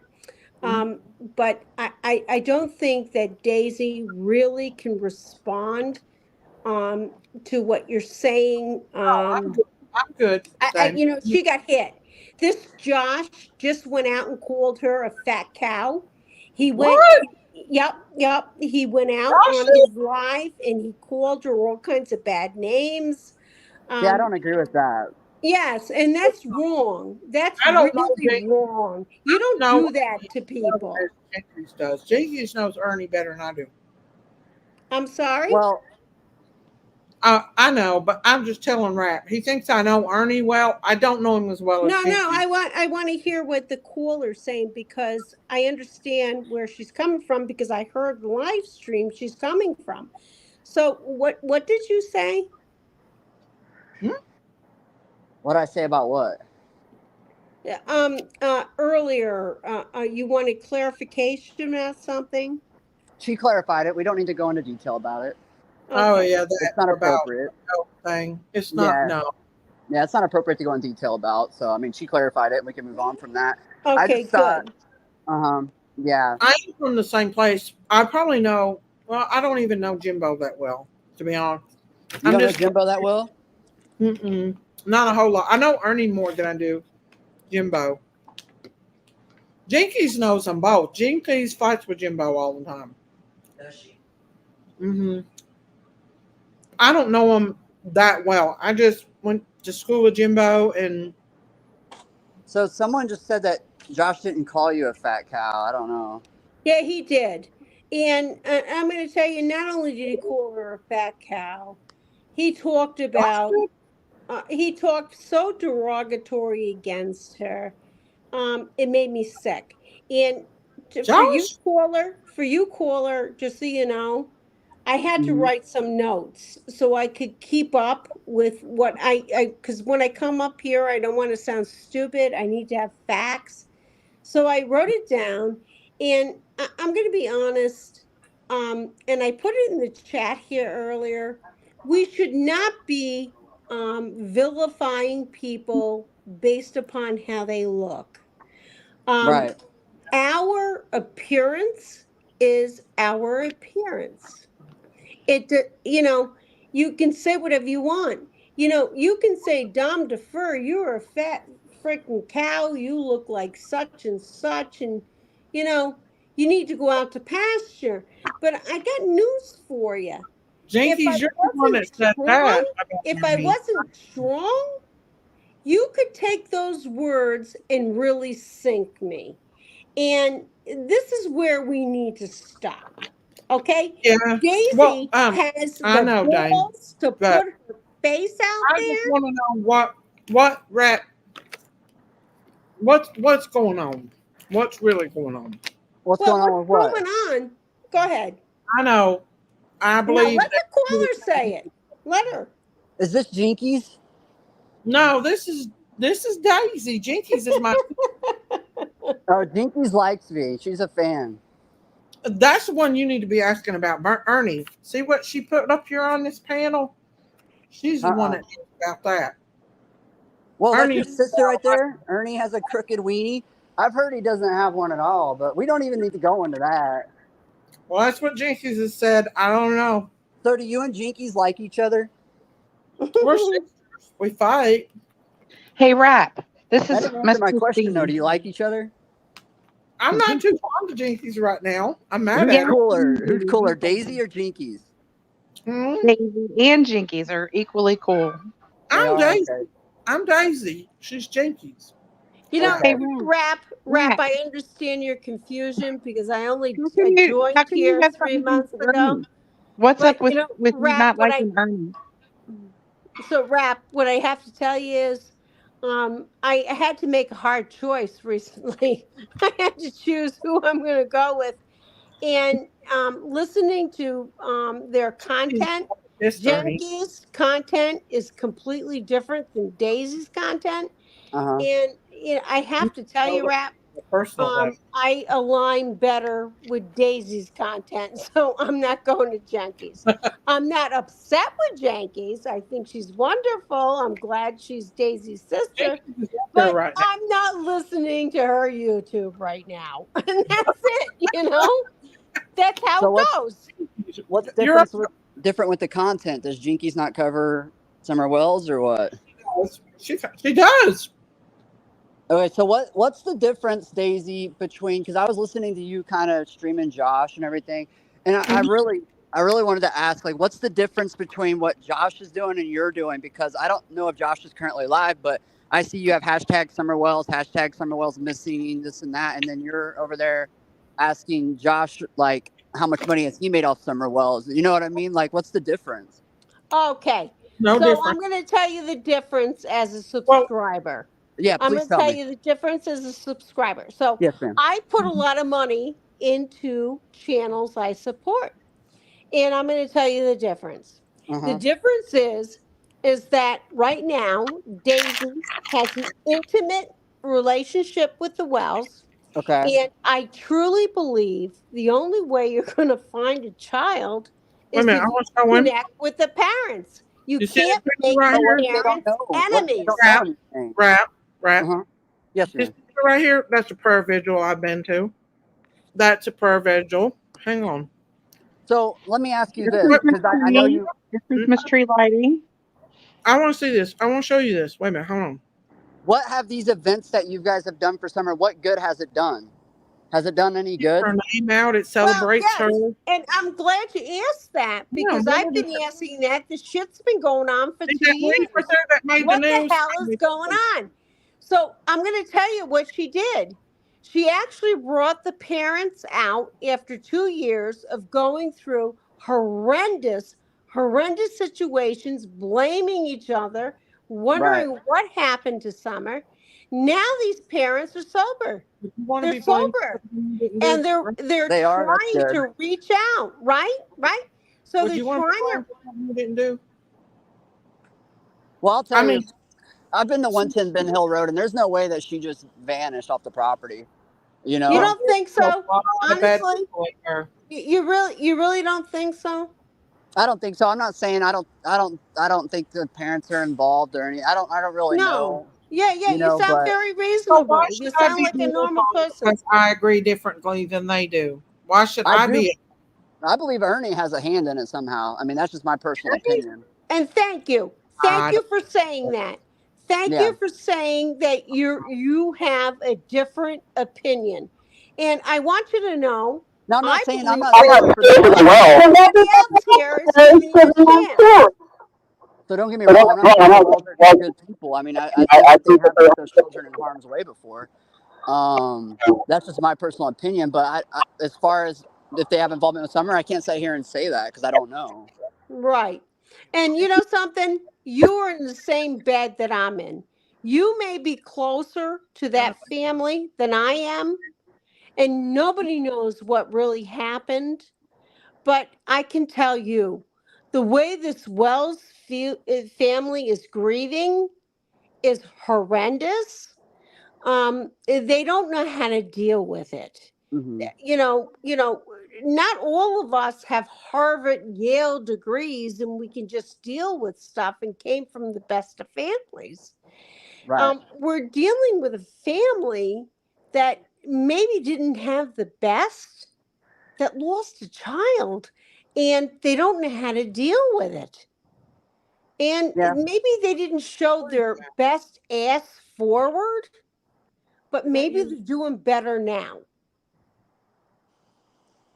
But I don't think that Daisy really can respond um, to what you're saying. I'm good. She got hit. This Josh just went out and called her a fat cow. He went, What? yep. He went out on his live and he called her all kinds of bad names. Yeah, I don't agree with that. Yes, and that's wrong. That's I don't know. really wrong. You don't do that to people. Jenkins does. Jenkins knows Ernie better than I do. I'm sorry? Well, I know, but I'm just telling Rap. He thinks I know Ernie well. I don't know him as well as Jenkins. No. I want to hear what the caller's saying because I understand where she's coming from because I heard the live stream she's coming from. So what did you say? What did I say about what? Earlier, you wanted clarification about something? She clarified it. We don't need to go into detail about it. Oh yeah, it's not appropriate. Thing. It's not. No. Yeah, it's not appropriate to go in detail about. So I mean, she clarified it, and we can move on from that. Okay, I just good. Yeah. I'm from the same place. I probably know. Well, I don't even know Jimbo that well, to be honest. You don't know Jimbo that well? Not a whole lot. I know Ernie more than I do Jimbo. Jinkies knows them both. Jinkies fights with Jimbo all the time. Does she? I don't know him that well. I just went to school with Jimbo, and so someone just said that Josh didn't call you a fat cow. I don't know. Yeah, he did. And I'm going to tell you, not only did he call her a fat cow, he talked about he talked so derogatory against her. It made me sick. And Josh? for you caller, just so you know, I had to Mhm. write some notes so I could keep up with what because when I come up here, I don't want to sound stupid. I need to have facts. So I wrote it down, and I'm going to be honest. And I put it in the chat here earlier. We should not be vilifying people based upon how they look. Um, Right. our appearance is our appearance. You know, you can say whatever you want. You know, you can say, Dom defer, you're a fat freaking cow, you look like such and such, and you know, you need to go out to pasture. But I got news for you. If I Jinkies, you're the one wasn't that said strong, that about if I me. wasn't strong, you could take those words and really sink me. And this is where we need to stop. Okay? Yeah. Well, Daisy has I the know, Dane, balls to but put her face out I just there. want to know what rat what's going on? What's really going on? What's Well, going what's on with what? going on? Go ahead. I know. I No, believe let that. the caller say it. Let her. Is this Jinkies? No, this is Daisy. Jinkies is my. Oh, Jinkies likes me. She's a fan. That's the one you need to be asking about, Ernie. See what she put up here on this panel? She's the one Uh-uh. that knows about that. Well, that's Ernie, your sister right there. Ernie has a crooked weenie. I've heard he doesn't have one at all, but we don't even need to go into that. well, that's what Jinkies has said. I don't know. So, do you and Jinkies like each other? We're sisters. We fight. Hey, Rap. This That is didn't answer my Mr. question, though. C. Do you like each other? I'm not too fond of Jinkies right now. I'm mad Who's at her. cooler? Who's cooler, Daisy or Jinkies? Hmm? Daisy and Jinkies are equally cool. They I'm are Daisy. okay. I'm Daisy. She's Jinkies. You know, Hey, Okay. rap. I understand your confusion because I only How joined can you here have 3 months something ago. Ernie? What's But up with you know, you rap. not liking Ernie? Rap. What I have to tell you is, I had to make a hard choice recently. I had to choose who I'm going to go with, and listening to their content. Yes, Ernie. Jenkie's content is completely different than Daisy's content, Uh-huh. and you know, I have to tell you, rap. The personal level. I align better with Daisy's content, so I'm not going to Jenkie's. I'm not upset with Jenkie's. I think she's wonderful. I'm glad she's Daisy's sister, Jinkies is up there but right now. I'm not listening to her YouTube right now. And that's it, you know? That's how So it goes. what's You're up different with the content? Does Jinkies not cover Summer Wells or what? She does. Okay, so what's the difference, Daisy, between because I was listening to you kind of streaming Josh and everything, and I really wanted to ask like what's the difference between what Josh is doing and you're doing because I don't know if Josh is currently live, but I see you have hashtag Summer Wells missing this and that, and then you're over there asking Josh like how much money has he made off Summer Wells? You know what I mean? Like what's the difference? Okay. No So I'm different. going to tell you the difference as a Well, subscriber. Yeah, I'm please going to tell tell me. you the difference as a subscriber. So Yes, ma'am. I put a lot of money into channels I support. And I'm going to tell you the difference. Uh The huh. difference is that right now Daisy has an intimate relationship with the Wells, Okay. and I truly believe the only way you're going to find a child wait a is minute. if I you want to show him. connect with the parents. You You see this can't picture make right the But what here? if they don't parents know? What if they don't enemies. know Rap, anything? rap, Uh rap. huh. Yes, This ma'am. picture right here, that's a prayer vigil I've been to. That's a prayer vigil. Hang on. So let me ask you This this, is What? Miss because I know Tree. you. This is Miss Tree Lighting. I want to see this. I want to show you this. Wait a minute. Hold on. What have these events that you guys have done for summer? What good has it done? Has it done any Get good? her name out. It Well, celebrates her. yes. And I'm glad you asked that Yeah, because what I've was it? been asking that. The shit's been going on for See 2 that link right years. there that made the What the news? hell is going on? So I'm going to tell you what she did. She actually brought the parents out after 2 years of going through horrendous horrendous situations, blaming each other, wondering what happened to Summer. Now these parents are sober. They're sober, and they're They are. That's trying good. to reach out. Right. So Would they're you want to trying to. you didn't do? Well, I'll tell I you, mean, I've been to 110 Ben Hill Road, and there's no way that she just vanished off the property. You You know, don't think a so? lot of bad Honestly, people in there. you really don't think so? I don't think so. I'm not saying I don't think the parents are involved or any. I don't really No. know. Yeah. You You know, sound but very So why reasonable. You should I sound be like a more normal person. because I agree differently than they do? Why should I I do. be? I believe Ernie has a hand in it somehow. I mean, that's just my personal opinion. And thank you. Thank I you for saying that. Thank Yeah. you for saying that you have a different opinion. And I want you to know, No, I'm I not saying believe it for the well. everybody else here is giving you a chance. So don't get me wrong. I'm not saying the Walters are good people. I mean, I think that they have put those children in harm's way before. That's just my personal opinion. But as far as if they have involvement with Summer, I can't sit here and say that because I don't know. Right. And you know something? You are in the same bed that I'm in. You may be closer to that family than I am, and nobody knows what really happened. But I can tell you, the way this Wells family is grieving is horrendous. They don't know how to deal with it. Mm-hmm. Not all of us have Harvard, Yale degrees, and we can just deal with stuff and came from the best of families. Right. We're dealing with a family that maybe didn't have the best, that lost a child, and they don't know how to deal with it. And Yeah. maybe they didn't show their best ass forward, but maybe they're doing better now.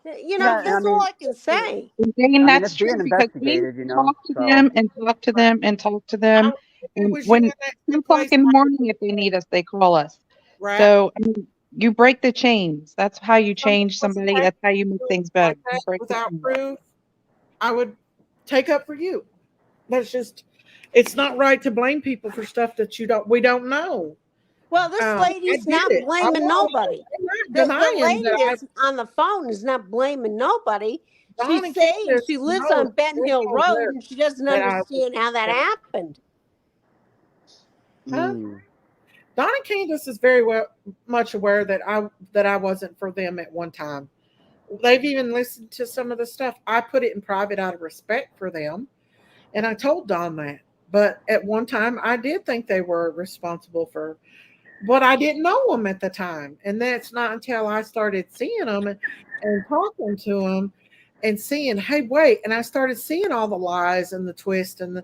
Yeah. And I That's all mean, I can say. Dane, it's that's true being because we investigated. You know. talk to So. them and talk to them and talk to them. It And was you when in that 2 o'clock place, in the morning, if they need us, they call us. right? So I mean, you break the chains. That's how you change somebody. That's how you make things better. Like You that break the without chains. proof, I would take up for you. That's just, it's not right to blame people for stuff that we don't know. Well, this I lady's did not it. I'm blaming not nobody. The denying that lady that's on the phone is not blaming nobody. Don She's and saying Candace she lives knows on Ben Hill they know Road and she doesn't that I was. understand how that happened. Huh? Mm. Don and Candace is much aware that I wasn't for them at one time. They've even listened to some of the stuff. I put it in private out of respect for them, and I told Don that. But at one time, I did think they were responsible for, but I didn't know them at the time. And that's not until I started seeing them and talking to them and seeing, hey, wait. And I started seeing all the lies and the twist and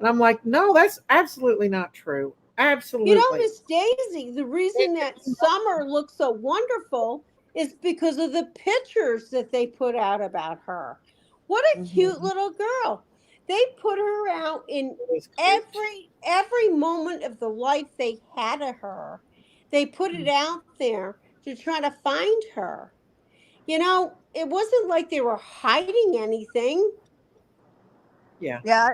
I'm like, no, that's absolutely not true. Absolutely. Miss Daisy, the reason that Summer looks so wonderful is because of the pictures that they put out about her. What a cute little girl. They put her out in every moment of the life they had of her. They put it out there to try to find her. It wasn't like they were hiding anything. Yeah. Yeah,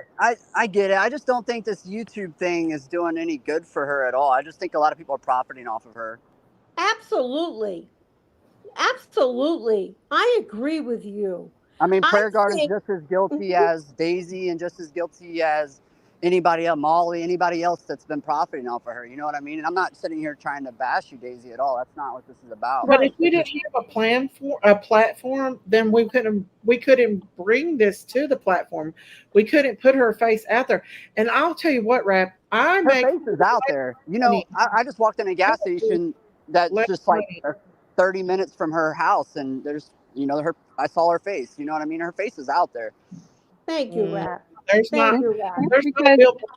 I get it. I just don't think this YouTube thing is doing any good for her at all. I just think a lot of people are profiting off of her. Absolutely. Absolutely. I agree with you. I mean, I Prayer Garden's think just as guilty as Daisy and just as guilty as anybody else, Molly, anybody else that's been profiting off of her. You know what I mean? And I'm not sitting here trying to bash you, Daisy, at all. That's not what this is about. But if we didn't have a platform, then we couldn't bring this to the platform. We couldn't put her face out there. And I'll tell you what, Rap, Her face is out there. You know, I just walked in a gas station that's just like 30 minutes from her house, and there's, I saw her face. You know what I mean? Her face is out there. Thank you, Rap. There's Thank not. you, Rap.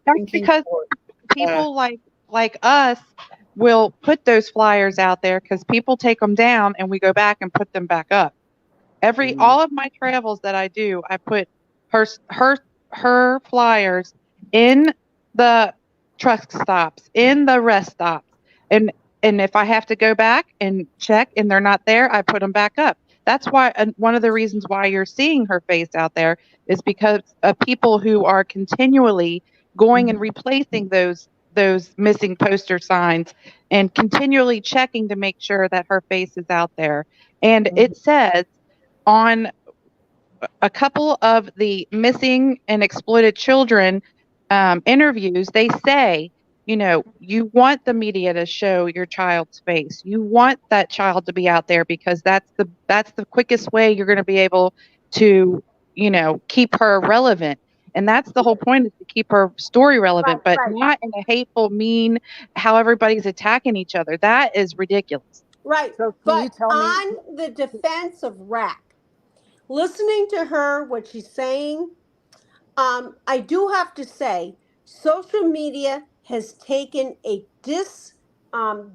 That's because people like us will put those flyers out there because people take them down and we go back and put them back up. All of my travels that I do, I put her flyers in the truck stops, in the rest stops, and if I have to go back and check and they're not there, I put them back up. That's why one of the reasons why you're seeing her face out there is because of people who are continually going and replacing those missing poster signs and continually checking to make sure that her face is out there. And it says on a couple of the missing and exploited children interviews, they say, you know, you want the media to show your child's face. You want that child to be out there because that's the quickest way you're going to be able to, you know, keep her relevant. And that's the whole point, is to keep her story relevant, but not in a hateful, mean, how everybody's attacking each other. That is ridiculous. Right. So but on the defense of Rack, listening to her, what she's saying, I do have to say, social media has taken a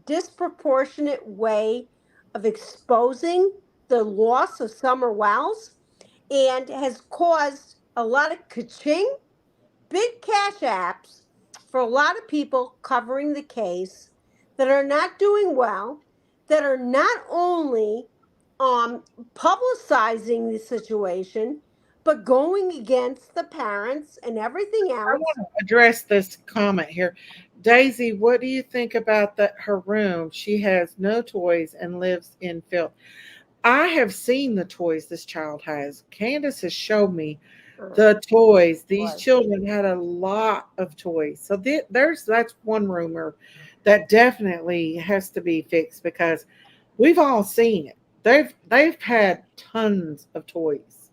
disproportionate way of exposing the loss of Summer Wells, and has caused a lot of ka-ching, big cash apps for a lot of people covering the case that are not doing well, that are not only publicizing the situation, but going against the parents and everything I else. want to address this comment here. Daisy, what do you think about her room? She has no toys and lives in filth. I have seen the toys this child has. Candace has showed me the toys. These children had a lot of toys. So that's one rumor that definitely has to be fixed, because we've all seen it. They've had tons of toys.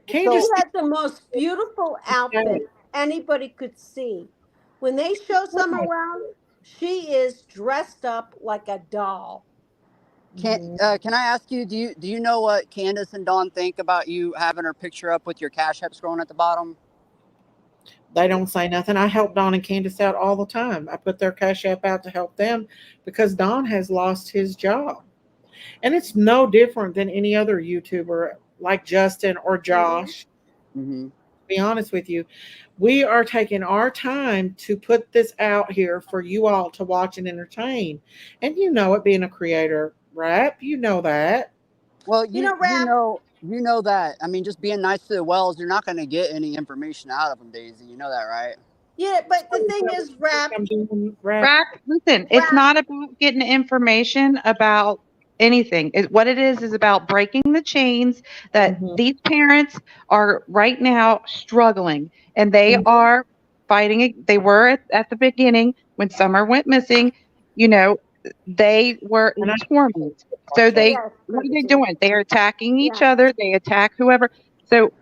Candace had the most beautiful outfit anybody could see. When they show Summer Wells, she is dressed up like a doll. Can I ask you, do you know what Candace and Dawn think about you having her picture up with your Cash App scrolling at the bottom? They don't say nothing. I help Don and Candace out all the time. I put their Cash App out to help them because Don has lost his job. And it's no different than any other YouTuber like Justin or Josh. Mm-hmm. To be honest with you, we are taking our time to put this out here for you all to watch and entertain. And you know it, being a creator, Rap, you know that. Well, you know that. I mean, just being nice to the Wells, you're not going to get any information out of them, Daisy. You know that, right? Yeah, but the thing is, Rap, listen, it's not about getting information about anything. What it is about breaking the chains that these parents are right now struggling, and they are fighting. They were at the beginning when Summer went missing. You know, they were in torment. So what are they doing? They are attacking each other. They attack whoever. So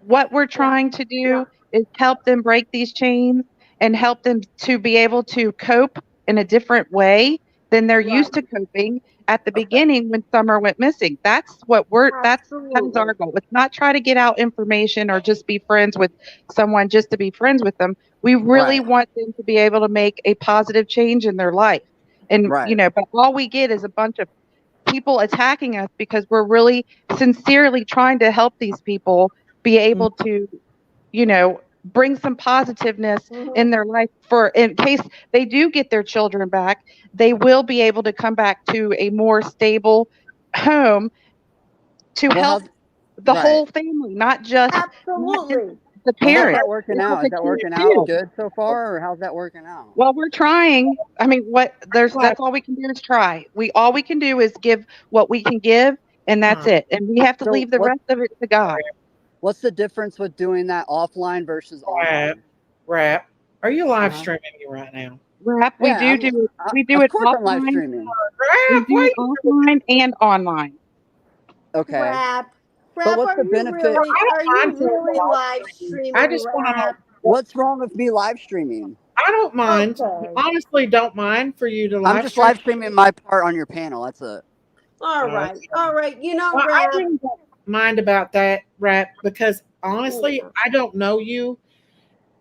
what we're trying to do is help them break these chains and help them to be able to cope in a different way than they're used to coping at the beginning when Summer went missing. That's what that is our goal. It's not try to get out information or just be friends with someone just to be friends with them. We really want them to be able to make a positive change in their life. And, you know, but all we get is a bunch of people attacking us because we're really sincerely trying to help these people be able to, you know, bring some positiveness in their life, for in case they do get their children back, they will be able to come back to a more stable home to help the whole family, not just the parents. How's that working out? Is that working out good so far, or how's that working out? Well, we're trying. I mean, that's all we can do is try. All we can do is give what we can give, and that's it. And we have to leave the rest of it to God. What's the difference with doing that offline versus online? Rap. Are you live streaming me right now? Rap, we do it I'm live offline. streaming. We do it offline and online. Okay. Rap, But what's the benefit? Are you really live streaming? I just want to know what's wrong with me live streaming. I don't mind. Honestly, don't mind for you to live. I'm just live streaming my part on your panel. That's it. All right. You know, well, Rap, I really don't mind about that, Rap, because honestly, I don't know you.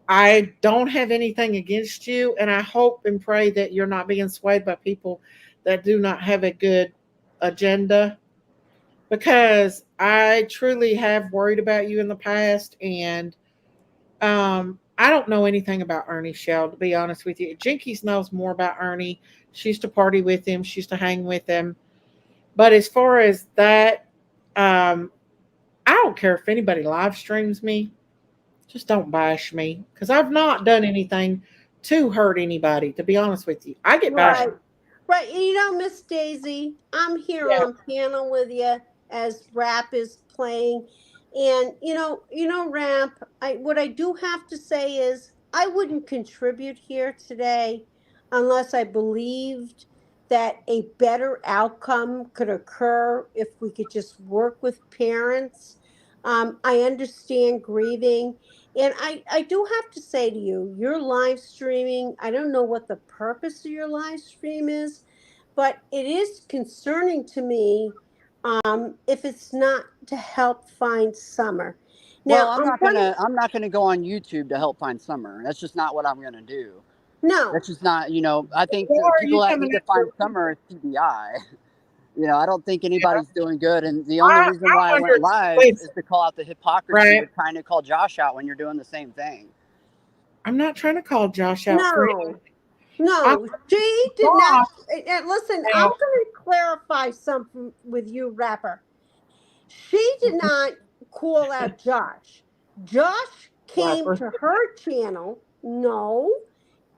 I don't have anything against you, and I hope and pray that you're not being swayed by people that do not have a good agenda, because I truly have worried about you in the past, and I don't know anything about Ernie Shell, to be honest with you. Jinkies knows more about Ernie. She used to party with him. She used to hang with him. But as far as that, I don't care if anybody live streams me. Just don't bash me because I've not done anything to hurt anybody. To be honest with you, I get bashed. Right. Right. You know, Miss Daisy, I'm here Yeah. on piano with you as rap is playing. And rap, what I do have to say is I wouldn't contribute here today unless I believed that a better outcome could occur if we could just work with parents. I understand grieving. And I do have to say to you, your live streaming, I don't know what the purpose of your live stream is, but it is concerning to me if it's not to help find Summer. Well, Now, I'm I'm not gonna go on YouTube to help find Summer. That's just not what I'm gonna do. no, That's just not, I think Why the are you people that coming need to after? find Summer is TBI. I don't think Yeah, anybody's doing good. And the only reason why I I wonder. went live is Listen, to call out the hypocrisy right? with trying to call Josh out when you're doing the same thing. I'm not trying to call Josh out for anything. no, I'm no. She did not. Josh Listen, I'm now. going to clarify something with you, rapper. She did not call out Josh. Josh came Rapper. to her channel. No,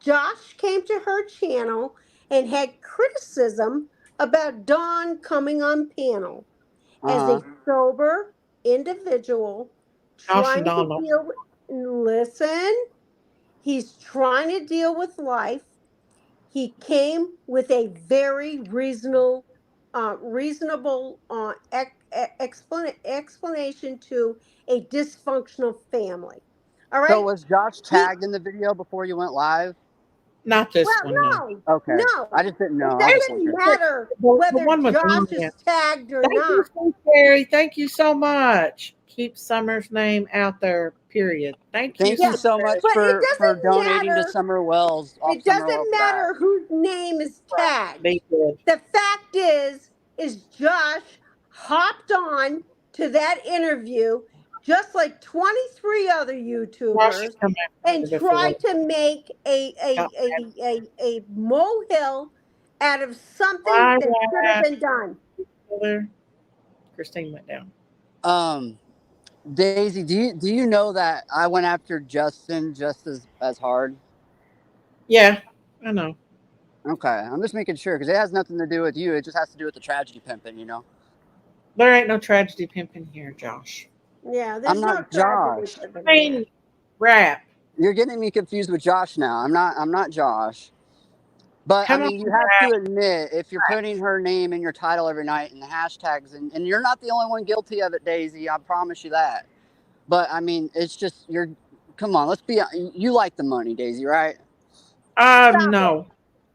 Josh came to her channel and had criticism about Dawn coming on panel as Uh a sober individual Josh and trying to Donald. deal with, listen, he's trying to deal with life. He came with a very reasonable explanation to a dysfunctional family. All So right. was Josh He tagged in the video before you went live? Not this Well, one, no. no, Okay. no. I just didn't It know. I was just doesn't wondering. matter The whether one with Josh Danya. is tagged or Thank you, not. so Sherry. Thank you so much. Keep Summer's name out there. Period. Thank you, Thank Yeah, you so so Sherry. much but it for doesn't donating to matter. Summer Wells, off It Summer Wells doesn't back. matter whose name is tagged. Be good. The fact is Josh hopped on to that interview just like 23 other Josh has YouTubers come after and me before. tried to make Got a molehill out of something mad. that should have been done. There. Christine went down. Um, Daisy, do you know that I went after Justin just as hard? Yeah, I know. Okay, I'm just making sure because it has nothing to do with you. It just has to do with the tragedy pimping. There ain't no tragedy pimping here, Josh. Yeah, I'm there's no not tragedy Josh. for them I here. mean, rap. You're getting me confused with Josh now. I'm not Josh. But I Come on, mean, you have to rap. admit if you're putting her name in your title every night and the hashtags, and you're not the only one guilty of it, Daisy. I promise you that. But I mean, it's just you're. Come on, let's be. You like the money, Daisy, right? Stop it. No.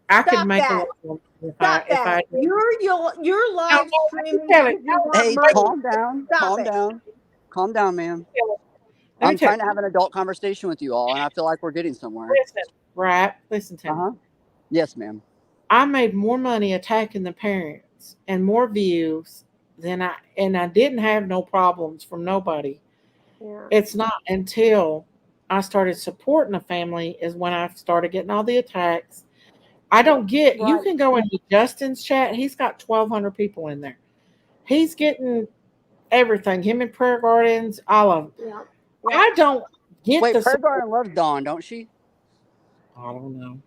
I could Stop make a that. lot of money Stop if that. I did. You're No, live let me streaming tell it. because you No, want Hey, let me money. calm down, Stop calm it. down, calm down, man. tell it. Let me I'm tell trying you. to have an adult conversation with you all, and I feel like we're getting somewhere. Listen, rap. Listen to me. Yes, ma'am. I made more money attacking the parents and more views and I didn't have no problems from nobody. Yeah. It's not until I started supporting the family is when I started getting all the attacks. I don't get you Right. can go into Justin's chat. He's got 1,200 people in there. He's getting everything. Him and Prayer Gardens, all of them. Yeah. Yeah. I don't get Wait, the Prayer support. Garden loves Dawn, don't she? I don't know.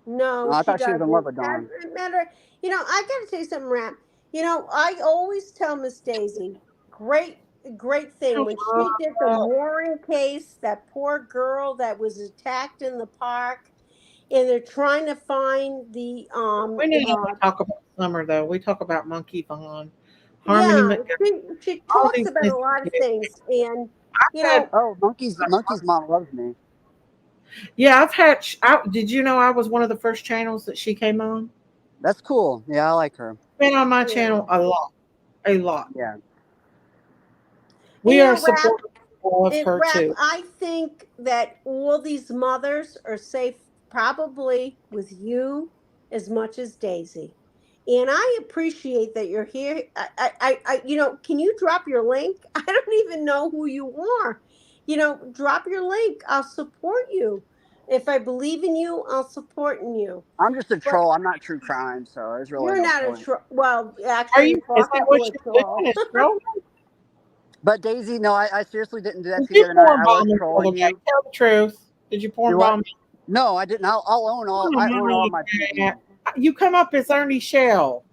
No, Oh, I she thought she was in love doesn't. with Dawn. Doesn't matter. I gotta tell you something, Rap. I always tell Miss Daisy, great thing when she did the Warren case, that poor girl that was attacked in the park, and they're trying to find the We need to talk about Summer though. We talk about Monkey Vaughn, Harmony yeah, McDonald, she all talks these about a things. lot of things, and I've had Oh, Monkey's mom loves me. yeah, I've had. Did you know I was one of the first channels that she came on? That's cool. Yeah, I like her. Been on my yeah. channel a lot. Yeah. We are Rap, supportive of her Rap, too. I think that all these mothers are safe probably with you as much as Daisy. And I appreciate that you're here. Can you drop your link? I don't even know who you are. Drop your link. I'll support you. If I believe in you, I'll support in you. I'm just a But troll. I'm not true crime, so there's really you're no not a point. troll. Well, Are actually, you? you're Is that talking to what a you're troll. doing? Is trolling? But Daisy, no, I seriously didn't do that Did to you you the other night. porn I was bomb me the trolling other day? you. Tell the truth. Did you porn Do what? bomb me? No, I didn't. I'll own all. I own all my PBs. You come up as Ernie Shell.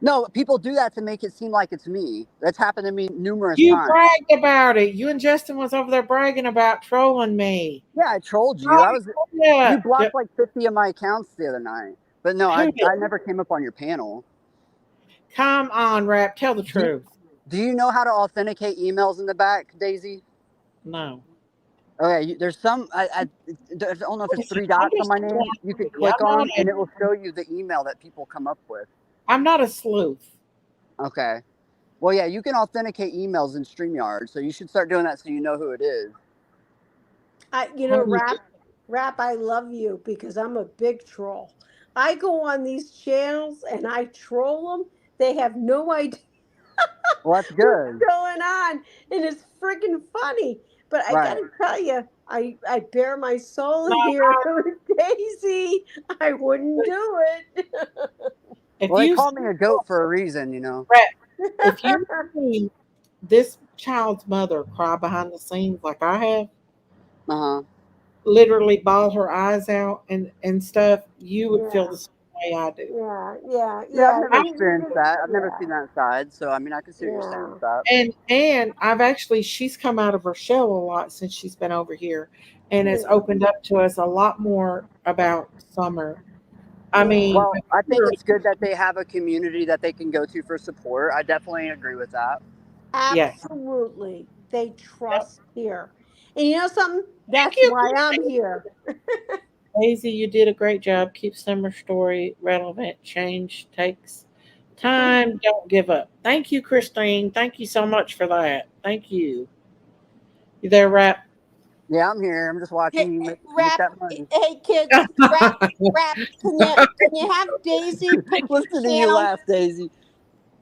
No, people do that to make it seem like it's me. That's happened to me numerous You times. bragged about it. You and Justin was over there bragging about trolling me. Yeah, I trolled you. I was. Yeah. You blocked like 50 of my accounts the other night. But no, I never came up on your panel. Come on, Rap. Tell the truth. Do you know how to authenticate emails in the back, Daisy? No. Okay, there's some. I don't know if it's 3 dots on my name. You can click on, and it will show you the email that people come up with. I'm not a sleuth. Okay. Well, yeah, you can authenticate emails in StreamYard, so you should start doing that so you know who it is. Rap, I love you because I'm a big troll. I go on these channels and I troll them. They have no idea Well, that's good. what's going on, and it's freaking funny. But I gotta tell you, I bare my soul here with Daisy. I wouldn't do it. Well, they call me a goat for a reason, you know. If you see this child's mother cry behind the scenes like I have, literally bawl her eyes out and stuff, you would feel the same way I do. Yeah. I've never experienced that. I've never seen that side, so I mean, I can see what you're saying with that. And I've actually, she's come out of her shell a lot since she's been over here, and it's opened up to us a lot more about Summer. I mean, well, I think it's good that they have a community that they can go to for support. I definitely agree with that. Absolutely. They trust here. And you know something? That's why I'm here. Daisy, you did a great job. Keep Summer story relevant. Change takes time. Don't give up. Thank you, Christine. Thank you so much for that. Thank you. You there, Rap? Yeah, I'm here. I'm just watching you make that money. Hey, kids, Rap, can you have Daisy put your Listen to you laugh, Daisy.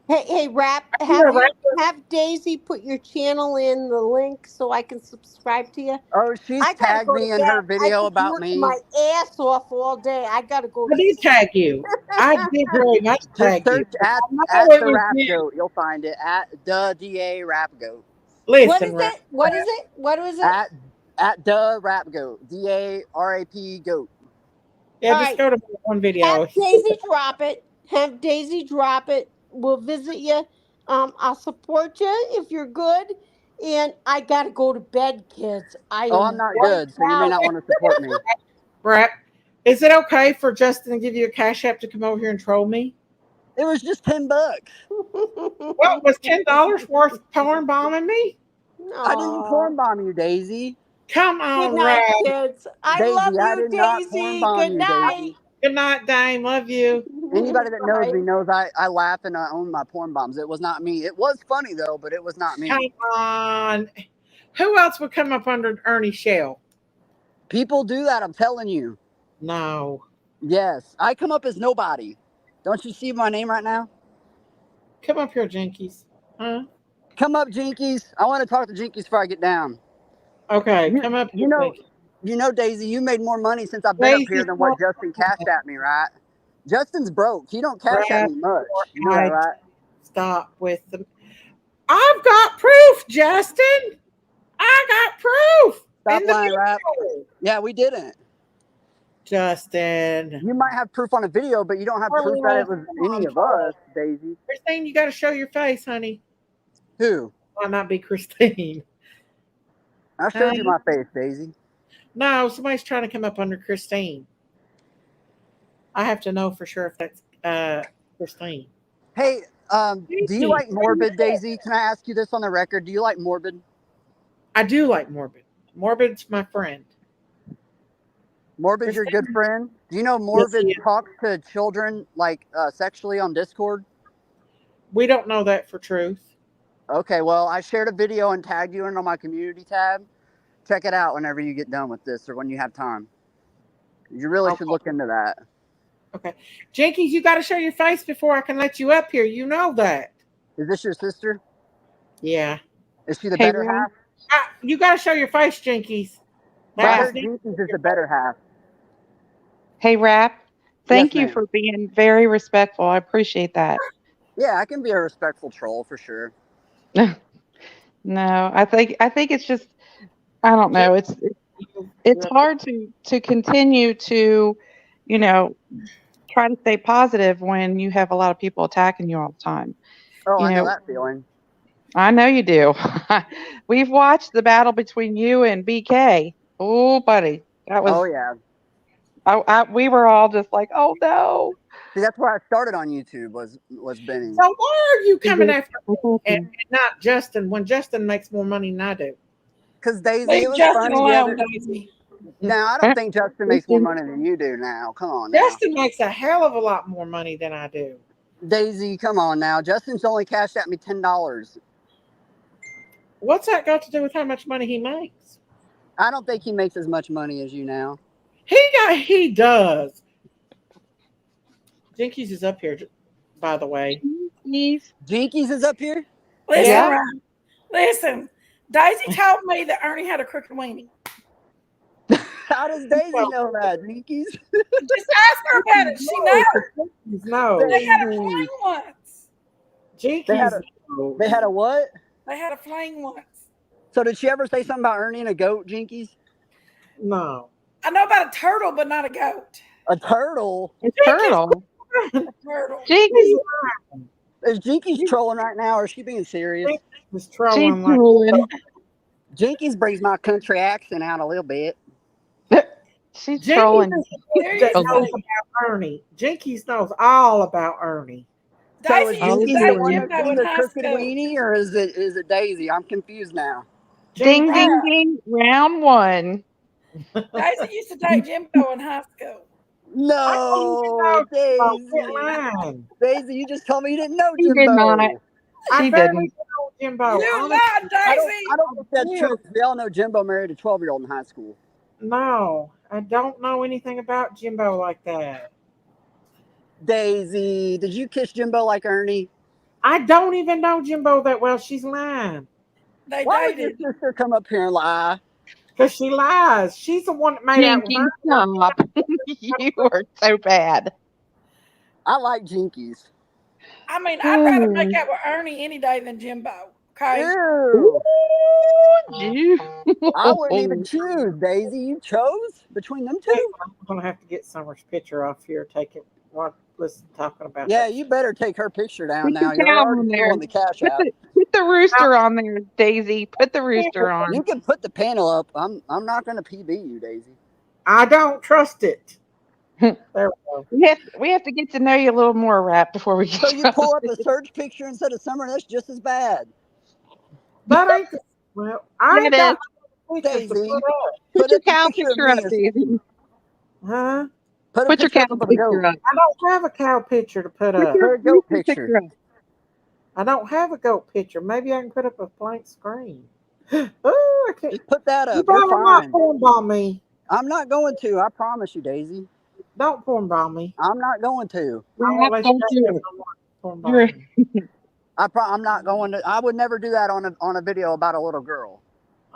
Hey, Rap, have Daisy put your channel in the link so I can subscribe to you. Oh, she's tagged me in her video about me. My ass off all day. I gotta go. I did tag you. I did very much tag you. Just search at the Rap Goat. You'll find it at the DA Rap Goat. Listen, what is it? What is it? At the Rap Goat. DARAP Goat. Yeah, just go to one video. Have Daisy drop it. Have Daisy drop it. We'll visit you. I'll support you if you're good. And I gotta go to bed, kids. I'm not good, so you may not want to support me. Brett, is it okay for Justin to give you a cash app to come over here and troll me? It was just $10. What was $10 worth porn bombing me? I didn't porn bomb you, Daisy. Come on, good night, kids. I love you, Daisy. Good night. Good night, Dame. Love you. Anybody that knows me knows I laugh and I own my porn bombs. It was not me. It was funny though, but it was not me. Come on. Who else would come up under Ernie Shell? People do that, I'm telling you. No. Yes. I come up as nobody. Don't you see my name right now? Come up here, Jinkies. Huh? Come up, Jinkies. I want to talk to Jinkies before I get down. Okay, come up. You know, Daisy, you made more money since I've been up here than what Justin cashed at me, right? Justin's broke. He don't cash at me much. You know that, right? Stop with them. I've got proof, Justin. I got proof. Stop lying, Rap. Yeah, we didn't. Justin. You might have proof on a video, but you don't have proof that it was any of us, Daisy. Christine, you got to show your face, honey. Who? Why not be Christine? I showed you my face, Daisy. No, somebody's trying to come up under Christine. I have to know for sure if that's Christine. Hey, do you like Morbid, Daisy? Can I ask you this on the record? Do you like Morbid? I do like Morbid. Morbid's my friend. Morbid's your good friend? Do you know Morbid talks to children like sexually on Discord? We don't know that for truth. Okay, well, I shared a video and tagged you in on my community tab. Check it out whenever you get done with this or when you have time. You really should look into that. Okay. Jenkins, you got to show your face before I can let you up here. You know that. Is this your sister? Yeah. Is she the better half? You got to show your face, Jenkins. Jenkins is the better half. Hey, Rap. Thank you for being very respectful. I appreciate that. Yeah, I can be a respectful troll for sure. No, I think it's just, I don't know. It's hard to continue to, you know, try to stay positive when you have a lot of people attacking you all the time. Oh, You I know know, that feeling. I know you do. We've watched the battle between you and BK. Oh, buddy, that was. Oh yeah. We were all just like, oh no. See, that's where I started on YouTube was binning. So why are you coming after me and not Justin when Justin makes more money than I do? Because Daisy, Leave it was Justin funny. alone, Daisy. Now I don't think Justin makes more money than you do. Now, come on now. Justin makes a hell of a lot more money than I do. Daisy, come on now. Justin's only cashed at me $10. What's that got to do with how much money he makes? I don't think he makes as much money as you now. He does. Jinkies is up here, by the way. Jinkies is up here? Listen, Yeah. Ryan, listen. Daisy told me that Ernie had a crooked weenie. How does Daisy know that, Jinkies? Just ask her about it. She knows. No. They had a fling once. Jinkies. They had a what? They had a fling once. So did she ever say something about Ernie and a goat, Jinkies? No. I know about a turtle, but not a goat. A turtle? A turtle? A turtle. Jinkies. Is Jinkies trolling right now, or is she being serious? She's trolling. She's trolling. Jinkies brings my country accent out a little bit. She's trolling. Jinkies knows about Ernie. Jinkies knows all about Ernie. So is Daisy used to Jinkies date the one that's Jimbo being in a high crooked school. weenie, or is it Daisy? I'm confused now. Ding, ding, ding. Round one. Daisy used to date Jimbo in high school. No, Daisy. Daisy, you just told me you didn't know She Jimbo. did not. I She barely didn't. know Jimbo. You Honestly, lied, Daisy. I don't think that's true. We all know Jimbo married a 12-year-old in high school. No, I don't know anything about Jimbo like that. Daisy, did you kiss Jimbo like Ernie? I don't even know Jimbo that well. She's lying. They Why would dated. your sister come up here and lie? Because she lies. She's the one that made out with Jinkies, her. stop. You are so bad. I like Jinkies. I mean, I'd rather make out with Ernie any day than Jimbo. Okay. Ew. You. I wouldn't even choose, Daisy. You chose between them two? I'm going to have to get Summer's picture off here. Take it. Listen, talking about Yeah, that. you better take her picture down Put now. the You're cow already on there. on the cash app. Put the rooster on there, Daisy. Put the rooster on. You can put the panel up. I'm not going to PB you, Daisy. I don't trust it. There we go. We have to get to know you a little more, Rap, before we get So you pull up a search picture instead of Summer. That's just as bad. That ain't the, well. I ain't That got pictures to Daisy, put up. Put your up a cow picture picture of up, me. Daisy. Huh? Put your cow of a picture goat. up. I don't have a cow picture to put up. Put a goat Rooster picture. up. I don't have a goat picture. Maybe I can put up a blank screen. Oh, I can't. Just put that You up. You're better not fine. cornball me. I'm not going to. I promise you, Daisy. Don't cornball me. I'm not going to. I won't let Don't you do it. cornball me. I'm not going to. I would never do that on a video about a little girl.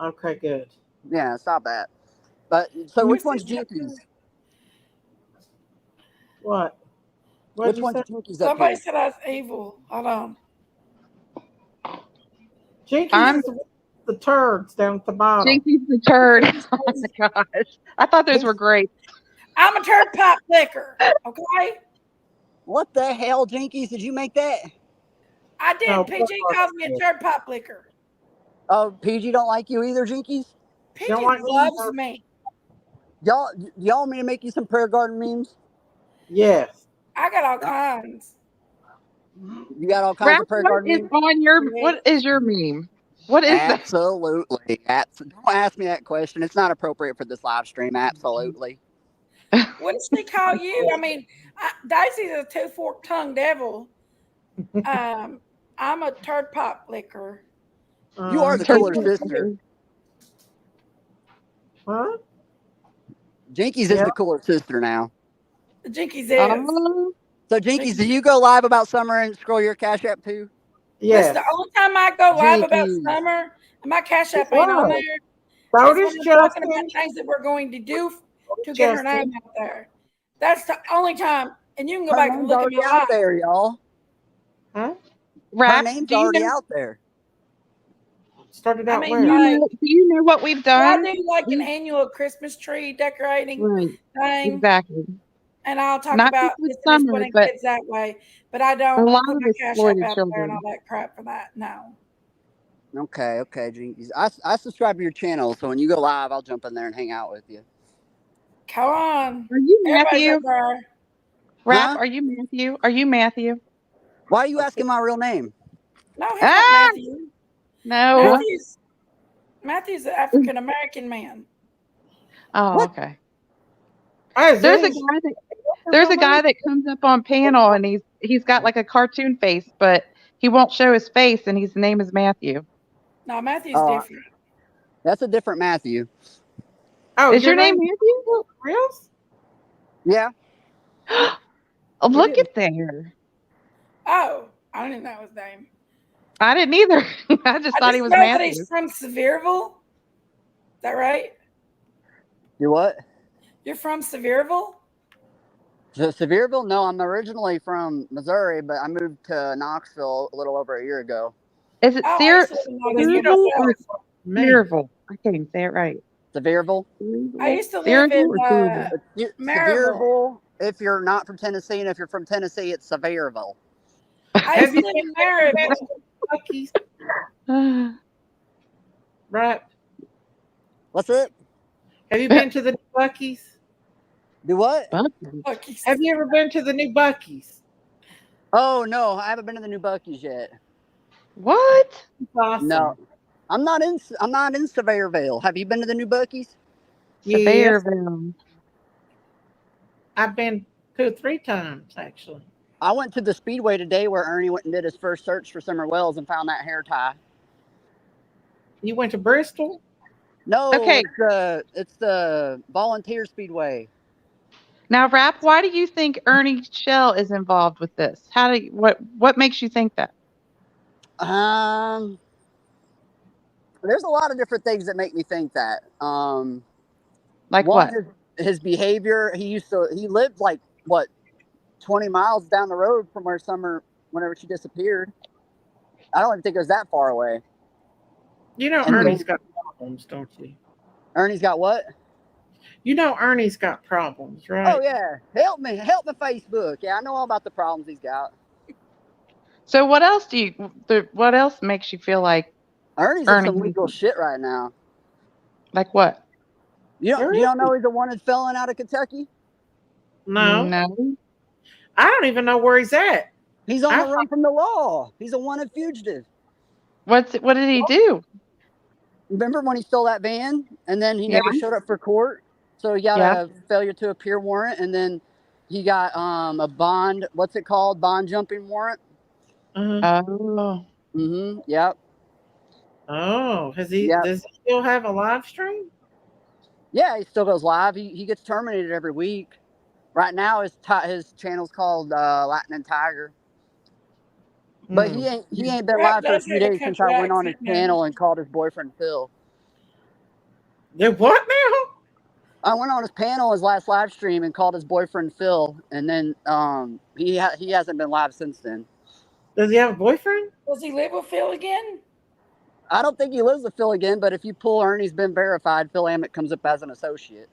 Okay, good. Yeah, stop that. But so which one's Jinkies? What? Which You one's say? Jinkies up Somebody here? said I was evil. Hold on. Jinkies is the turds down at the bottom. Jinkies the turd. Oh my gosh. I thought those were great. I'm a turd pipe licker. Okay. What the hell, Jinkies? Did you make that? I did. No, PG calls me a turd pipe licker. Oh, PG don't like you either, Jinkies? PG Don't like me loves either. me. Y'all want me to make you some prayer garden memes? Yes. I got all kinds. You got all kinds Rap, of prayer what garden is memes? on your what is your meme? What is that? Absolutely. Don't ask me that question. It's not appropriate for this live stream. Absolutely. What does she call you? I mean, Daisy's a two-forked tongue devil. I'm a turd pipe licker. You are the cooler sister. Huh? Jinkies is the cooler sister now. Jinkies is. So Jinkies, do you go live about Summer and scroll your Cash App too? Yes. The only time I go live about Jinkies. Summer, and my Cash App ain't on there. So is does when we're talking Justin. about things that we're going to do to get her name out there. That's the only time. And you can go back and look at my out life. there, y'all. Huh? Her name's already out there. Started I out mean, where? Do you know what we've I done? do like an annual Christmas tree decorating Right. thing, Exactly. and I'll talk Not about just with discipline summer, and but kids that way. But I a don't lot put of my cash app exploited out there and all children. that crap for that. No. Okay, Jinkies. I subscribe to your channel, so when you go live, I'll jump in there and hang out with you. Come on. Are you Everybody's Matthew? up there. Rap, Huh? are you Matthew? Are you Matthew? Why are you asking my real name? No, he's not Ah, Matthew. no. Matthew's an African American man. Oh, What? okay. Isaiah, There's a guy that comes up on panel and he's got like a cartoon face, but he won't show his face and his name is Matthew. No, Matthew's Oh, different. that's a different Matthew. Oh, Is your name Matthew? Reels? Yeah. Oh, look at there. Oh, I didn't know his name. I didn't either. I just thought he was know Matthew. that he's from Sevierville. Is that right? You what? You're from Sevierville? Sevierville? No, I'm originally from Missouri, but I moved to Knoxville a little over a year ago. Is it Sevierville or Sevierville? I can't even say it right. Sevierville? I used to live in Maryville. Sevierville, if you're not from Tennessee, and if you're from Tennessee, it's Sevierville. I used to live in Maryville. Right. What's it? Have you been to the new Buc-ee's? Do what? Buc-ee's. Have you ever been to the new Buc-ee's? Oh no, I haven't been to the new Buc-ee's yet. What? Awesome. No, I'm not in Sevierville. Have you been to the new Buc-ee's? Sevierville. I've been 2 or 3 times actually. I went to the Speedway today where Ernie went and did his first search for Summer Wells and found that hair tie. You went to Bristol? No, Okay. It's the Volunteer Speedway. Now, Rap, why do you think Ernie Shell is involved with this? What makes you think that? There's a lot of different things that make me think that. Like one, what? His behavior. He lived like what, 20 miles down the road from where Summer, whenever she disappeared. I don't even think it was that far away. You know, Ernie's got problems, don't you? Ernie's got what? You know, Ernie's got problems, right? Oh yeah, help me Facebook. Yeah, I know all about the problems he's got. So what else what else makes you feel like Ernie's in some legal shit right now? Like what? You don't know he's a wanted felon out of Kentucky? No. I don't even know where he's at. He's on the run from the law. He's a wanted fugitive. What did he do? Remember when he stole that van and then he never showed up for court? So he got a failure to appear warrant, and then he got a bond. What's it called? Bond jumping warrant. Oh. Yep. Oh, does he still have a live stream? Yeah, he still goes live. He gets terminated every week. Right now, his channel's called Latin and Tiger. But he ain't been live for a few days since I went on his channel and called his boyfriend Phil. Did what now? I went on his panel, his last live stream, and called his boyfriend Phil, and then he hasn't been live since then. Does he have a boyfriend? Does he live with Phil again? I don't think he lives with Phil again, but if you pull Ernie's been verified, Phil Amick comes up as an associate.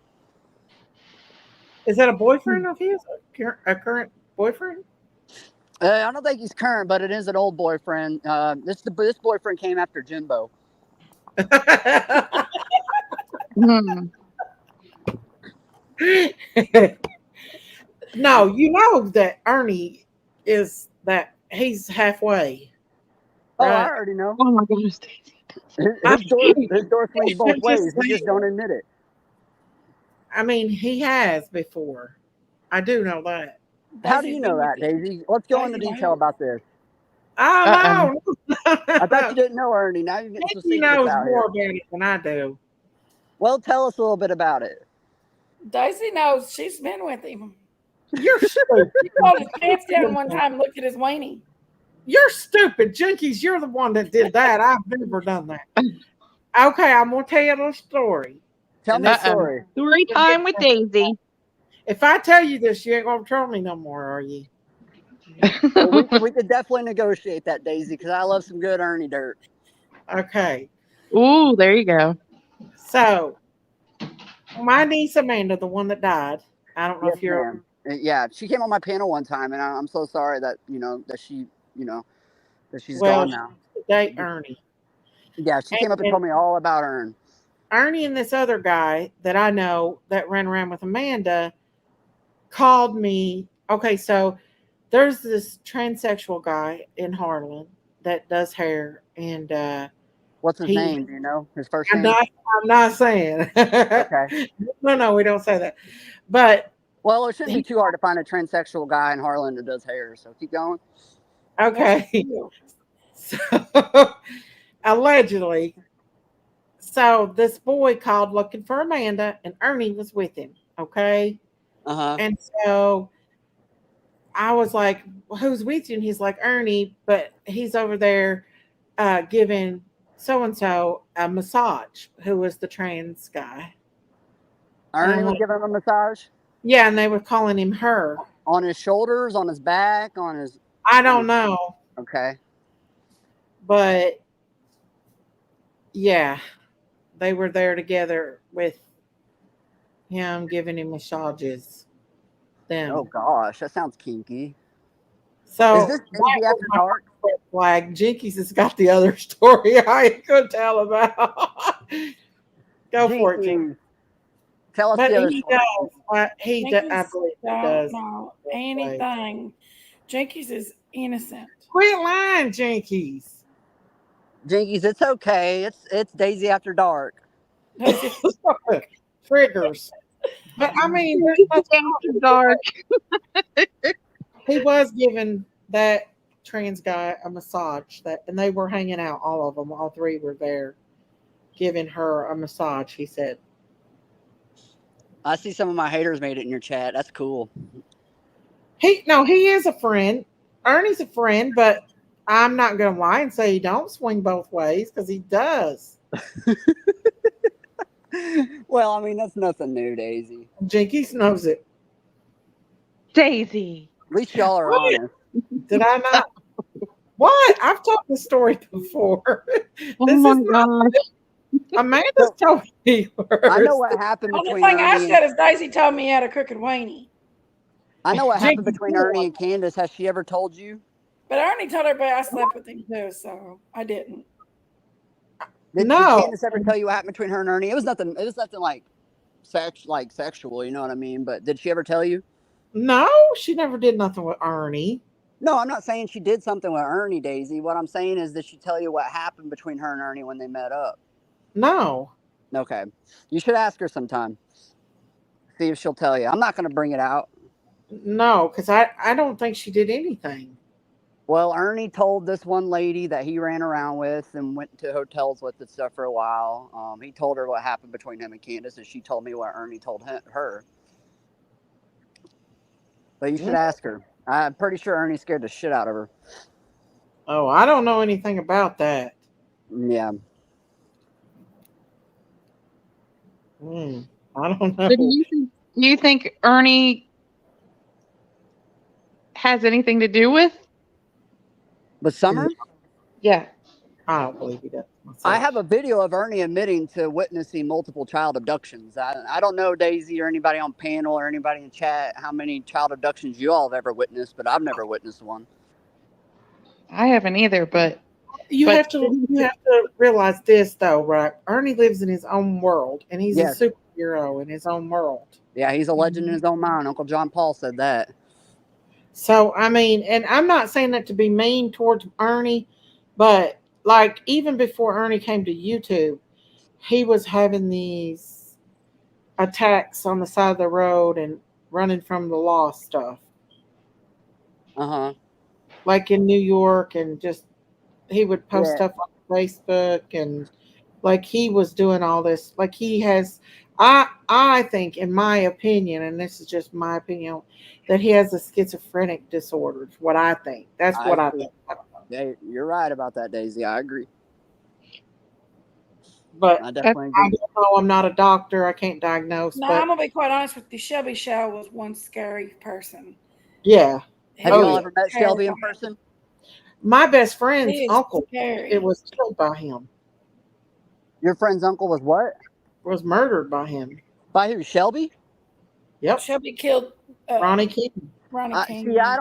Is that a boyfriend of his? A current boyfriend? I don't think he's current, but it is an old boyfriend. This boyfriend came after Jimbo. No, you know that Ernie is that he's halfway. Oh, right? I already know. Oh my goodness. His door swings both ways. We just don't admit it. I mean, he has before. I do know that. How do you know that, Daisy? Let's go into detail about this. I don't know. I thought you didn't know Ernie. Now you're getting some He secrets knows out more here. about it than I do. Well, tell us a little bit about it. Daisy knows. She's been with him. You're stupid. He pulled his pants down one time and looked at his weenie. You're stupid, Jinkies. You're the one that did that. I've never done that. Okay, I'm gonna tell you the story. Tell me the story. Story time with Daisy. If I tell you this, you ain't gonna troll me no more, are you? Well, we could definitely negotiate that, Daisy, because I love some good Ernie dirt. Okay. Ooh, there you go. So, my niece Amanda, the one that died, I don't know Yes, if you're. ma'am. Yeah, she came on my panel one time, and I'm so sorry that that she that she's Well, gone she now. used to date Ernie. Yeah, she came up and And told me all about Ern. Ernie and this other guy that I know that ran around with Amanda called me. Okay, so there's this transsexual guy in Harlan that does hair, and What's his he. name? Do you know his first I'm name? not. I'm not saying. Okay. No, we don't say that. But Well, it shouldn't be he. too hard to find a transsexual guy in Harlan that does hair. So keep going. Okay. So allegedly, so this boy called looking for Amanda, and Ernie was with him. Okay. Uh huh. And so I was like, well, who's with you? And he's like, Ernie, but he's over there giving so and so a massage, who was the trans guy. And Ernie I'm was like, giving him a massage yeah, and they were calling him her. on his shoulders, on his back, on his. I don't know, Okay. but yeah, they were there together with him giving him massages. Oh Them. gosh, that sounds kinky. Is So this that Daisy was After my Dark? first red flag. Jinkies has got the other story I could tell about. Go for it, Jinkies. Jinkies. Tell us But the other he story. does. I believe he does. Know anything. Jenkins is innocent. Quit lying, Jinkies. Jinkies, it's okay. It's Daisy After Dark. Triggers. But I mean, After Dark. he was giving that trans guy a massage, and they were hanging out. All of them, all three were there, giving her a massage. He said. I see some of my haters made it in your chat. That's cool. He is a friend. Ernie's a friend, but I'm not gonna lie and say he don't swing both ways, because he does. Well, I mean, that's nothing new, Daisy. Jinkies knows it. Daisy. At least y'all are What? honest. Did I not? What? I've told this story before. Oh This my is not. gosh. Amanda's told me first. I know what happened The only between thing I Ernie said and is Daisy told me how to cook a weenie. I know what happened Jinkies, between Ernie and Candace. Has she ever told you? But Ernie told everybody I slept with him too, so I didn't. Did No. Candace ever tell you what happened between her and Ernie? It was nothing like sexual, you know what I mean? But did she ever tell you? No, she never did nothing with Ernie. No, I'm not saying she did something with Ernie, Daisy. What I'm saying is, did she tell you what happened between her and Ernie when they met up? No. Okay. You should ask her sometime. See if she'll tell you. I'm not going to bring it out. No, because I don't think she did anything. Well, Ernie told this one lady that he ran around with and went to hotels with and stuff for a while. He told her what happened between him and Candace, and she told me what Ernie told her. But you should ask her. I'm pretty sure Ernie scared the shit out of her. Oh, I don't know anything about that. Yeah. I don't know. So do you think Ernie has anything to do with Summer? Yeah. I don't believe he does. I have a video of Ernie admitting to witnessing multiple child abductions. I don't know, Daisy, or anybody on panel or anybody in chat, how many child abductions you all have ever witnessed, but I've never witnessed one. I haven't either, but you have to realize this though, right? Ernie lives in his own world, and he's a superhero in his own world. Yeah, he's a legend in his own mind. Uncle John Paul said that. So I mean, and I'm not saying that to be mean towards Ernie, but like even before Ernie came to YouTube, he was having these attacks on the side of the road and running from the law stuff. Like in New York, and just he would post stuff on Facebook, and like he was doing all this. Like he has, I think, in my opinion, and this is just my opinion, that he has a schizophrenic disorder. Is what I think. That's what I think. Yeah, you're right about that, Daisy. I agree. But I definitely agree. I don't know. I'm not a doctor. I can't diagnose. No, but I'm gonna be quite honest with you. Shelby Shaw was one scary person. Yeah. Have you all ever met Shelby in person? My best friend's He is uncle, scary. it was killed by him. Your friend's uncle was what? Was murdered by him. By who? Shelby? Yep. Shelby killed Ronnie King. Ronnie King. See, I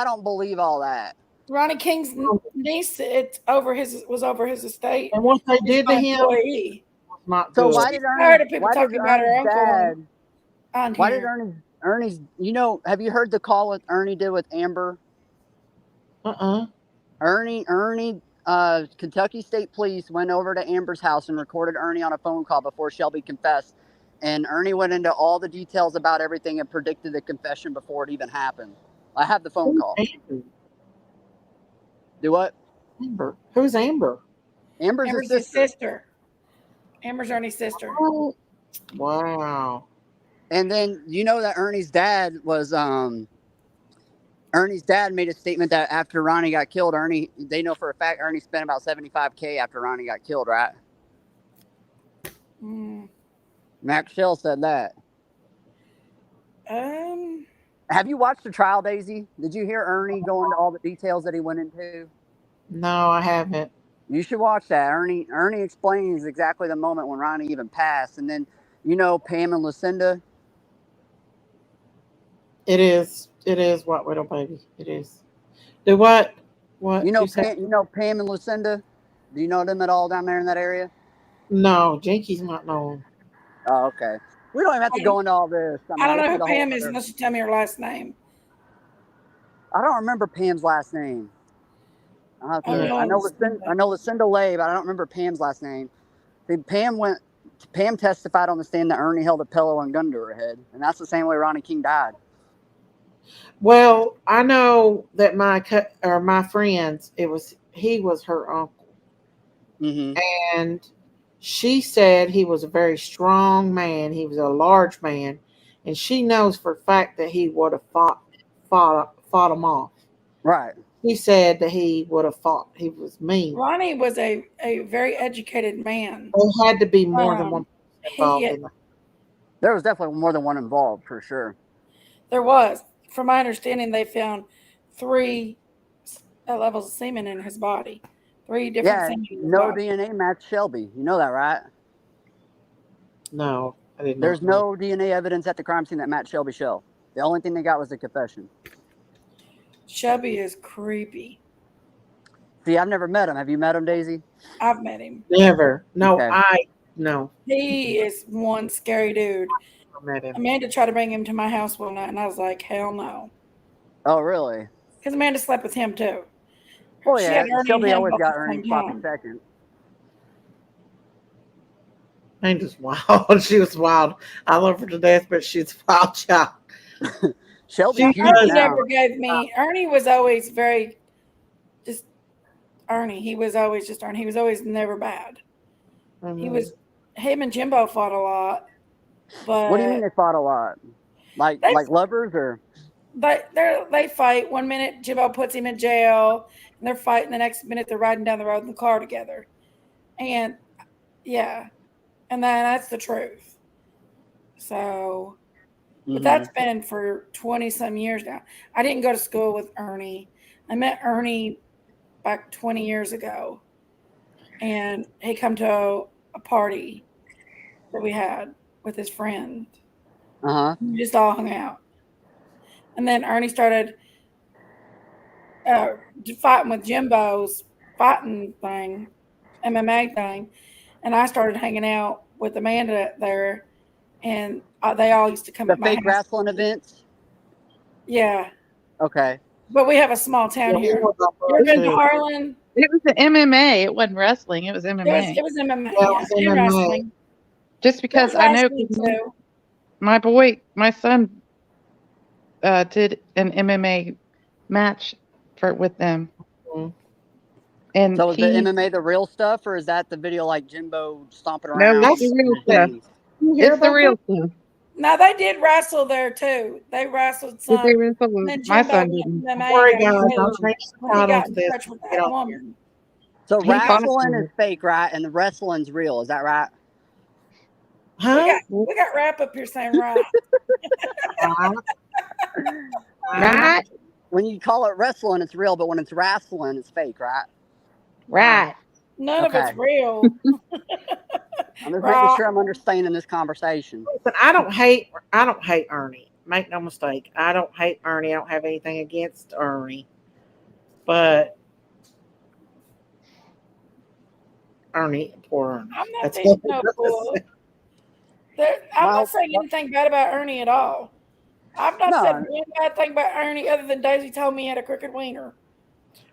don't believe all that. Ronnie King's niece, was over his estate. And what they did to him employee. was not So good. why did Tired of Ernie? people Why did talking about her Ernie's uncle dad? on Why here. did Ernie's? You know, have you heard the call that Ernie did with Amber? Ernie, Kentucky State Police went over to Amber's house and recorded Ernie on a phone call before Shelby confessed. And Ernie went into all the details about everything and predicted the confession before it even happened. I have the phone call. Amber? Do what? Amber. Who's Amber? Amber's his sister. Amber's Ernie's sister. Oh, wow. And then you know that Ernie's dad was Ernie's dad made a statement that after Ronnie got killed, they know for a fact Ernie spent about $75,000 after Ronnie got killed, right? Max Shell said that. Have you watched the trial, Daisy? Did you hear Ernie go into all the details that he went into? No, I haven't. You should watch that. Ernie explains exactly the moment when Ronnie even passed. And then, you know, Pam and Lucinda. It is White Widow Baby. It is. Do what? What? You know Pam and Lucinda? Do you know them at all down there in that area? No, Jinkies might know them. Oh, okay. We don't even have to go into all this. I don't know who Pam is unless you tell me her last name. I don't remember Pam's last name. I know Lucinda Lay, but I don't remember Pam's last name. Pam testified on the stand that Ernie held a pillow and gun to her head, and that's the same way Ronnie King died. Well, I know that my friends, he was her uncle, and she said he was a very strong man. He was a large man, and she knows for a fact that he would have fought him off. Right. He said that he would have fought. He was mean. Ronnie was a very educated man. There had to be more than one involved in that. There was definitely more than one involved, for sure. There was. From my understanding, they found 3 levels of semen in his body. 3 different semen in his body. DNA matched Shelby. You know that, right? No, I didn't. There's no DNA evidence at the crime scene that matched Shelby Shell. The only thing they got was the confession. Shelby is creepy. See, I've never met him. Have you met him, Daisy? I've met him. Never. No, Okay. No. He is one scary dude. I met him. Amanda tried to bring him to my house one night, and I was like, hell no. Oh, really? Because Amanda slept with him, too. Oh, She yeah. had Ernie Shelby and him always both got at the Ernie same sloppy time. second. Amanda's wild. She was wild. I love her to death, but she's a wild child. Shelby Ernie never gave me. Ernie was always very just Ernie. He was always just Ernie. He was always never bad. He was. Him and Jimbo fought a lot. But what do you mean they fought a lot? Like lovers or? They fight. One minute Jimbo puts him in jail, and they're fighting. The next minute they're riding down the road in the car together, and yeah, and that's the truth. So. But that's been for 20-some years now. I didn't go to school with Ernie. I met Ernie back 20 years ago. And he come to a party that we had with his friend. We just all hung out. And then Ernie started fighting with Jimbo's fighting thing, MMA thing. And I started hanging out with Amanda there. And they all used to come the to my fake house. wrestling events. Yeah. Okay. But we have a small town here. You ever been to Harlan? It was the MMA. It wasn't wrestling. It was MMA. It was MMA. Yeah, it Yeah. was And MMA. wrestling. Just because There I was know wrestling too. my son did an MMA match with them. And so is the MMA the real stuff, or is that the video like Jimbo stomping No, around? it's the real stuff. It's the real stuff. No, they did wrestle there too. They wrestled some. They wrestled And with- then my Jimbo son went didn't. MMA Sorry, there, guys. too, I'm trying to when he out got onto in this. touch with Get that off woman. So He fought wrestling her. is fake, right? And the wrestling's real. Is that right? Huh? We got rap up here saying right. Right? When you call it wrestling, it's real, but when it's wrestling, it's fake, right? Right. None of it's Okay. real. I'm just making sure I'm understanding this conversation. Listen, I don't hate Ernie. Make no mistake. I don't hate Ernie. I don't have anything against Ernie. But Ernie, poor Ernie. I'm not That's being all I'm no gonna bull. say. I'm not saying anything bad about Ernie at all. I've not said one bad thing about Ernie other than Daisy told me he had a crooked wiener.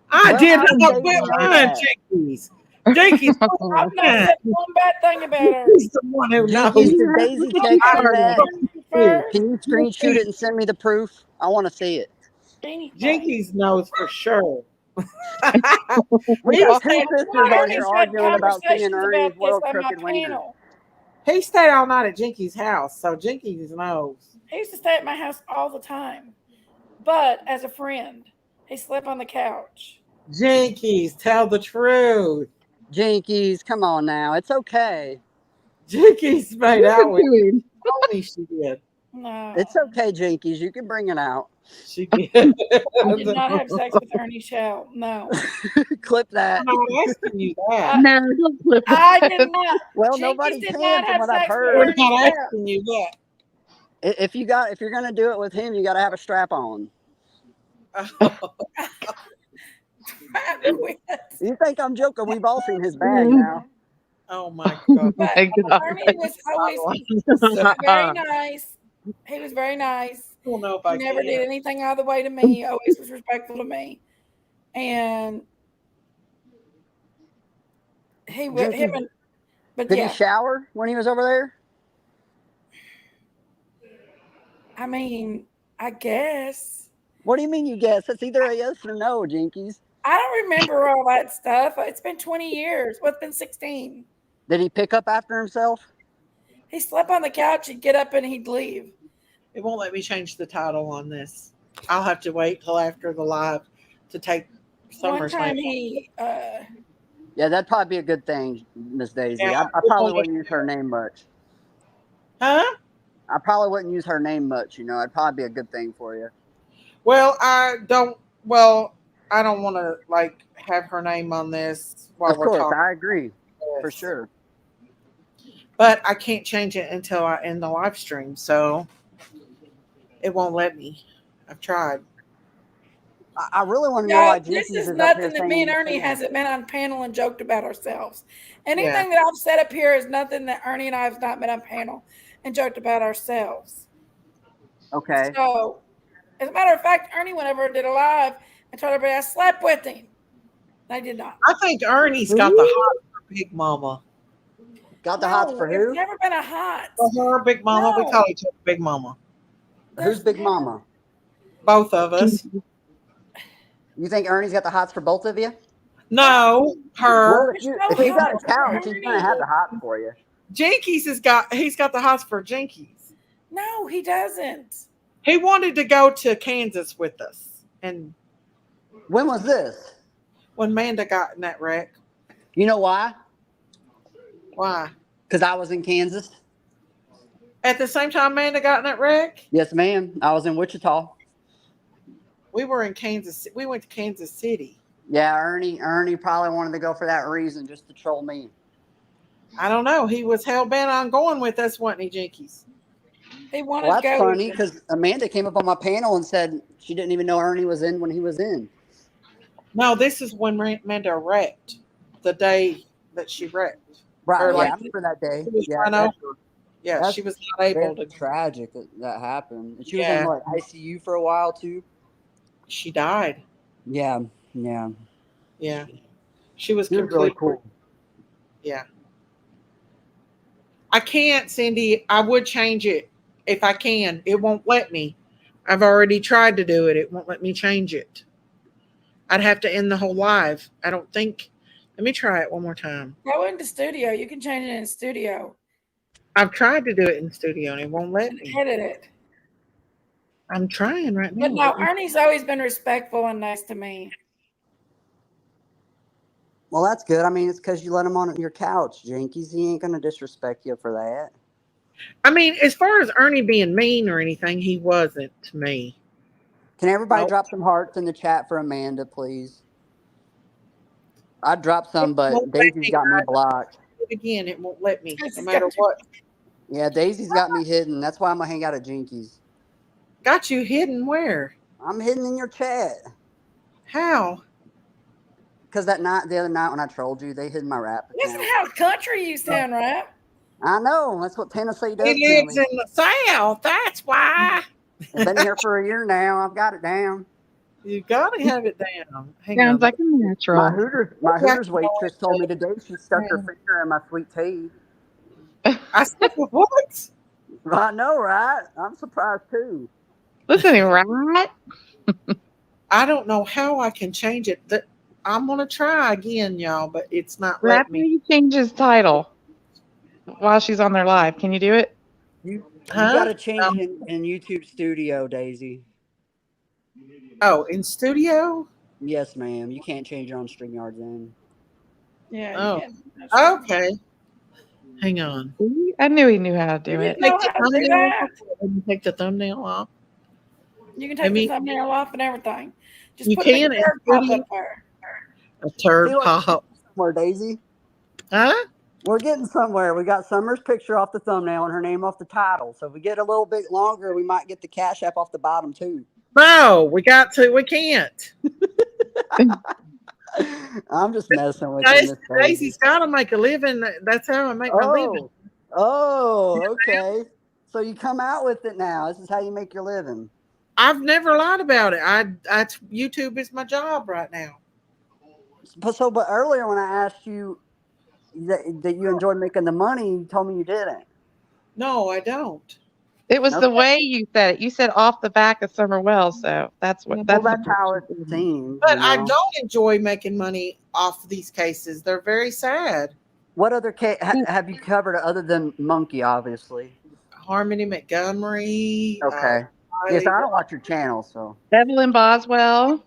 I did how did not Daisy quit know lying, that? Jinkies. Jinkies, I've not said one bad thing about her. he's the one who knows. Jinkies, did Daisy text you that? First, Can you screenshot it and send me the proof? I want to see it. Jinkies knows for sure. We He got stayed- two sisters on here Ernie's had arguing about seeing conversations Ernie's about this world on my crooked wiener. panel. He stayed all night at Jinkies' house, so Jinkies knows. He used to stay at my house all the time, but as a friend, he slept on the couch. Jinkies, tell the truth. Jinkies, come on now. It's okay. Jinkies made out with him. Only she did. No, It's okay, Jinkies. You can bring it out. She did. I did not have sex with Ernie Shell. No. Clip that. I'm not asking you that. No, don't flip I it. did not. Well, Jinkies nobody did can, not from have what I've sex with heard. We're Ernie not Shell. asking you that. If you're gonna do it with him, you got to have a strap on. You think I'm joking? We've all seen his bag now. Oh my God. But Ernie was always very nice. He was very nice. I don't know if He I never can. did anything out of the way to me. He always was respectful to me. And he would him and but Did yeah. he shower when he was over there? I mean, I guess. What do you mean you guess? It's either a yes or no, Jinkies. I don't remember all that stuff. It's been 20 years. Well, it's been 16. Did he pick up after himself? He slept on the couch. He'd get up and he'd leave. It won't let me change the title on this. I'll have to wait till after the live to take One time SummerSlam. he Yeah, that'd probably be a good thing, Miss Daisy. Yeah, I probably wouldn't use her name much. Huh? I probably wouldn't use her name much. It'd probably be a good thing for you. Well, I don't want to like have her name on this while Of we're course, talking. I agree. For sure. But I can't change it until I end the live stream, so it won't let me. I've tried. I really want to know why this Jinkies is is up nothing here that saying me and the Ernie same. hasn't been on panel and joked about ourselves. Anything that I've said up here is nothing that Ernie and I have not been on panel and joked about ourselves. Okay. So, as a matter of fact, Ernie went over and did a live and told everybody I slept with him. I did not. I think Ernie's got the hots for Big Mama. Got the hots for who? It's never been a hot. For her, Big Mama. No. We call each other Big Mama. Who's Big Mama? Both of us. You think Ernie's got the hots for both of you? No, her. Well, if you got a couch, he's gonna have the hots for you. Jinkies he's got the hots for Jinkies. No, he doesn't. He wanted to go to Kansas with us. And when was this? When Amanda got in that wreck. You know why? Why? Because I was in Kansas. At the same time Amanda got in that wreck? Yes, ma'am. I was in Wichita. We were in Kansas. We went to Kansas City. Yeah, Ernie probably wanted to go for that reason, just to troll me. I don't know. He was hell bent on going with us, wasn't he, Jinkies? He wanted Well, to that's go. funny because Amanda came up on my panel and said she didn't even know Ernie was in when he was in. No, this is when Amanda wrecked. The day that she wrecked. Right. Or Yeah, like, I remember that day. She was Yeah, run over. Yeah, she was not able to. Tragic that happened. And she was in what, ICU for a while too. She died. Yeah. She was really cool. Yeah. I can't, Cindy. I would change it if I can. It won't let me. I've already tried to do it. It won't let me change it. I'd have to end the whole live. I don't think. Let me try it one more time. Go into studio. You can change it in studio. I've tried to do it in studio and it won't let me. Edit it. I'm trying right now. But no, Ernie's always been respectful and nice to me. Well, that's good. I mean, it's because you let him on your couch, Jinkies. He ain't gonna disrespect you for that. I mean, as far as Ernie being mean or anything, he wasn't to me. Can everybody drop some hearts in the chat for Amanda, please? I dropped some, but Daisy's got me blocked. it again. It won't let me, It's no matter got you. what. Yeah, Daisy's got me hidden. That's why I'm gonna hang out at Jinkies. Got you hidden where? I'm hidden in your chat. How? Because the other night when I trolled you, they hid my rap Listen account. how country you sound, right? I know. That's what Tennessee does He to lives me. in the South. That's why. I've been here for a year now. I've got it down. You gotta have it down. Hang Sounds on. like a My natural. Hooters waitress told me today she stuck her finger in my sweet tea. I said, what? I know, right? I'm surprised too. Listen, right? I don't know how I can change it. I'm gonna try again, y'all, but it's not Rap, letting me. you change his title while she's on there live. Can you do it? You Huh? got to change it in YouTube Studio, Daisy. Oh, in studio? Yes, ma'am. You can't change it on StreamYard then. Yeah, Oh, you can. okay. Hang on. See? I knew he knew how to You do didn't it. know how to do that. Let me take the thumbnail off. You can take the thumbnail off and everything. Just You put a big can in bird pop studio. up there. A turd Feel like we're pop. getting somewhere, Daisy. Huh? We're getting somewhere. We got Summer's picture off the thumbnail and her name off the title. So if we get a little bit longer, we might get the Cash App off the bottom too. No, we can't. I'm just messing with you, Miss Daisy. Daisy's got to make a living. That's how I make my living. Oh, okay. So you come out with it now. This is how you make your living. I've never lied about it. YouTube is my job right now. But earlier when I asked you that you enjoyed making the money, you told me you didn't. No, I don't. It was the Okay. way you said it. You said off the back of Summer Wells, so that's what Well, that's that's the how it seems. But I don't enjoy making money off these cases. They're very sad. What other case have you covered other than Monkey, obviously? Harmony Montgomery. Okay. Yes, I don't watch your channel, so. Evelyn Boswell.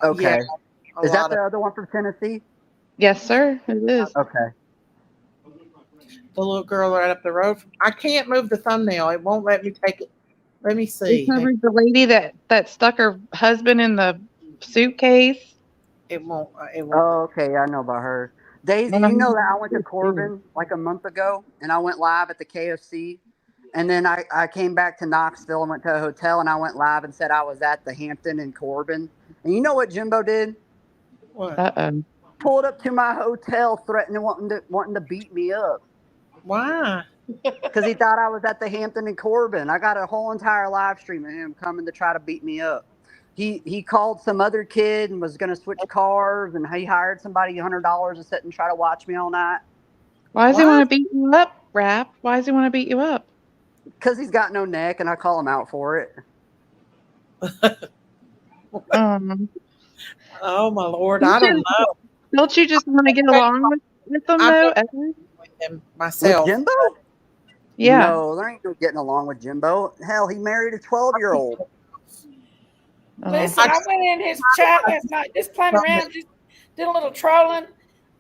Okay. Yeah, Is that the other one from Tennessee? Yes, sir. It is. Okay. The little girl right up the road. I can't move the thumbnail. It won't let me take it. Let me We see. covered the lady that stuck her husband in the suitcase. It won't. Oh, okay. I know about her. Daisy, you know that I went to Corbin like a month ago, and I went live at the KFC, and then I came back to Knoxville and went to a hotel, and I went live and said I was at the Hampton in Corbin. And you know what Jimbo did? What? Uh-oh. Pulled up to my hotel, threatening wanting to beat me up. Why? Because he thought I was at the Hampton in Corbin. I got a whole entire live stream of him coming to try to beat me up. He called some other kid and was going to switch cars, and he hired somebody $100 to sit and try to watch me all night. Why does he want to beat you up, Rap? Why does he want to beat you up? Because he's got no neck, and I call him out for it. Oh my Lord, I don't know. Don't you just want to get along with them though? With him myself. With Jimbo? Yeah. No, there ain't no getting along with Jimbo. Hell, he married a 12-year-old. Listen, I went in his chat last night, just playing around, just did a little trolling,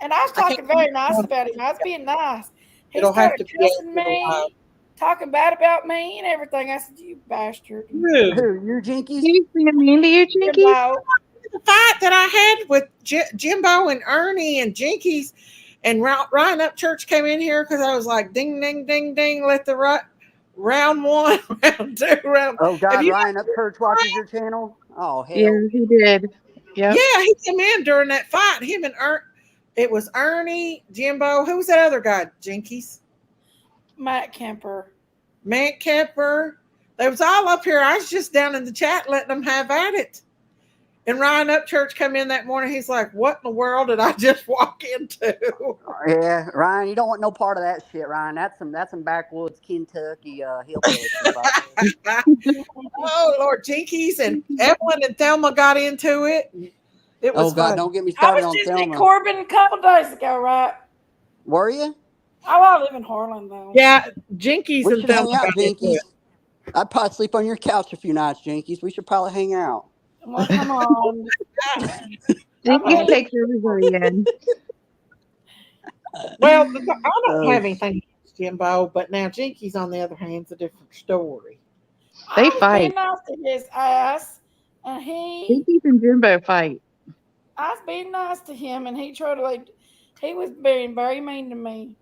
and I was talking very nice about him. I was being nice. He started cussing me, talking bad about me and everything. I said, "You bastard!" Who? You Jinkies? He's being mean to you, Jinkies? The fight that I had with Jimbo and Ernie and Jinkies and Ryan Upchurch came in here because I was like, ding, ding, ding, ding, let the round one, round two, round. Oh God, Ryan Upchurch watches your channel. Oh hell, yeah, he did. Yep. Yeah, he came in during that fight. Him and it was Ernie, Jimbo. Who was that other guy? Jinkies. Matt Kemper. They was all up here. I was just down in the chat letting them have at it. And Ryan Upchurch come in that morning. He's like, "What in the world did I just walk into?" Yeah, Ryan, you don't want no part of that shit, Ryan. That's some backwoods Kentucky hillbilly shit. Oh Lord, Jinkies and Evelyn and Thelma got into it. It was God, fun. don't get me started on I was just Thelma. in Corbin a couple days ago, right? Were you? I live in Harlan though. Yeah, Jinkies We and should hang Thelma out, got into Jinkies. it. I'd probably sleep on your couch a few nights, Jinkies. We should probably hang out. Well, come on. Jinkies takes everybody in. Well, I don't have anything against Jimbo, but now Jinkies, on the other hand, is a different story. They I was fight. being nice to his ass, and Jinkies and Jimbo fight. I was being nice to him, and he was being very mean to me.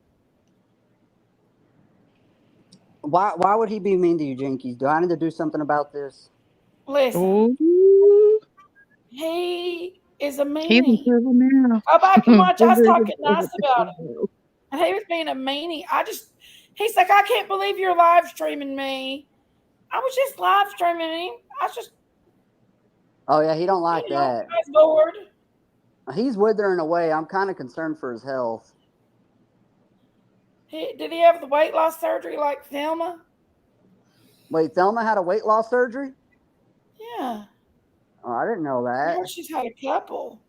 Why would he be mean to you, Jinkies? Do I need to do something about this? Listen, Ooh, he is a he's in meanie. trouble now. Go back and watch. I was He's in talking nice about him. And he was being a meanie. He's like, I can't believe you're live streaming me. I was just live streaming him. I was just, Oh yeah, he don't like that. I was bored. He's withering away. I'm kind of concerned for his health. Did he have the weight loss surgery like Thelma? Wait, Thelma had a weight loss surgery? Yeah. Oh, I didn't know I that. heard she's had a couple.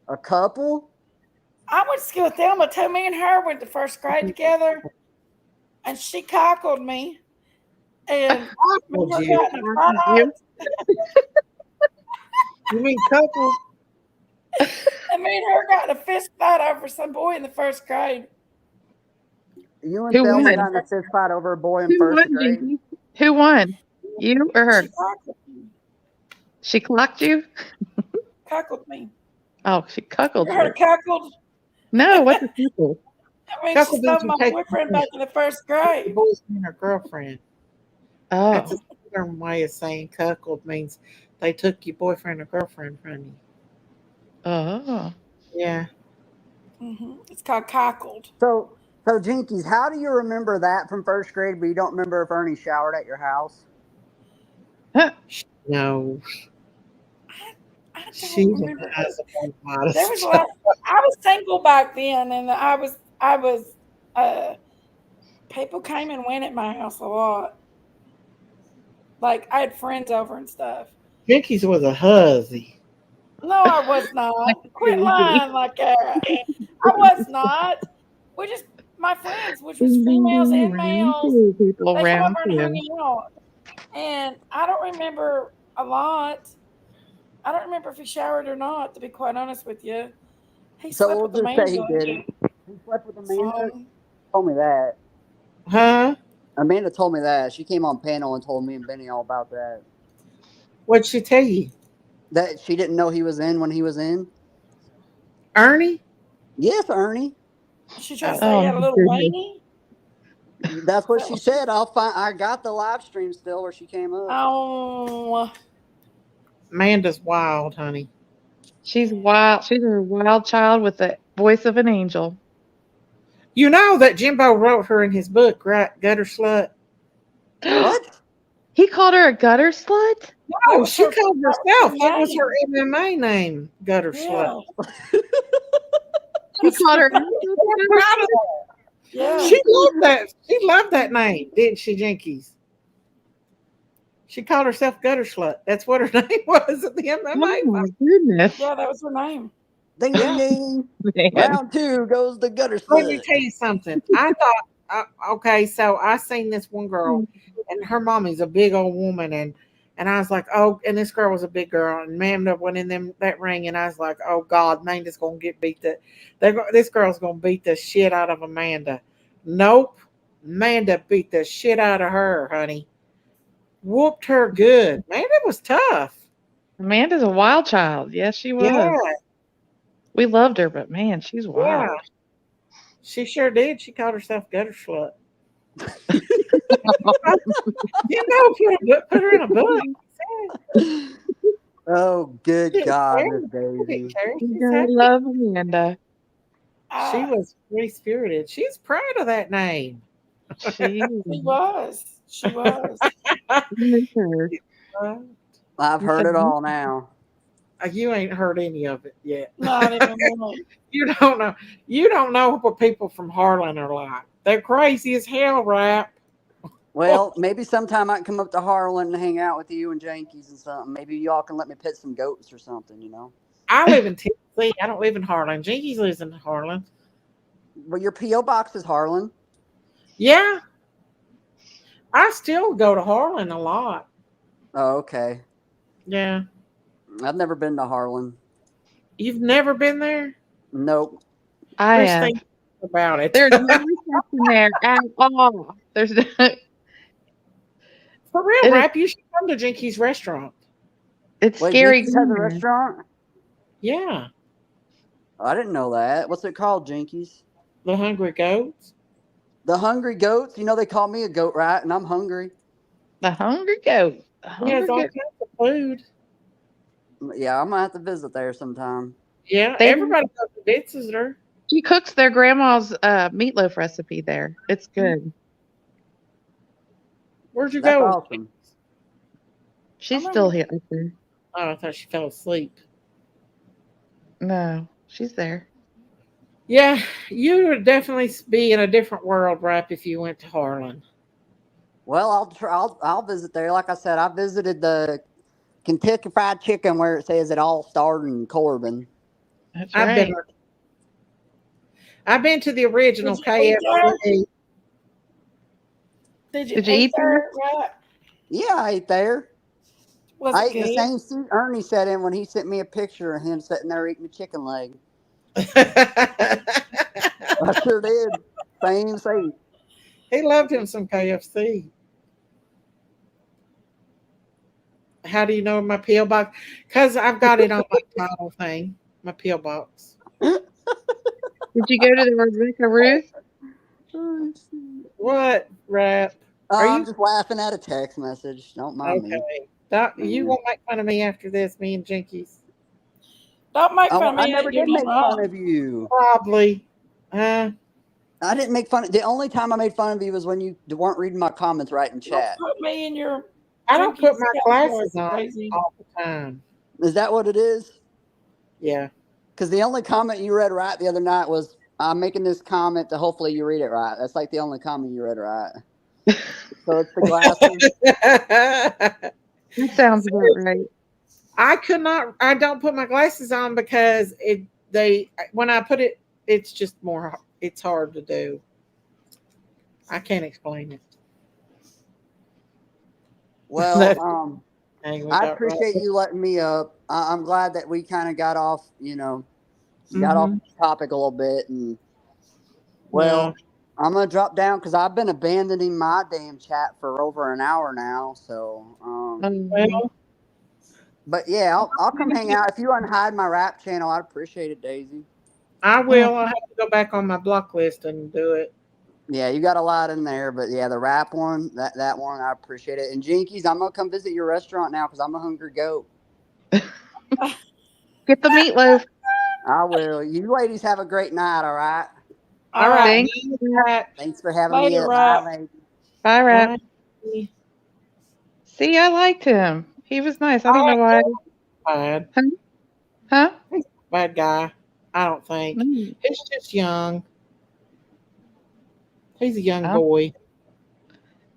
A couple? I went to school with Thelma too. Me and her went to first grade together, and she cockled me. And we were got in a fight. You mean couple? And me and her got in a fist fight over some boy in the first grade. You and Thelma got in a fist fight over a boy in first grade? Who won? You or her? She cockled me. She clocked you? Cockled me. Oh, she cuckolded You heard you. of cockled? No, what's a cuckold? I mean, she stole my boyfriend back in the first grade. Boyfriend or girlfriend. Oh. That's a southern way of saying cuckold means they took your boyfriend or girlfriend from you. Oh. Yeah. It's called cockled. So Jinkies, how do you remember that from first grade, but you don't remember if Ernie showered at your house? No. She's remember. There was a lot. I was single back then, and I was. People came and went at my house a lot. Like I had friends over and stuff. Jinkies was a hussy. No, I was not. Quit lying like that. I was not. We just my friends, which was females and males. People They come around over and hung you. out, and I don't remember a lot. I don't remember if he showered or not. To be quite honest with you, he So slept we'll with just say he Amanda. didn't. He slept with Amanda? Told me that. Huh? Amanda told me that. She came on panel and told me and Benny all about that. What'd she tell you? That she didn't know he was in when he was in. Ernie? Yes, Ernie. She tried to say he had a little weenie. That's what she said. I got the live stream still where she came up. Oh. Amanda's wild, honey. She's wild. She's a wild child with the voice of an angel. You know that Jimbo wrote her in his book, right? Gutter slut. What? He called her a gutter slut? No, she called herself. That was her MMA name, Gutter Slut. She called her. Yeah. She loved that. She loved that name, didn't she, Jinkies? She called herself Gutter Slut. That's what her name was at the MMA. Oh my goodness. Yeah, that was her name. Ding ding ding. Round 2 goes the gutter slut. Let me tell you something. I thought, okay, so I seen this one girl, and her mommy's a big old woman, and I was like, oh, and this girl was a big girl, and Amanda went in that ring, and I was like, oh God, Amanda's gonna get beat. This girl's gonna beat the shit out of Amanda. Nope, Amanda beat the shit out of her, honey. Whooped her good. Man, it was tough. Amanda's a wild child. Yes, she was. Yeah. We loved her, but man, she's wild. Yeah. She sure did. She called herself Gutter Slut. Put her in a book. Oh, good God, Miss Daisy. I love Amanda. She was free spirited. She's proud of that name. She was. She was. I've heard it all now. You ain't heard any of it yet. Not even really. You don't know. You don't know what people from Harlan are like. They're crazy as hell, Rap. Well, maybe sometime I can come up to Harlan and hang out with you and Jankies and something. Maybe y'all can let me pet some goats or something, you know? I live in Tennessee. I don't live in Harlan. Jinkies lives in Harlan. Well, your P.O. box is Harlan. Yeah. I still go to Harlan a lot. Oh, okay. Yeah. I've never been to Harlan. You've never been there? Nope. I have. Think about it. There's no reception there at all. There's no. For real, Rap, you should come to Jinkies restaurant. It's Wait, scary. Jinkies has a restaurant? Yeah. I didn't know that. What's it called, Jinkies? The Hungry Goats. The hungry goats. You know they call me a goat, right? And I'm hungry. The hungry goat. He has all kinds of food. Yeah, I'm gonna have to visit there sometime. Yeah, They everybody goes to visit her. She cooks their grandma's meatloaf recipe there. It's good. Where'd you That's go? awesome. She's still here. Oh, I thought she fell asleep. No, she's there. Yeah, you would definitely be in a different world, Rap, if you went to Harlan. Well, I'll visit there. Like I said, I visited the Kentucky Fried Chicken where it says it all started in Corbin. That's I've right. been to the original Did you eat there? KFC. Did you Did you eat eat there? there? Right. Yeah, I ate there. Was I it ate in the good? same seat Ernie sat in when he sent me a picture of him sitting there eating a chicken leg. I sure did. Same seat. He loved him some KFC. How do you know my P.O. box? Because I've got it on my title thing, my P.O. box. Did you go to the Rebecca Ruth? What, Rap? I'm just laughing at a text message. Don't mind me. You won't make fun of me after this, me and Jinkies. Don't make fun of me. I never did make fun of you. Probably. I didn't make fun. The only time I made fun of you was when you weren't reading my comments right in chat. Don't put me in your. I don't put my category, glasses on crazy. all the time. Is that what it is? Yeah. Because the only comment you read right the other night was, I'm making this comment to hopefully you read it right. That's like the only comment you read right. So it's the glasses. That sounds about right. I don't put my glasses on because when I put it, it's just it's hard to do. I can't explain it. Well, I appreciate you letting me up. I'm glad that we kind of got off, off topic a little bit. And, well, I'm going to drop down because I've been abandoning my damn chat for over an hour now. So, but yeah, I'll come hang out. If you unhide my rap channel, I'd appreciate it, Daisy. I will. I'll have to go back on my block list and do it. Yeah, you got a lot in there, but yeah, the rap one, that one, I appreciate it. And Jinkies, I'm gonna come visit your restaurant now because I'm a hungry goat. Get the meatloaf. I will. You ladies have a great night. All right. All right. Thanks for having Later, me. Rap. Bye, ladies. Bye, Rap. See, I liked him. He was nice. I don't know why. Bad. Huh? He's a bad guy. I don't think. He's just young. He's a young boy.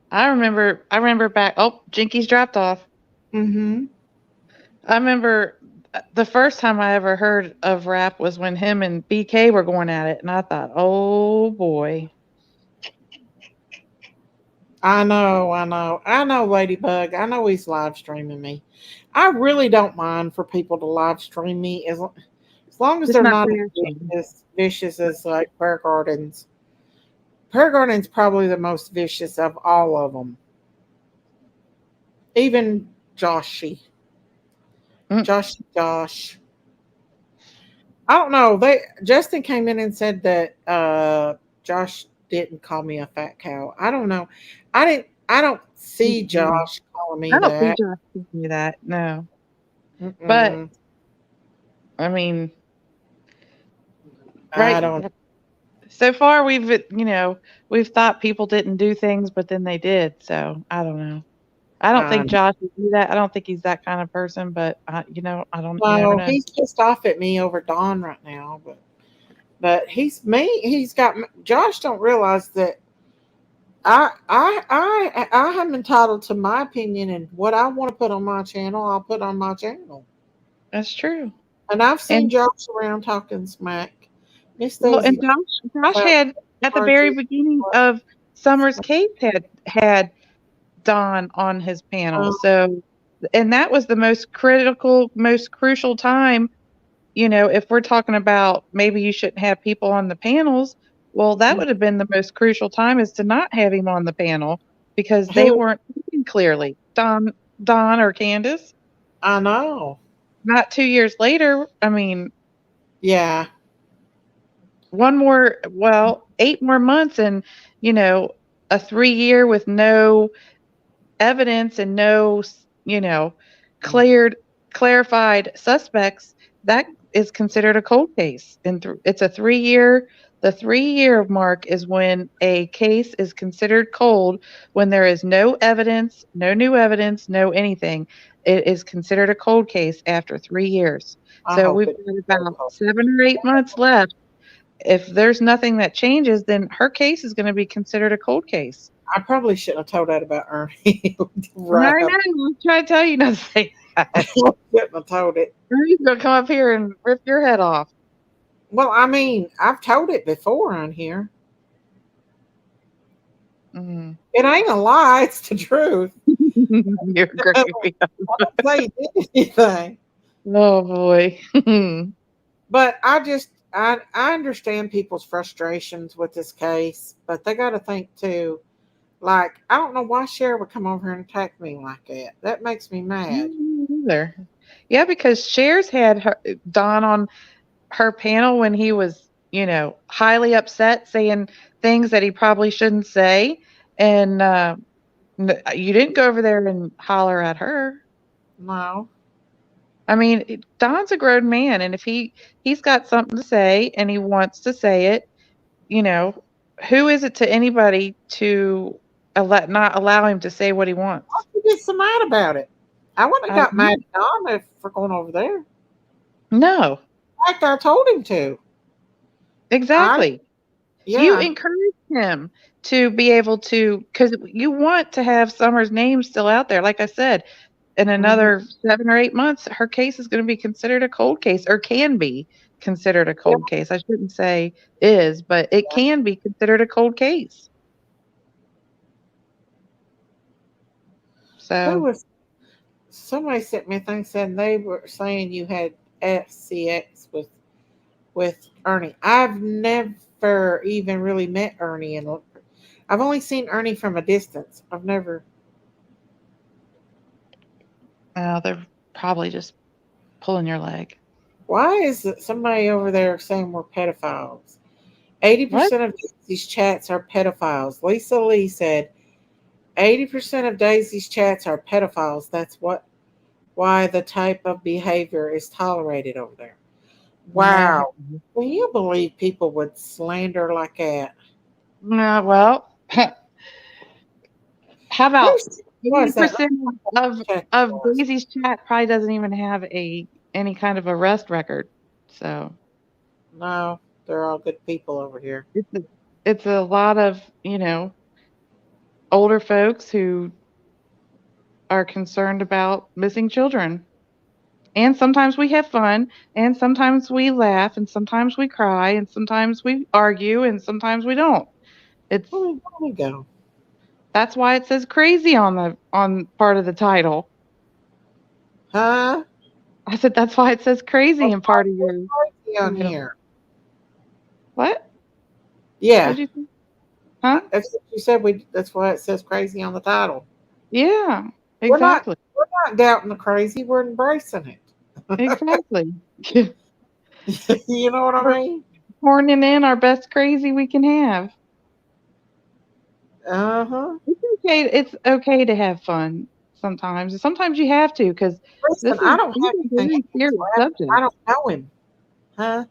I remember back. Oh, Jinkies dropped off. Mm-hmm. I remember the first time I ever heard of rap was when him and BK were going at it, and I thought, oh boy. I know, Ladybug. I know he's live streaming me. I really don't mind for people to live stream me as long as they're not as vicious as like Prayer Gardens. Prayer Garden's probably the most vicious of all of them. Even Josh. Josh. I don't know. Justin came in and said that Josh didn't call me a fat cow. I don't know. I don't see Josh calling me that. I don't see Josh calling me that. No. But I mean, right. I don't. So far, we've thought people didn't do things, but then they did. So I don't know. I don't think Josh would do that. I don't think he's that kind of person. But I don't. No, he's pissed off at me over Dawn right now. But he's got Josh. Don't realize that I am entitled to my opinion, and what I want to put on my channel, I'll put on my channel. That's true. And I've seen Josh around talking smack. Well, and Josh had at the very beginning of Summer's Cave had Dawn on his panel. So, and that was the most critical, most crucial time. If we're talking about maybe you shouldn't have people on the panels, well, that would have been the most crucial time is to not have him on the panel because they weren't thinking clearly. Dawn or Candace. I know. Not 2 years later. I mean, yeah. One more. Well, 8 more months and, a 3-year with no evidence and no, clarified suspects, that is considered a cold case. And it's a 3-year. The 3-year mark is when a case is considered cold, when there is no evidence, no new evidence, no anything. It is considered a cold case after 3 years. I So hope we've it. got about 7 or 8 months left. If there's nothing that changes, then her case is going to be considered a cold case. I probably shouldn't have told that about Ernie. Right. I know. I'm trying to tell you not to say that. I shouldn't have told it. Ernie's going to come up here and rip your head off. Well, I mean, I've told it before on here. Mm. It ain't a lie. It's the truth. You're great. I don't say he did anything. Oh, boy. But I understand people's frustrations with this case, but they got to think too. Like, I don't know why Cher would come over here and attack me like that. That makes me mad. Either. Yeah, because Cher's had Don on her panel when he was, highly upset, saying things that he probably shouldn't say. And you didn't go over there and holler at her. No. I mean, Don's a grown man, and if he's got something to say and he wants to say it, who is it to anybody to not allow him to say what he wants? Why don't you get so mad about it? I wouldn't have got mad at Don for going over there. No. In fact, I told him to. Exactly. Yeah. You encourage him to be able to, because you want to have Summer's name still out there. Like I said, in another 7 or 8 months, her case is going to be considered a cold case, or can be considered a cold case. I shouldn't say is, but it can be considered a cold case. So somebody sent me a thing saying they were saying you had FCX with Ernie. I've never even really met Ernie, and I've only seen Ernie from a distance. I've never. they're probably just pulling your leg. Why is it somebody over there saying we're pedophiles? 80% of these chats are pedophiles. Lisa Lee said 80% of Daisy's chats are pedophiles. That's why the type of behavior is tolerated over there. Wow. Can you believe people would slander like that? No, well, how about 80% of Daisy's chat probably doesn't even have any kind of arrest record. So no, they're all good people over here. It's a lot of, older folks who are concerned about missing children. And sometimes we have fun, and sometimes we laugh, and sometimes we cry, and sometimes we argue, and sometimes we don't. It's there we go. That's why it says crazy on part of the title. Huh? I said that's why it says crazy in part of your crazy on here. What? Yeah. What'd you say? Huh? That's what you said. That's why it says crazy on the title. Yeah, exactly. We're not doubting the crazy. We're embracing it. Exactly. You know what I mean? Horning in our best crazy we can have. It's okay to have fun sometimes. Sometimes you have to, because this is I don't have a very serious subject. I don't know him. Huh?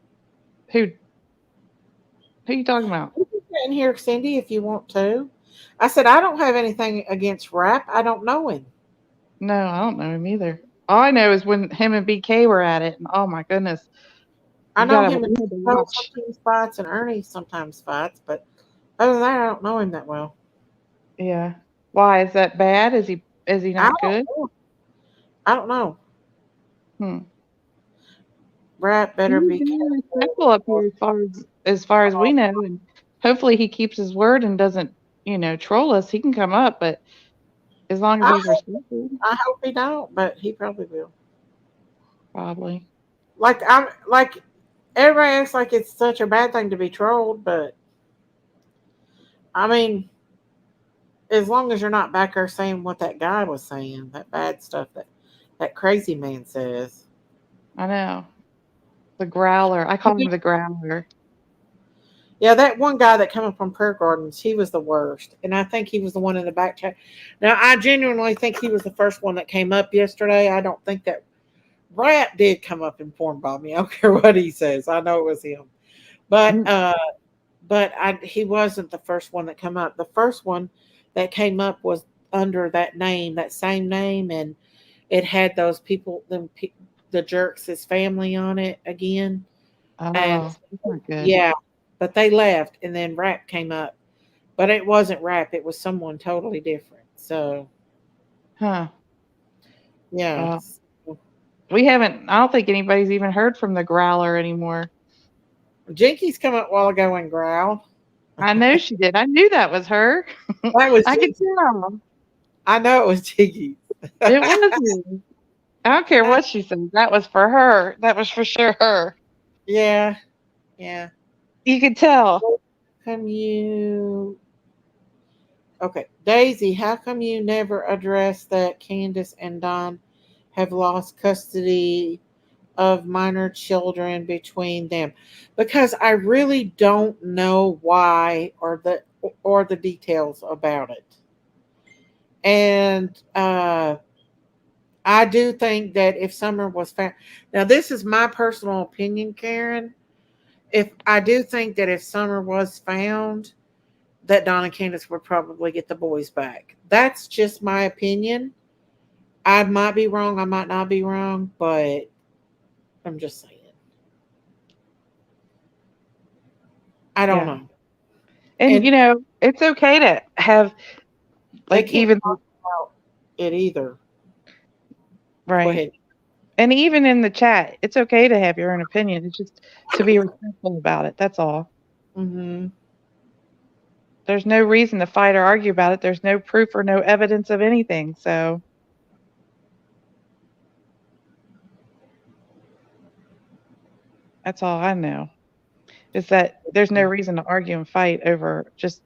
Who are you talking about? You can get in here, Cindy, if you want to. I said I don't have anything against rap. I don't know him. No, I don't know him either. All I know is when him and BK were at it, and oh my goodness. I know him and sometimes fights, and Ernie sometimes fights, but other than that, I don't know him that well. Yeah. Why? Is that bad? Is he not good? I don't know. Rap better be respectful up here as far as we know, and hopefully he keeps his word and doesn't, troll us. He can come up, but as long as he's respectful. I hope he don't, but he probably will. Probably. Like everybody acts like it's such a bad thing to be trolled, but I mean, as long as you're not back there saying what that guy was saying, that bad stuff that crazy man says. I know. The growler. I call him the growler. Yeah, that one guy that came up from Prayer Gardens, he was the worst. And I think he was the one in the back chat. Now, I genuinely think he was the first one that came up yesterday. I don't think that Rat did come up and form bomb me. I don't care what he says. I know it was him. But he wasn't the first one that came up. The first one that came up was under that name, that same name, and it had those people, the jerks, his family on it again. Oh, And that's not good. yeah, but they left, and then Rap came up, but it wasn't Rap; it was someone totally different. So, Huh. yeah, We haven't. I don't think anybody's even heard from the Growler anymore. Jinky's come up a while ago and growled. I know she did. I knew that was her. That was I could Jinky. tell. I know it was Jinky. It was you. I don't care what she said. That was for her. That was for sure her. Yeah, yeah. You could tell. Come you? Okay, Daisy. How come you never addressed that Candace and Don have lost custody of minor children between them? Because I really don't know why or the details about it. And I do think that if Summer was found, now this is my personal opinion, Karen. If I do think that if Summer was found, that Don and Candace would probably get the boys back. That's just my opinion. I might be wrong, I might not be wrong, but I'm just saying. I don't know. And it's okay to have They like can't even talk about it either. right. Go ahead. And even in the chat, it's okay to have your own opinion. It's just to be respectful about it. That's all. Mm-hmm. There's no reason to fight or argue about it. There's no proof or no evidence of anything. So that's all I know. Is that there's no reason to argue and fight over just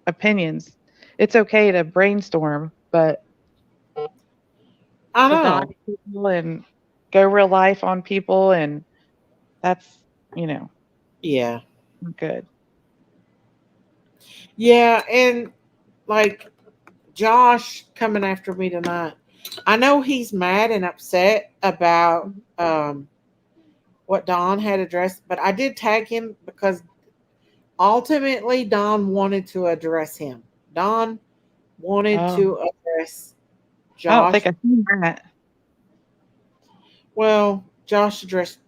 opinions. It's okay to brainstorm, but I to die know. people and go real life on people, and that's Yeah. good. Yeah, and like Josh coming after me tonight. I know he's mad and upset about what Don had addressed, but I did tag him because ultimately Don wanted to address him. Don wanted to address I don't think Josh. I've seen that. Well, Josh addressed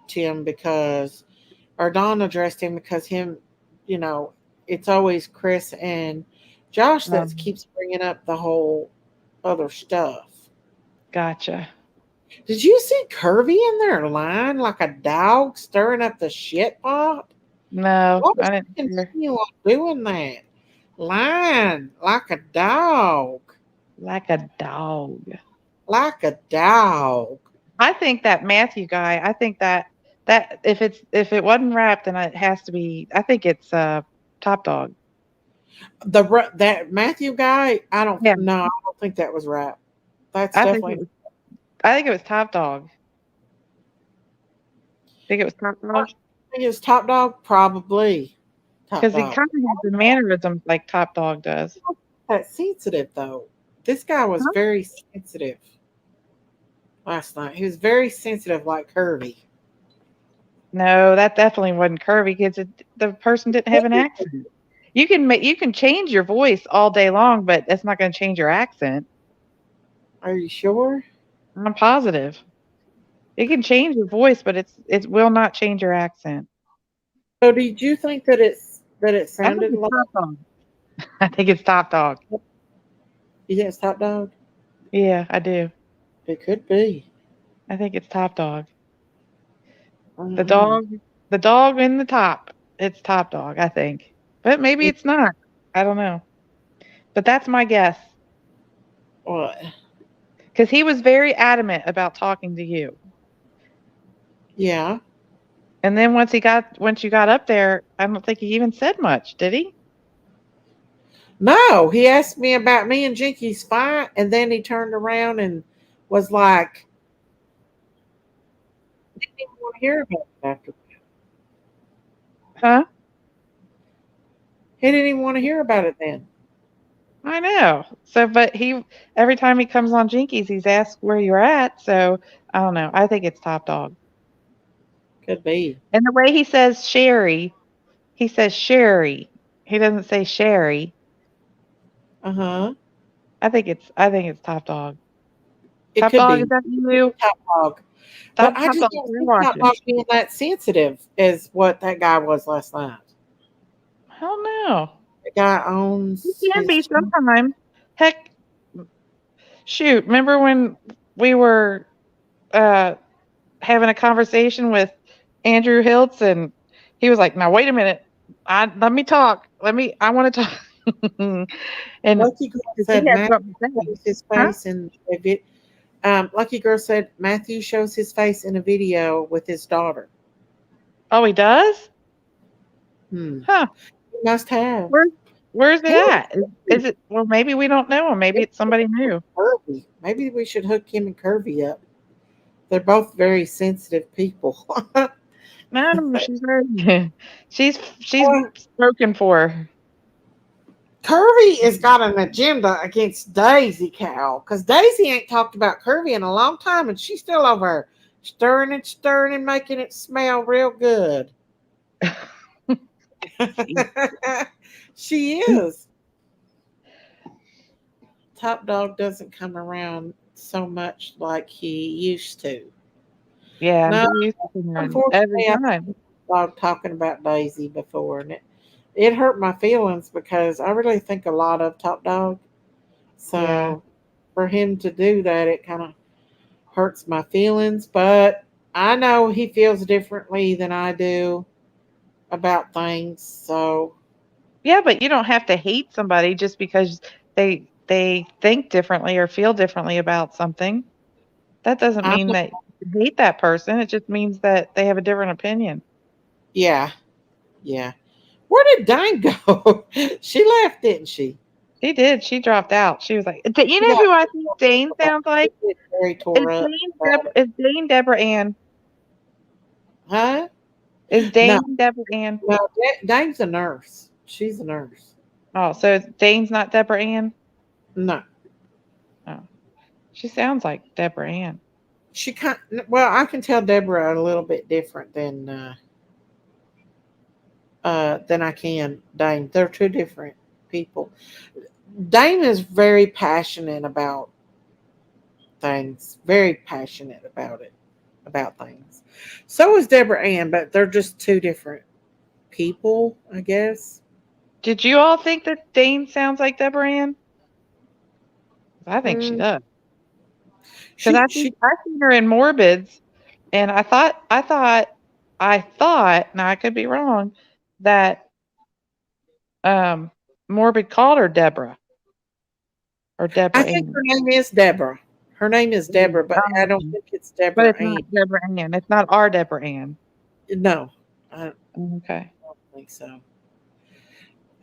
him because, or Don addressed him because it's always Chris and Josh that keeps bringing up the whole other stuff. Gotcha. Did you see Curvy in there lying like a dog stirring up the shit pot? No, Why I does he didn't hear. continue on doing that? Lying like a dog. Like a dog. Like a dog. I think that Matthew guy, I think that if it wasn't wrapped, then it has to be. I think it's Top Dog. That Matthew guy, I don't Yeah. know. I don't think that was right. That's I definitely. I think it was Top Dog. Think it was Top Dog? I think it was Top Dog, probably. Because he kind of has the mannerisms like Top Dog does. That's sensitive though. This guy was very sensitive last night. He was very sensitive, like Curvy. No, that definitely wasn't Curvy because the person didn't have an accent. You can change your voice all day long, but that's not going to change your accent. Are you sure? I'm positive. It can change your voice, but it will not change your accent. So, did you think that it sounded like? I think it's Top Dog. You think it's Top Dog? Yeah, I do. It could be. I think it's Top Dog. The Mm-hmm. dog in the top. It's Top Dog, I think. But maybe it's not. I don't know. But that's my guess. What? Because he was very adamant about talking to you. Yeah. And then once you got up there, I don't think he even said much, did he? No, he asked me about me and Jinky's fight, and then he turned around and was like, didn't even want to hear about it after that. Huh? He didn't even want to hear about it then. I know. So, but every time he comes on Jinkies, he's asked where you're at. So, I don't know. I think it's top dog. Could be. And the way he says Sherry, he says Sherry. He doesn't say Sherry. Uh-huh. I think it's top dog. It Top could dog, be. is that you? Top dog. But I Top just dog, don't you're see Top watching. Dog being that sensitive as what that guy was last night. Hell no. The guy owns He can his. be sometimes. Heck, shoot. Remember when we were having a conversation with Andrew Hiltz, and he was like, "Now wait a minute, let me talk. I want to talk." And Lucky Girl he said had Matthew something to say. shows his Huh? face in a Lucky Girl said Matthew shows his face in a video with his daughter. Oh, he does? Huh. He must have. Where's it at? Is it? Well, maybe we don't know him. Maybe it's somebody new. Curvy. Maybe we should hook him and Curvy up. They're both very sensitive people. Madam, she's very. She's spoken for. Curvy has got an agenda against Daisy Cow because Daisy ain't talked about Curvy in a long time, and she's still over stirring and making it smell real good. She is. Top Dog doesn't come around so much like he used to. Yeah, No, he used to come around every unfortunately, I time. Dog talking about Daisy before, and it hurt my feelings because I really think a lot of Top Dog. So Yeah. for him to do that, it kind of hurts my feelings. But I know he feels differently than I do about things. So Yeah, but you don't have to hate somebody just because they think differently or feel differently about something. That doesn't I'm mean that you hate that person. It just means that they have a different opinion. yeah, yeah. Where did Dime go? She left, didn't she? She did. She dropped out. She was like, you She know got who I think Dane sounds like? very Is tore up. Dane Deborah Ann? Huh? Is No, Dane Deborah Ann? no. Dame's a nurse. She's a nurse. Oh, so Dane's not Deborah Ann? No, Oh, she sounds like Deborah Ann. she kind. Well, I can tell Deborah a little bit different than I can Dame. They're two different people. Dame is very passionate about things. Very passionate about things. So is Deborah Ann, but they're just two different people, I guess. Did you all think that Dane sounds like Deborah Ann? I think she Mm, does. Because she I seen her in Morbids, and I thought, now I could be wrong, that Morbid called her Deborah or I Deborah think Ann. her name is Deborah. Her name is Deborah, but I don't think it's But Deborah it's Ann. not Deborah Ann. It's not our Deborah Ann. No, I Okay. don't think so.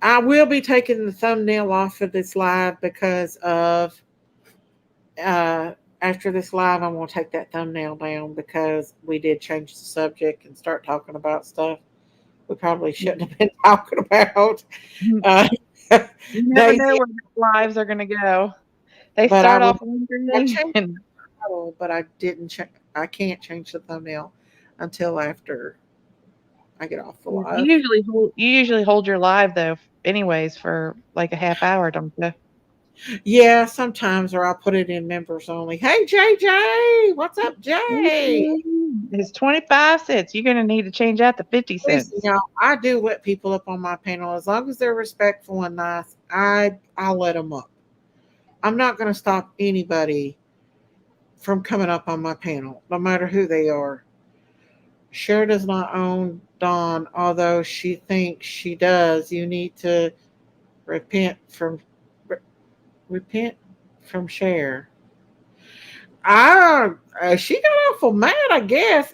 I will be taking the thumbnail off of this live because of uh, after this live, I'm going to take that thumbnail down because we did change the subject and start talking about stuff we probably shouldn't have been talking about. Uh, You never Daisy, know where their lives are going to go. They but I start will. off one I thing. changed the title, but I didn't. I can't change the thumbnail until after I get off the live. You usually hold your live though, anyways, for like a half hour, don't you? Yeah, sometimes, or I'll put it in members only. Hey, JJ, what's up, Jay? It's 25 cents. You're gonna need to change that to 50 Listen, cents. y'all, I do let people up on my panel as long as they're respectful and nice. I'll let them up. I'm not going to stop anybody from coming up on my panel, no matter who they are. Cher does not own Dawn, although she thinks she does. You need to repent from re- repent from Cher. She got awful mad. I guess.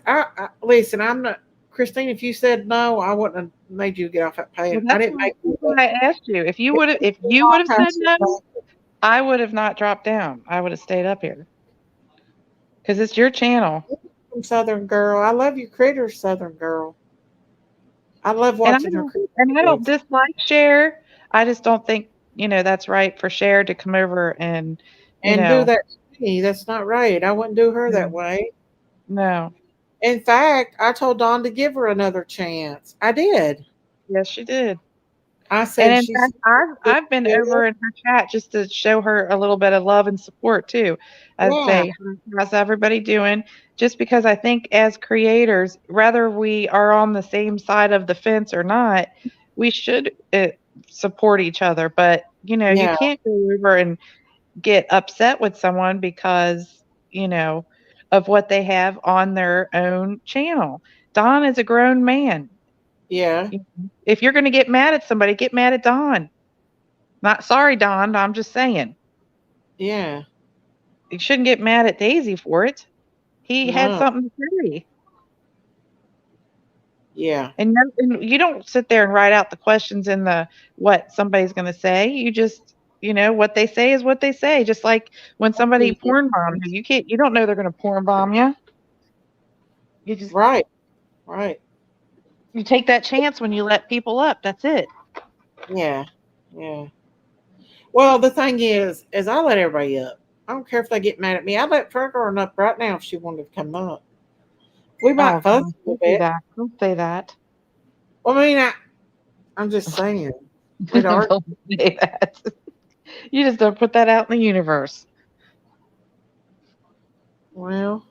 Listen. I'm not Christine. If you said no, I wouldn't have made you get off that Well, panel. I that's didn't make you. why I asked you. If you would have said no, I would have not dropped down. I would have stayed up here. Because it's your channel. Southern girl. I love your critters, Southern girl. I love watching her. And I don't dislike Cher. I just don't think, that's right for Cher to come over and, do that to me. That's not right. I wouldn't do her that way. No. In fact, I told Dawn to give her another chance. I did. Yes, you did. I said And in she's fact, I've been over in her chat just to show her a little bit of love and support too. I'd Yeah. say, how's everybody doing? Just because I think as creators, whether we are on the same side of the fence or not, we should support each other. But, you Yeah. can't go over and get upset with someone because, of what they have on their own channel. Don is a grown man. Yeah. If you're going to get mad at somebody, get mad at Don. Not sorry, Don. I'm just saying. Yeah. You shouldn't get mad at Daisy for it. He had No. something to say. Yeah. And you don't sit there and write out the questions in the what somebody's going to say. You just, what they say is what they say. Just like when somebody porn bombs you, you don't know they're going to porn bomb you. You just Right. Right. You take that chance when you let people up. That's it. Yeah. Yeah. Well, the thing is I let everybody up. I don't care if they get mad at me. I'd let Trigger up right now if she wanted to come up. We might fuss a little bit. Don't say that. Well, I mean, I'm just saying. We'd argue. Don't say that. You just don't put that out in the universe. Well,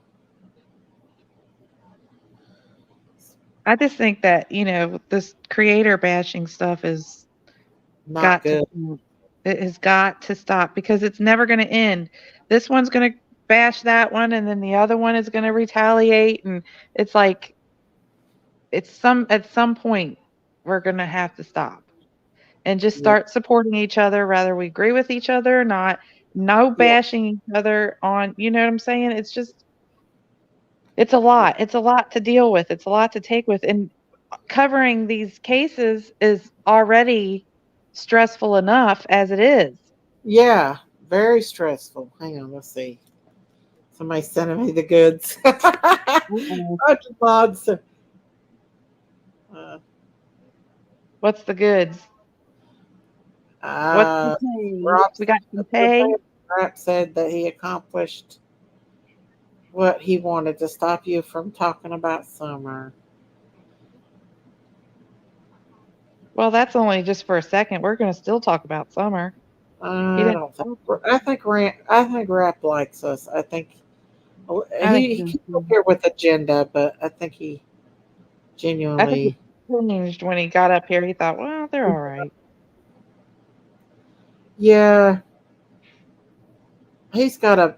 I just think that, this creator bashing stuff is not good. It has got to stop because it's never going to end. This one's going to bash that one, and then the other one is going to retaliate, and it's like at some point we're going to have to stop and just start supporting each other, whether we agree with each other or not. No bashing each other on, you know what I'm saying? It's just, it's a lot. It's a lot to deal with. It's a lot to take with. And covering these cases is already stressful enough as it is. Yeah, very stressful. Hang on, let's see. Somebody sending me the goods. What's the goods? What's the we got some pay. Rap said that he accomplished what he wanted to stop you from talking about Summer. Well, that's only just for a second. We're going to still talk about Summer. I don't think. I think Rap likes us. I think he came up here with agenda, but I think he genuinely. I think he changed when he got up here. He thought, well, they're all right. Yeah. He's got a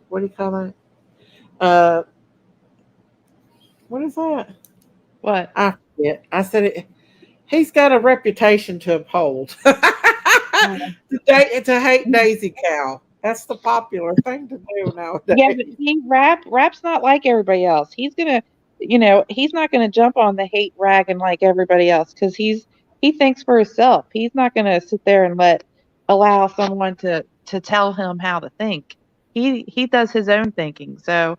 what do you call that? What is that? What? I forget. I said it. He's got a reputation to uphold. to hate Daisy Cow. That's the popular thing to do nowadays. Yeah, but Rap's not like everybody else. He's gonna, he's not gonna jump on the hate wagon like everybody else because he thinks for himself. He's not gonna sit there and allow someone to tell him how to think. He does his own thinking. So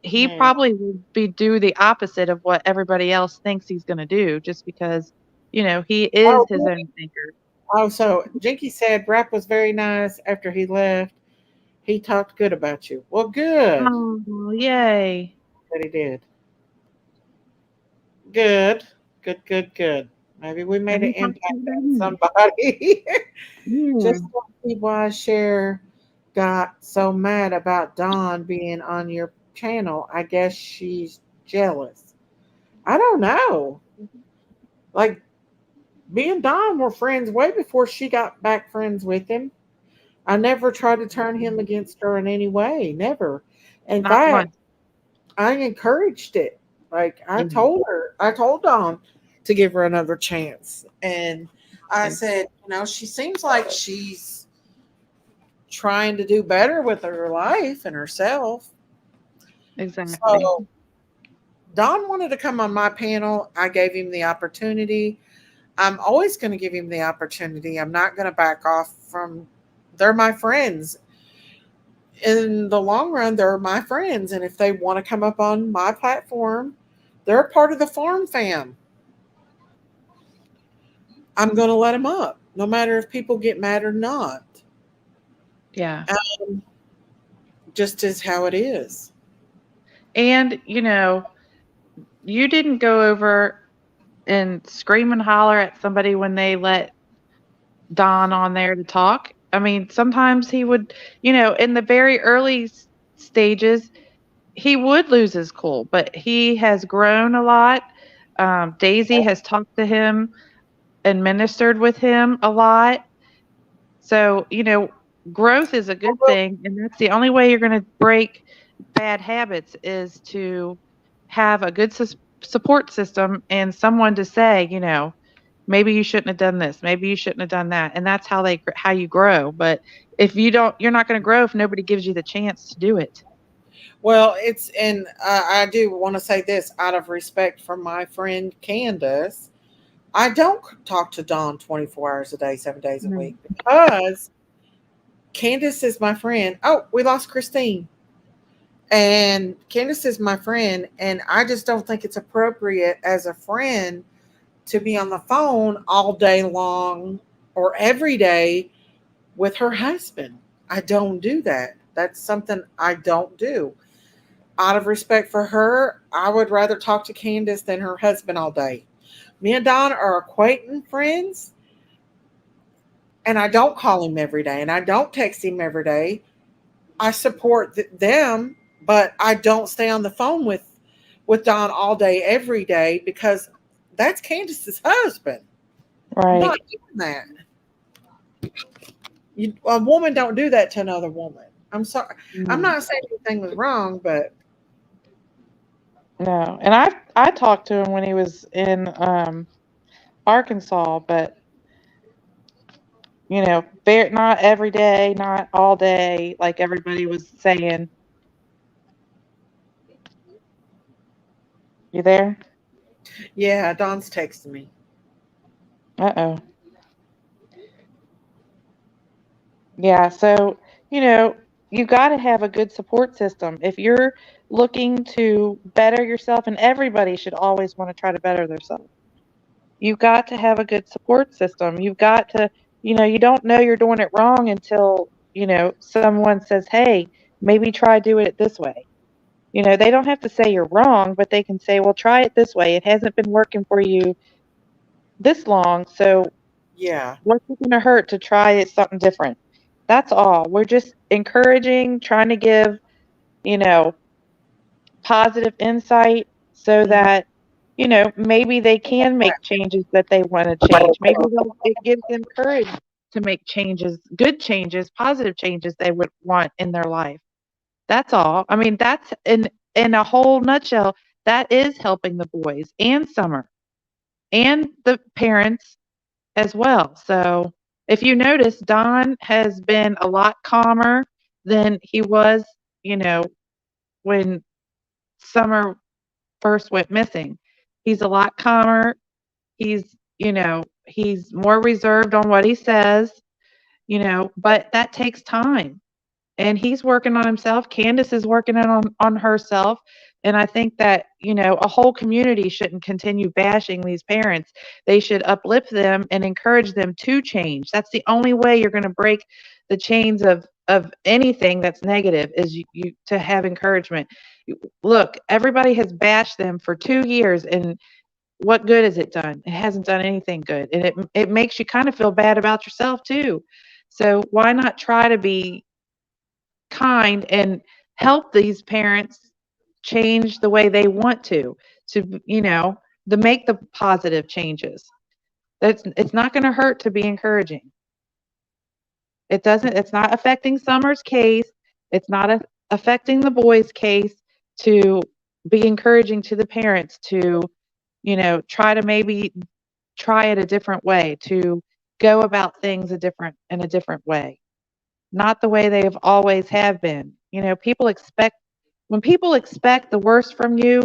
he probably would do the opposite of what everybody else thinks he's gonna do just because, he is his own thinker. Oh, so Jinky said Rap was very nice after he left. He talked good about you. Well, good. Oh, yay. That he did. Good. Good. Maybe we made an impact on somebody. Just don't see why Cher got so mad about Dawn being on your channel. I guess she's jealous. I don't know. Like, me and Don were friends way before she got back friends with him. I never tried to turn him against her in any way. Never. In fact, I encouraged it. Like, I told Dawn to give her another chance. And I said, she seems like she's trying to do better with her life and herself. Exactly. So Don wanted to come on my panel. I gave him the opportunity. I'm always going to give him the opportunity. I'm not going to back off from. They're my friends. In the long run, they're my friends, and if they want to come up on my platform They're a part of the farm fam. I'm going to let them up, no matter if people get mad or not. Yeah. Just is how it is. And, you didn't go over and scream and holler at somebody when they let Don on there to talk. I mean, sometimes he would, in the very early stages, he would lose his cool, but he has grown a lot. Daisy has talked to him and ministered with him a lot. So, growth is a good thing. And that's the only way you're going to break bad habits is to have a good support system and someone to say, maybe you shouldn't have done this. Maybe you shouldn't have done that. And that's how you grow. But if you don't, you're not going to grow if nobody gives you the chance to do it. Well, and I do want to say this out of respect for my friend Candace. I don't talk to Dawn 24 hours a day, 7 days a week, because Candace is my friend. Oh, we lost Christine. And Candace is my friend, and I just don't think it's appropriate as a friend to be on the phone all day long or every day with her husband. I don't do that. That's something I don't do. Out of respect for her, I would rather talk to Candace than her husband all day. Me and Don are acquaintance friends, and I don't call him every day, and I don't text him every day. I support them, but I don't stay on the phone with Don all day, every day, because that's Candace's husband. I'm Right. not doing that. A woman don't do that to another woman. I'm sorry. I'm not saying anything was wrong, but No. And I talked to him when he was in Arkansas, but not every day, not all day, like everybody was saying. You there? yeah, Don's texting me. Uh-oh. Yeah, so, you got to have a good support system. If you're looking to better yourself, and everybody should always want to try to better themselves, you've got to have a good support system. You've got to, you don't know you're doing it wrong until, someone says, hey, maybe try doing it this way. They don't have to say you're wrong, but they can say, well, try it this way. It hasn't been working for you this long, so Yeah. what's it going to hurt to try it something different? That's all. We're just encouraging, trying to give, you know, positive insight so that, maybe they can make changes that they want to change. Maybe it gives them courage to make changes, good changes, positive changes they would want in their life. That's all. I mean, that's in a whole nutshell, that is helping the boys and Summer and the parents as well. So if you notice, Don has been a lot calmer than he was, when Summer first went missing. He's a lot calmer. He's more reserved on what he says, but that takes time. And he's working on himself. Candace is working on herself. And I think that, a whole community shouldn't continue bashing these parents. They should uplift them and encourage them to change. That's the only way you're going to break the chains of anything that's negative is you to have encouragement. Look, everybody has bashed them for 2 years, and what good has it done? It hasn't done anything good. And it makes you kind of feel bad about yourself too. So why not try to be kind and help these parents change the way they want to make the positive changes. It's not going to hurt to be encouraging. It's not affecting Summer's case. It's not affecting the boys' case to be encouraging to the parents to, try to maybe try it a different way, to go about things in a different way, not the way they've always have been. When people expect the worst from you,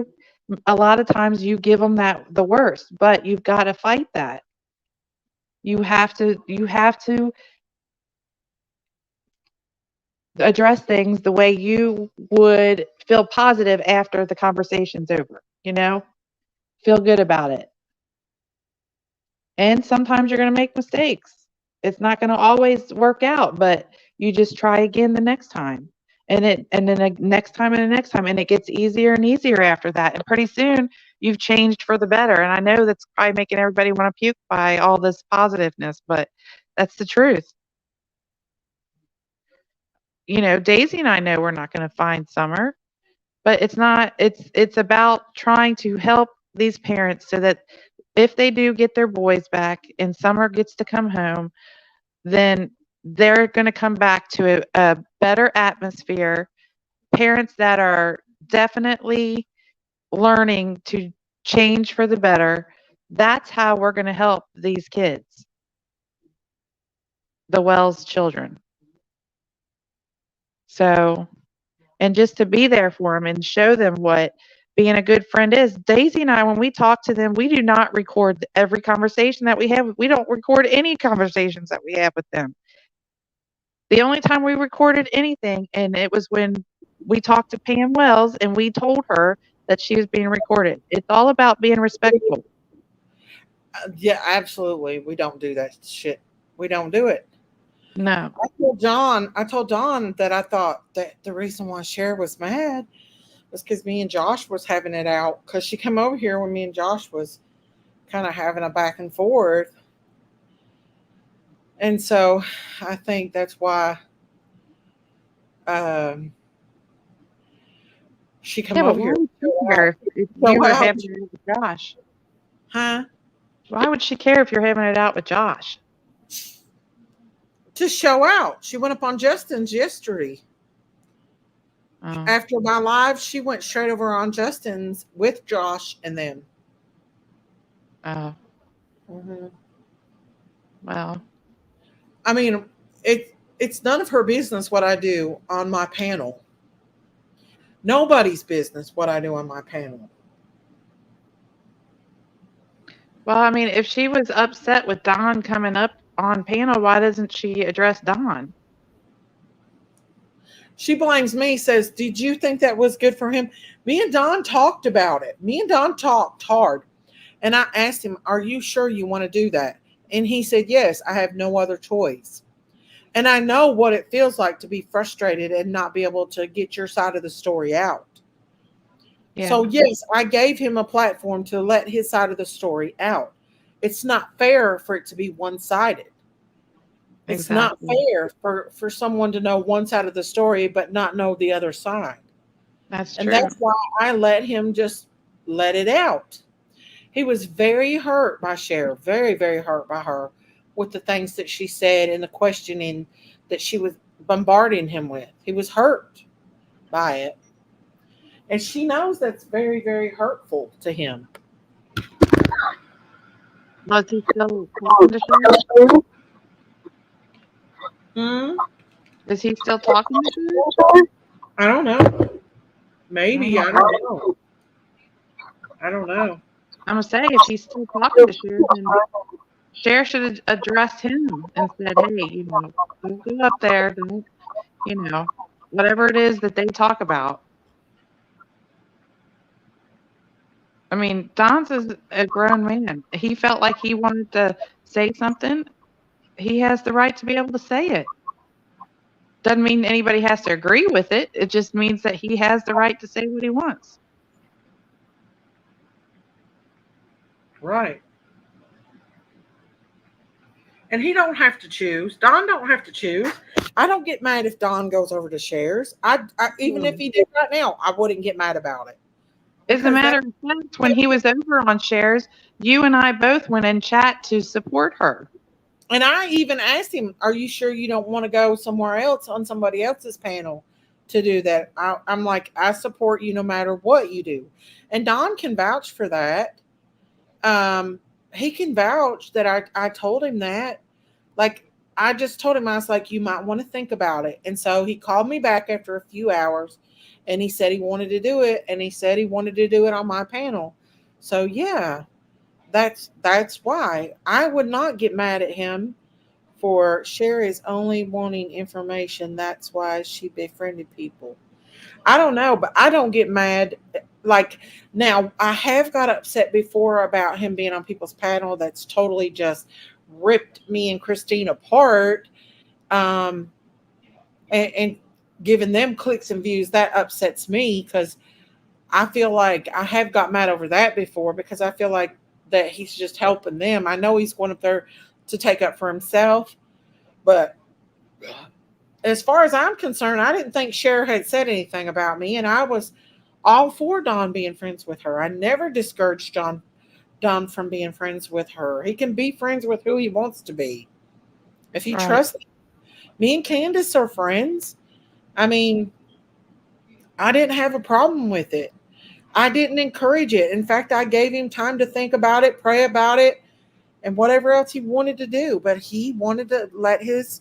a lot of times you give them the worst, but you've got to fight that. You have to address things the way you would feel positive after the conversation's over, feel good about it. And sometimes you're going to make mistakes. It's not going to always work out, but you just try again the next time. And then the next time and the next time, and it gets easier and easier after that. And pretty soon you've changed for the better. And I know that's probably making everybody want to puke by all this positiveness, but that's the truth. Daisy and I know we're not going to find Summer, but it's about trying to help these parents so that if they do get their boys back and Summer gets to come home, then they're going to come back to a better atmosphere. Parents that are definitely learning to change for the better. That's how we're going to help these kids, the Wells children. So, and just to be there for them and show them what being a good friend is. Daisy and I, when we talk to them, we do not record every conversation that we have. We don't record any conversations that we have with them. The only time we recorded anything, and it was when we talked to Pam Wells and we told her that she was being recorded. It's all about being respectful. Yeah, absolutely. We don't do that shit. We don't do it. No. I told Dawn that I thought that the reason why Cher was mad was because me and Josh was having it out. Because she came over here when me and Josh was kind of having a back and forth. And so I think that's why she come over here. If you were having it out with Josh. Huh? Why would she care if you're having it out with Josh? To show out. She went up on Justin's yesterday. Oh. After my live, she went straight over on Justin's with Josh and them. Oh. Mm-hmm. Well. I mean, it's none of her business what I do on my panel. Nobody's business what I do on my panel. Well, I mean, if she was upset with Don coming up on panel, why doesn't she address Don? She blames me, says, did you think that was good for him? Me and Don talked about it. Me and Don talked hard. And I asked him, are you sure you want to do that? And he said, yes, I have no other choice. And I know what it feels like to be frustrated and not be able to get your side of the story out. Yeah. So, yes, I gave him a platform to let his side of the story out. It's not fair for it to be one-sided. It's exactly. Not fair for someone to know one side of the story but not know the other side. That's true. And that's why I let him just let it out. He was very hurt by Cher, very, very hurt by her with the things that she said and the questioning that she was bombarding him with. He was hurt by it. And she knows that's very, very hurtful to him. Was he still talking to Cher? Is he still talking to Cher? I don't know. Maybe. I don't know. I don't know. I'm going to say, if he's still talking to Cher, then Cher should have addressed him and said, hey, don't go up there. Don't, whatever it is that they talk about. I mean, Don's is a grown man. He felt like he wanted to say something. He has the right to be able to say it. Doesn't mean anybody has to agree with it. It just means that he has the right to say what he wants. Right. And he don't have to choose. Don don't have to choose. I don't get mad if Don goes over to Cher's. I even if he did right now, I wouldn't get mad about it. As a matter of fact, when he was over on Cher's, you and I both went in chat to support her. And I even asked him, are you sure you don't want to go somewhere else on somebody else's panel to do that? I'm like, I support you no matter what you do. And Don can vouch for that. He can vouch that I told him that. Like, I just told him, I was like, you might want to think about it. And so he called me back after a few hours and he said he wanted to do it. And he said he wanted to do it on my panel. So yeah, that's why I would not get mad at him for Cher is only wanting information. That's why she befriended people. I don't know, but I don't get mad. like now I have got upset before about him being on people's panel. That's totally just ripped me and Christine apart. Um, and giving them clicks and views, that upsets me because I feel like I have got mad over that before because I feel like that he's just helping them. I know he's going up there to take up for himself, but as far as I'm concerned, I didn't think Cher had said anything about me, and I was all for Don being friends with her. I never discouraged Don from being friends with her. He can be friends with who he wants to be. If he trusts me and Candace are friends. I mean, I didn't have a problem with it. I didn't encourage it. In fact, I gave him time to think about it, pray about it, and whatever else he wanted to do. But he wanted to let his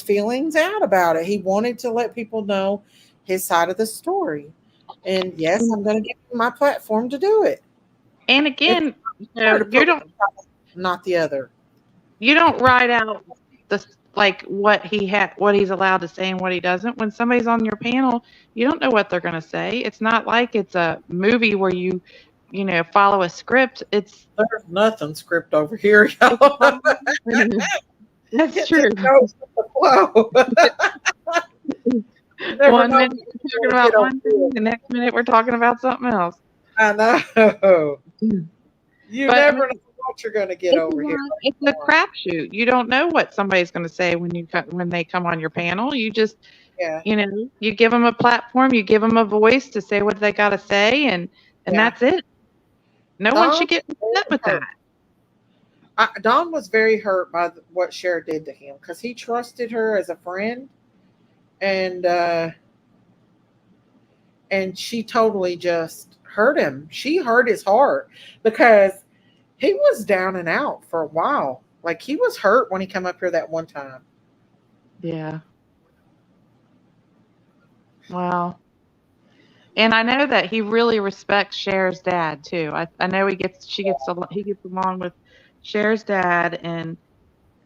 feelings out about it. He wanted to let people know his side of the story. And yes, I'm going to give him my platform to do it. And again, you don't, not the other. You don't write out the like what he's allowed to say and what he doesn't. When somebody's on your panel, you don't know what they're going to say. It's not like it's a movie where you follow a script. There's nothing script over here, y'all. That's true. Whoa. 1 minute we're talking about one thing, the next minute we're talking about something else. I know. You never know what you're going to get over here. It's a crapshoot. You don't know what somebody's going to say when they come on your panel. You just, you give them a platform, you give them a voice to say what they got to say, and that's it. No one should get upset with that. Don was very hurt by what Cher did to him because he trusted her as a friend, and she totally just hurt him. She hurt his heart because he was down and out for a while. Like he was hurt when he came up here that one time. Yeah. Wow. And I know that he really respects Cher's dad too. I know he gets along with Cher's dad, and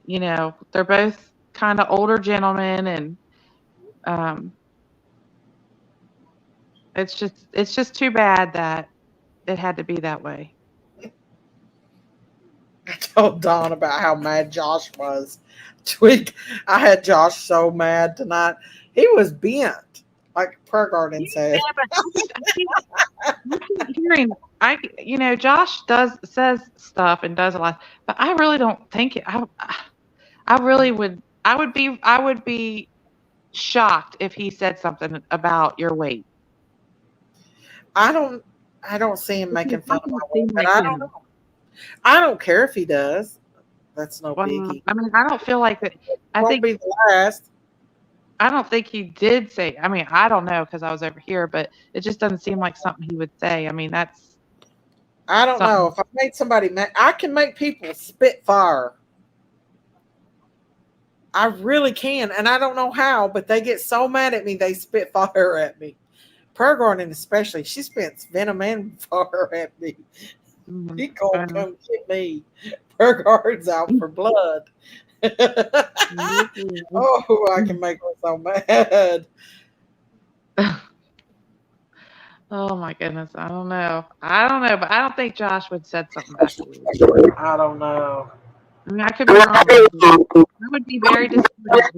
they're both kind of older gentlemen, and it's just too bad that it had to be that way. I told Don about how mad Josh was. I had Josh so mad tonight. He was bent, like Prayer Garden said. Josh says stuff and does a lot, but I really don't think it. I would be shocked if he said something about your weight. I don't see him making fun of my weight, but I don't know. I don't care if he does. That's no biggie. I mean, I don't feel like that. I think be the last. I don't think he did say. I mean, I don't know because I was over here, but it just doesn't seem like something he would say. I mean, that's. I don't know if I made somebody mad. I can make people spit fire. I really can, and I don't know how, but they get so mad at me they spit fire at me. Prayer Garden especially, she spits venom and fire at me. He gonna come get me. Prayer Garden's out for blood. Oh, I can make her so mad. Oh my goodness, I don't know, but I don't think Josh would said something back to you. I don't know. I mean, I could be wrong. I would be very disappointed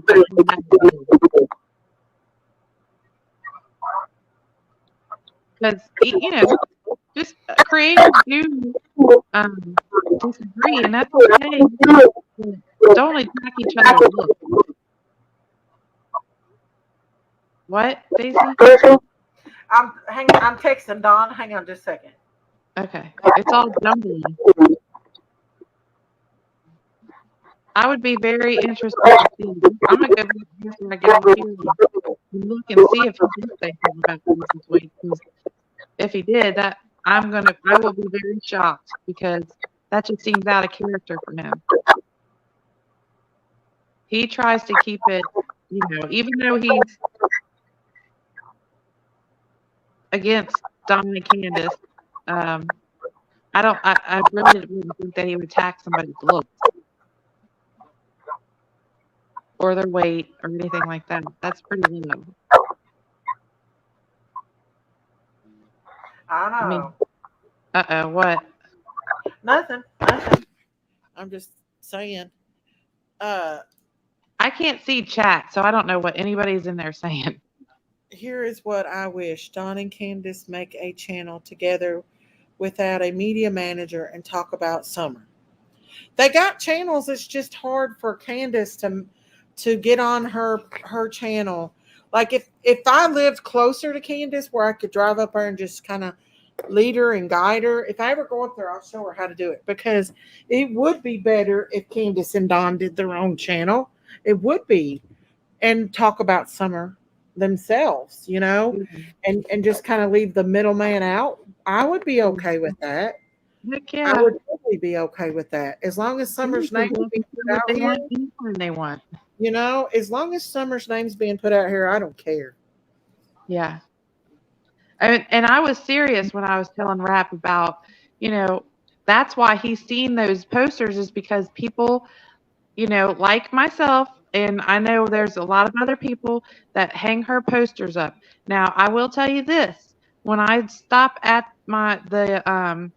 because just creators do disagree, and that's okay. Don't attack each other. What, Daisy? I'm texting Don. Hang on just a second. Okay. It's all jumbling. I would be very interested to see. I'm going to go back after I get out here and look and see if he did say something about this week. If he did, I will be very shocked because that just seems out of character for him. He tries to keep it, even though he's against Don and Candace, I really wouldn't think that he would attack somebody's looks or their weight or anything like that. That's pretty low. I I mean, know. what? Nothing. Nothing. I'm just saying. I can't see chat, so I don't know what anybody's in there saying. Here is what I wish. Don and Candace make a channel together without a media manager and talk about summer. They got channels. It's just hard for Candace to get on her channel. Like if I lived closer to Candace where I could drive up there and just kind of lead her and guide her, if I ever go up there, I'll show her how to do it, because it would be better if Candace and Don did their own channel. It would be, and talk about summer themselves, and just kind of leave the middleman out. I would be okay with that. Heck I yeah. would totally be okay with that. As long as Summer's name is being put What out they here, want, anytime they want. as long as Summer's name's being put out here, I don't care. Yeah. And I was serious when I was telling Rap about, that's why he's seen those posters, is because people, like myself, and I know there's a lot of other people that hang her posters up. Now, I will tell you this: when I stop at the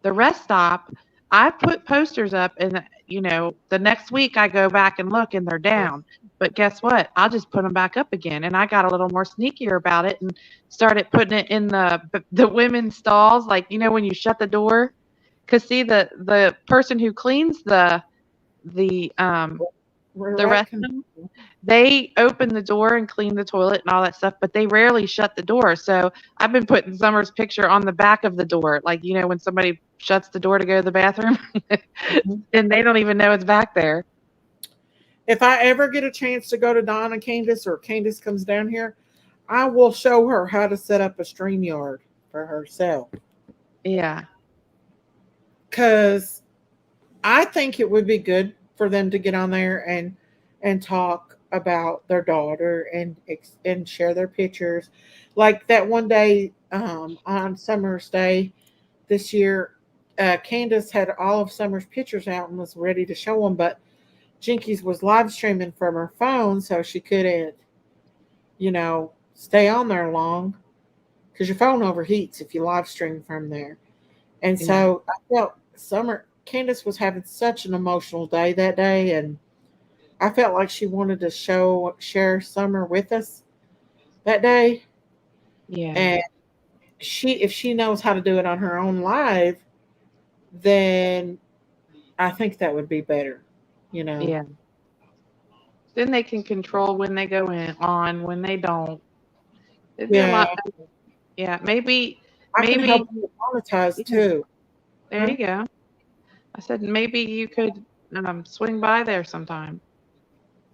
rest stop, I put posters up, and the next week I go back and look, and they're down. But guess what? I'll just put them back up again, and I got a little more sneakier about it and started putting it in the women's stalls, like when you shut the door. Cause see, the person who cleans the restroom, they open the door and clean the toilet and all that stuff, but they rarely shut the door. So I've been putting Summer's picture on the back of the door, like when somebody shuts the door to go to the bathroom, and they don't even know it's back there. If I ever get a chance to go to Don and Candace, or Candace comes down here, I will show her how to set up a StreamYard for herself. Yeah. Because I think it would be good for them to get on there and talk about their daughter and share their pictures. Like that one day on Summer's Day this year, Candace had all of Summer's pictures out and was ready to show them, but Jinkies was live streaming from her phone, so she couldn't, stay on there long, because your phone overheats if you live stream from there. And so I felt Candace was having such an emotional day that day, and I felt like she wanted to share Summer with us that day. Yeah. And if she knows how to do it on her own live, then I think that would be better, Yeah. Then they can control when they go on, when they don't. It'd be a lot better. Yeah, maybe I can help you monetize too. There you go. I said maybe you could swing by there sometime.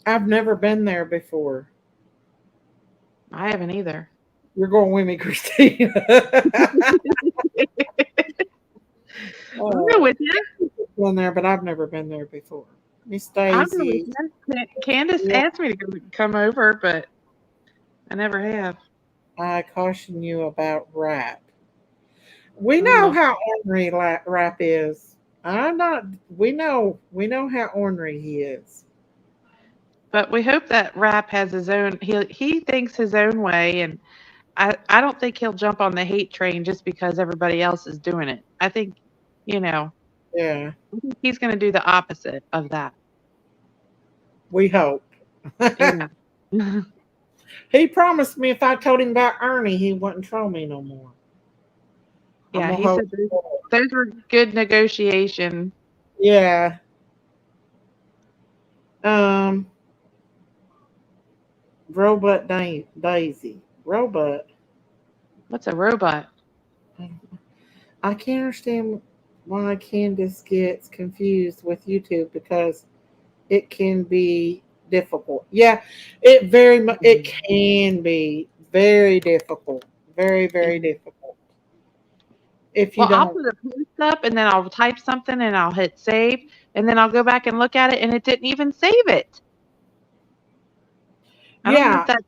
I've never been there before. I haven't either. You're going with me, Christine. I'll go with you. Been there, but I've never been there before. Miss Daisy. Candace asked me to come over, but I never have. I caution you about Rap. We know how ornery Rap is. We know how ornery he is. But we hope that Rap has his own. He thinks his own way, and I don't think he'll jump on the hate train just because everybody else is doing it. I think, Yeah. he's going to do the opposite of that. We hope. Yeah. He promised me if I told him about Ernie, he wouldn't troll me no more. Yeah, he said those were good negotiation. Yeah. Robot Daisy. Robot. What's a robot? I can't understand why Candace gets confused with YouTube, because it can be difficult. Yeah, it can be very difficult. Very, very difficult. If you don't, I'll put a post up and then I'll type something and I'll hit save, and then I'll go back and look at it and it didn't even save it. I don't know if that's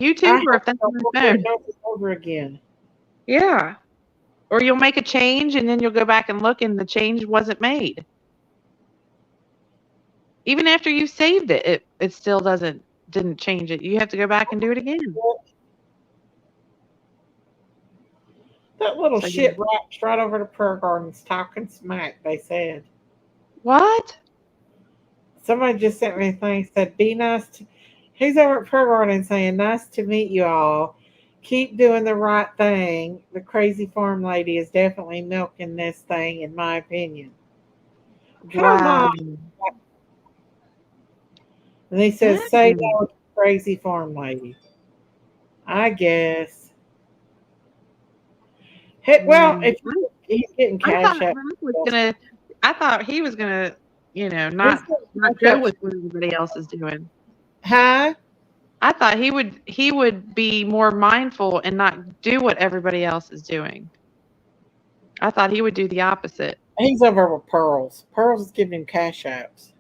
YouTube or if that's on my phone. Over again. Yeah. Or you'll make a change and then you'll go back and look and the change wasn't made. Even after you saved it, it still didn't change it. You have to go back and do it again. That little So, shit right, right over to Prayer Gardens talking smack, they said. What? Somebody just sent me a thing, said, be nice to. He's over at Prayer Garden saying, nice to meet you all. Keep doing the right thing. The crazy farm lady is definitely milking this thing, in my opinion. Come Wow. on. And he says, say no to the crazy farm lady. I guess. Hey, well, if he's getting I thought cash out, Rob was gonna. I thought he was gonna, he's not getting go cash with out. what everybody else is doing. Huh? I thought he would be more mindful and not do what everybody else is doing. I thought he would do the opposite. He's over with Pearls. Pearls is giving him cash outs.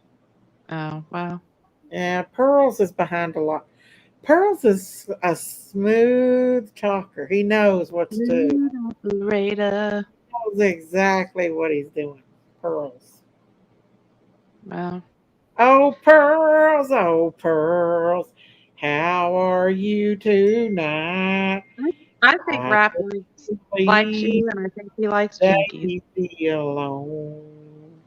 Oh, wow. Yeah, Pearls is behind a lot. Pearls is a smooth talker. He knows what to do. Operator. He knows exactly what he's doing. Pearls. Well, Oh, Pearls, oh, Pearls. How are you tonight? I think I Rap likes believe you, and I think he likes that Twinkies. you feel alone.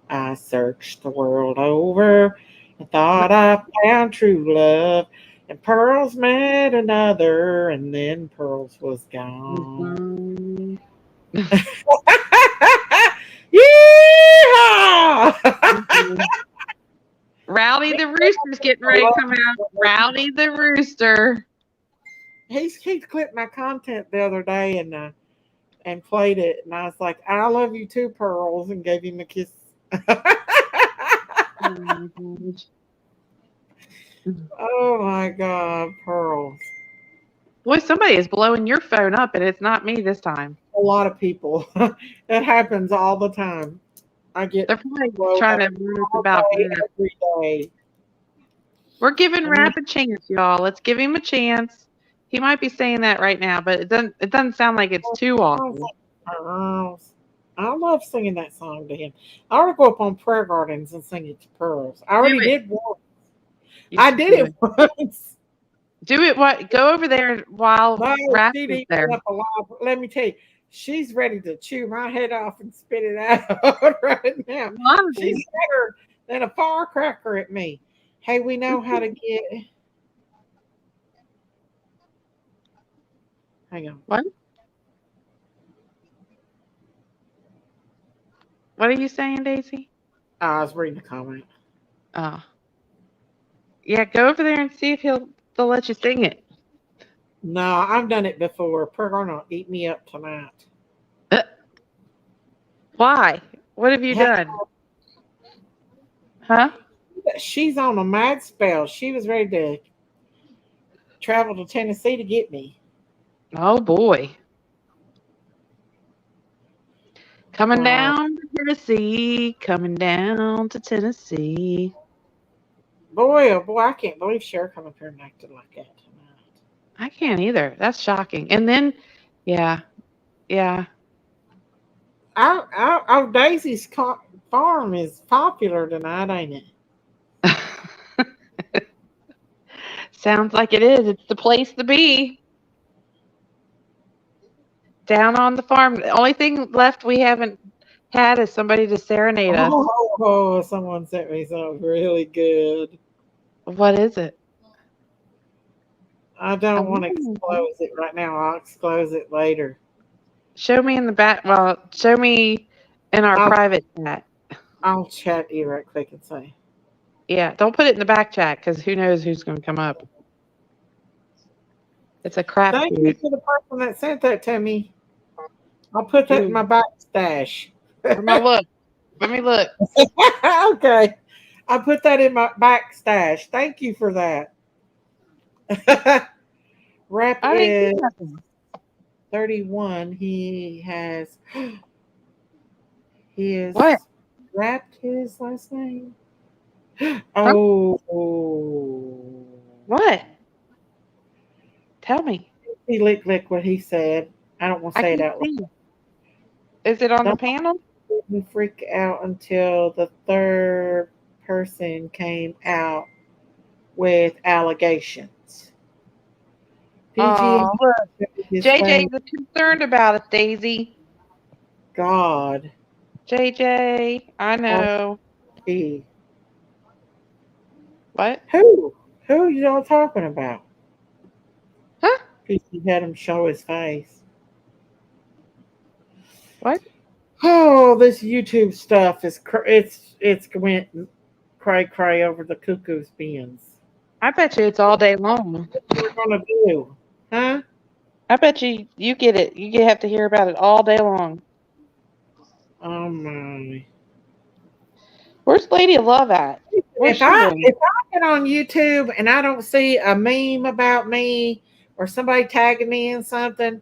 I searched the world over and thought I found true love. And Pearls met another, and then Pearls was gone. Yeehaw! Rowdy the Rooster's getting ready to come out. Rowdy the Rooster. He clipped my content the other day and played it, and I was like, "I love you too, Pearls," and gave him a kiss. Oh my God, Pearls! Boy, somebody is blowing your phone up, and it's not me this time. A lot of people. That happens all the time. I get They're probably trying to warn us about that. every day. We're giving Rap a chance, y'all. Let's give him a chance. He might be saying that right now, but it doesn't sound like it's too awful. Pearls. I love singing that song to him. I ought to go up on Prayer Gardens and sing it to Pearls. I already did once. I did it once. Do it. What? Go over there while No, Rap she is didn't there. get up alive. Let me tell you, she's ready to chew my head off and spit it out right now. She's better than a firecracker at me. Hey, we know how to get. Hang on. What? What are you saying, Daisy? I was reading a comment. Oh. Yeah, go over there and see if they'll let you sing it. No, I've done it before. Prayer Garden will eat me up tonight. Why? What have you done? Huh? She's on a mad spell. She was ready to travel to Tennessee to get me. Oh boy. Coming down to Tennessee. Coming down to Tennessee. Boy, oh boy, I can't believe Cher come up here and acted like that tonight. I can't either. That's shocking. And then, yeah. Our Daisy's farm is popular tonight, ain't it? Sounds like it is. It's the place to be. Down on the farm. The only thing left we haven't had is somebody to serenade us. Oh, someone sent me something really good. What is it? I don't want to disclose it right now. I'll disclose it later. Show me in the back. Well, show me in our private chat. I'll chat you right quick and say. Yeah, don't put it in the back chat because who knows who's going to come up. It's a crap. Thank you to the person that sent that to me. I'll put that in my back stash. Let me look. Okay. I'll put that in my back stash. Thank you for that. Rap is 31. He is what? Rapped his last name. Oh. What? Tell me. He lick what he said. I don't want to say it out loud. Is it on the panel? Didn't freak out until the third person came out with allegations. PG His JJ is concerned about us, Daisy. God. JJ, I know. He. What? Who? Who are y'all talking about? Huh? Because you had him show his face. What? Oh, this YouTube stuff is it's went cray over the cuckoo's bins. I bet you it's all day long. What we're gonna do, huh? I bet you get it. You have to hear about it all day long. Oh my! Where's Lady of Love at? Where's If she I been? if I get on YouTube and I don't see a meme about me or somebody tagging me in something,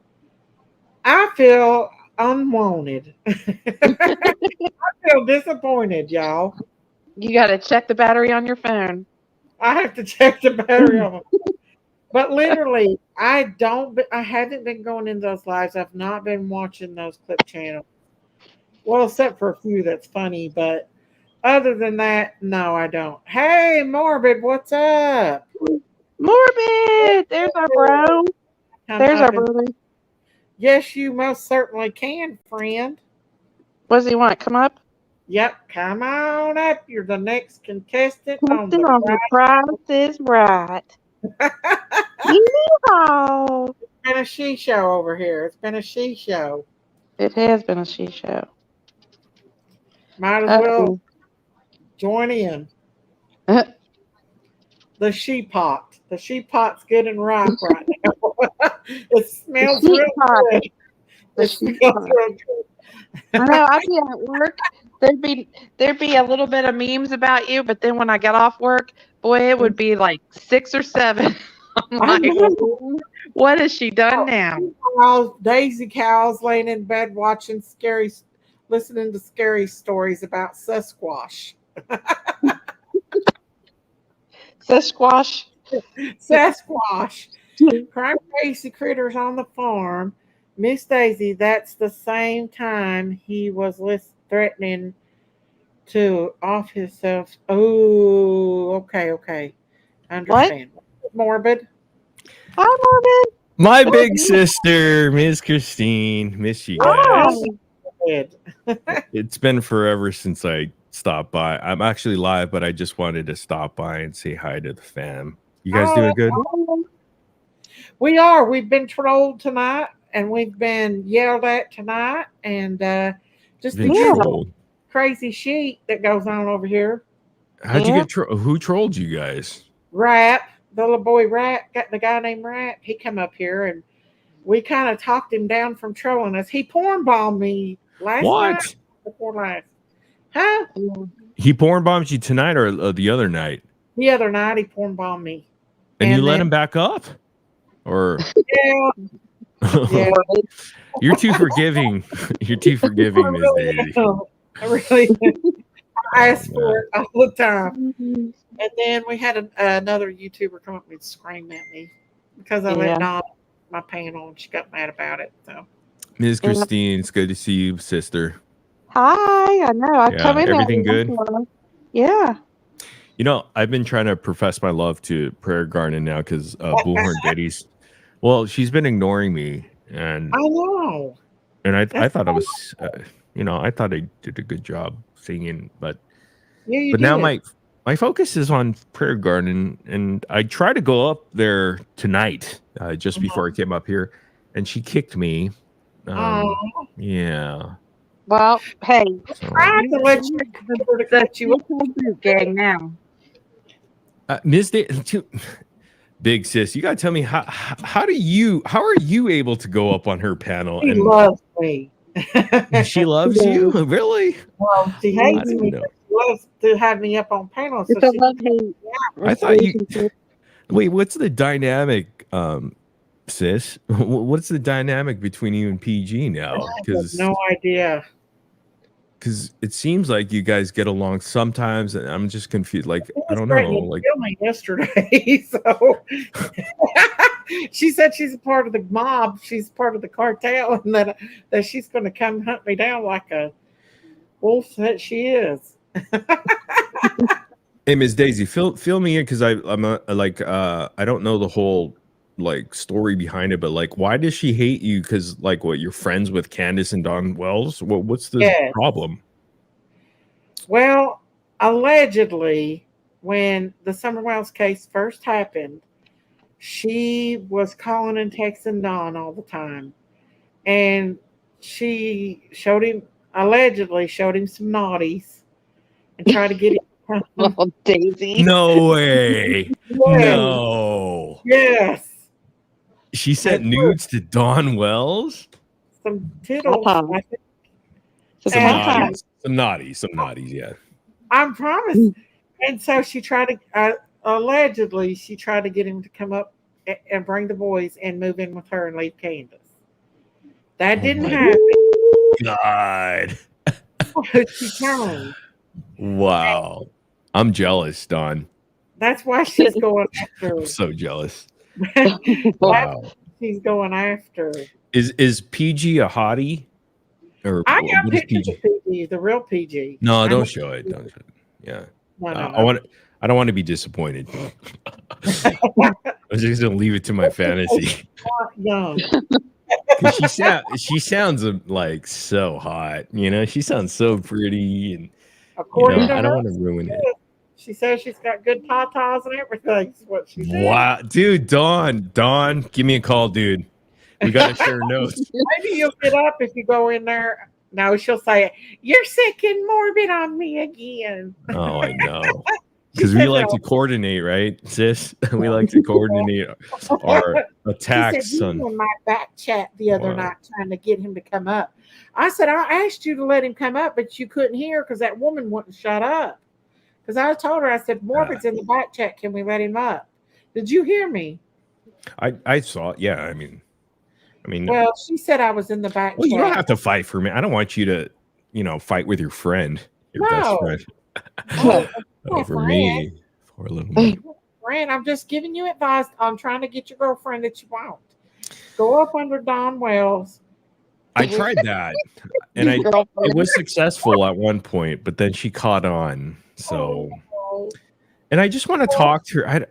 I feel unwanted. I feel disappointed, y'all. You got to check the battery on your phone. I have to check the battery on it. But literally, I haven't been going in those lives. I've not been watching those clip channels. Well, except for a few that's funny, but other than that, no, I don't. Hey, Morbid, what's up? Morbid! There's our bro. Come There's up our brother. Yes, you most certainly can, friend. What does he want? Come up? Yep, come on up. You're the next contestant on Something on the Price is Right. Yeehaw! It's been a she show over here. It's been a she show. It has been a she show. Might as well join in. The she pot. The she pot's good and ripe right now. It smells real good. It smells real good. I know. I'd be at work. There'd be a little bit of memes about you, but then when I got off work, boy, it would be like 6 or 7. I'm like, what has she done now? Daisy cows laying in bed watching listening to scary stories about Sasquatch. Sasquatch. Sasquatch. Crime crazy critters on the farm. Miss Daisy, that's the same time he was threatening to off himself. Oh, okay. I understand. What? Morbid. Hi, Morbid. My big sister, Miss Christine. Miss you guys. It's been forever since I stopped by. I'm actually live, but I just wanted to stop by and say hi to the fam. You guys doing good? We are. We've been trolled tonight, and we've been yelled at tonight, and just the crazy shit that goes on over here. How'd you get who trolled you guys? Rap, the little boy Rap, got the guy named Rap. He come up here, and we kind of talked him down from trolling us. He porn bombed me last night. Before last. Huh? He porn bombed you tonight or the other night? The other night, he porn bombed me. And you let him back up? Or yeah. You're too forgiving. You're too forgiving, Miss Daisy. I really I ask for it all the time. And then we had another YouTuber come up and scream at me because I let Dawn my panel and she got mad about it. So Ms. Christine, it's good to see you, sister. Hi, I know. I come in. Everything good? Yeah. You know, I've been trying to profess my love to Prayer Garden now because Bullhorn Betty's. Well, she's been ignoring me, and I know. And I thought I was, I thought I did a good job singing, but now my focus is on Prayer Garden, and I tried to go up there tonight, just before I came up here, and she kicked me. Yeah. Well, hey, I have to let you gang now. Ms. Big sis, you gotta tell me how are you able to go up on her panel? She loves me. She loves you, really? Well, she hates me. She loves to have me up on panels. So I thought you. Wait, what's the dynamic, sis? What's the dynamic between you and PG now? I have no idea. Because it seems like you guys get along sometimes, and I'm just confused. Like, I don't know. Like, kill me yesterday, so she said she's a part of the mob. She's part of the cartel, and that she's going to come hunt me down like a wolf that she is. Hey, Ms. Daisy, fill me in because I'm like I don't know the whole like story behind it, but like, why does she hate you? Because like, what, you're friends with Candace and Don Wells? What's the problem? Well, allegedly, when the Summer Wells case first happened, she was calling and texting Don all the time, and she allegedly showed him some naughties and tried to get him. Oh, Daisy. No way. Yes. No. Yes. She sent nudes to Don Wells? Some tittles. I think. Some naughties, yeah. I promise. And so she tried to, allegedly, she tried to get him to come up and bring the boys and move in with her and leave Candace. That didn't happen. God. She tried. Wow. I'm jealous, Don. That's why she's going after. I'm so jealous. Wow. She's going after. Is PG a hottie? Or I got what is pictures of PG, the real PG. No, don't show it. Don't show it. Yeah. No, I don't want to be disappointed. I'm just gonna leave it to my fantasy. Young. She sounds like so hot. You know, she sounds so pretty, and according to I her, don't want to ruin it. She says she's got good tatas and everything. Is what she said. Wow, dude, Dawn, give me a call, dude. We gotta share notes. Maybe you'll get up if you go in there. No, she'll say, "You're sick and morbid on me again." Oh, I know. Because we like to coordinate, right, sis? We like to coordinate our attacks. She said, you were in my back chat the other night trying to get him to come up. I said, I asked you to let him come up, but you couldn't hear because that woman wouldn't shut up. Because I told her, I said, Morbid's in the back chat. Can we let him up? Did you hear me? I saw it. Yeah, I mean. Well, she said I was in the back chat. You don't have to fight for me. I don't want you to, fight with your friend, your best friend. Over me for a little bit. Friend, I'm just giving you advice. I'm trying to get your girlfriend that you want. Go up under Don Wells. I tried that, and it was successful at one point, but then she caught on. So, and I just want to talk to her.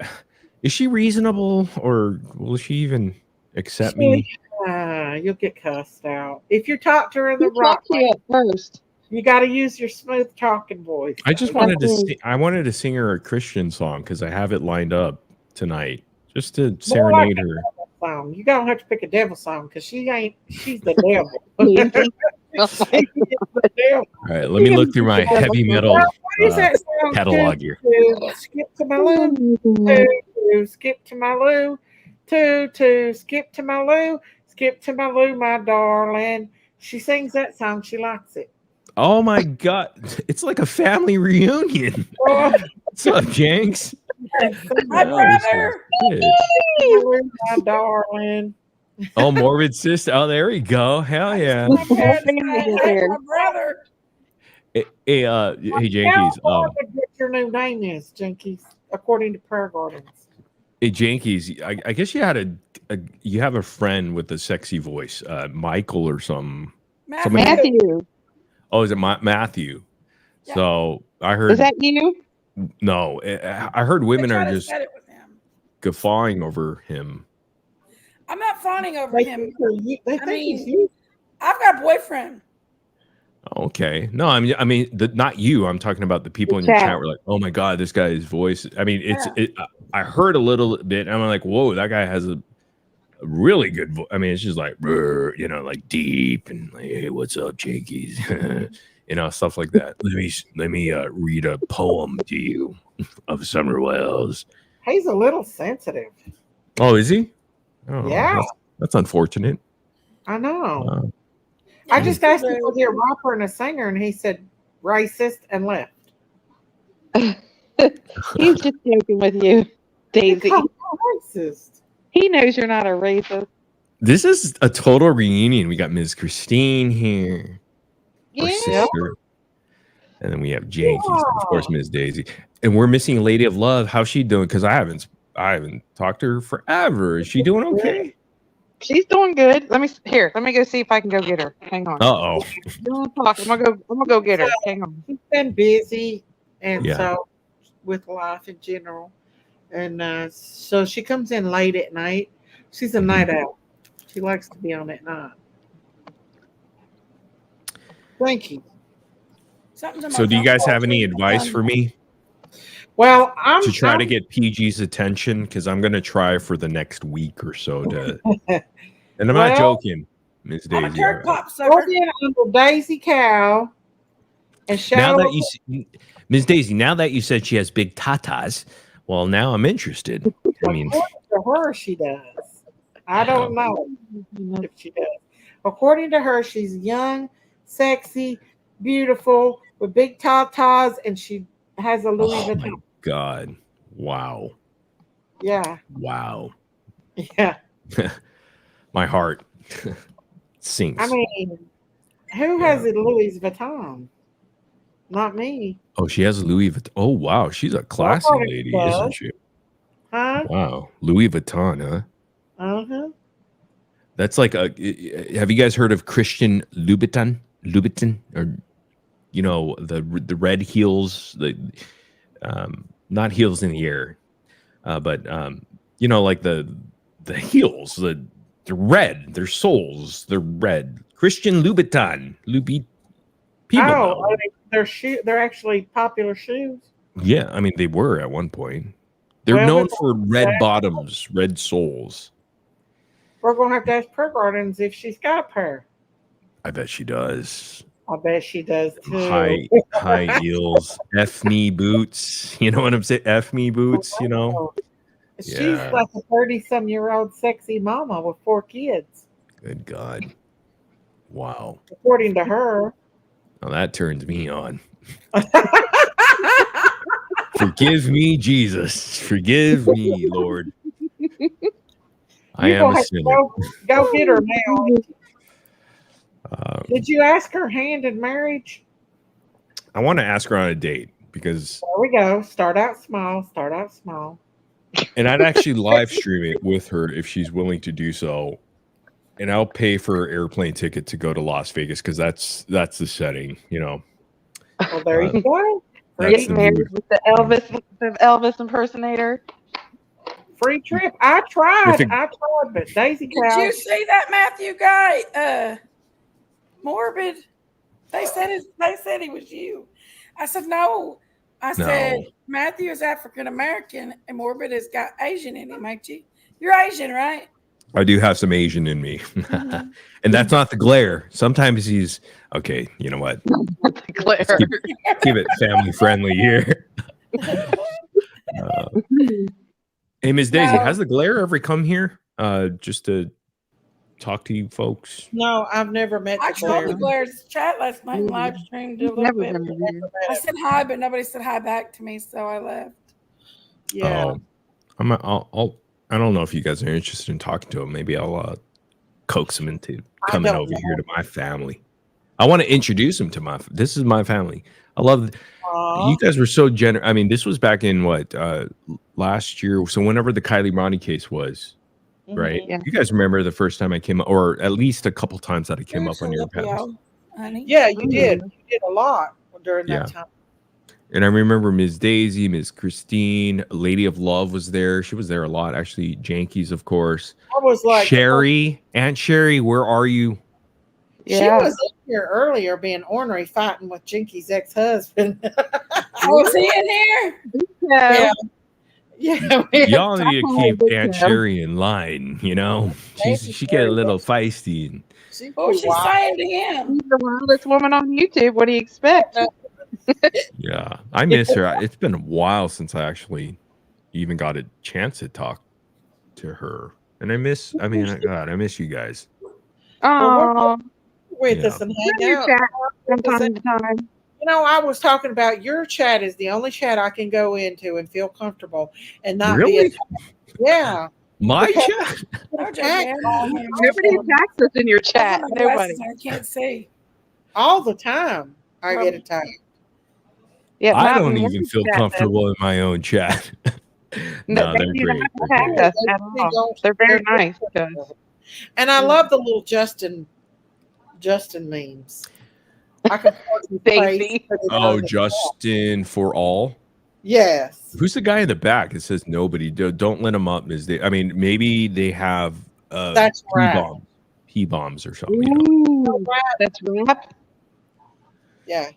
Is she reasonable, or will she even accept me? You'll get cussed out if you talk to her in the right way. First. You got to use your smooth talking voice. I just wanted to I wanted to sing her a Christian song because I have it lined up tonight, just to serenade her. Song. You don't have to pick a devil song because she's the devil. All right, let me look through my heavy metal catalog here. Skip to my loo, skip to my loo, skip to my loo, skip to my loo, my darling. She sings that song. She likes it. Oh my God. It's like a family reunion. What's up, Jenks? My brother. My darling. Oh, Morbid Sister. Oh, there we go. Hell yeah. My brother. Hey, Jankies. What your new name is, Jankies, according to Prayer Gardens. Hey, Jankies, I guess you had you have a friend with a sexy voice, Michael or something. Matthew. Oh, is it Matthew? Yeah. So I heard. Is that you? No, I heard women are just guffawing over him. I'm not fawning over him. I've got a boyfriend. Okay, no, I mean, not you. I'm talking about the people in your chat. Were like, oh my God, this guy's voice. I mean, I heard a little bit. And I'm like, whoa, that guy has a really good voice. I mean, it's just like, like deep and like, hey, what's up, Jankies? Stuff like that. Let me read a poem to you of Summer Wells. He's a little sensitive. Oh, is he? Oh, yeah, that's unfortunate. I know. I just asked him was he a rapper and a singer, and he said racist and left. He's just joking with you, Daisy. Racist. He knows you're not a racist. This is a total reunion. We got Ms. Christine here, our sister, and then we have Jankies, of course, Ms. Daisy, and we're missing Lady of Love. How's she doing? Because I haven't talked to her forever. Is she doing okay? She's doing good. Let me go see if I can go get her. Hang on. Uh-oh. Don't talk. I'm gonna go get her. Hang on. She's been busy, and so with life in general, and so she comes in late at night. She's a night owl. She likes to be on at night. Thank you. So, do you guys have any advice for me? Well, to try to get PG's attention, because I'm going to try for the next week or so to. And I'm not joking, Miss Daisy. We'll get Uncle Daisy Cow and show. Now that Miss Daisy, now that you said she has big tatas, well, now I'm interested. I mean, according to her, she does. I don't know if she does. According to her, she's young, sexy, beautiful, with big tatas, and she has a Louis Vuitton. My God! Wow. Yeah. Wow. Yeah. My heart sinks. I mean, who has a Louis Vuitton? Not me. Oh, she has a Louis Vuitton. Oh, wow. She's a classy lady, isn't she? Huh? Wow. Louis Vuitton, huh? Uh-huh. That's like have you guys heard of Christian Louboutin? Louboutin, or you know, the red heels, the not heels in the air, but you know, like the heels, the red, their soles, they're red. Christian Louboutin, people know. They're actually popular shoes. Yeah, I mean they were at one point. They're known for red bottoms, red soles. We're gonna have to ask Prayer Gardens if she's got a pair. I bet she does. I bet she does too. High heels, F-knee boots. You know what I'm saying? F-knee boots, you know? She's like a 30-some-year-old sexy mama with 4 kids. Good God. Wow. According to her. Well, that turns me on. Forgive me, Jesus. Forgive me, Lord. I am a sinner. Go get her now. Did you ask her hand in marriage? I want to ask her on a date because there we go. Start out small. Start out small. And I'd actually live stream it with her if she's willing to do so. And I'll pay for her airplane ticket to go to Las Vegas because that's the setting, you know. Well, there you go. Get married with the Elvis impersonator. Free trip. I tried, but Daisy Cow. Did you see that Matthew guy? Morbid. They said he was you. I said no. I said Matthew is African American and Morbid has got Asian in him, ain't you? You're Asian, right? I do have some Asian in me. And that's not the glare. Sometimes he's okay, you know what? The glare. Keep it family friendly here. Hey, Ms. Daisy, has the glare ever come here just to talk to you folks? No, I've never met I told the Glaire's chat last night and live streamed a little bit. I said hi, but nobody said hi back to me, so I left. Yeah. I don't know if you guys are interested in talking to him. Maybe I'll coax him into coming over here to my family. I want to introduce him to this is my family. I love you guys were so generous. I mean, this was back in last year. So whenever the Kylie Ronnie case was, right? Yeah. You guys remember the first time I came up, or at least a couple times that I came up on your panels. Yeah, you did. You did a lot during that time. And I remember Ms. Daisy, Ms. Christine, Lady of Love was there. She was there a lot. Actually, Jankies, of course. I was like, Sherry, Aunt Sherry, where are you? Yeah. She was in here earlier being ornery, fighting with Jinky's ex-husband. Was he in here? Yeah. Yeah. Y'all need to keep Aunt Sherry in line, you know? She get a little feisty. What was she saying to him? She's the wildest woman on YouTube. What do you expect? Yeah, I miss her. It's been a while since I actually even got a chance to talk to her. And I miss you guys. Oh, with us and hang out from time to time. You know, I was talking about your chat is the only chat I can go into and feel comfortable and not really? Yeah. My chat? Nobody attacks us in your chat. Nobody. I can't see. All the time I get attacked. Yeah, I don't even feel comfortable in my own chat. No, they're great. They're very nice. And I love the little Justin memes. I can Justin for all. Yes. Who's the guy in the back? It says nobody. Don't let him up. I mean, maybe they have That's rap. P bombs or something. You know? Ooh, that's rap. Yeah.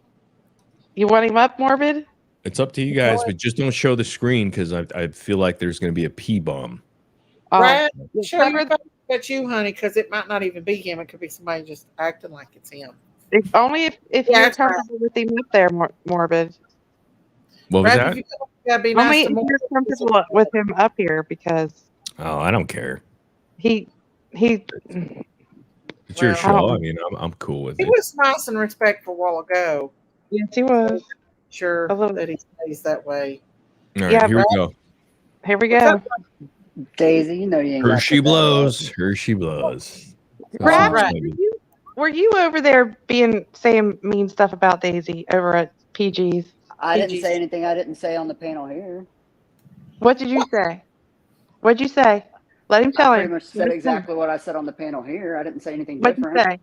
You want him up, Morbid? It's up to you guys, but just don't show the screen because I feel like there's going to be a P bomb. Rap, show your face at you, honey, because it might not even be him. It could be somebody just acting like it's him. Only if you're comfortable with him up there, Morbid. What was that? You gotta be nice Only to if Morbid. you're comfortable with him up here, because Oh, I don't care. he. It's your show. I mean, I'm cool with He it. was nice and respectful a while ago. Yes, he was. Sure that he stays that way. All right, here we go. Here we go. Daisy, you know you ain't Here got she to put that blows. Here she blows. Brad, were you over there saying mean stuff about Daisy over at PG's? I didn't say anything I didn't say on the panel here. What did you say? What'd you say? Let him tell I him. pretty much said exactly what I said on the panel here. I didn't say anything What'd different. you say?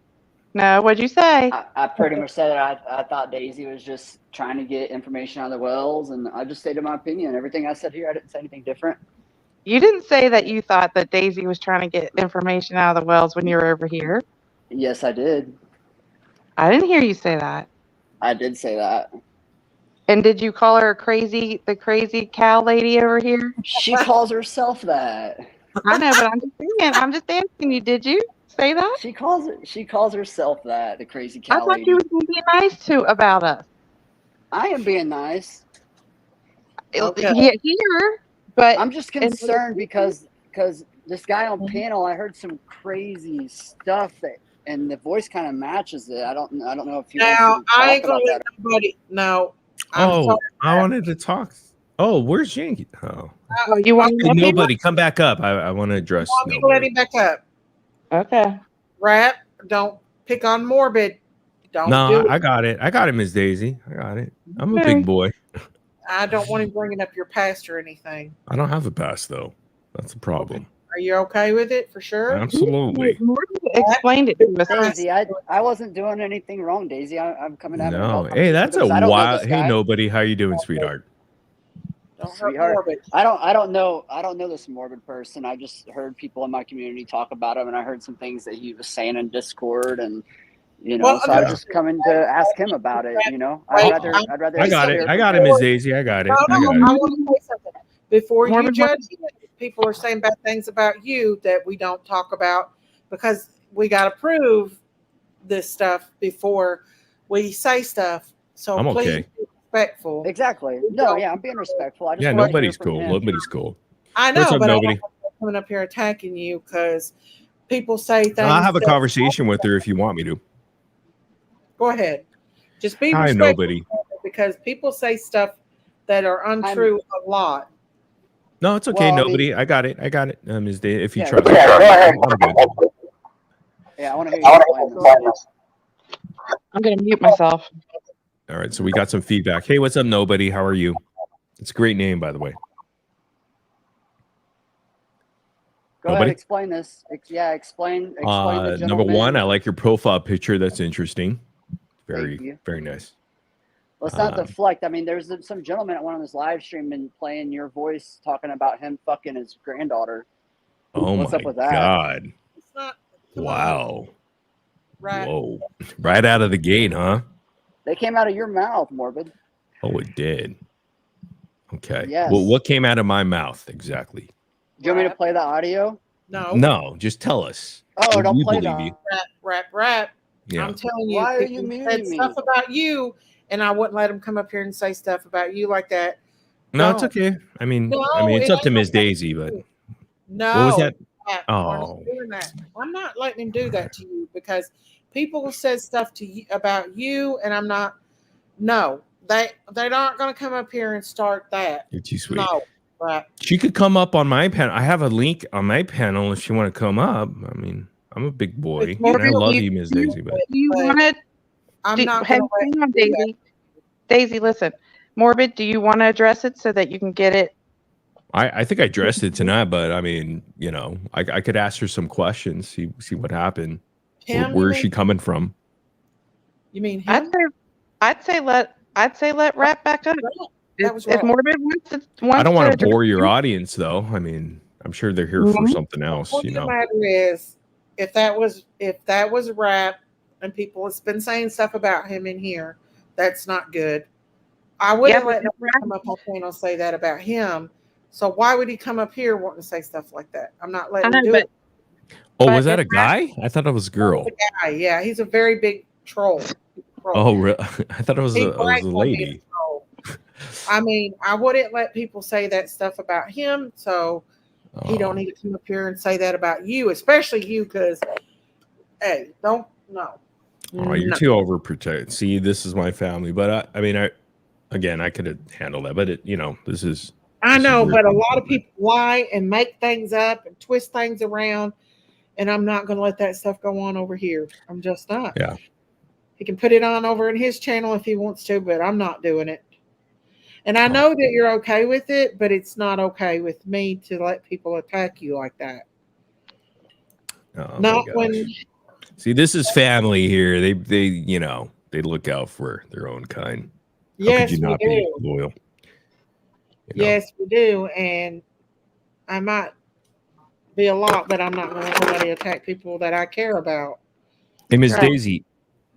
No, what'd you say? I pretty much said that I thought Daisy was just trying to get information out of the wells, and I just stated my opinion. Everything I said here, I didn't say anything different. You didn't say that you thought that Daisy was trying to get information out of the wells when you were over here. Yes, I did. I didn't hear you say that. I did say that. And did you call her the crazy cow lady over here? She calls herself that. I know, but I'm just asking you, did you say that? She calls herself that, the crazy cow I thought lady. you were going to be nice about us. I am being nice. Okay. Yeah, here, but I'm just concerned because this guy on panel, I heard some crazy stuff and the voice kind of matches it. I don't know if you now I ain't gonna about let that. nobody. No. I wanted to talk. Oh, where's Yankee? Oh, you want hey, nobody come back up. I want to address. Want me to let him back up? Okay. Rap, don't pick on Morbid. Don't No, do it. I got it. I got it, Miss Daisy. I got it. I'm a big boy. I don't want him bringing up your past or anything. I don't have a past though. That's a problem. Are you okay with it for sure? Absolutely. Explained it to us. Daisy, I wasn't doing anything wrong, Daisy. I'm coming out. No, hey, that's a wild. Hey, nobody. How you doing, sweetheart? Sweetheart, I don't know this Morbid person. I just heard people in my community talk about him, and I heard some things that he was saying in Discord, and so I was just coming to ask him about it. I'd rather. I got it. I got it, Miss Daisy. I got it. I want to say something before you judge it. People are saying bad things about you that we don't talk about because we got to prove this stuff before we say stuff. So I'm please okay. be respectful. Exactly. No, yeah, I'm being respectful. I just want to nobody's hear from cool. him. Nobody's cool. I know, What's up, but nobody? I'm not coming up here attacking you because people say things. I'll have a conversation with her if you want me to. Go ahead. Just be Hi, respectful nobody. because people say stuff that are untrue a lot. No, it's okay. Well, nobody. I got it. I got it. Ms. Day, if you Yeah, trust. go I'm good. Yeah, I want to hear you explain this. I'm going to mute myself. All right. So we got some feedback. Hey, what's up, nobody? How are you? It's a great name, by the way. Go ahead, explain this. Yeah, explain the Number gentleman. one, I like your profile picture. That's interesting. Thank you. Very nice. Let's not deflect. I mean, there's some gentleman at one of his live stream and playing your voice talking about him fucking his granddaughter. Oh What's my up with that? God. Wow. Whoa. Right out of the gate, huh? They came out of your mouth, Morbid. Oh, it did. Okay. Yes. Well, what came out of my mouth exactly? Do you want me to play the audio? No, just tell us. Oh, don't We play believe that. you. Rap. Yeah. I'm telling you, Why are you people muting said me? stuff about you, and I wouldn't let them come up here and say stuff about you like that. No, it's okay. I mean, it's up to Miss Daisy, but no. what was that? Rap, Oh. doing that. I'm not letting him do that to you because people said stuff to you about you, and I'm not. No, they're not going to come up here and start that. You're too sweet. No, but She could come up on my panel. I have a link on my panel if she want to come up. I mean, I'm a big boy. And I love you, Miss Daisy. But Do you want to? I'm not Hang going to on, Daisy. Daisy, listen. Morbid, do you want to address it so that you can get it? I think I dressed it tonight, but I mean, I could ask her some questions, see what happened. Where is she coming from? You mean him? I'd say let Rap back up. That was if right. Morbid wants I don't want to bore your audience, though. I mean, I'm sure they're here for something The else, point you of the know. matter is, if that was rap, and people have been saying stuff about him in here, that's not good. I Yeah, wouldn't but let nobody come up on panel and say that about him. So why would he come up here wanting to say stuff like that? I'm not I letting know, him do but it. Oh, was if that a guy? I thought it was a girl. The guy, yeah, he's a very big troll. Oh, I thought it was He a brags on being lady. a troll. I mean, I wouldn't let people say that stuff about him, so he don't need to come up here and say that about you, especially you, because hey, don't no. Oh, you're No. too overprotected. See, this is my family, but I mean, I could have handled that, but this is. I This is know, weird. but a lot of people lie and make things up and twist things around, and I'm not going to let that stuff go on over here. I'm just not. Yeah. He can put it on over in his channel if he wants to, but I'm not doing it. And I know that you're okay with it, but it's not okay with me to let people attack you like that. Oh Not my when. gosh. See, this is family here. They look out for their own kind. How could Yes, you we not be do. loyal? Yes, we do. And I might be a lot, but I'm not going to let somebody attack people that I care about. Hey, Ms. Right. Daisy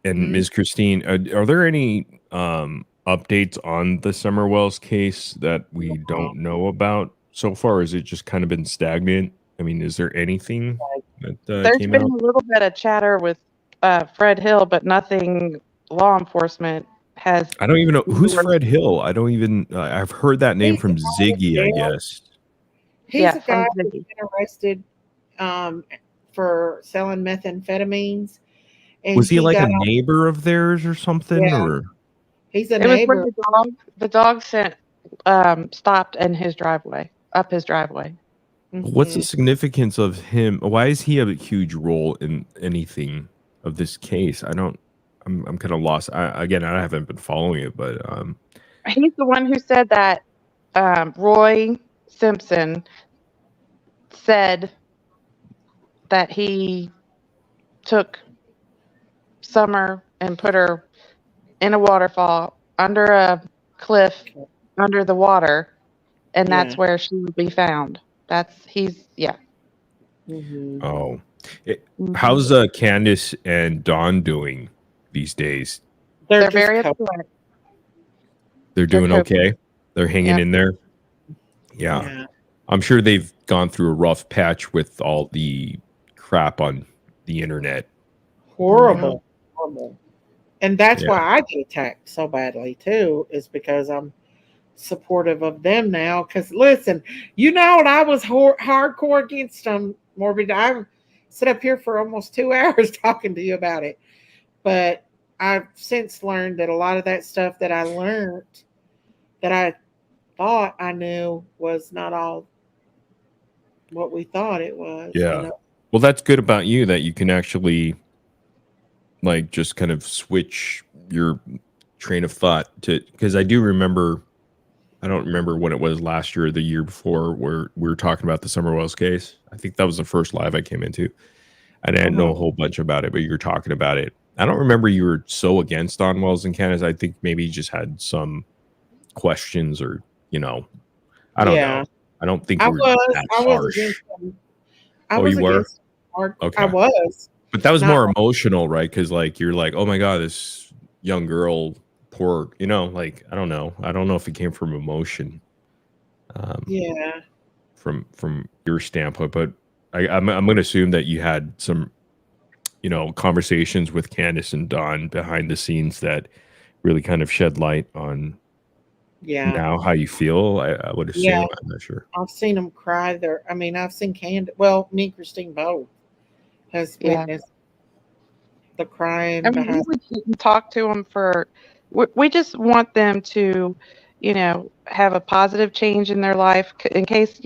and Ms. Christine, are there any updates on the Summerwells case that we don't know about so far? Has it just kind of been stagnant? I mean, is there anything that there's came been out? a little bit of chatter with Fred Hill, but nothing law enforcement has. I don't even know who's Fred Hill. I don't even. I've heard that name He's from the guy in Ziggy, I jail. guess. He's a from guy who's Ziggy. been arrested for selling methamphetamines. And Was he like got a neighbor of theirs or something? Yeah. Or He's a It was where neighbor. the dog stopped in his driveway, up his driveway. what's the Mhm. significance of him? Why is he have a huge role in anything of this case? I'm kind of lost. I haven't been following it, but He's the one who said that Roy Simpson said that he took Summer and put her in a waterfall under a cliff under the water, and Yeah. that's where she would be found. Yeah. Mhm. oh, Mhm. how's Candace and Dawn doing these days? They're They're just very coping. upset. They're They're doing coping. okay. They're hanging Yep. in there. Yeah. Yeah. I'm sure they've gone through a rough patch with all the crap on the internet. Horrible. Horrible. And that's Yeah. why I get attacked so badly too, is because I'm supportive of them now. Because listen, you know what? I was hardcore against them, Morbid. I sit up here for almost 2 hours talking to you about it. But I've since learned that a lot of that stuff that I learned, that I thought I knew, was not all what we thought it was. Yeah. Well, that's good about you, that you can actually like just kind of switch your train of thought to, because I don't remember when it was, last year or the year before, where we were talking about the Summerwells case. I think that was the first live I came into. I didn't know a whole bunch about it, but you were talking about it. I don't remember you were so against Don Wells in Canada. I think maybe you just had some questions, or I don't know. I don't think you were that I was harsh. against them. I Oh, was you were? against hard. Okay. I was. But that was Not- more emotional, right? Because like you're like, oh my god, this young girl, poor, like I don't know. I don't know if it came from emotion. Yeah. From your standpoint, but I'm going to assume that you had some, conversations with Candace and Dawn behind the scenes that really kind of shed light on now how you feel. I would assume. Yeah. I'm not sure. I've seen them cry there. I mean, I've seen Well, me and Christine both has Yeah. witnessed the crying I mean, we behind. would sit and talk to them we just want them to, have a positive change in their life in case,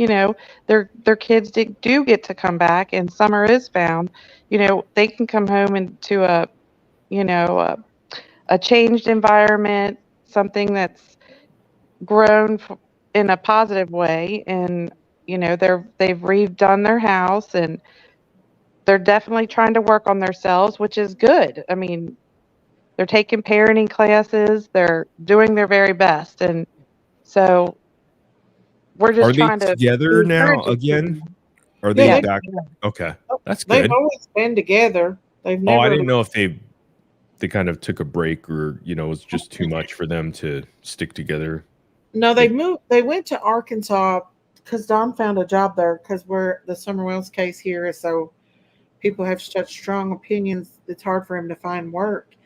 their kids do get to come back and Summer is found, they can come home into a changed environment, something that's grown in a positive way. And, they've redone their house and they're definitely trying to work on themselves, which is good. I mean, they're taking parenting classes. They're doing their very best. And so we're just Are they trying to together now encourage again? them. Are they Yeah, back? Okay, that's they've good. always been together. They've Oh, I never. didn't know if they kind of took a break, or it was just too much for them to stick together. No, they moved. They went to Arkansas because Don found a job there. Because we're the Summer Wells case here is so people have such strong opinions. It's hard for him to find work,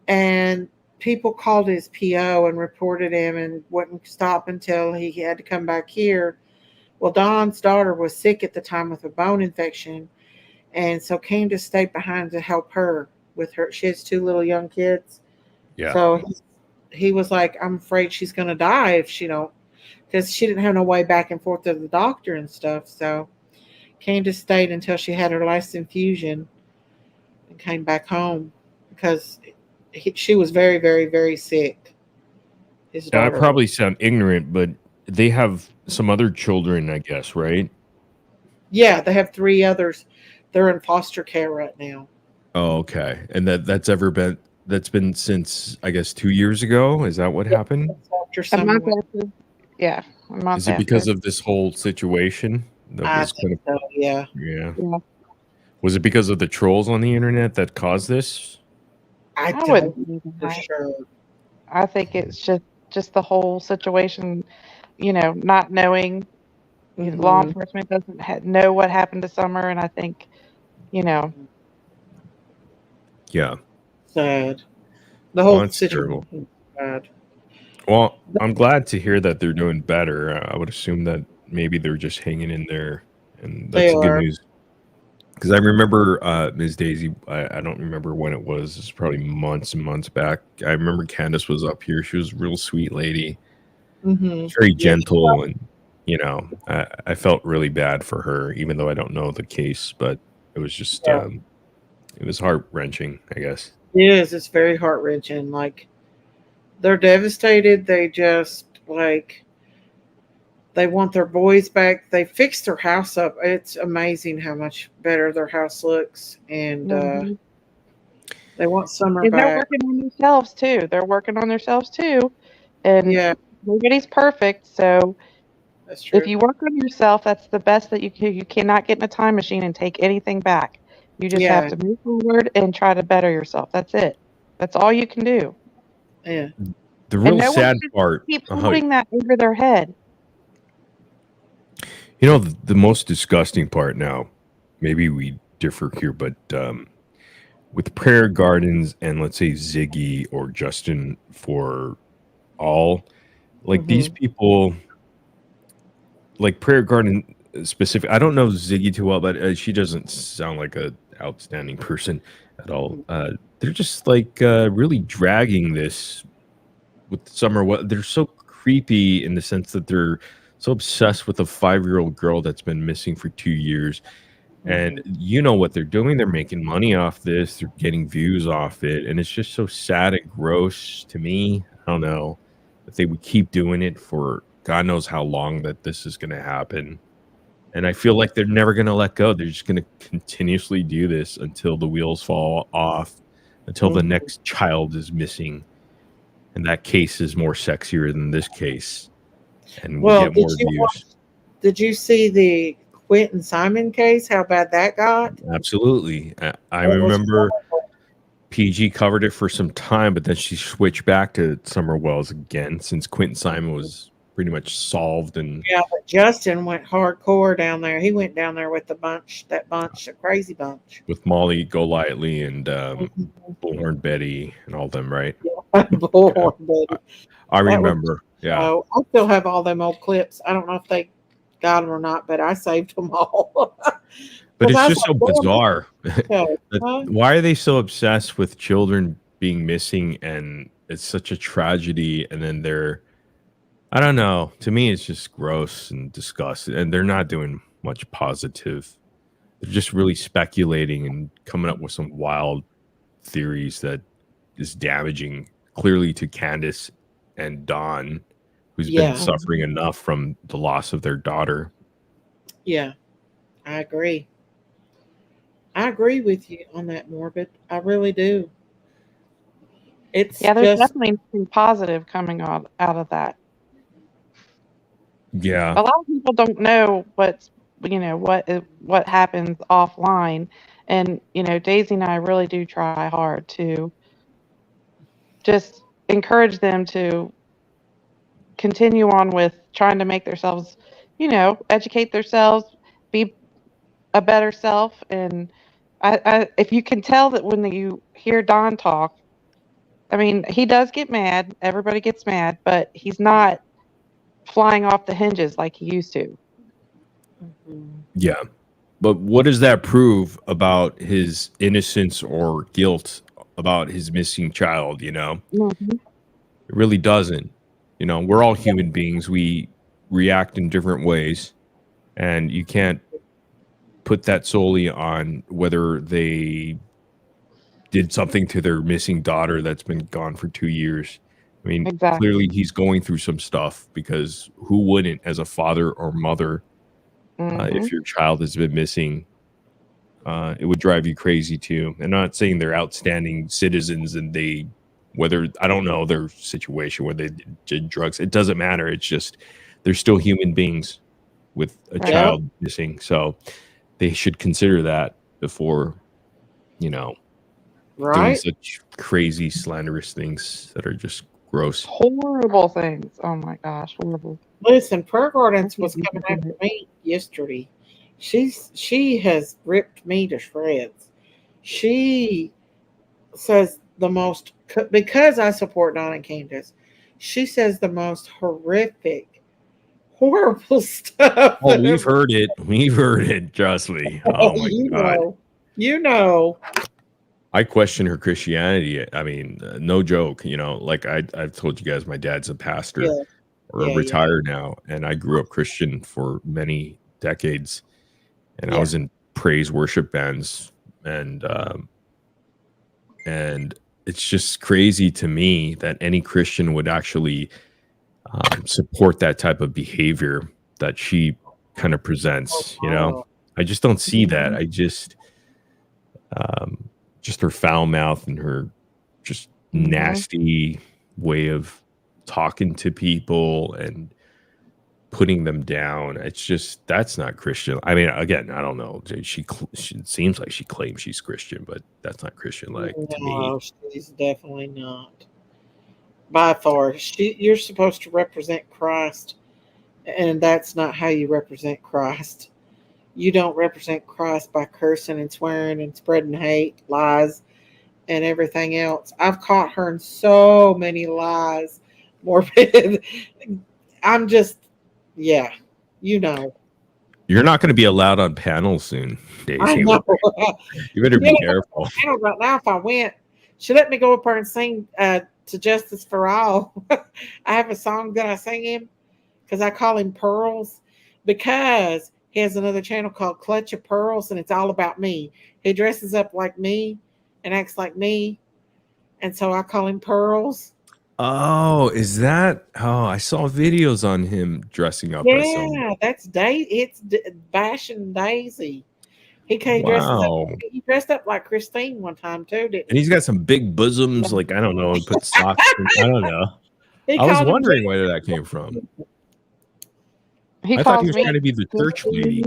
and people called his PO and reported him, and wouldn't stop until he had to come back here. Well, Don's daughter was sick at the time with a bone infection, and so Candace stayed behind to help her with her. She has two little young kids, Yeah. so he was like, "I'm afraid she's going to die if she don't," because she didn't have no way back and forth to the doctor and stuff. So Candace stayed until she had her last infusion and came back home because she was very, very, very sick. His Now, I daughter. probably sound ignorant, but they have some other children, I guess, right? Yeah, they have three others. They're in foster care right now. Oh, okay. And that's been since, I guess, 2 years ago. Is that what happened? After A summer. month after. Yeah, a month Is it after. because of this whole situation that I was think so. Yeah. yeah. Yeah. Was it because of the trolls on the internet that caused this? I I wouldn't don't believe for that. sure. I think it's just the whole situation, not knowing. Law Mhm. enforcement doesn't know what happened to Summer, and I think, Yeah. Sad. The Well, whole that's terrible. situation is bad. Well, I'm glad to hear that they're doing better. I would assume that maybe they're just hanging in there, and They that's good are. news. Because I remember Ms. Daisy, I don't remember when it was. It's probably months and months back. I remember Candace was up here. She was a real sweet lady, Mm-hmm. very Yes. gentle, and I felt really bad for her, even though I don't know the case. But it was just Yeah. it was heart wrenching, I guess. It is. It's very heart wrenching. Like they're devastated. They just they want their boys back. They fixed their house up. It's amazing how much better their house looks, and Mhm. they want Summer And they're back. working on themselves too. They're working on themselves too, and Yeah, nobody's perfect. So that's if true. you work on yourself, that's the best that you can. You cannot get in a time machine and take anything back. You just have Yeah, to move forward and try to better yourself. That's it. That's all you can do. yeah. The And real no one sad should part, keep holding that over their head. the most disgusting part now, maybe we differ here, but with prayer gardens and let's say Ziggy or Justin for all, like these Mm-hmm. people, like prayer garden specific. I don't know Ziggy too well, but she doesn't sound like a outstanding person at all. They're just like really dragging this with Summer. What they're so creepy in the sense that they're so obsessed with a 5-year-old girl that's been missing for 2 years. And you know what they're doing. They're making money off this. They're getting views off it. And it's just so sad and gross to me. I don't know if they would keep doing it for God knows how long that this is going to happen. And I feel like they're never going to let go. They're just going to continuously do this until the wheels fall off, until the next child is missing. And that case is more sexier than this case. And we Well, get more views. did you see the Quentin Simon case? How bad that got? Absolutely. I That was remember PG covered it for some time, but then she switched back to Summer Wells again since Quentin Simon was pretty much solved. And Yeah, but Justin went hardcore down there. He went down there with the crazy bunch. with Molly Golightly and Bullhorn Betty and all them, right? Bullhorn Betty. I That was remember. Yeah. So I still have all them old clips. I don't know if they got them or not, but I saved them all. But it's I was just so like, bizarre. "Damn, huh?" Why are they so obsessed with children being missing? And it's such a tragedy. And then I don't know. To me, it's just gross and disgusting. And they're not doing much positive. They're just really speculating and coming up with some wild theories that is damaging clearly to Candace and Dawn, who's been Yeah, suffering enough from the loss of their daughter. yeah, I agree. I agree with you on that, Morbid. I really do. It's Yeah, there's just definitely nothing positive coming out of that. Yeah. A lot of people don't know what happens offline, and Daisy and I really do try hard to just encourage them to continue on with trying to make themselves, educate themselves, be a better self. And if you can tell that when you hear Don talk, I mean, he does get mad. Everybody gets mad, but he's not flying off the hinges like he used to. Yeah. But what does that prove about his innocence or guilt about his missing child, Mm-hmm. It really doesn't. We're all human beings. We react in different ways, and you can't put that solely on whether they did something to their missing daughter that's been gone for 2 years. I mean, Exactly. clearly he's going through some stuff, because who wouldn't, as a father or mother, Mm-hmm. if your child has been missing, it would drive you crazy too. And I'm not saying they're outstanding citizens and whether I don't know their situation, whether they did drugs, it doesn't matter. It's just they're still human beings with a Right. child missing. So they should consider that before, doing Right? such crazy, slanderous things that are just gross. Horrible things. Oh my gosh, horrible. Listen, Prayer Gardens was coming after me yesterday. She has ripped me to shreds. She says the most, because I support Don and Candace. She says the most horrific, horrible stuff. Oh, we've heard it. We've heard it. Trust me. Oh my God. Know. I question her Christianity. I mean, no joke. Like I've told you guys, my dad's a pastor, or retired now, and I grew up Christian for many decades, and I was in praise worship bands, and it's just crazy to me that any Christian would actually support that type of behavior that she kind of presents. I just don't see that. I just her foul mouth and her just nasty way of talking to people and putting them down. It's just, that's not Christian. I mean, again, I don't know. She seems like she claims she's Christian, but that's not Christian like to me. No, she's definitely not. By far, you're supposed to represent Christ, and that's not how you represent Christ. You don't represent Christ by cursing and swearing and spreading hate, lies, and everything else. I've caught her in so many lies, morbid. I'm just, You're not going to be allowed on panels soon, Daisy. I know. You better be careful. Right now, if I went, she let me go up there and sing to Justice for All. I have a song that I sing him because I call him Pearls, because he has another channel called Clutch of Pearls, and it's all about me. He dresses up like me and acts like me, and so I call him Pearls. Oh, is that? Oh, I saw videos on him dressing up as someone. Yeah, that's It's bashing Daisy. He dresses up. He dressed up like Christine one time too, didn't he? And he's got some big bosoms, like I don't know, and put socks. I don't know. I was wondering where that came from. I thought he was trying to be the church lady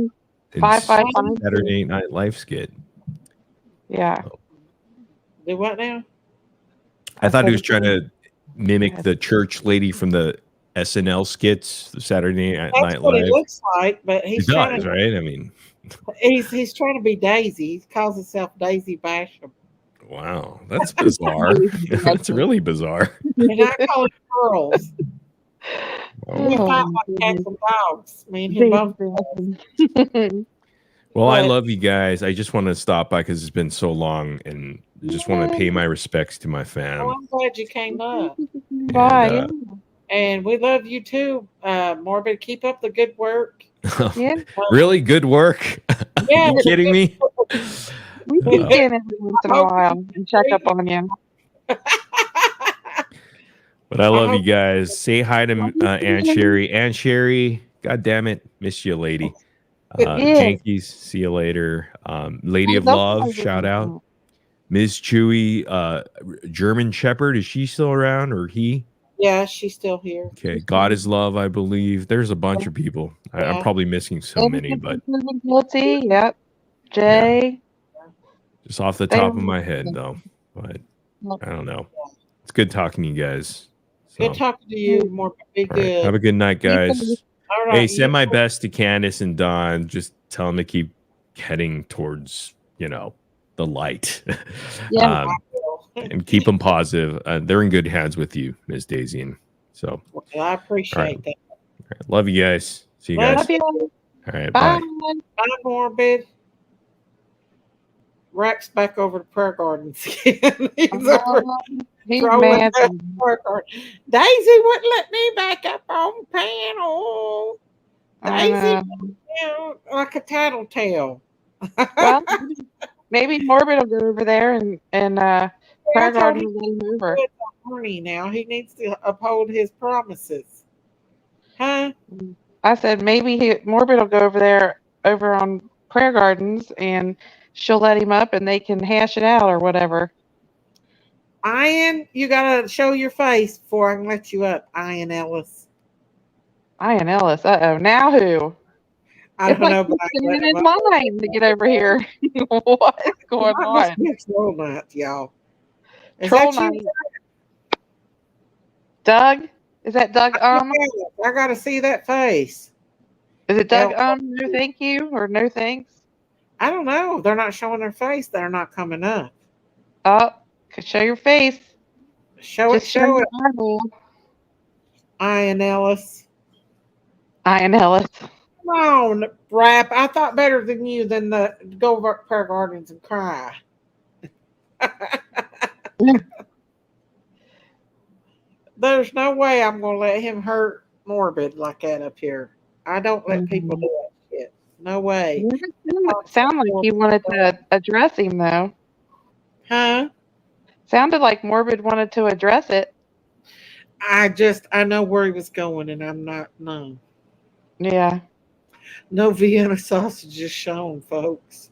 in Saturday Night Live skit. Yeah. Do what now? I thought he was trying to mimic the church lady from the SNL skits, the Saturday Night Live. That's what he looks like, but he's trying to, right? I mean, he's trying to be Daisy. He calls himself Daisy Basham. Wow, that's bizarre. That's really bizarre. And I call it Pearls. We fight like cats and dogs. Me and him both. Well, I love you guys. I just want to stop by because it's been so long, and just want to pay my respects to my fam. Oh, I'm glad you came up. Bye. And we love you too, Morbid. Keep up the good work. Really good work. Yeah, you kidding me? We can get in every once in a while and check up on you. But I love you guys. Say hi to Aunt Sherry. Aunt Sherry, God damn it, miss you, lady. Yankees, see you later. Lady of Love, shout out. Ms. Chewy, German Shepherd, is she still around, or he? Yeah, she's still here. Okay, God is love, I believe. There's a bunch of people. I'm probably missing so many, but guilty. Yep. Jay. just off the top of my head, though. But I don't know. It's good talking to you guys. Good talking to you. More be All right, good. have a good night, guys. All Hey, right, send my best to Candace and Don. Just tell them to keep heading towards, the light. Yeah. And keep them positive. They're in good hands with you, Ms. Daisy. And so, Well, I appreciate that. all right, love you guys. See you Love guys. you. All right, bye. Bye, Morbid. Rack's back over to Prayer Gardens again. He's over trolling mad. the Prayer Garden. Daisy wouldn't let me back up on panel. Daisy, like a tattletale. Well, maybe Morbid will go over there and Prayer Garden will let him over. Horny now. He needs to uphold his promises. Huh? I said maybe Morbid will go over on Prayer Gardens and she'll let him up and they can hash it out or whatever. Ian, you gotta show your face before I can let you up, Ian Ellis. Ian Ellis. Uh-oh. Now who? I It's don't like know, but he's standing in line to get over here. What is going on? Troll night, y'all. Is Troll that you? night. Doug? Is that Doug? I gotta see that face. Is it Doug? No, thank you, or no thanks? I don't know. They're not showing their face. They're not coming up. Oh, show your face. Show Just it. Show it. Eyeball. Ian Ellis. Ian Ellis. Come on, rap. I thought better than you than the go over at Prayer Gardens and cry. There's no way I'm gonna let him hurt Morbid like that up here. I don't let people do that shit. No way. Sound like you wanted to address him though. Huh? Sounded like Morbid wanted to address it. I know where he was going and I'm not no. Yeah. No Vienna sausages shown, folks.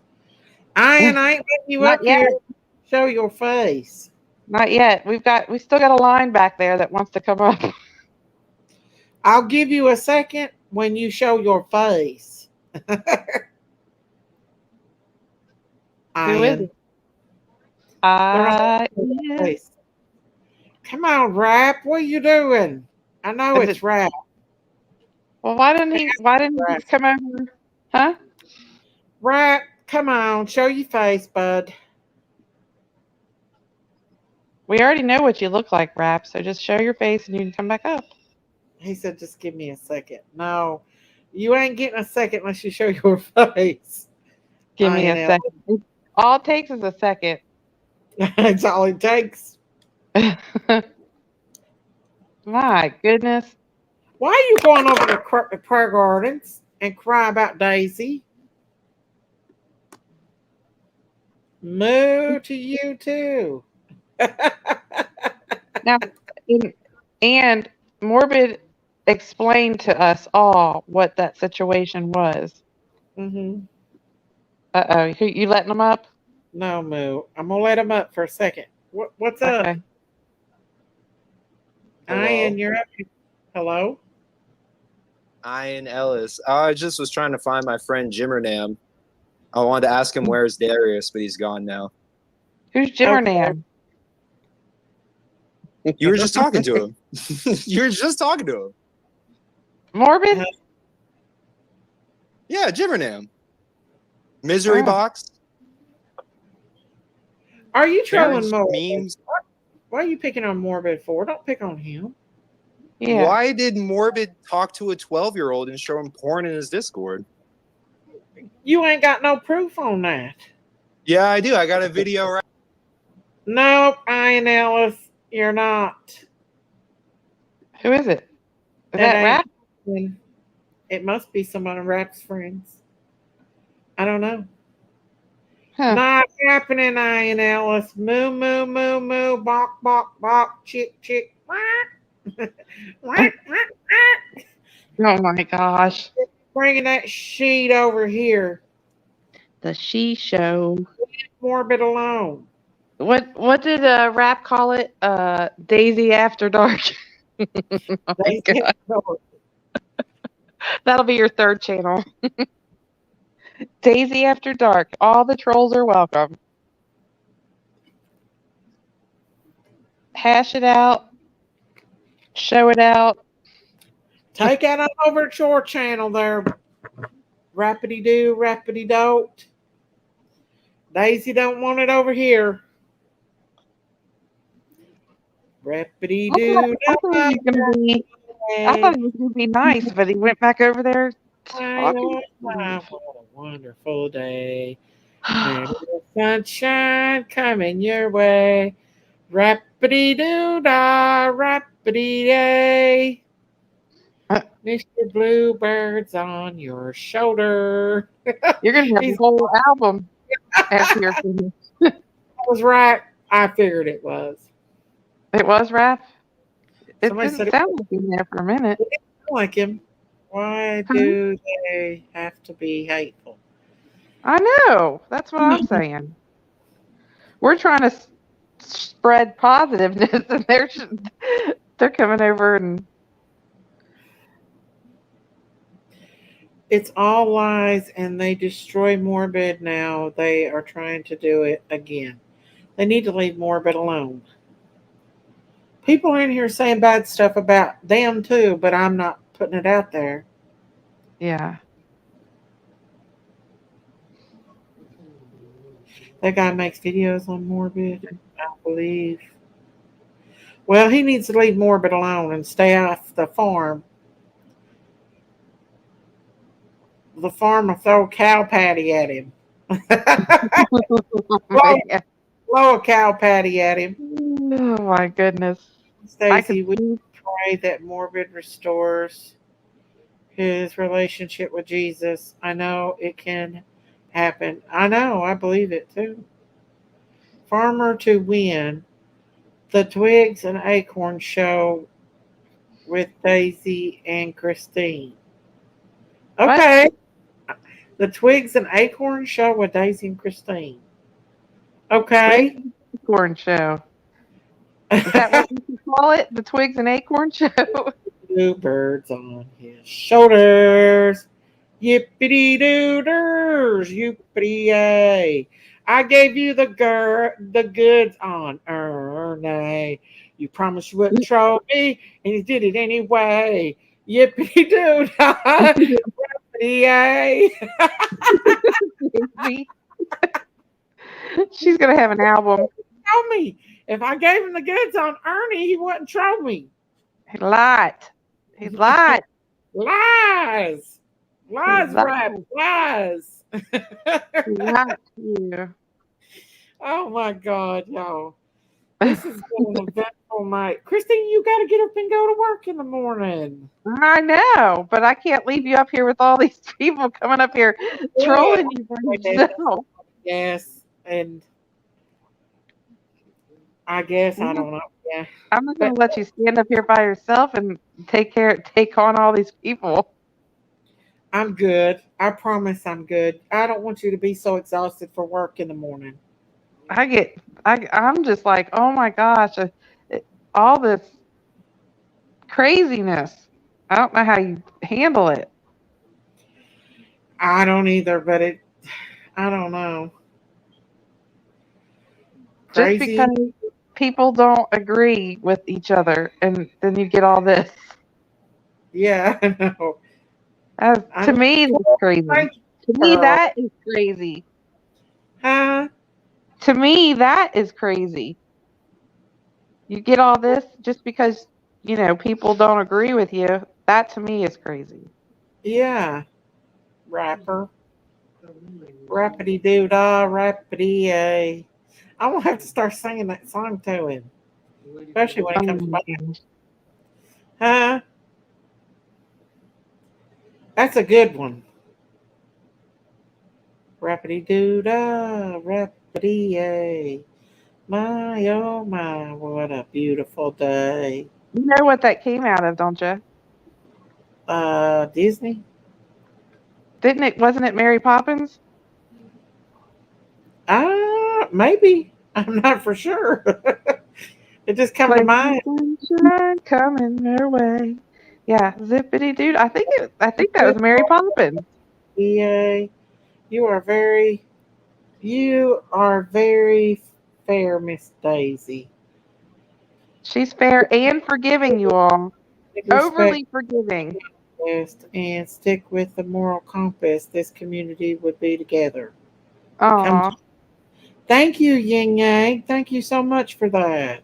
Ian, I ain't letting you Not up yet. here. Show your face. Not yet. We still got a line back there that wants to come up. I'll give you a second when you show your face. Who is it? Face. Come on, Rap. What are you doing? I know it's Rap. Well, why didn't he come over? Huh? Rap, come on, show your face, bud. We already know what you look like, Rap, so just show your face and you can come back up. He said, just give me a second. No, you ain't getting a second unless you show your face. Give me a second. All it takes is a second. That's all it takes. My goodness. Why are you going over to Prayer Gardens and cry about Daisy? Moo to you too. Now, and Morbid explained to us all what that situation was. Mm-hmm. Uh-oh. You letting them up? No, Moo. I'm going to let him up for a second. What's up? Ian, you're up. Hello? Ian Ellis. I just was trying to find my friend Jimmernam. I wanted to ask him where's Darius, but he's gone now. Who's Jimmernam? You were just talking to him. You were just talking to him. Morbid? Yeah, Jimmernam. Misery box. Are you trolling Morbid? Memes. Why are you picking on Morbid for? Don't pick on him. Yeah. Why did Morbid talk to a 12-year-old and show him porn in his Discord? You ain't got no proof on that. Yeah, I do. I got a video right. Nope, Ian Ellis, you're not. Who is it? Is that Rap? It must be someone of Rap's friends. I don't know. Huh. Not happening, Ian Ellis. Moo, moo, moo, moo, bok, bok, bok, chick, chick, Oh my gosh. Bringing that sheet over here. The She Show. Leave Morbid alone. What did Rap call it? Daisy After Dark. Oh my God. That'll be your third channel. Daisy After Dark. All the trolls are welcome. Hash it out. Show it out. Take it on over to your channel there. Rappity do, rappity don't. Daisy don't want it over here. Rappity do. I thought he was gonna be nice, but he went back over there talking. What a wonderful day. And the sunshine coming your way. Rappity doo da, rappity day. Mr. Bluebird's on your shoulder. You're gonna have a whole album after you're finished. I was right. I figured it was. It was rap. It Somebody didn't said it sound like him there for a minute. It didn't sound like him. Why do they have to be hateful? I know. That's what I'm saying. We're trying to spread positiveness, and they're coming over and. It's all lies, and they destroy Morbid now. They are trying to do it again. They need to leave Morbid alone. People are in here saying bad stuff about them too, but I'm not putting it out there. Yeah. That guy makes videos on Morbid, I believe. Well, he needs to leave Morbid alone and stay off the farm. The farm will throw a cow patty at him. Blow a cow patty at him. Oh my goodness. Stacey, we pray that Morbid restores his relationship with Jesus. I know it can happen. I know, I believe it too. Farmer to win. The Twigs and Acorn Show with Daisy and Christine. Okay. What? The Twigs and Acorn Show with Daisy and Christine. Okay. Acorn Show. Is that what you call it? The Twigs and Acorn Show? Bluebirds on his shoulders. Yippity dooders, yippity yay. I gave you the goods on Ernie. You promised you wouldn't troll me, and you did it anyway. Yippity doo yippity yay. She's gonna have an album. Tell me, if I gave him the goods on Ernie, he wouldn't troll me. He lied. He lied. Lies. Lies, rap. Lies. Lied to you. Oh my God, y'all. This has been an eventful night. Christine, you got to get up and go to work in the morning. I know, but I can't leave you up here with all these people coming up here trolling you for yourself. Yes, and I guess I don't know. Yeah, I'm not going to let you stand up here by yourself and take on all these people. I'm good. I promise I'm good. I don't want you to be so exhausted for work in the morning. I'm just like, oh my gosh, all this craziness. I don't know how you handle it. I don't either, but I don't know. Crazy. Just because people don't agree with each other, and then you get all this. Yeah, I know. To me, that's crazy. To me, that is crazy. Huh? To me, that is crazy. You get all this just because, people don't agree with you. That to me is crazy. Yeah. Rapper. Rappity doo dah, rappity a. I'm going to have to start singing that song to him. Especially when it comes back. Huh? That's a good one. Rappity doo dah, rappity a. My, oh my, what a beautiful day. You know what that came out of, don't you? Disney? Wasn't it Mary Poppins? Maybe. I'm not for sure. It just come to Like mind. sunshine coming their way. Yeah, zippity dude. I think that was Mary Poppins. EA, you are very fair, Miss Daisy. She's fair and forgiving, you all. Respect Overly forgiving. best and stick with the moral compass. This community would be together. Come. Aw. Thank you, Yin Yang. Thank you so much for that.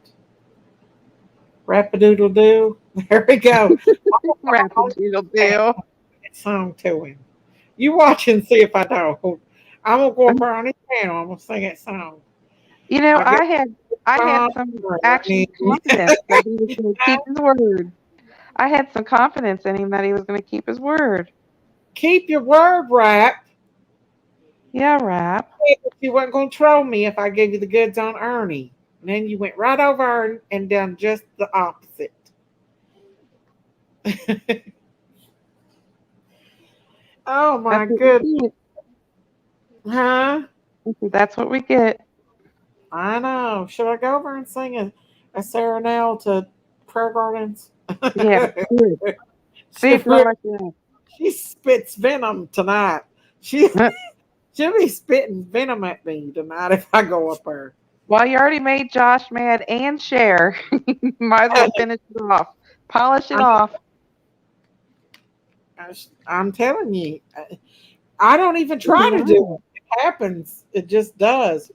Rap-a-doodle doo. There we go. Rap-a-doodle doo. Song to him. You watch and see if I don't. I'm gonna go up there on his channel. I'm gonna sing that song. You know, I I had some actual confidence that he was going to keep his word. I had some confidence in him that he was going to keep his word. Keep your word, Rap. Yeah, Rap. You weren't gonna troll me if I gave you the goods on Ernie. And then you went right over and done just the opposite. Oh my goodness. Huh? That's what we get. I know. Should I go over and sing a serenade to Prayer Gardens? Yeah. See if you like that. She spits venom tonight. She'll be spitting venom at me tonight if I go up there. Well, you already made Josh mad and Cher. Might as well finish it off. Polish it off. I'm telling you, I don't even try to do it. It happens. It just does.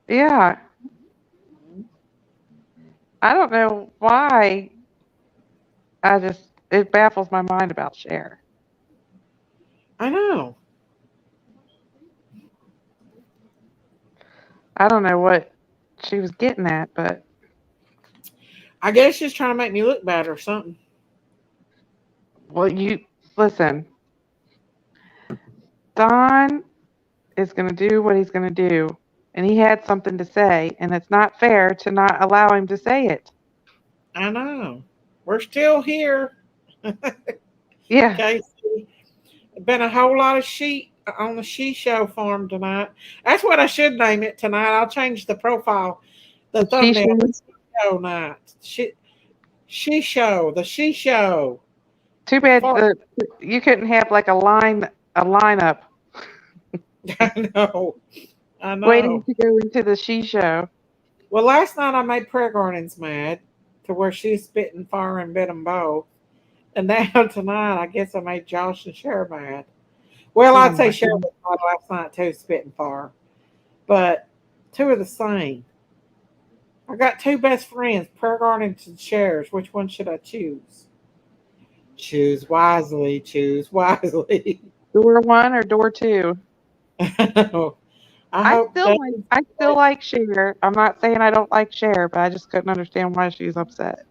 Yeah. I don't know why. It baffles my mind about Cher. I know. I don't know what she was getting at, but I guess she's trying to make me look bad or something. well, you listen. Don is going to do what he's going to do, and he had something to say, and it's not fair to not allow him to say it. I know. We're still here. Yeah. Casey. Been a whole lot of sheep on the she show farm tonight. That's what I should name it tonight. I'll change the profile, the thumbnail. The she show night. She show. The she show. Too bad you couldn't have like a lineup. I know. I know. Waiting to go into the she show. Well, last night I made Prayer Gardens mad to where she's spitting fire and bit them both. And now tonight, I guess I made Josh and Cher mad. Well, I'd say Cher was mad last night too, spitting fire. But two are the same. I got two best friends, Prayer Gardens and Cher's. Which one should I choose? Choose wisely. Choose wisely. Door 1 or door 2? I still like Cher. I'm not saying I don't like Cher, but I just couldn't understand why she's upset.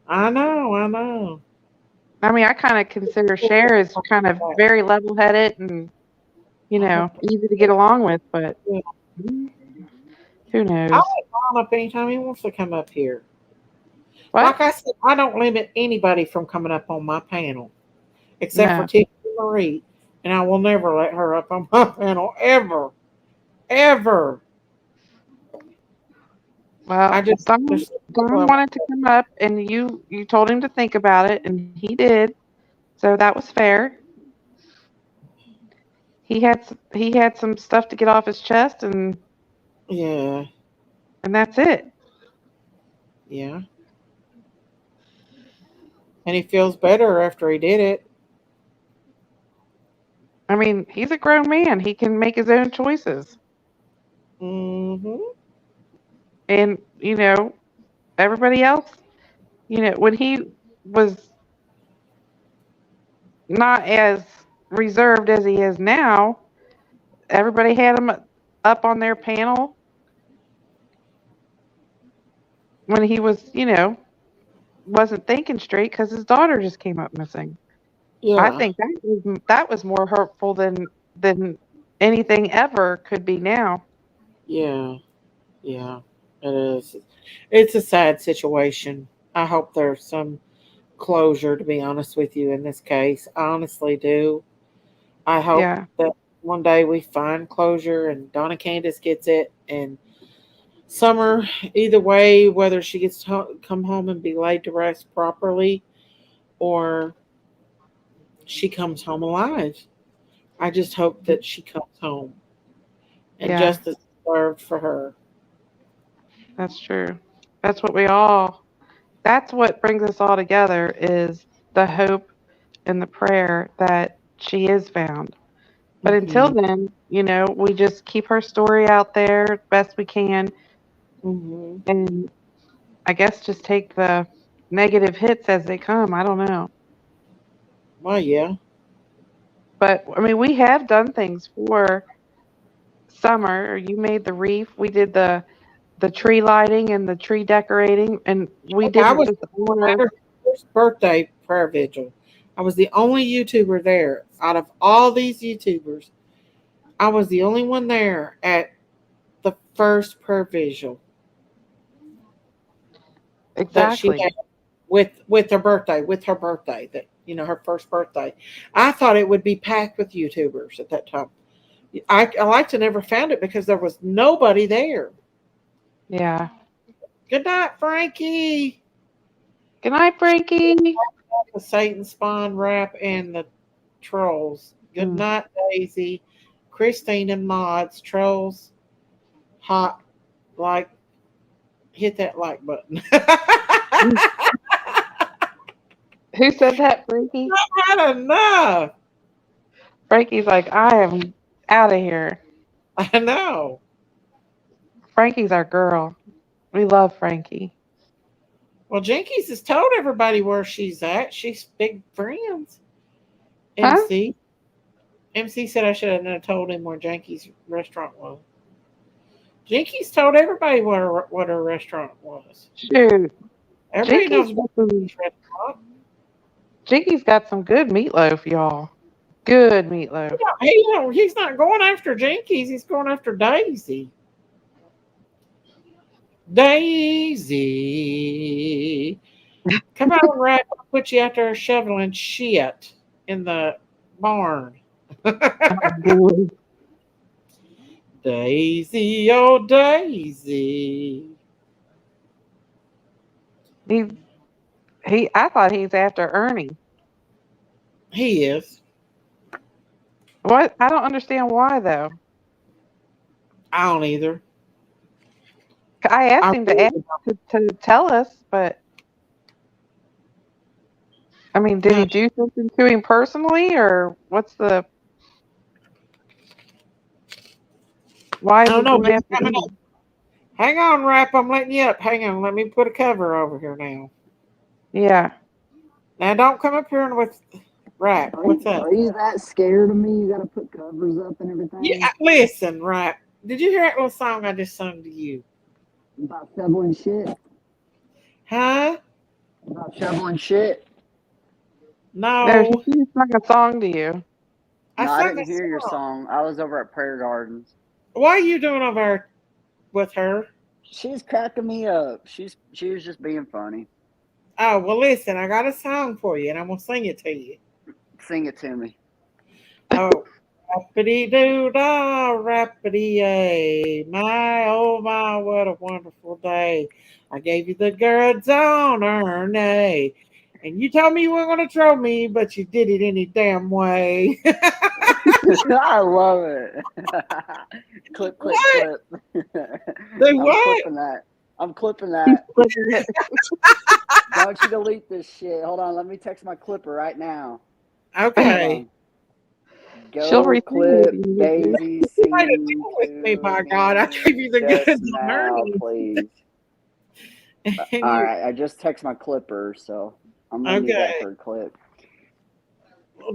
I know. I mean, I kind of consider Cher as kind of very level-headed and, easy to get along with, but who knows? I'll let Ron up anytime he wants to come up here. What? Like I said, I don't limit anybody from coming up on my panel, except for Tiffany Marie, and I will never let her up on my panel ever. Well, Don wanted to come up, and you told him to think about it, and he did. So that was fair. He had some stuff to get off his chest, and that's it. Yeah. And he feels better after he did it. I mean, he's a grown man. He can make his own choices. Mm-hmm. And, everybody else, when he was not as reserved as he is now, everybody had him up on their panel when he was, wasn't thinking straight because his daughter just came up missing. Yeah. I think that was more hurtful than anything ever could be now. Yeah, it is. It's a sad situation. I hope there's some closure, to be honest with you, in this case. I honestly do. I hope that one day we find closure and Donna Candace gets it and Summer, either way, whether she gets to come home and be laid to rest properly or she comes home alive. I just hope that she comes home and Yeah, justice is served for her. that's true. That's what we all, that's what brings us all together is the hope and the prayer that she is found. But until Hmm. then, we just keep her story out there best we can, Hmm. and I guess just take the negative hits as they come. I don't know. Well, yeah. But I mean, we have done things for summer. You made the wreath. We did the tree lighting and the tree decorating, and we I didn't was just honor. at her first birthday prayer vigil. I was the only YouTuber there. Out of all these YouTubers, I was the only one there at the first prayer vigil that she Exactly. had with her birthday, that her first birthday. I thought it would be packed with YouTubers at that time. I like to never found it because there was nobody there. Yeah. Good night, Frankie. Good night, Frankie. The Satan Spawn rap and the trolls. Good Mm. night, Daisy. Christine and Mods. Trolls. Hot. Like, hit that like button. Who said that, Frankie? I've had enough. Frankie's like, I am out of here. I know. Frankie's our girl. We love Frankie. Well, Jinkies has told everybody where she's at. She's big friends. Huh? MC. MC said I should have never told him where Jinkies restaurant was. Jinkies told everybody what her restaurant was. Shoot. Everybody Jinky's knows got what some, restaurant. Jinky's got some good meatloaf, y'all. Good meatloaf. He's not going after Jinkies. He's going after Daisy. Daisy. Come out and rap. I'll put you out there shoveling shit in the barn. Boy. Daisy, oh Daisy. I thought he's after Ernie. He is. What? I don't understand why though. I don't either. I asked I him really to tell us, but I mean, did he do something to him personally, or what's the? Why I is he don't know, going but he's after coming him? up. Hang on, Rap. I'm letting you up. Hang on. Let me put a cover over here now. Yeah. Now, don't come up here with Rap. What's up? Are you that scared of me? You got to put covers up and everything? Yeah, listen, Rap. Did you hear that little song I just sung to you? About shoveling shit? Huh? About shoveling shit? No, No. he sung a song to you. No, I sung didn't a hear your song. song. I was over at Prayer Gardens. What are you doing over there with her? She's cracking me up. She was just being funny. Oh, well, listen, I got a song for you, and I'm going to sing it to you. Sing it to me. Oh, rappity doo dah, rappity yay. My, oh my, what a wonderful day. I gave you the goods on Ernie. And you told me you weren't going to troll me, but you did it any damn way. I love it. Clip. The I'm what? clipping that. I'm clipping that. Don't you delete this shit. Hold on. Let me text my clipper right now. Okay. Go clip Daisy singing with me, by God. I gave you the just goods on now, Ernie. please. And All you, right. I just text my clipper, so I'm going to use that okay. for a clip.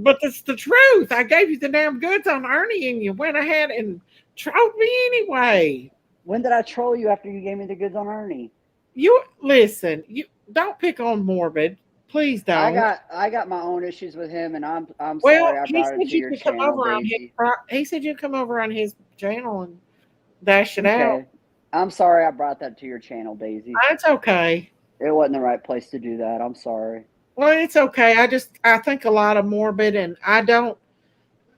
But that's the truth. I gave you the damn goods on Ernie, and you went ahead and trolled me anyway. When did I troll you after you gave me the goods on Ernie? You listen. You don't pick on Morbid, please don't. I got my own issues with him, and I'm Well, sorry I he brought it said to you your could come channel, over on his. Daisy. He said you come over on his channel and dash it Okay. out. I'm sorry I brought that to your channel, Daisy. That's okay. It wasn't the right place to do that. I'm sorry. Well, it's okay. I think a lot of Morbid, and I don't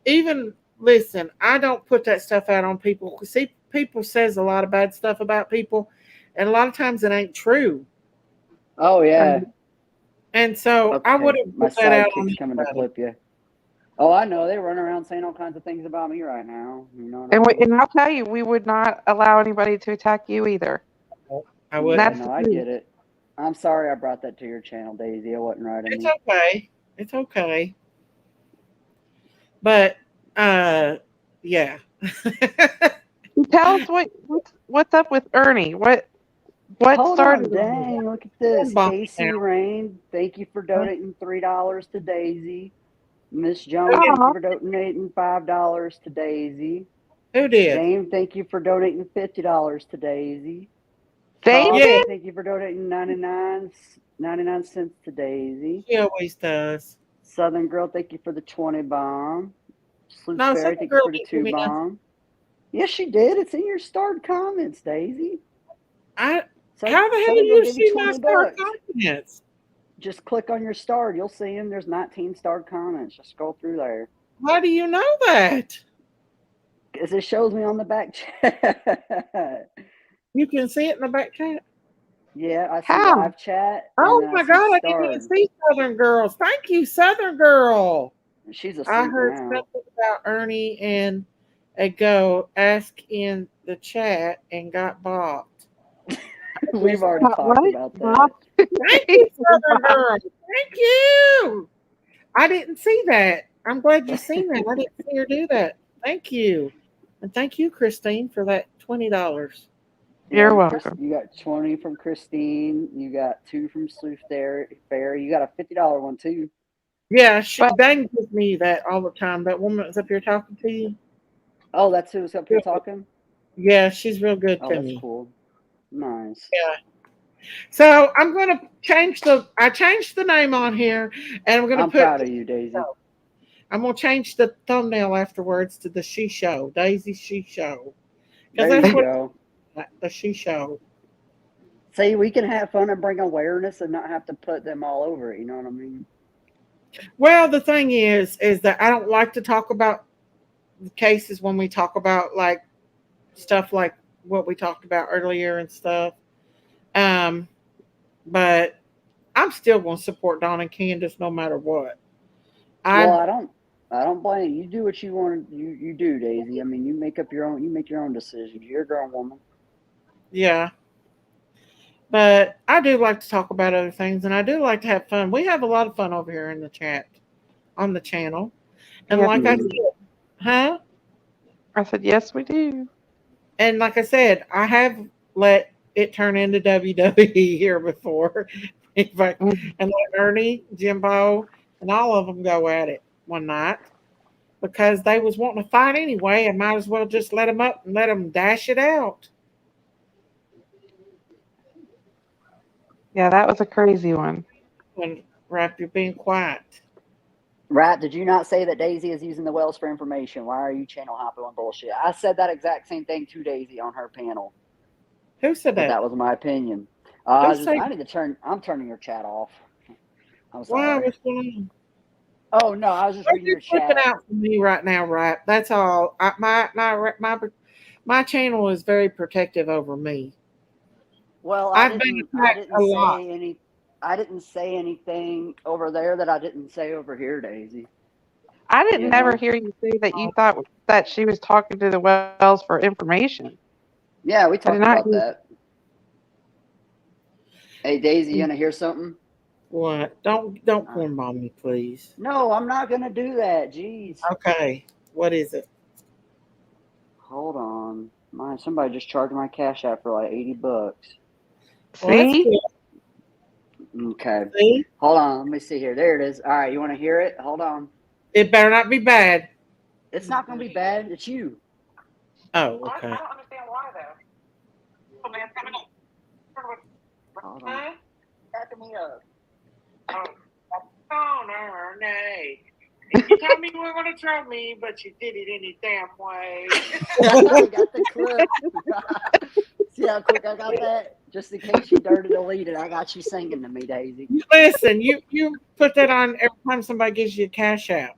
even listen. I don't put that stuff out on people. See, people says a lot of bad stuff about people, and a lot of times it ain't true. Oh yeah. And so I Okay, wouldn't my put that out on sidekick's coming to anybody. clip you. Oh, I know. They run around saying all kinds of things about me right now. You know what I And mean? and I'll tell you, we would not allow anybody to attack you either. I Yeah, wouldn't. no, I get it. I'm sorry I brought that to your channel, Daisy. I wasn't right. It's okay. It's okay. But yeah. Tell us what's up with Ernie. What Hold started on, all this? dang, look at this. Bomb Casey now. Rain, thank you for donating $3 to Daisy. Miss Joan, Who did? thank you for donating $5 to Daisy. Who did? Dame, thank you for donating $50 to Daisy. Dame Coffee, did? thank you for donating 99 cents to Daisy. She always does. Southern Girl, thank you for the 20 bomb. Sleuth No, Fairy, Southern thank you Girl for the didn't give 2 me nothing. bomb. Yes, she did. It's in your starred comments, Daisy. How the hell Southern do Girl you gave you see my 20 star bucks. comments? Just click on your starred. You'll see them. There's 19 starred comments. Just scroll through there. How do you know that? Because it shows me on the back chat. You can see it in the back chat. Yeah, I see How? live chat. Oh And then my I see God, I didn't starred. even see Southern Girls. Thank you, Southern Girl. She's asleep I heard now. something about Ernie and a go ask in the chat and got blocked. We've already talked about that. Thank you, Southern Girl. Thank you. I didn't see that. I'm glad you seen that. I didn't see her do that. Thank you. And thank you, Christine, for that $20. You're welcome. You got 20 from Christine. You got 2 from Sleuth Fairy. You got a $50 one too. Yeah, Bang gives me that all the time. That woman that's up here talking to you. Oh, that's who's up here talking? Yeah, she's real good to that's me. cool. Nice. Yeah. So I'm gonna I changed the name on here, and I'm proud of you, Daisy. I'm gonna change the thumbnail afterwards to the She Show, Daisy She Show, because There that's you what go. the She Show. See, we can have fun and bring awareness and not have to put them all over it. You know what I mean? Well, the thing is that I don't like to talk about the cases when we talk about like stuff like what we talked about earlier and stuff. But I'm still going to support Dawn and Candace no matter what. Well, I don't blame you. You do what you want. You do, Daisy. I mean, you make your own decisions. You're a grown woman. Yeah. But I do like to talk about other things, and I do like to have fun. We have a lot of fun over here in the chat on the channel. And Yes, like I said, huh? I said, yes, we do. And like I said, I have let it turn into WWE here before. In fact, and let Ernie, Jimbo, and all of them go at it one night because they was wanting to fight anyway. I might as well just let them up and let them dash it out. Yeah, that was a crazy one. When Rap, you're being quiet. Right? Did you not say that Daisy is using the Wells for information? Why are you channel hopping on bullshit? I said that exact same thing to Daisy on her panel. Who said that? That was my opinion. I need to turn. I'm turning your chat off. I'm sorry. Why? What's going on? Oh no, I was just reading your chat. Flipping out for me right now, right? That's all. My channel is very protective over me. Well, I didn't say anything over there that I didn't say over here, Daisy. I didn't ever hear you say that you thought that she was talking to the Wells for information. Yeah, we talked about that. Hey, Daisy, you gonna hear something? What? Don't cornball me, please. No, I'm not gonna do that. Jeez. Okay. What is it? Hold on. Somebody just charged my cash app for like $80. See? Okay. See? Hold on. Let me see here. There it is. All right. You want to hear it? Hold on. It better not be bad. It's not going to be bad. It's you. Oh, okay. I don't understand why, though. Oh, man, coming up. Hold on. Backing me up. Oh, no, nay. You told me you were going to troll me, but you did it any damn way. I got the clip. See how quick I got that? Just in case you dirty deleted, I got you singing to me, Daisy. Listen, you put that on every time somebody gives you a cash out.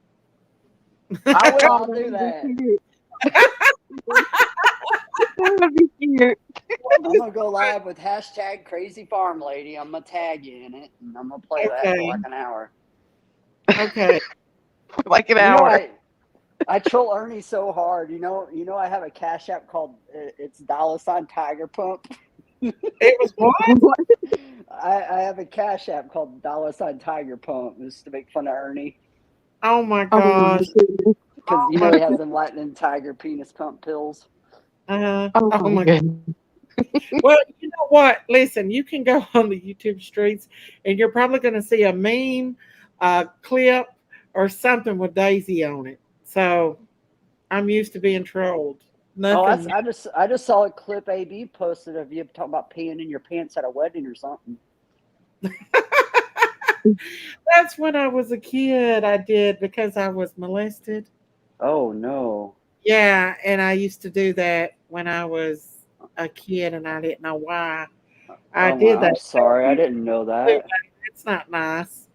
I will. I'll do that. That would be cute. I'm gonna go live with hashtag Crazy Farm Lady. I'm gonna tag you in it, and I'm gonna play that for like an hour. Okay. Like an You know, hour. I troll Ernie so hard. You know, I have a Cash App called it's $Tiger Pump. It was what? I have a Cash App called $Tiger Pump, just to make fun of Ernie. Oh my gosh. Because you know he has them lightning tiger penis pump pills. Oh my God. Well, you know what? Listen, you can go on the YouTube streets and you're probably going to see a meme, clip, or something with Daisy on it. So I'm used to being trolled. Nothing. I just saw a clip AB posted of you talking about peeing in your pants at a wedding or something. That's when I was a kid. I did because I was molested. Oh no. Yeah, and I used to do that when I was a kid, and I didn't know why I did that. I'm sorry, I didn't know that. It's not nice.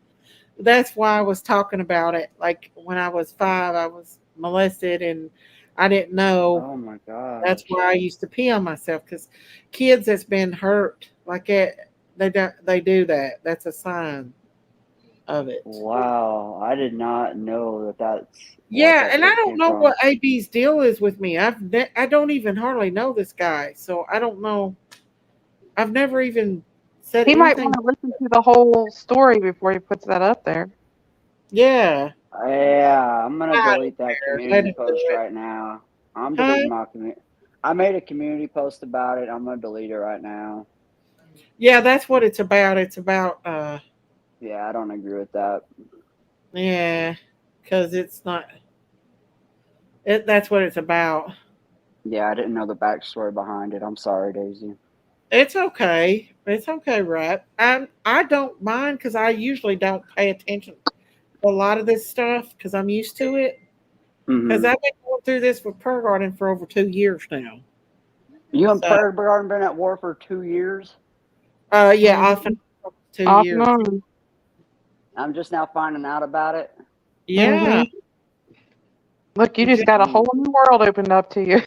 That's why I was talking about it. Like when I was 5, I was molested, and I didn't know. Oh my gosh. That's why I used to pee on myself because kids that's been hurt like it, they do that. That's a sign of it. Wow, I did not know that. That's Yeah, and I clip don't came know from. what AB's deal is with me. I don't even hardly know this guy, so I don't know. I've never even said He might anything. want to listen to the whole story before he puts that up there. Yeah. Yeah, I'm gonna I delete don't that care. Let community him do post it. right now. I'm Huh? deleting my community. I made a community post about it. I'm gonna delete it right now. Yeah, that's what it's about. It's about Yeah, I don't agree with that. yeah, because it's not. That's what it's about. Yeah, I didn't know the backstory behind it. I'm sorry, Daisy. It's okay. It's okay, right? I don't mind because I usually don't pay attention to a lot of this stuff because I'm used to it. Because Mm-hmm. I've been going through this with Prayer Garden for over 2 years now. You and So, Prayer Garden been at war for 2 years? yeah, off and on for 2 years. I'm just now finding out about it. Yeah. Look, you just got a whole new world opened up to you.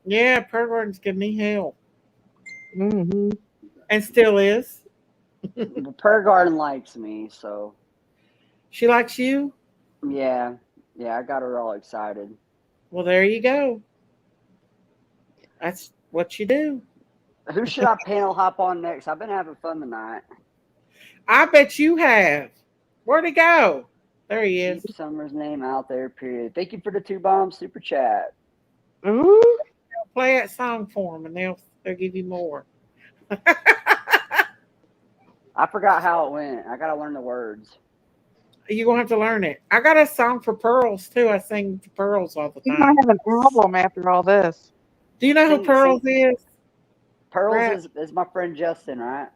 Yeah, Prayer Garden's giving me hell. Mm-hmm. And still is. Prayer Garden likes me, so. She likes you? Yeah, I got her all excited. Well, there you go. That's what you do. Who should I panel hop on next? I've been having fun tonight. I bet you have. Where'd he go? There he is. Keep Summer's name out there, period. Thank you for the 2 bombs super chat. Ooh. Play that song for them and they'll give you more. I forgot how it went. I gotta learn the words. You're gonna have to learn it. I got a song for Pearls too. I sing to Pearls all the You time. might have an album after all this. Do you know who Pearls is? Pearls is my friend Justin, right?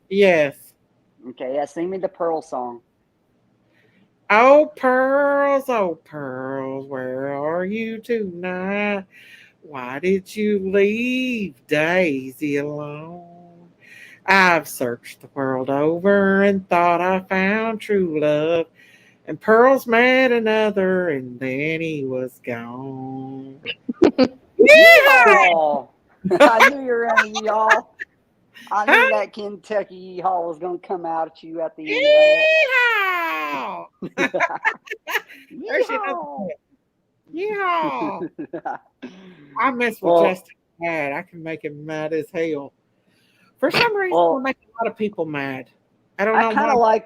Yes. Okay, yeah, sing me the Pearl song. Oh Pearls, where are you tonight? Why did you leave Daisy alone? I've searched the world over and thought I found true love. And Pearls met another and then he was gone. Yeehaw! I knew you were gonna yeehaw. I knew that Kentucky yeehaw was gonna come out at you at the end of that. Yeehaw! Yeehaw! I mess with Justin mad. I can make him mad as hell. For some reason, I make a lot of people mad. I don't know why.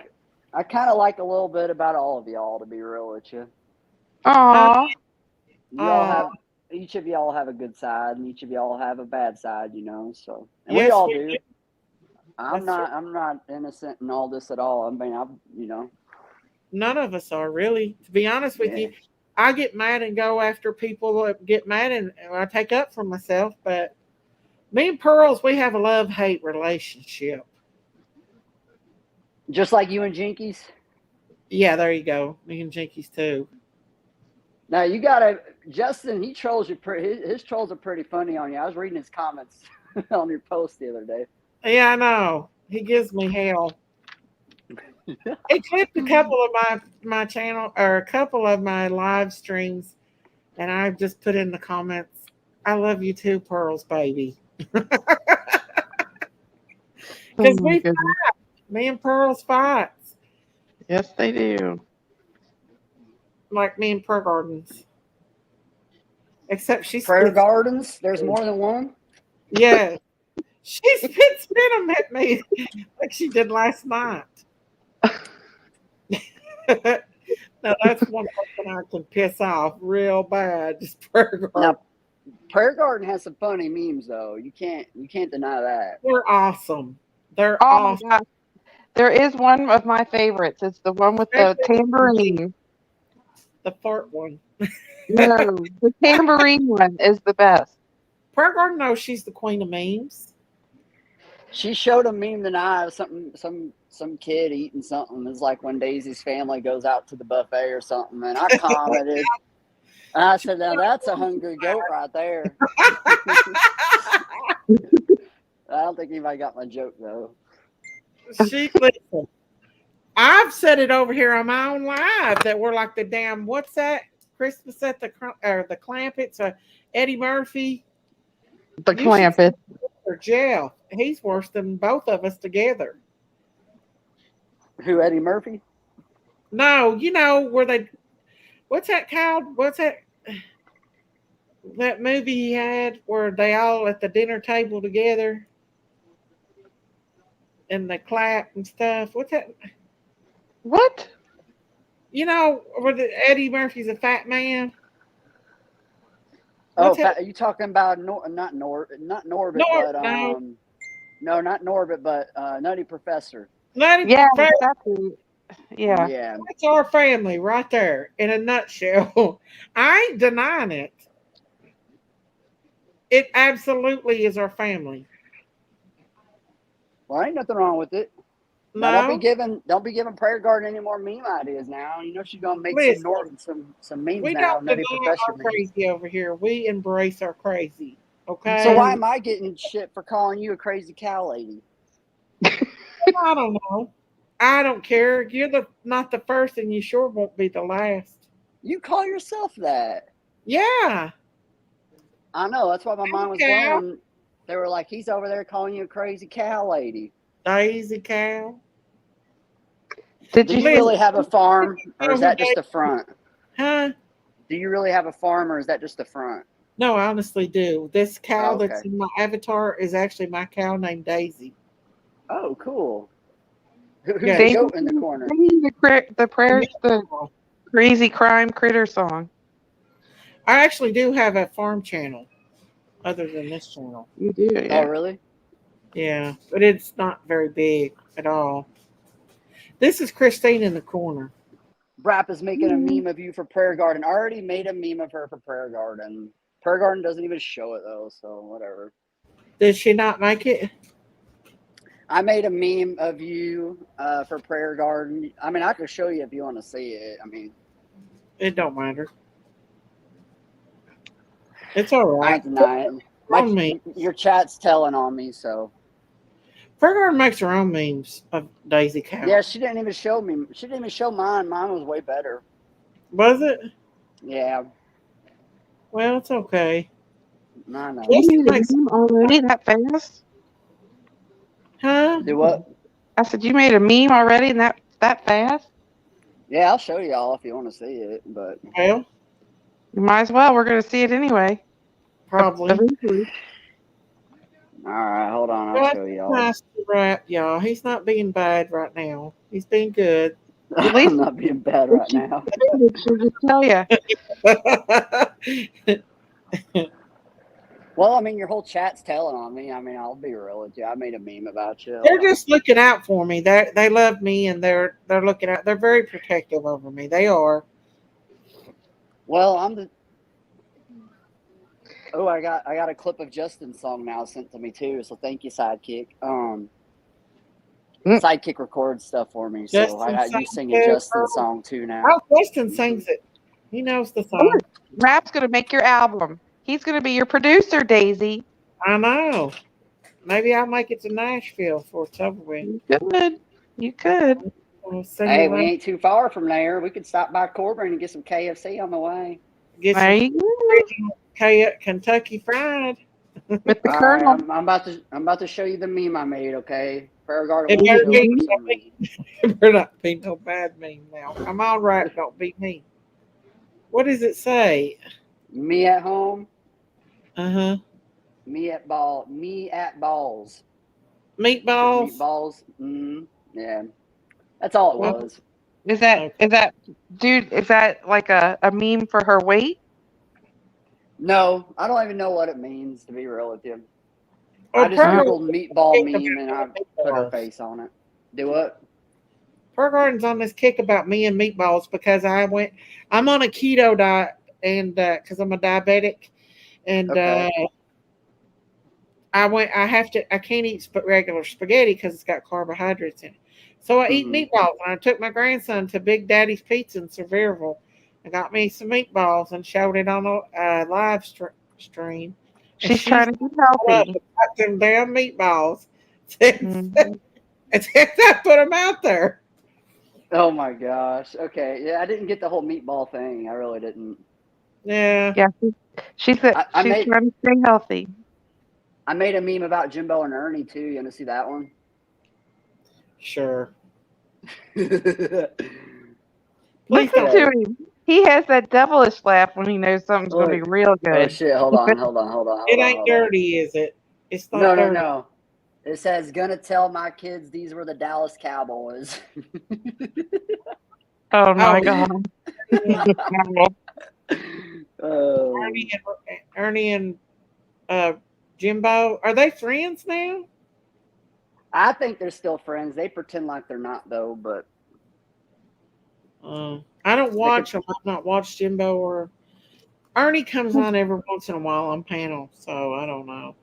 I kind of like a little bit about all of y'all, to be real with you. Aww. Each of y'all have a good side, and each of y'all have a bad side, you know. So, and yes, we all do. I'm not innocent in all this at all. I mean, you know. None of us are really. To be honest with you, I get mad and go after people that get mad, and I take up for myself. But me and Pearls, we have a love-hate relationship. Just like you and Jinkies? Yeah, there you go. Me and Jinkies too. Now you gotta, Justin. He trolls you. His trolls are pretty funny on you. I was reading his comments on your post the other day. Yeah, I know. He gives me hell. He clipped a couple of my channel or a couple of my live streams, and I just put in the comments. I love you too, Pearls, baby. Oh Because my we goodness. fight. Me and Pearls fights. Yes, they do. Like me and Pearl Gardens. Except she Prayer spits. Gardens. There's more than one. Yeah. She spits venom at me like she did last night. Now that's one person I can piss off real bad. Just Prayer Garden. Now, Prayer Garden has some funny memes though. You can't deny that. They're awesome. They're Oh my awesome. gosh. There is one of my favorites. It's the one with the tambourine. The fart one. No, the tambourine one is the best. Prayer Garden knows she's the queen of memes. She showed a meme tonight of something, some kid eating something. It's like when Daisy's family goes out to the buffet or something, and I commented. And I said, "Now that's a hungry goat right there." I don't think anybody got my joke though. Listen. I've said it over here on my own live that we're like the damn what's that Christmas at the Clampets, Eddie Murphy. The Clampets. Or jail. He's worse than both of us together. Who, Eddie Murphy? No, you know where they. What's that called? What's that movie he had where they all at the dinner table together and they clap and stuff? What's that? What? You know where Eddie Murphy's a fat man. Oh, are you talking about not Norbit, but no, not Norbit, but Nutty Professor. Nutty Professor. Yeah. Yeah. That's our family right there in a nutshell. I ain't denying it. It absolutely is our family. Well, ain't nothing wrong with it. No. Now, don't be giving Prayer Garden any more meme ideas now. You know she's gonna make some memes we now. We don't deny our crazy over here. We embrace our crazy. Okay. So why am I getting shit for calling you a crazy cow lady? I don't know. I don't care. You're not the first, and you sure won't be the last. You call yourself that? Yeah. I know. That's why my mind was blown. They were like, he's over there calling you a crazy cow lady. Crazy cow. Do you really have a farm, or is that just the front? Huh? Do you really have a farm, or is that just the front? No, I honestly do. This cow that's in my avatar is actually my cow named Daisy. Oh, cool. Who's the goat in the corner? The crazy crime critter song. I actually do have a farm channel other than this channel. You do? Yeah. Oh, really? Yeah, but it's not very big at all. This is Christine in the corner. Brap is making a meme of you for Prayer Garden. I already made a meme of her for Prayer Garden. Prayer Garden doesn't even show it, though, so whatever. Did she not make it? I made a meme of you for Prayer Garden. I mean, I could show you if you want to see it. I mean, it don't matter. It's all right. I ain't denying it. Your chat's telling on me, so. Prayer Garden makes her own memes of Daisy Cow. Yeah, she didn't even show me. She didn't even show mine. Mine was way better. Was it? Yeah. Well, it's okay. No. Already that fast? Huh? Do what? I said you made a meme already and that fast? Yeah, I'll show y'all if you want to see it, but well, you might as well. We're going to see it anyway. Probably. Eventually. All right, hold on. I'll show y'all. Nice to wrap, y'all. He's not being bad right now. He's being good. At least I'm not being bad right now. Just tell you. Well, I mean, your whole chat's telling on me. I mean, I'll be real with you. I made a meme about you. They're just looking out for me. They love me, and they're looking out. They're very protective over me. They are. Well, I'm the. Oh, I got a clip of Justin's song now sent to me too. So thank you, Sidekick. Sidekick records stuff for me, so I got you singing Justin's song too now. Oh, Justin sings it. He knows the song. Rap's gonna make your album. He's gonna be your producer, Daisy. I know. Maybe I'll make it to Nashville for it's over with. You could. Hey, we ain't too far from there. We could stop by Corbin and get some KFC on the way. Get some original Kentucky Fried. With the All right, Colonel. I'm about to show you the meme I made. Okay, Prayer Garden It won't better show it be, for some reason. it better not be no bad meme now. I'm all right. Don't be me. What does it say? Me at home. Uh-huh. Me at balls. Meatballs. Meatballs. Yeah, that's all it Well, was. Is that dude? Is that like a meme for her weight? No, I don't even know what it means, to be real with you. Oh, I just Prayer googled Garden's meatball kick meme and I about put her meatballs. face on it. Do what? Prayer Garden's on this kick about me and meatballs because I'm on a keto diet and because I'm a diabetic and Okay. I can't eat regular spaghetti because it's got carbohydrates in it. So I eat meatballs. And I took my grandson to Big Daddy's Pizza in Sevierville and got me some meatballs and showed it on a live stream. And She's trying to be healthy. Got them damn meatballs. And Mhm. I put them out there. Oh my gosh. Okay. Yeah, I didn't get the whole meatball thing. I really didn't. Yeah. Yeah. She said I she's made trying to stay healthy. I made a meme about Jimbo and Ernie too. You want to see that one? Sure. Listen to him. He has that devilish laugh when he knows something's going to be Look. real good. Oh shit! Hold on. It ain't dirty, is it? It's not dirty. No. It says, "Gonna tell my kids these were the Dallas Cowboys." Oh my god. Ernie and Jimbo, are they friends now? I think they're still friends. They pretend like they're not, though. But I don't watch them. I've not watched Jimbo or Ernie comes on every once in a while on panel, so I don't know.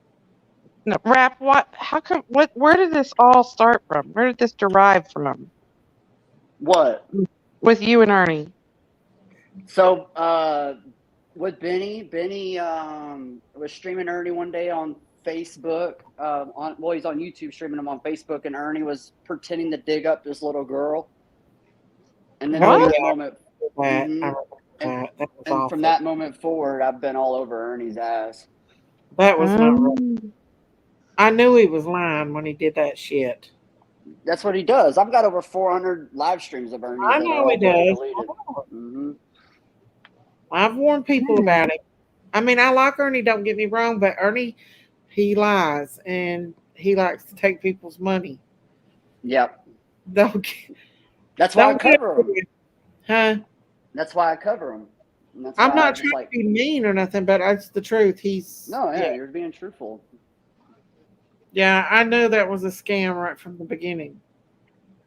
No, Rap, where did this all start from? Where did this derive from? What? With you and Ernie. So, with Benny was streaming Ernie one day on Facebook. He's on YouTube streaming him on Facebook, and Ernie was pretending to dig up this little girl. And then from that moment, from that moment forward, I've been all over Ernie's ass. That was not right. I knew he was lying when he did that shit. That's what he does. I've got over 400 live streams of Ernie's. I know he does. I've warned people about it. I mean, I like Ernie, don't get me wrong, but Ernie, he lies and he likes to take people's money. Yep. That's why I cover him. Huh? That's why I cover him. I'm not trying to be mean or nothing, but it's the truth. You're being truthful. Yeah, I knew that was a scam right from the beginning.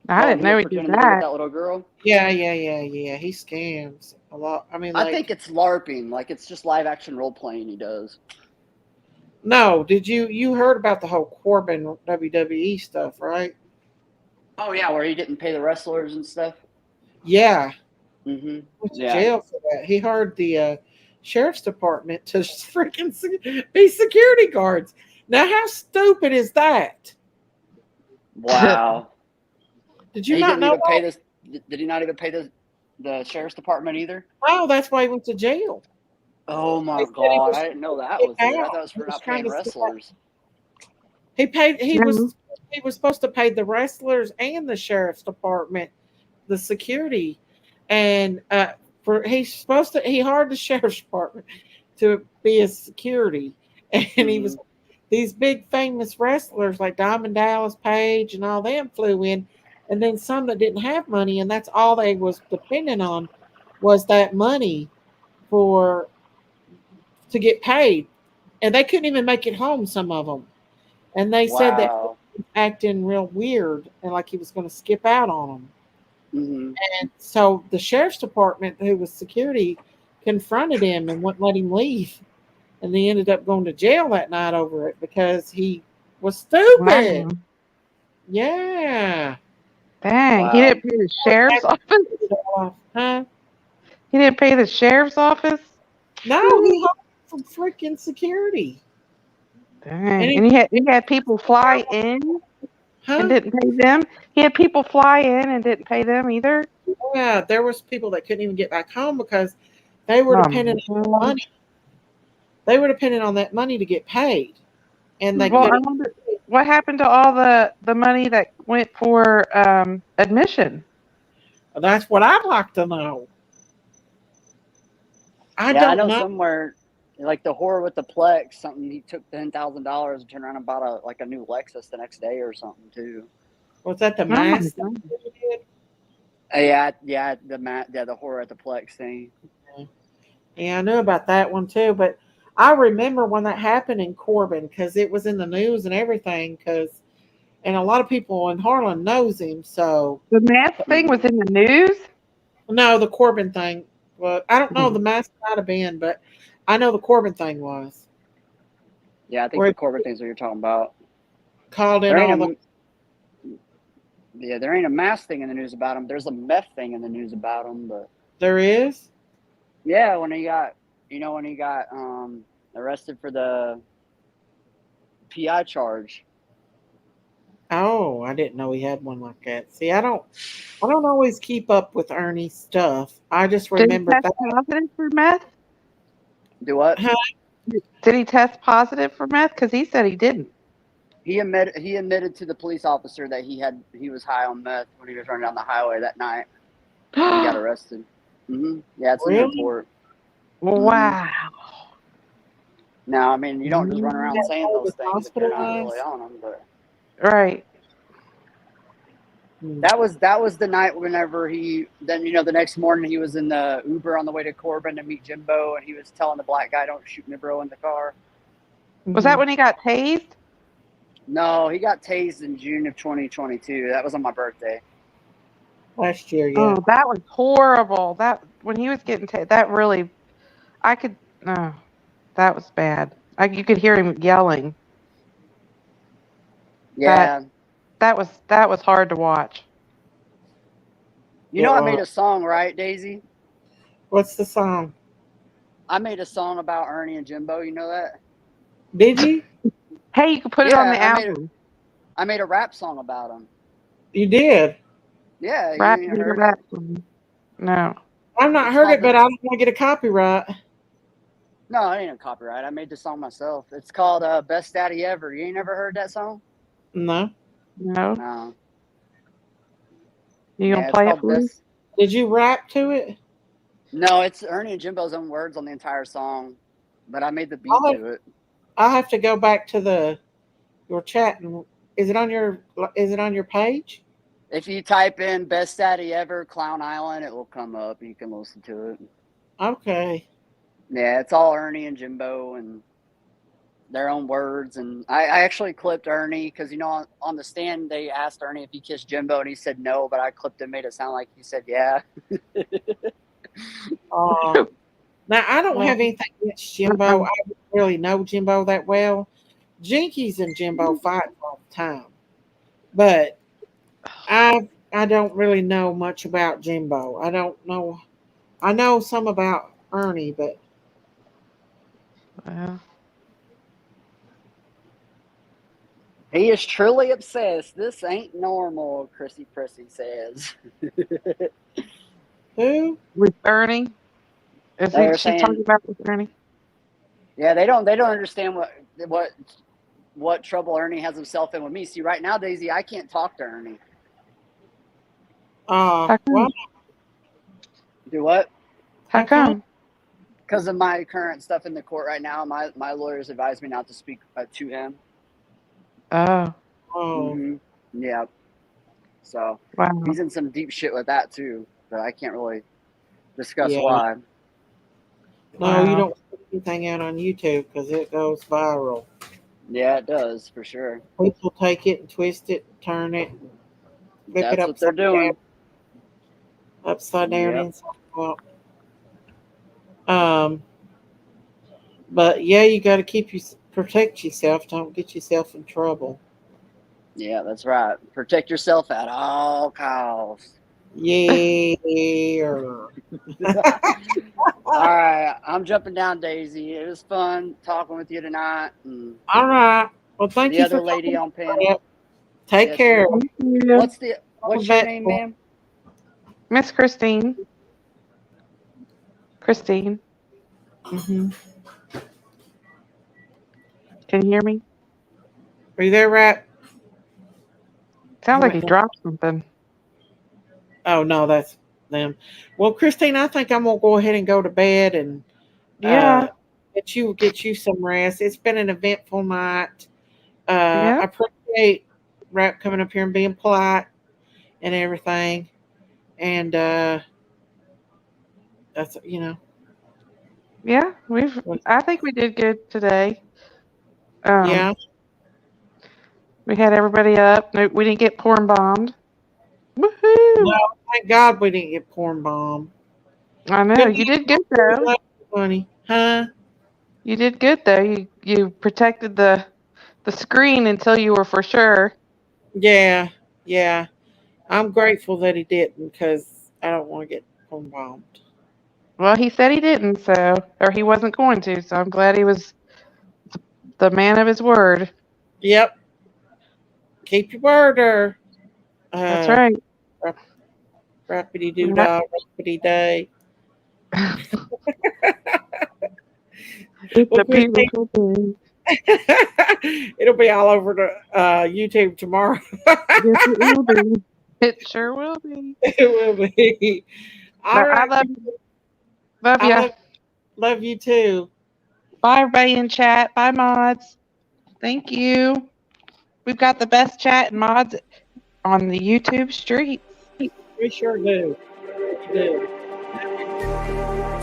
I didn't know he did that. That little girl. Yeah. He scams a lot. I mean, I think it's LARPing. Like it's just live action role playing. He does. No, did you heard about the whole Corbin WWE stuff, right? Oh yeah, where he didn't pay the wrestlers and stuff. Yeah. Mm-hmm. Went to jail for that. He hired the sheriff's department to freaking be security guards. Now, how stupid is that? Wow. Did you not know that? Did he not even pay the sheriff's department either? Oh, that's why he went to jail. Oh my god! I didn't know that was it. I thought it was for not paying wrestlers. He paid. He was supposed to pay the wrestlers and the sheriff's department the security, and he hired the sheriff's department to be his security, and he was. These big famous wrestlers like Diamond Dallas Page and all them flew in, and then some that didn't have money, and that's all they was depending on was that money to get paid, and they couldn't even make it home. Some of them, and they said that he was acting real weird and like he was going to skip out on them. Mm-hmm. And so the sheriff's department, who was security, confronted him and wouldn't let him leave. And they ended up going to jail that night over it because he was stupid. Wow. Yeah. Dang. He didn't pay the sheriff's office? Huh? He didn't pay the sheriff's office? No, he hired some freaking security. Dang. And he had people fly in and didn't pay them? He had people fly in and didn't pay them either? Yeah, there was people that couldn't even get back home because They were dependent on money. They were dependent on that money to get paid, and they Well, I couldn't. wonder what happened to all the money that went for admission. That's what I'd like to know. I I don't know know. somewhere like the horror with the Plex, something he took $10,000 and turned around and bought a new Lexus the next day or something too. Was that the Oh my mask? God. The horror at the Plex thing. Yeah, I knew about that one too, but I remember when that happened in Corbin because it was in the news and everything. And a lot of people in Harlan knows him. So The mask thing was in the news. no, the Corbin thing. Well, I don't know. The mask might have been, but I know the Corbin thing was. Yeah, I think the Corbin thing's what you're talking about. Called in all the. Yeah, there ain't a mask thing in the news about him. There's a meth thing in the news about him, but there is. Yeah, when he got arrested for the PI charge. Oh, I didn't know he had one like that. See, I don't always keep up with Ernie's stuff. I just remember Did he test positive for meth? Do what? Did he test positive for meth? Because he said he didn't. He admitted to the police officer that he was high on meth when he was running down the highway that night. He got arrested. Yeah, it's in the report. Wow. Now, I mean, you don't just run around saying those things if you're not really on them, but right. That was the night whenever the next morning he was in the Uber on the way to Corbin to meet Jimbo, and he was telling the black guy, "Don't shoot me, bro," in the car. Was that when he got tased? No, he got tased in June of 2022. That was on my birthday. Last year, yeah. Oh, that was horrible. That when he was getting tased, that really, that was bad. You could hear him yelling. Yeah. That was hard to watch. You know, I made a song, right, Daisy? What's the song? I made a song about Ernie and Jimbo. You know that? Did you? Hey, you can put it on the album. I made a rap song about them. You did? Yeah. Rap, You heard it? rap song. No. I've not heard it, but I don't want to get a copyright. No, it ain't a copyright. I made the song myself. It's called Best Daddy Ever. You ain't never heard that song? No. No. You gonna play it for me? Did you rap to it? No, it's Ernie and Jimbo's own words on the entire song, but I made the beat to it. I'll have to go back to your chat. And is it on your page? If you type in Best Daddy Ever Clown Island, it will come up. You can listen to it. Okay. Yeah, it's all Ernie and Jimbo and their own words. And I actually clipped Ernie because, on the stand, they asked Ernie if he kissed Jimbo, and he said no, but I clipped and made it sound like he said yeah. Now, I don't have anything against Jimbo. I don't really know Jimbo that well. Jinkies and Jimbo fight all the time. But I don't really know much about Jimbo. I don't know. I know some about Ernie, but he is truly obsessed. This ain't normal, Chrissy Prissy says. Who? With Ernie? Is she talking about with Ernie? Yeah, they don't understand what trouble Ernie has himself in with me. See, right now, Daisy, I can't talk to Ernie. Well, do what? How come? Because of my current stuff in the court right now, my lawyers advised me not to speak to him. Oh. Yeah. So he's in some deep shit with that too, but I can't really discuss why. No, you don't put anything out on YouTube because it goes viral. Yeah, it does for sure. People take it and twist it, and turn it, flip That's it what they're doing. Upside down, inside out. But yeah, you got to protect yourself. Don't get yourself in trouble. Yeah, that's right. Protect yourself at all costs. Yeah. All right, I'm jumping down, Daisy. It was fun talking with you tonight. All right. Well, thank you for the other lady on panel. Take care. What's your name, ma'am? Miss Christine. Christine. Mm-hmm. Can you hear me? Are you there, Rat? Sounds like he dropped something. Oh no, that's them. Well, Christine, I think I'm gonna go ahead and go to bed and Yeah. get you some rest. It's been an eventful night. Yeah. I appreciate Rap coming up here and being polite and everything. And that's Yeah, I think we did good today. Yeah. We had everybody up. No, we didn't get porn bombed. Woohoo! No, thank God we didn't get porn bombed. I know you did good though. Funny, huh? You did good though. You protected the screen until you were for sure. Yeah, yeah. I'm grateful that he didn't because I don't want to get porn bombed. Well, he said he didn't, or he wasn't going to. So I'm glad he was the man of his word. Yep. Keep your word, or That's right. Rappity doo dah, rappity day. It's a beautiful day. It'll be all over the YouTube tomorrow. Yes, it will be. It sure will be. It will be. All right. I love you. Love you. Love you too. Bye, everybody in chat. Bye, mods. Thank you. We've got the best chat and mods on the YouTube streets. We sure do. We do.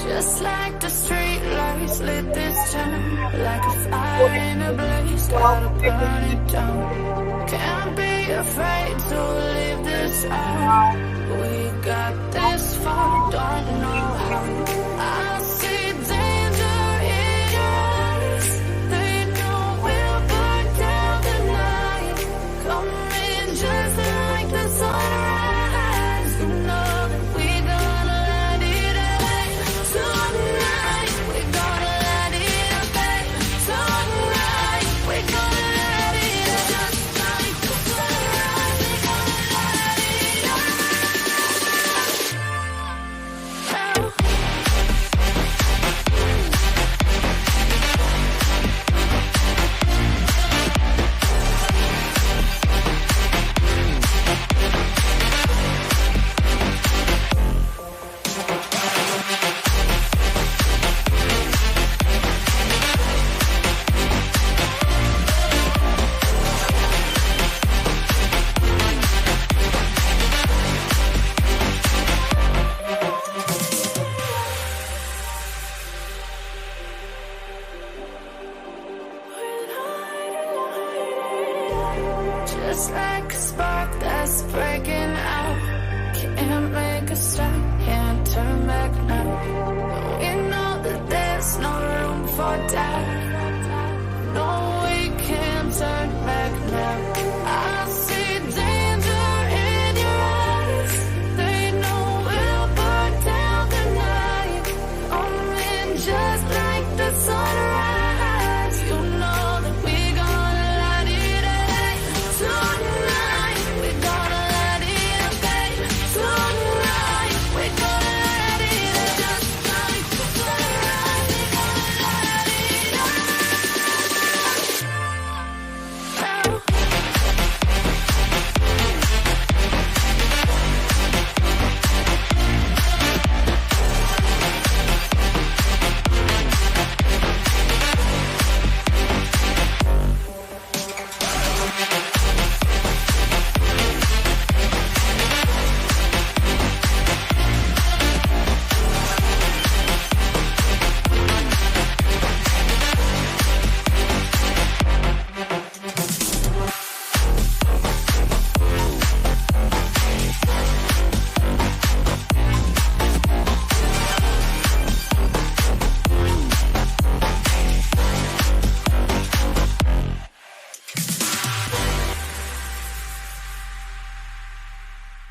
Just like the street lights lit this town, like a fire in a blaze, gotta burn it down. Can't be afraid to leave this out. We got this far, don't know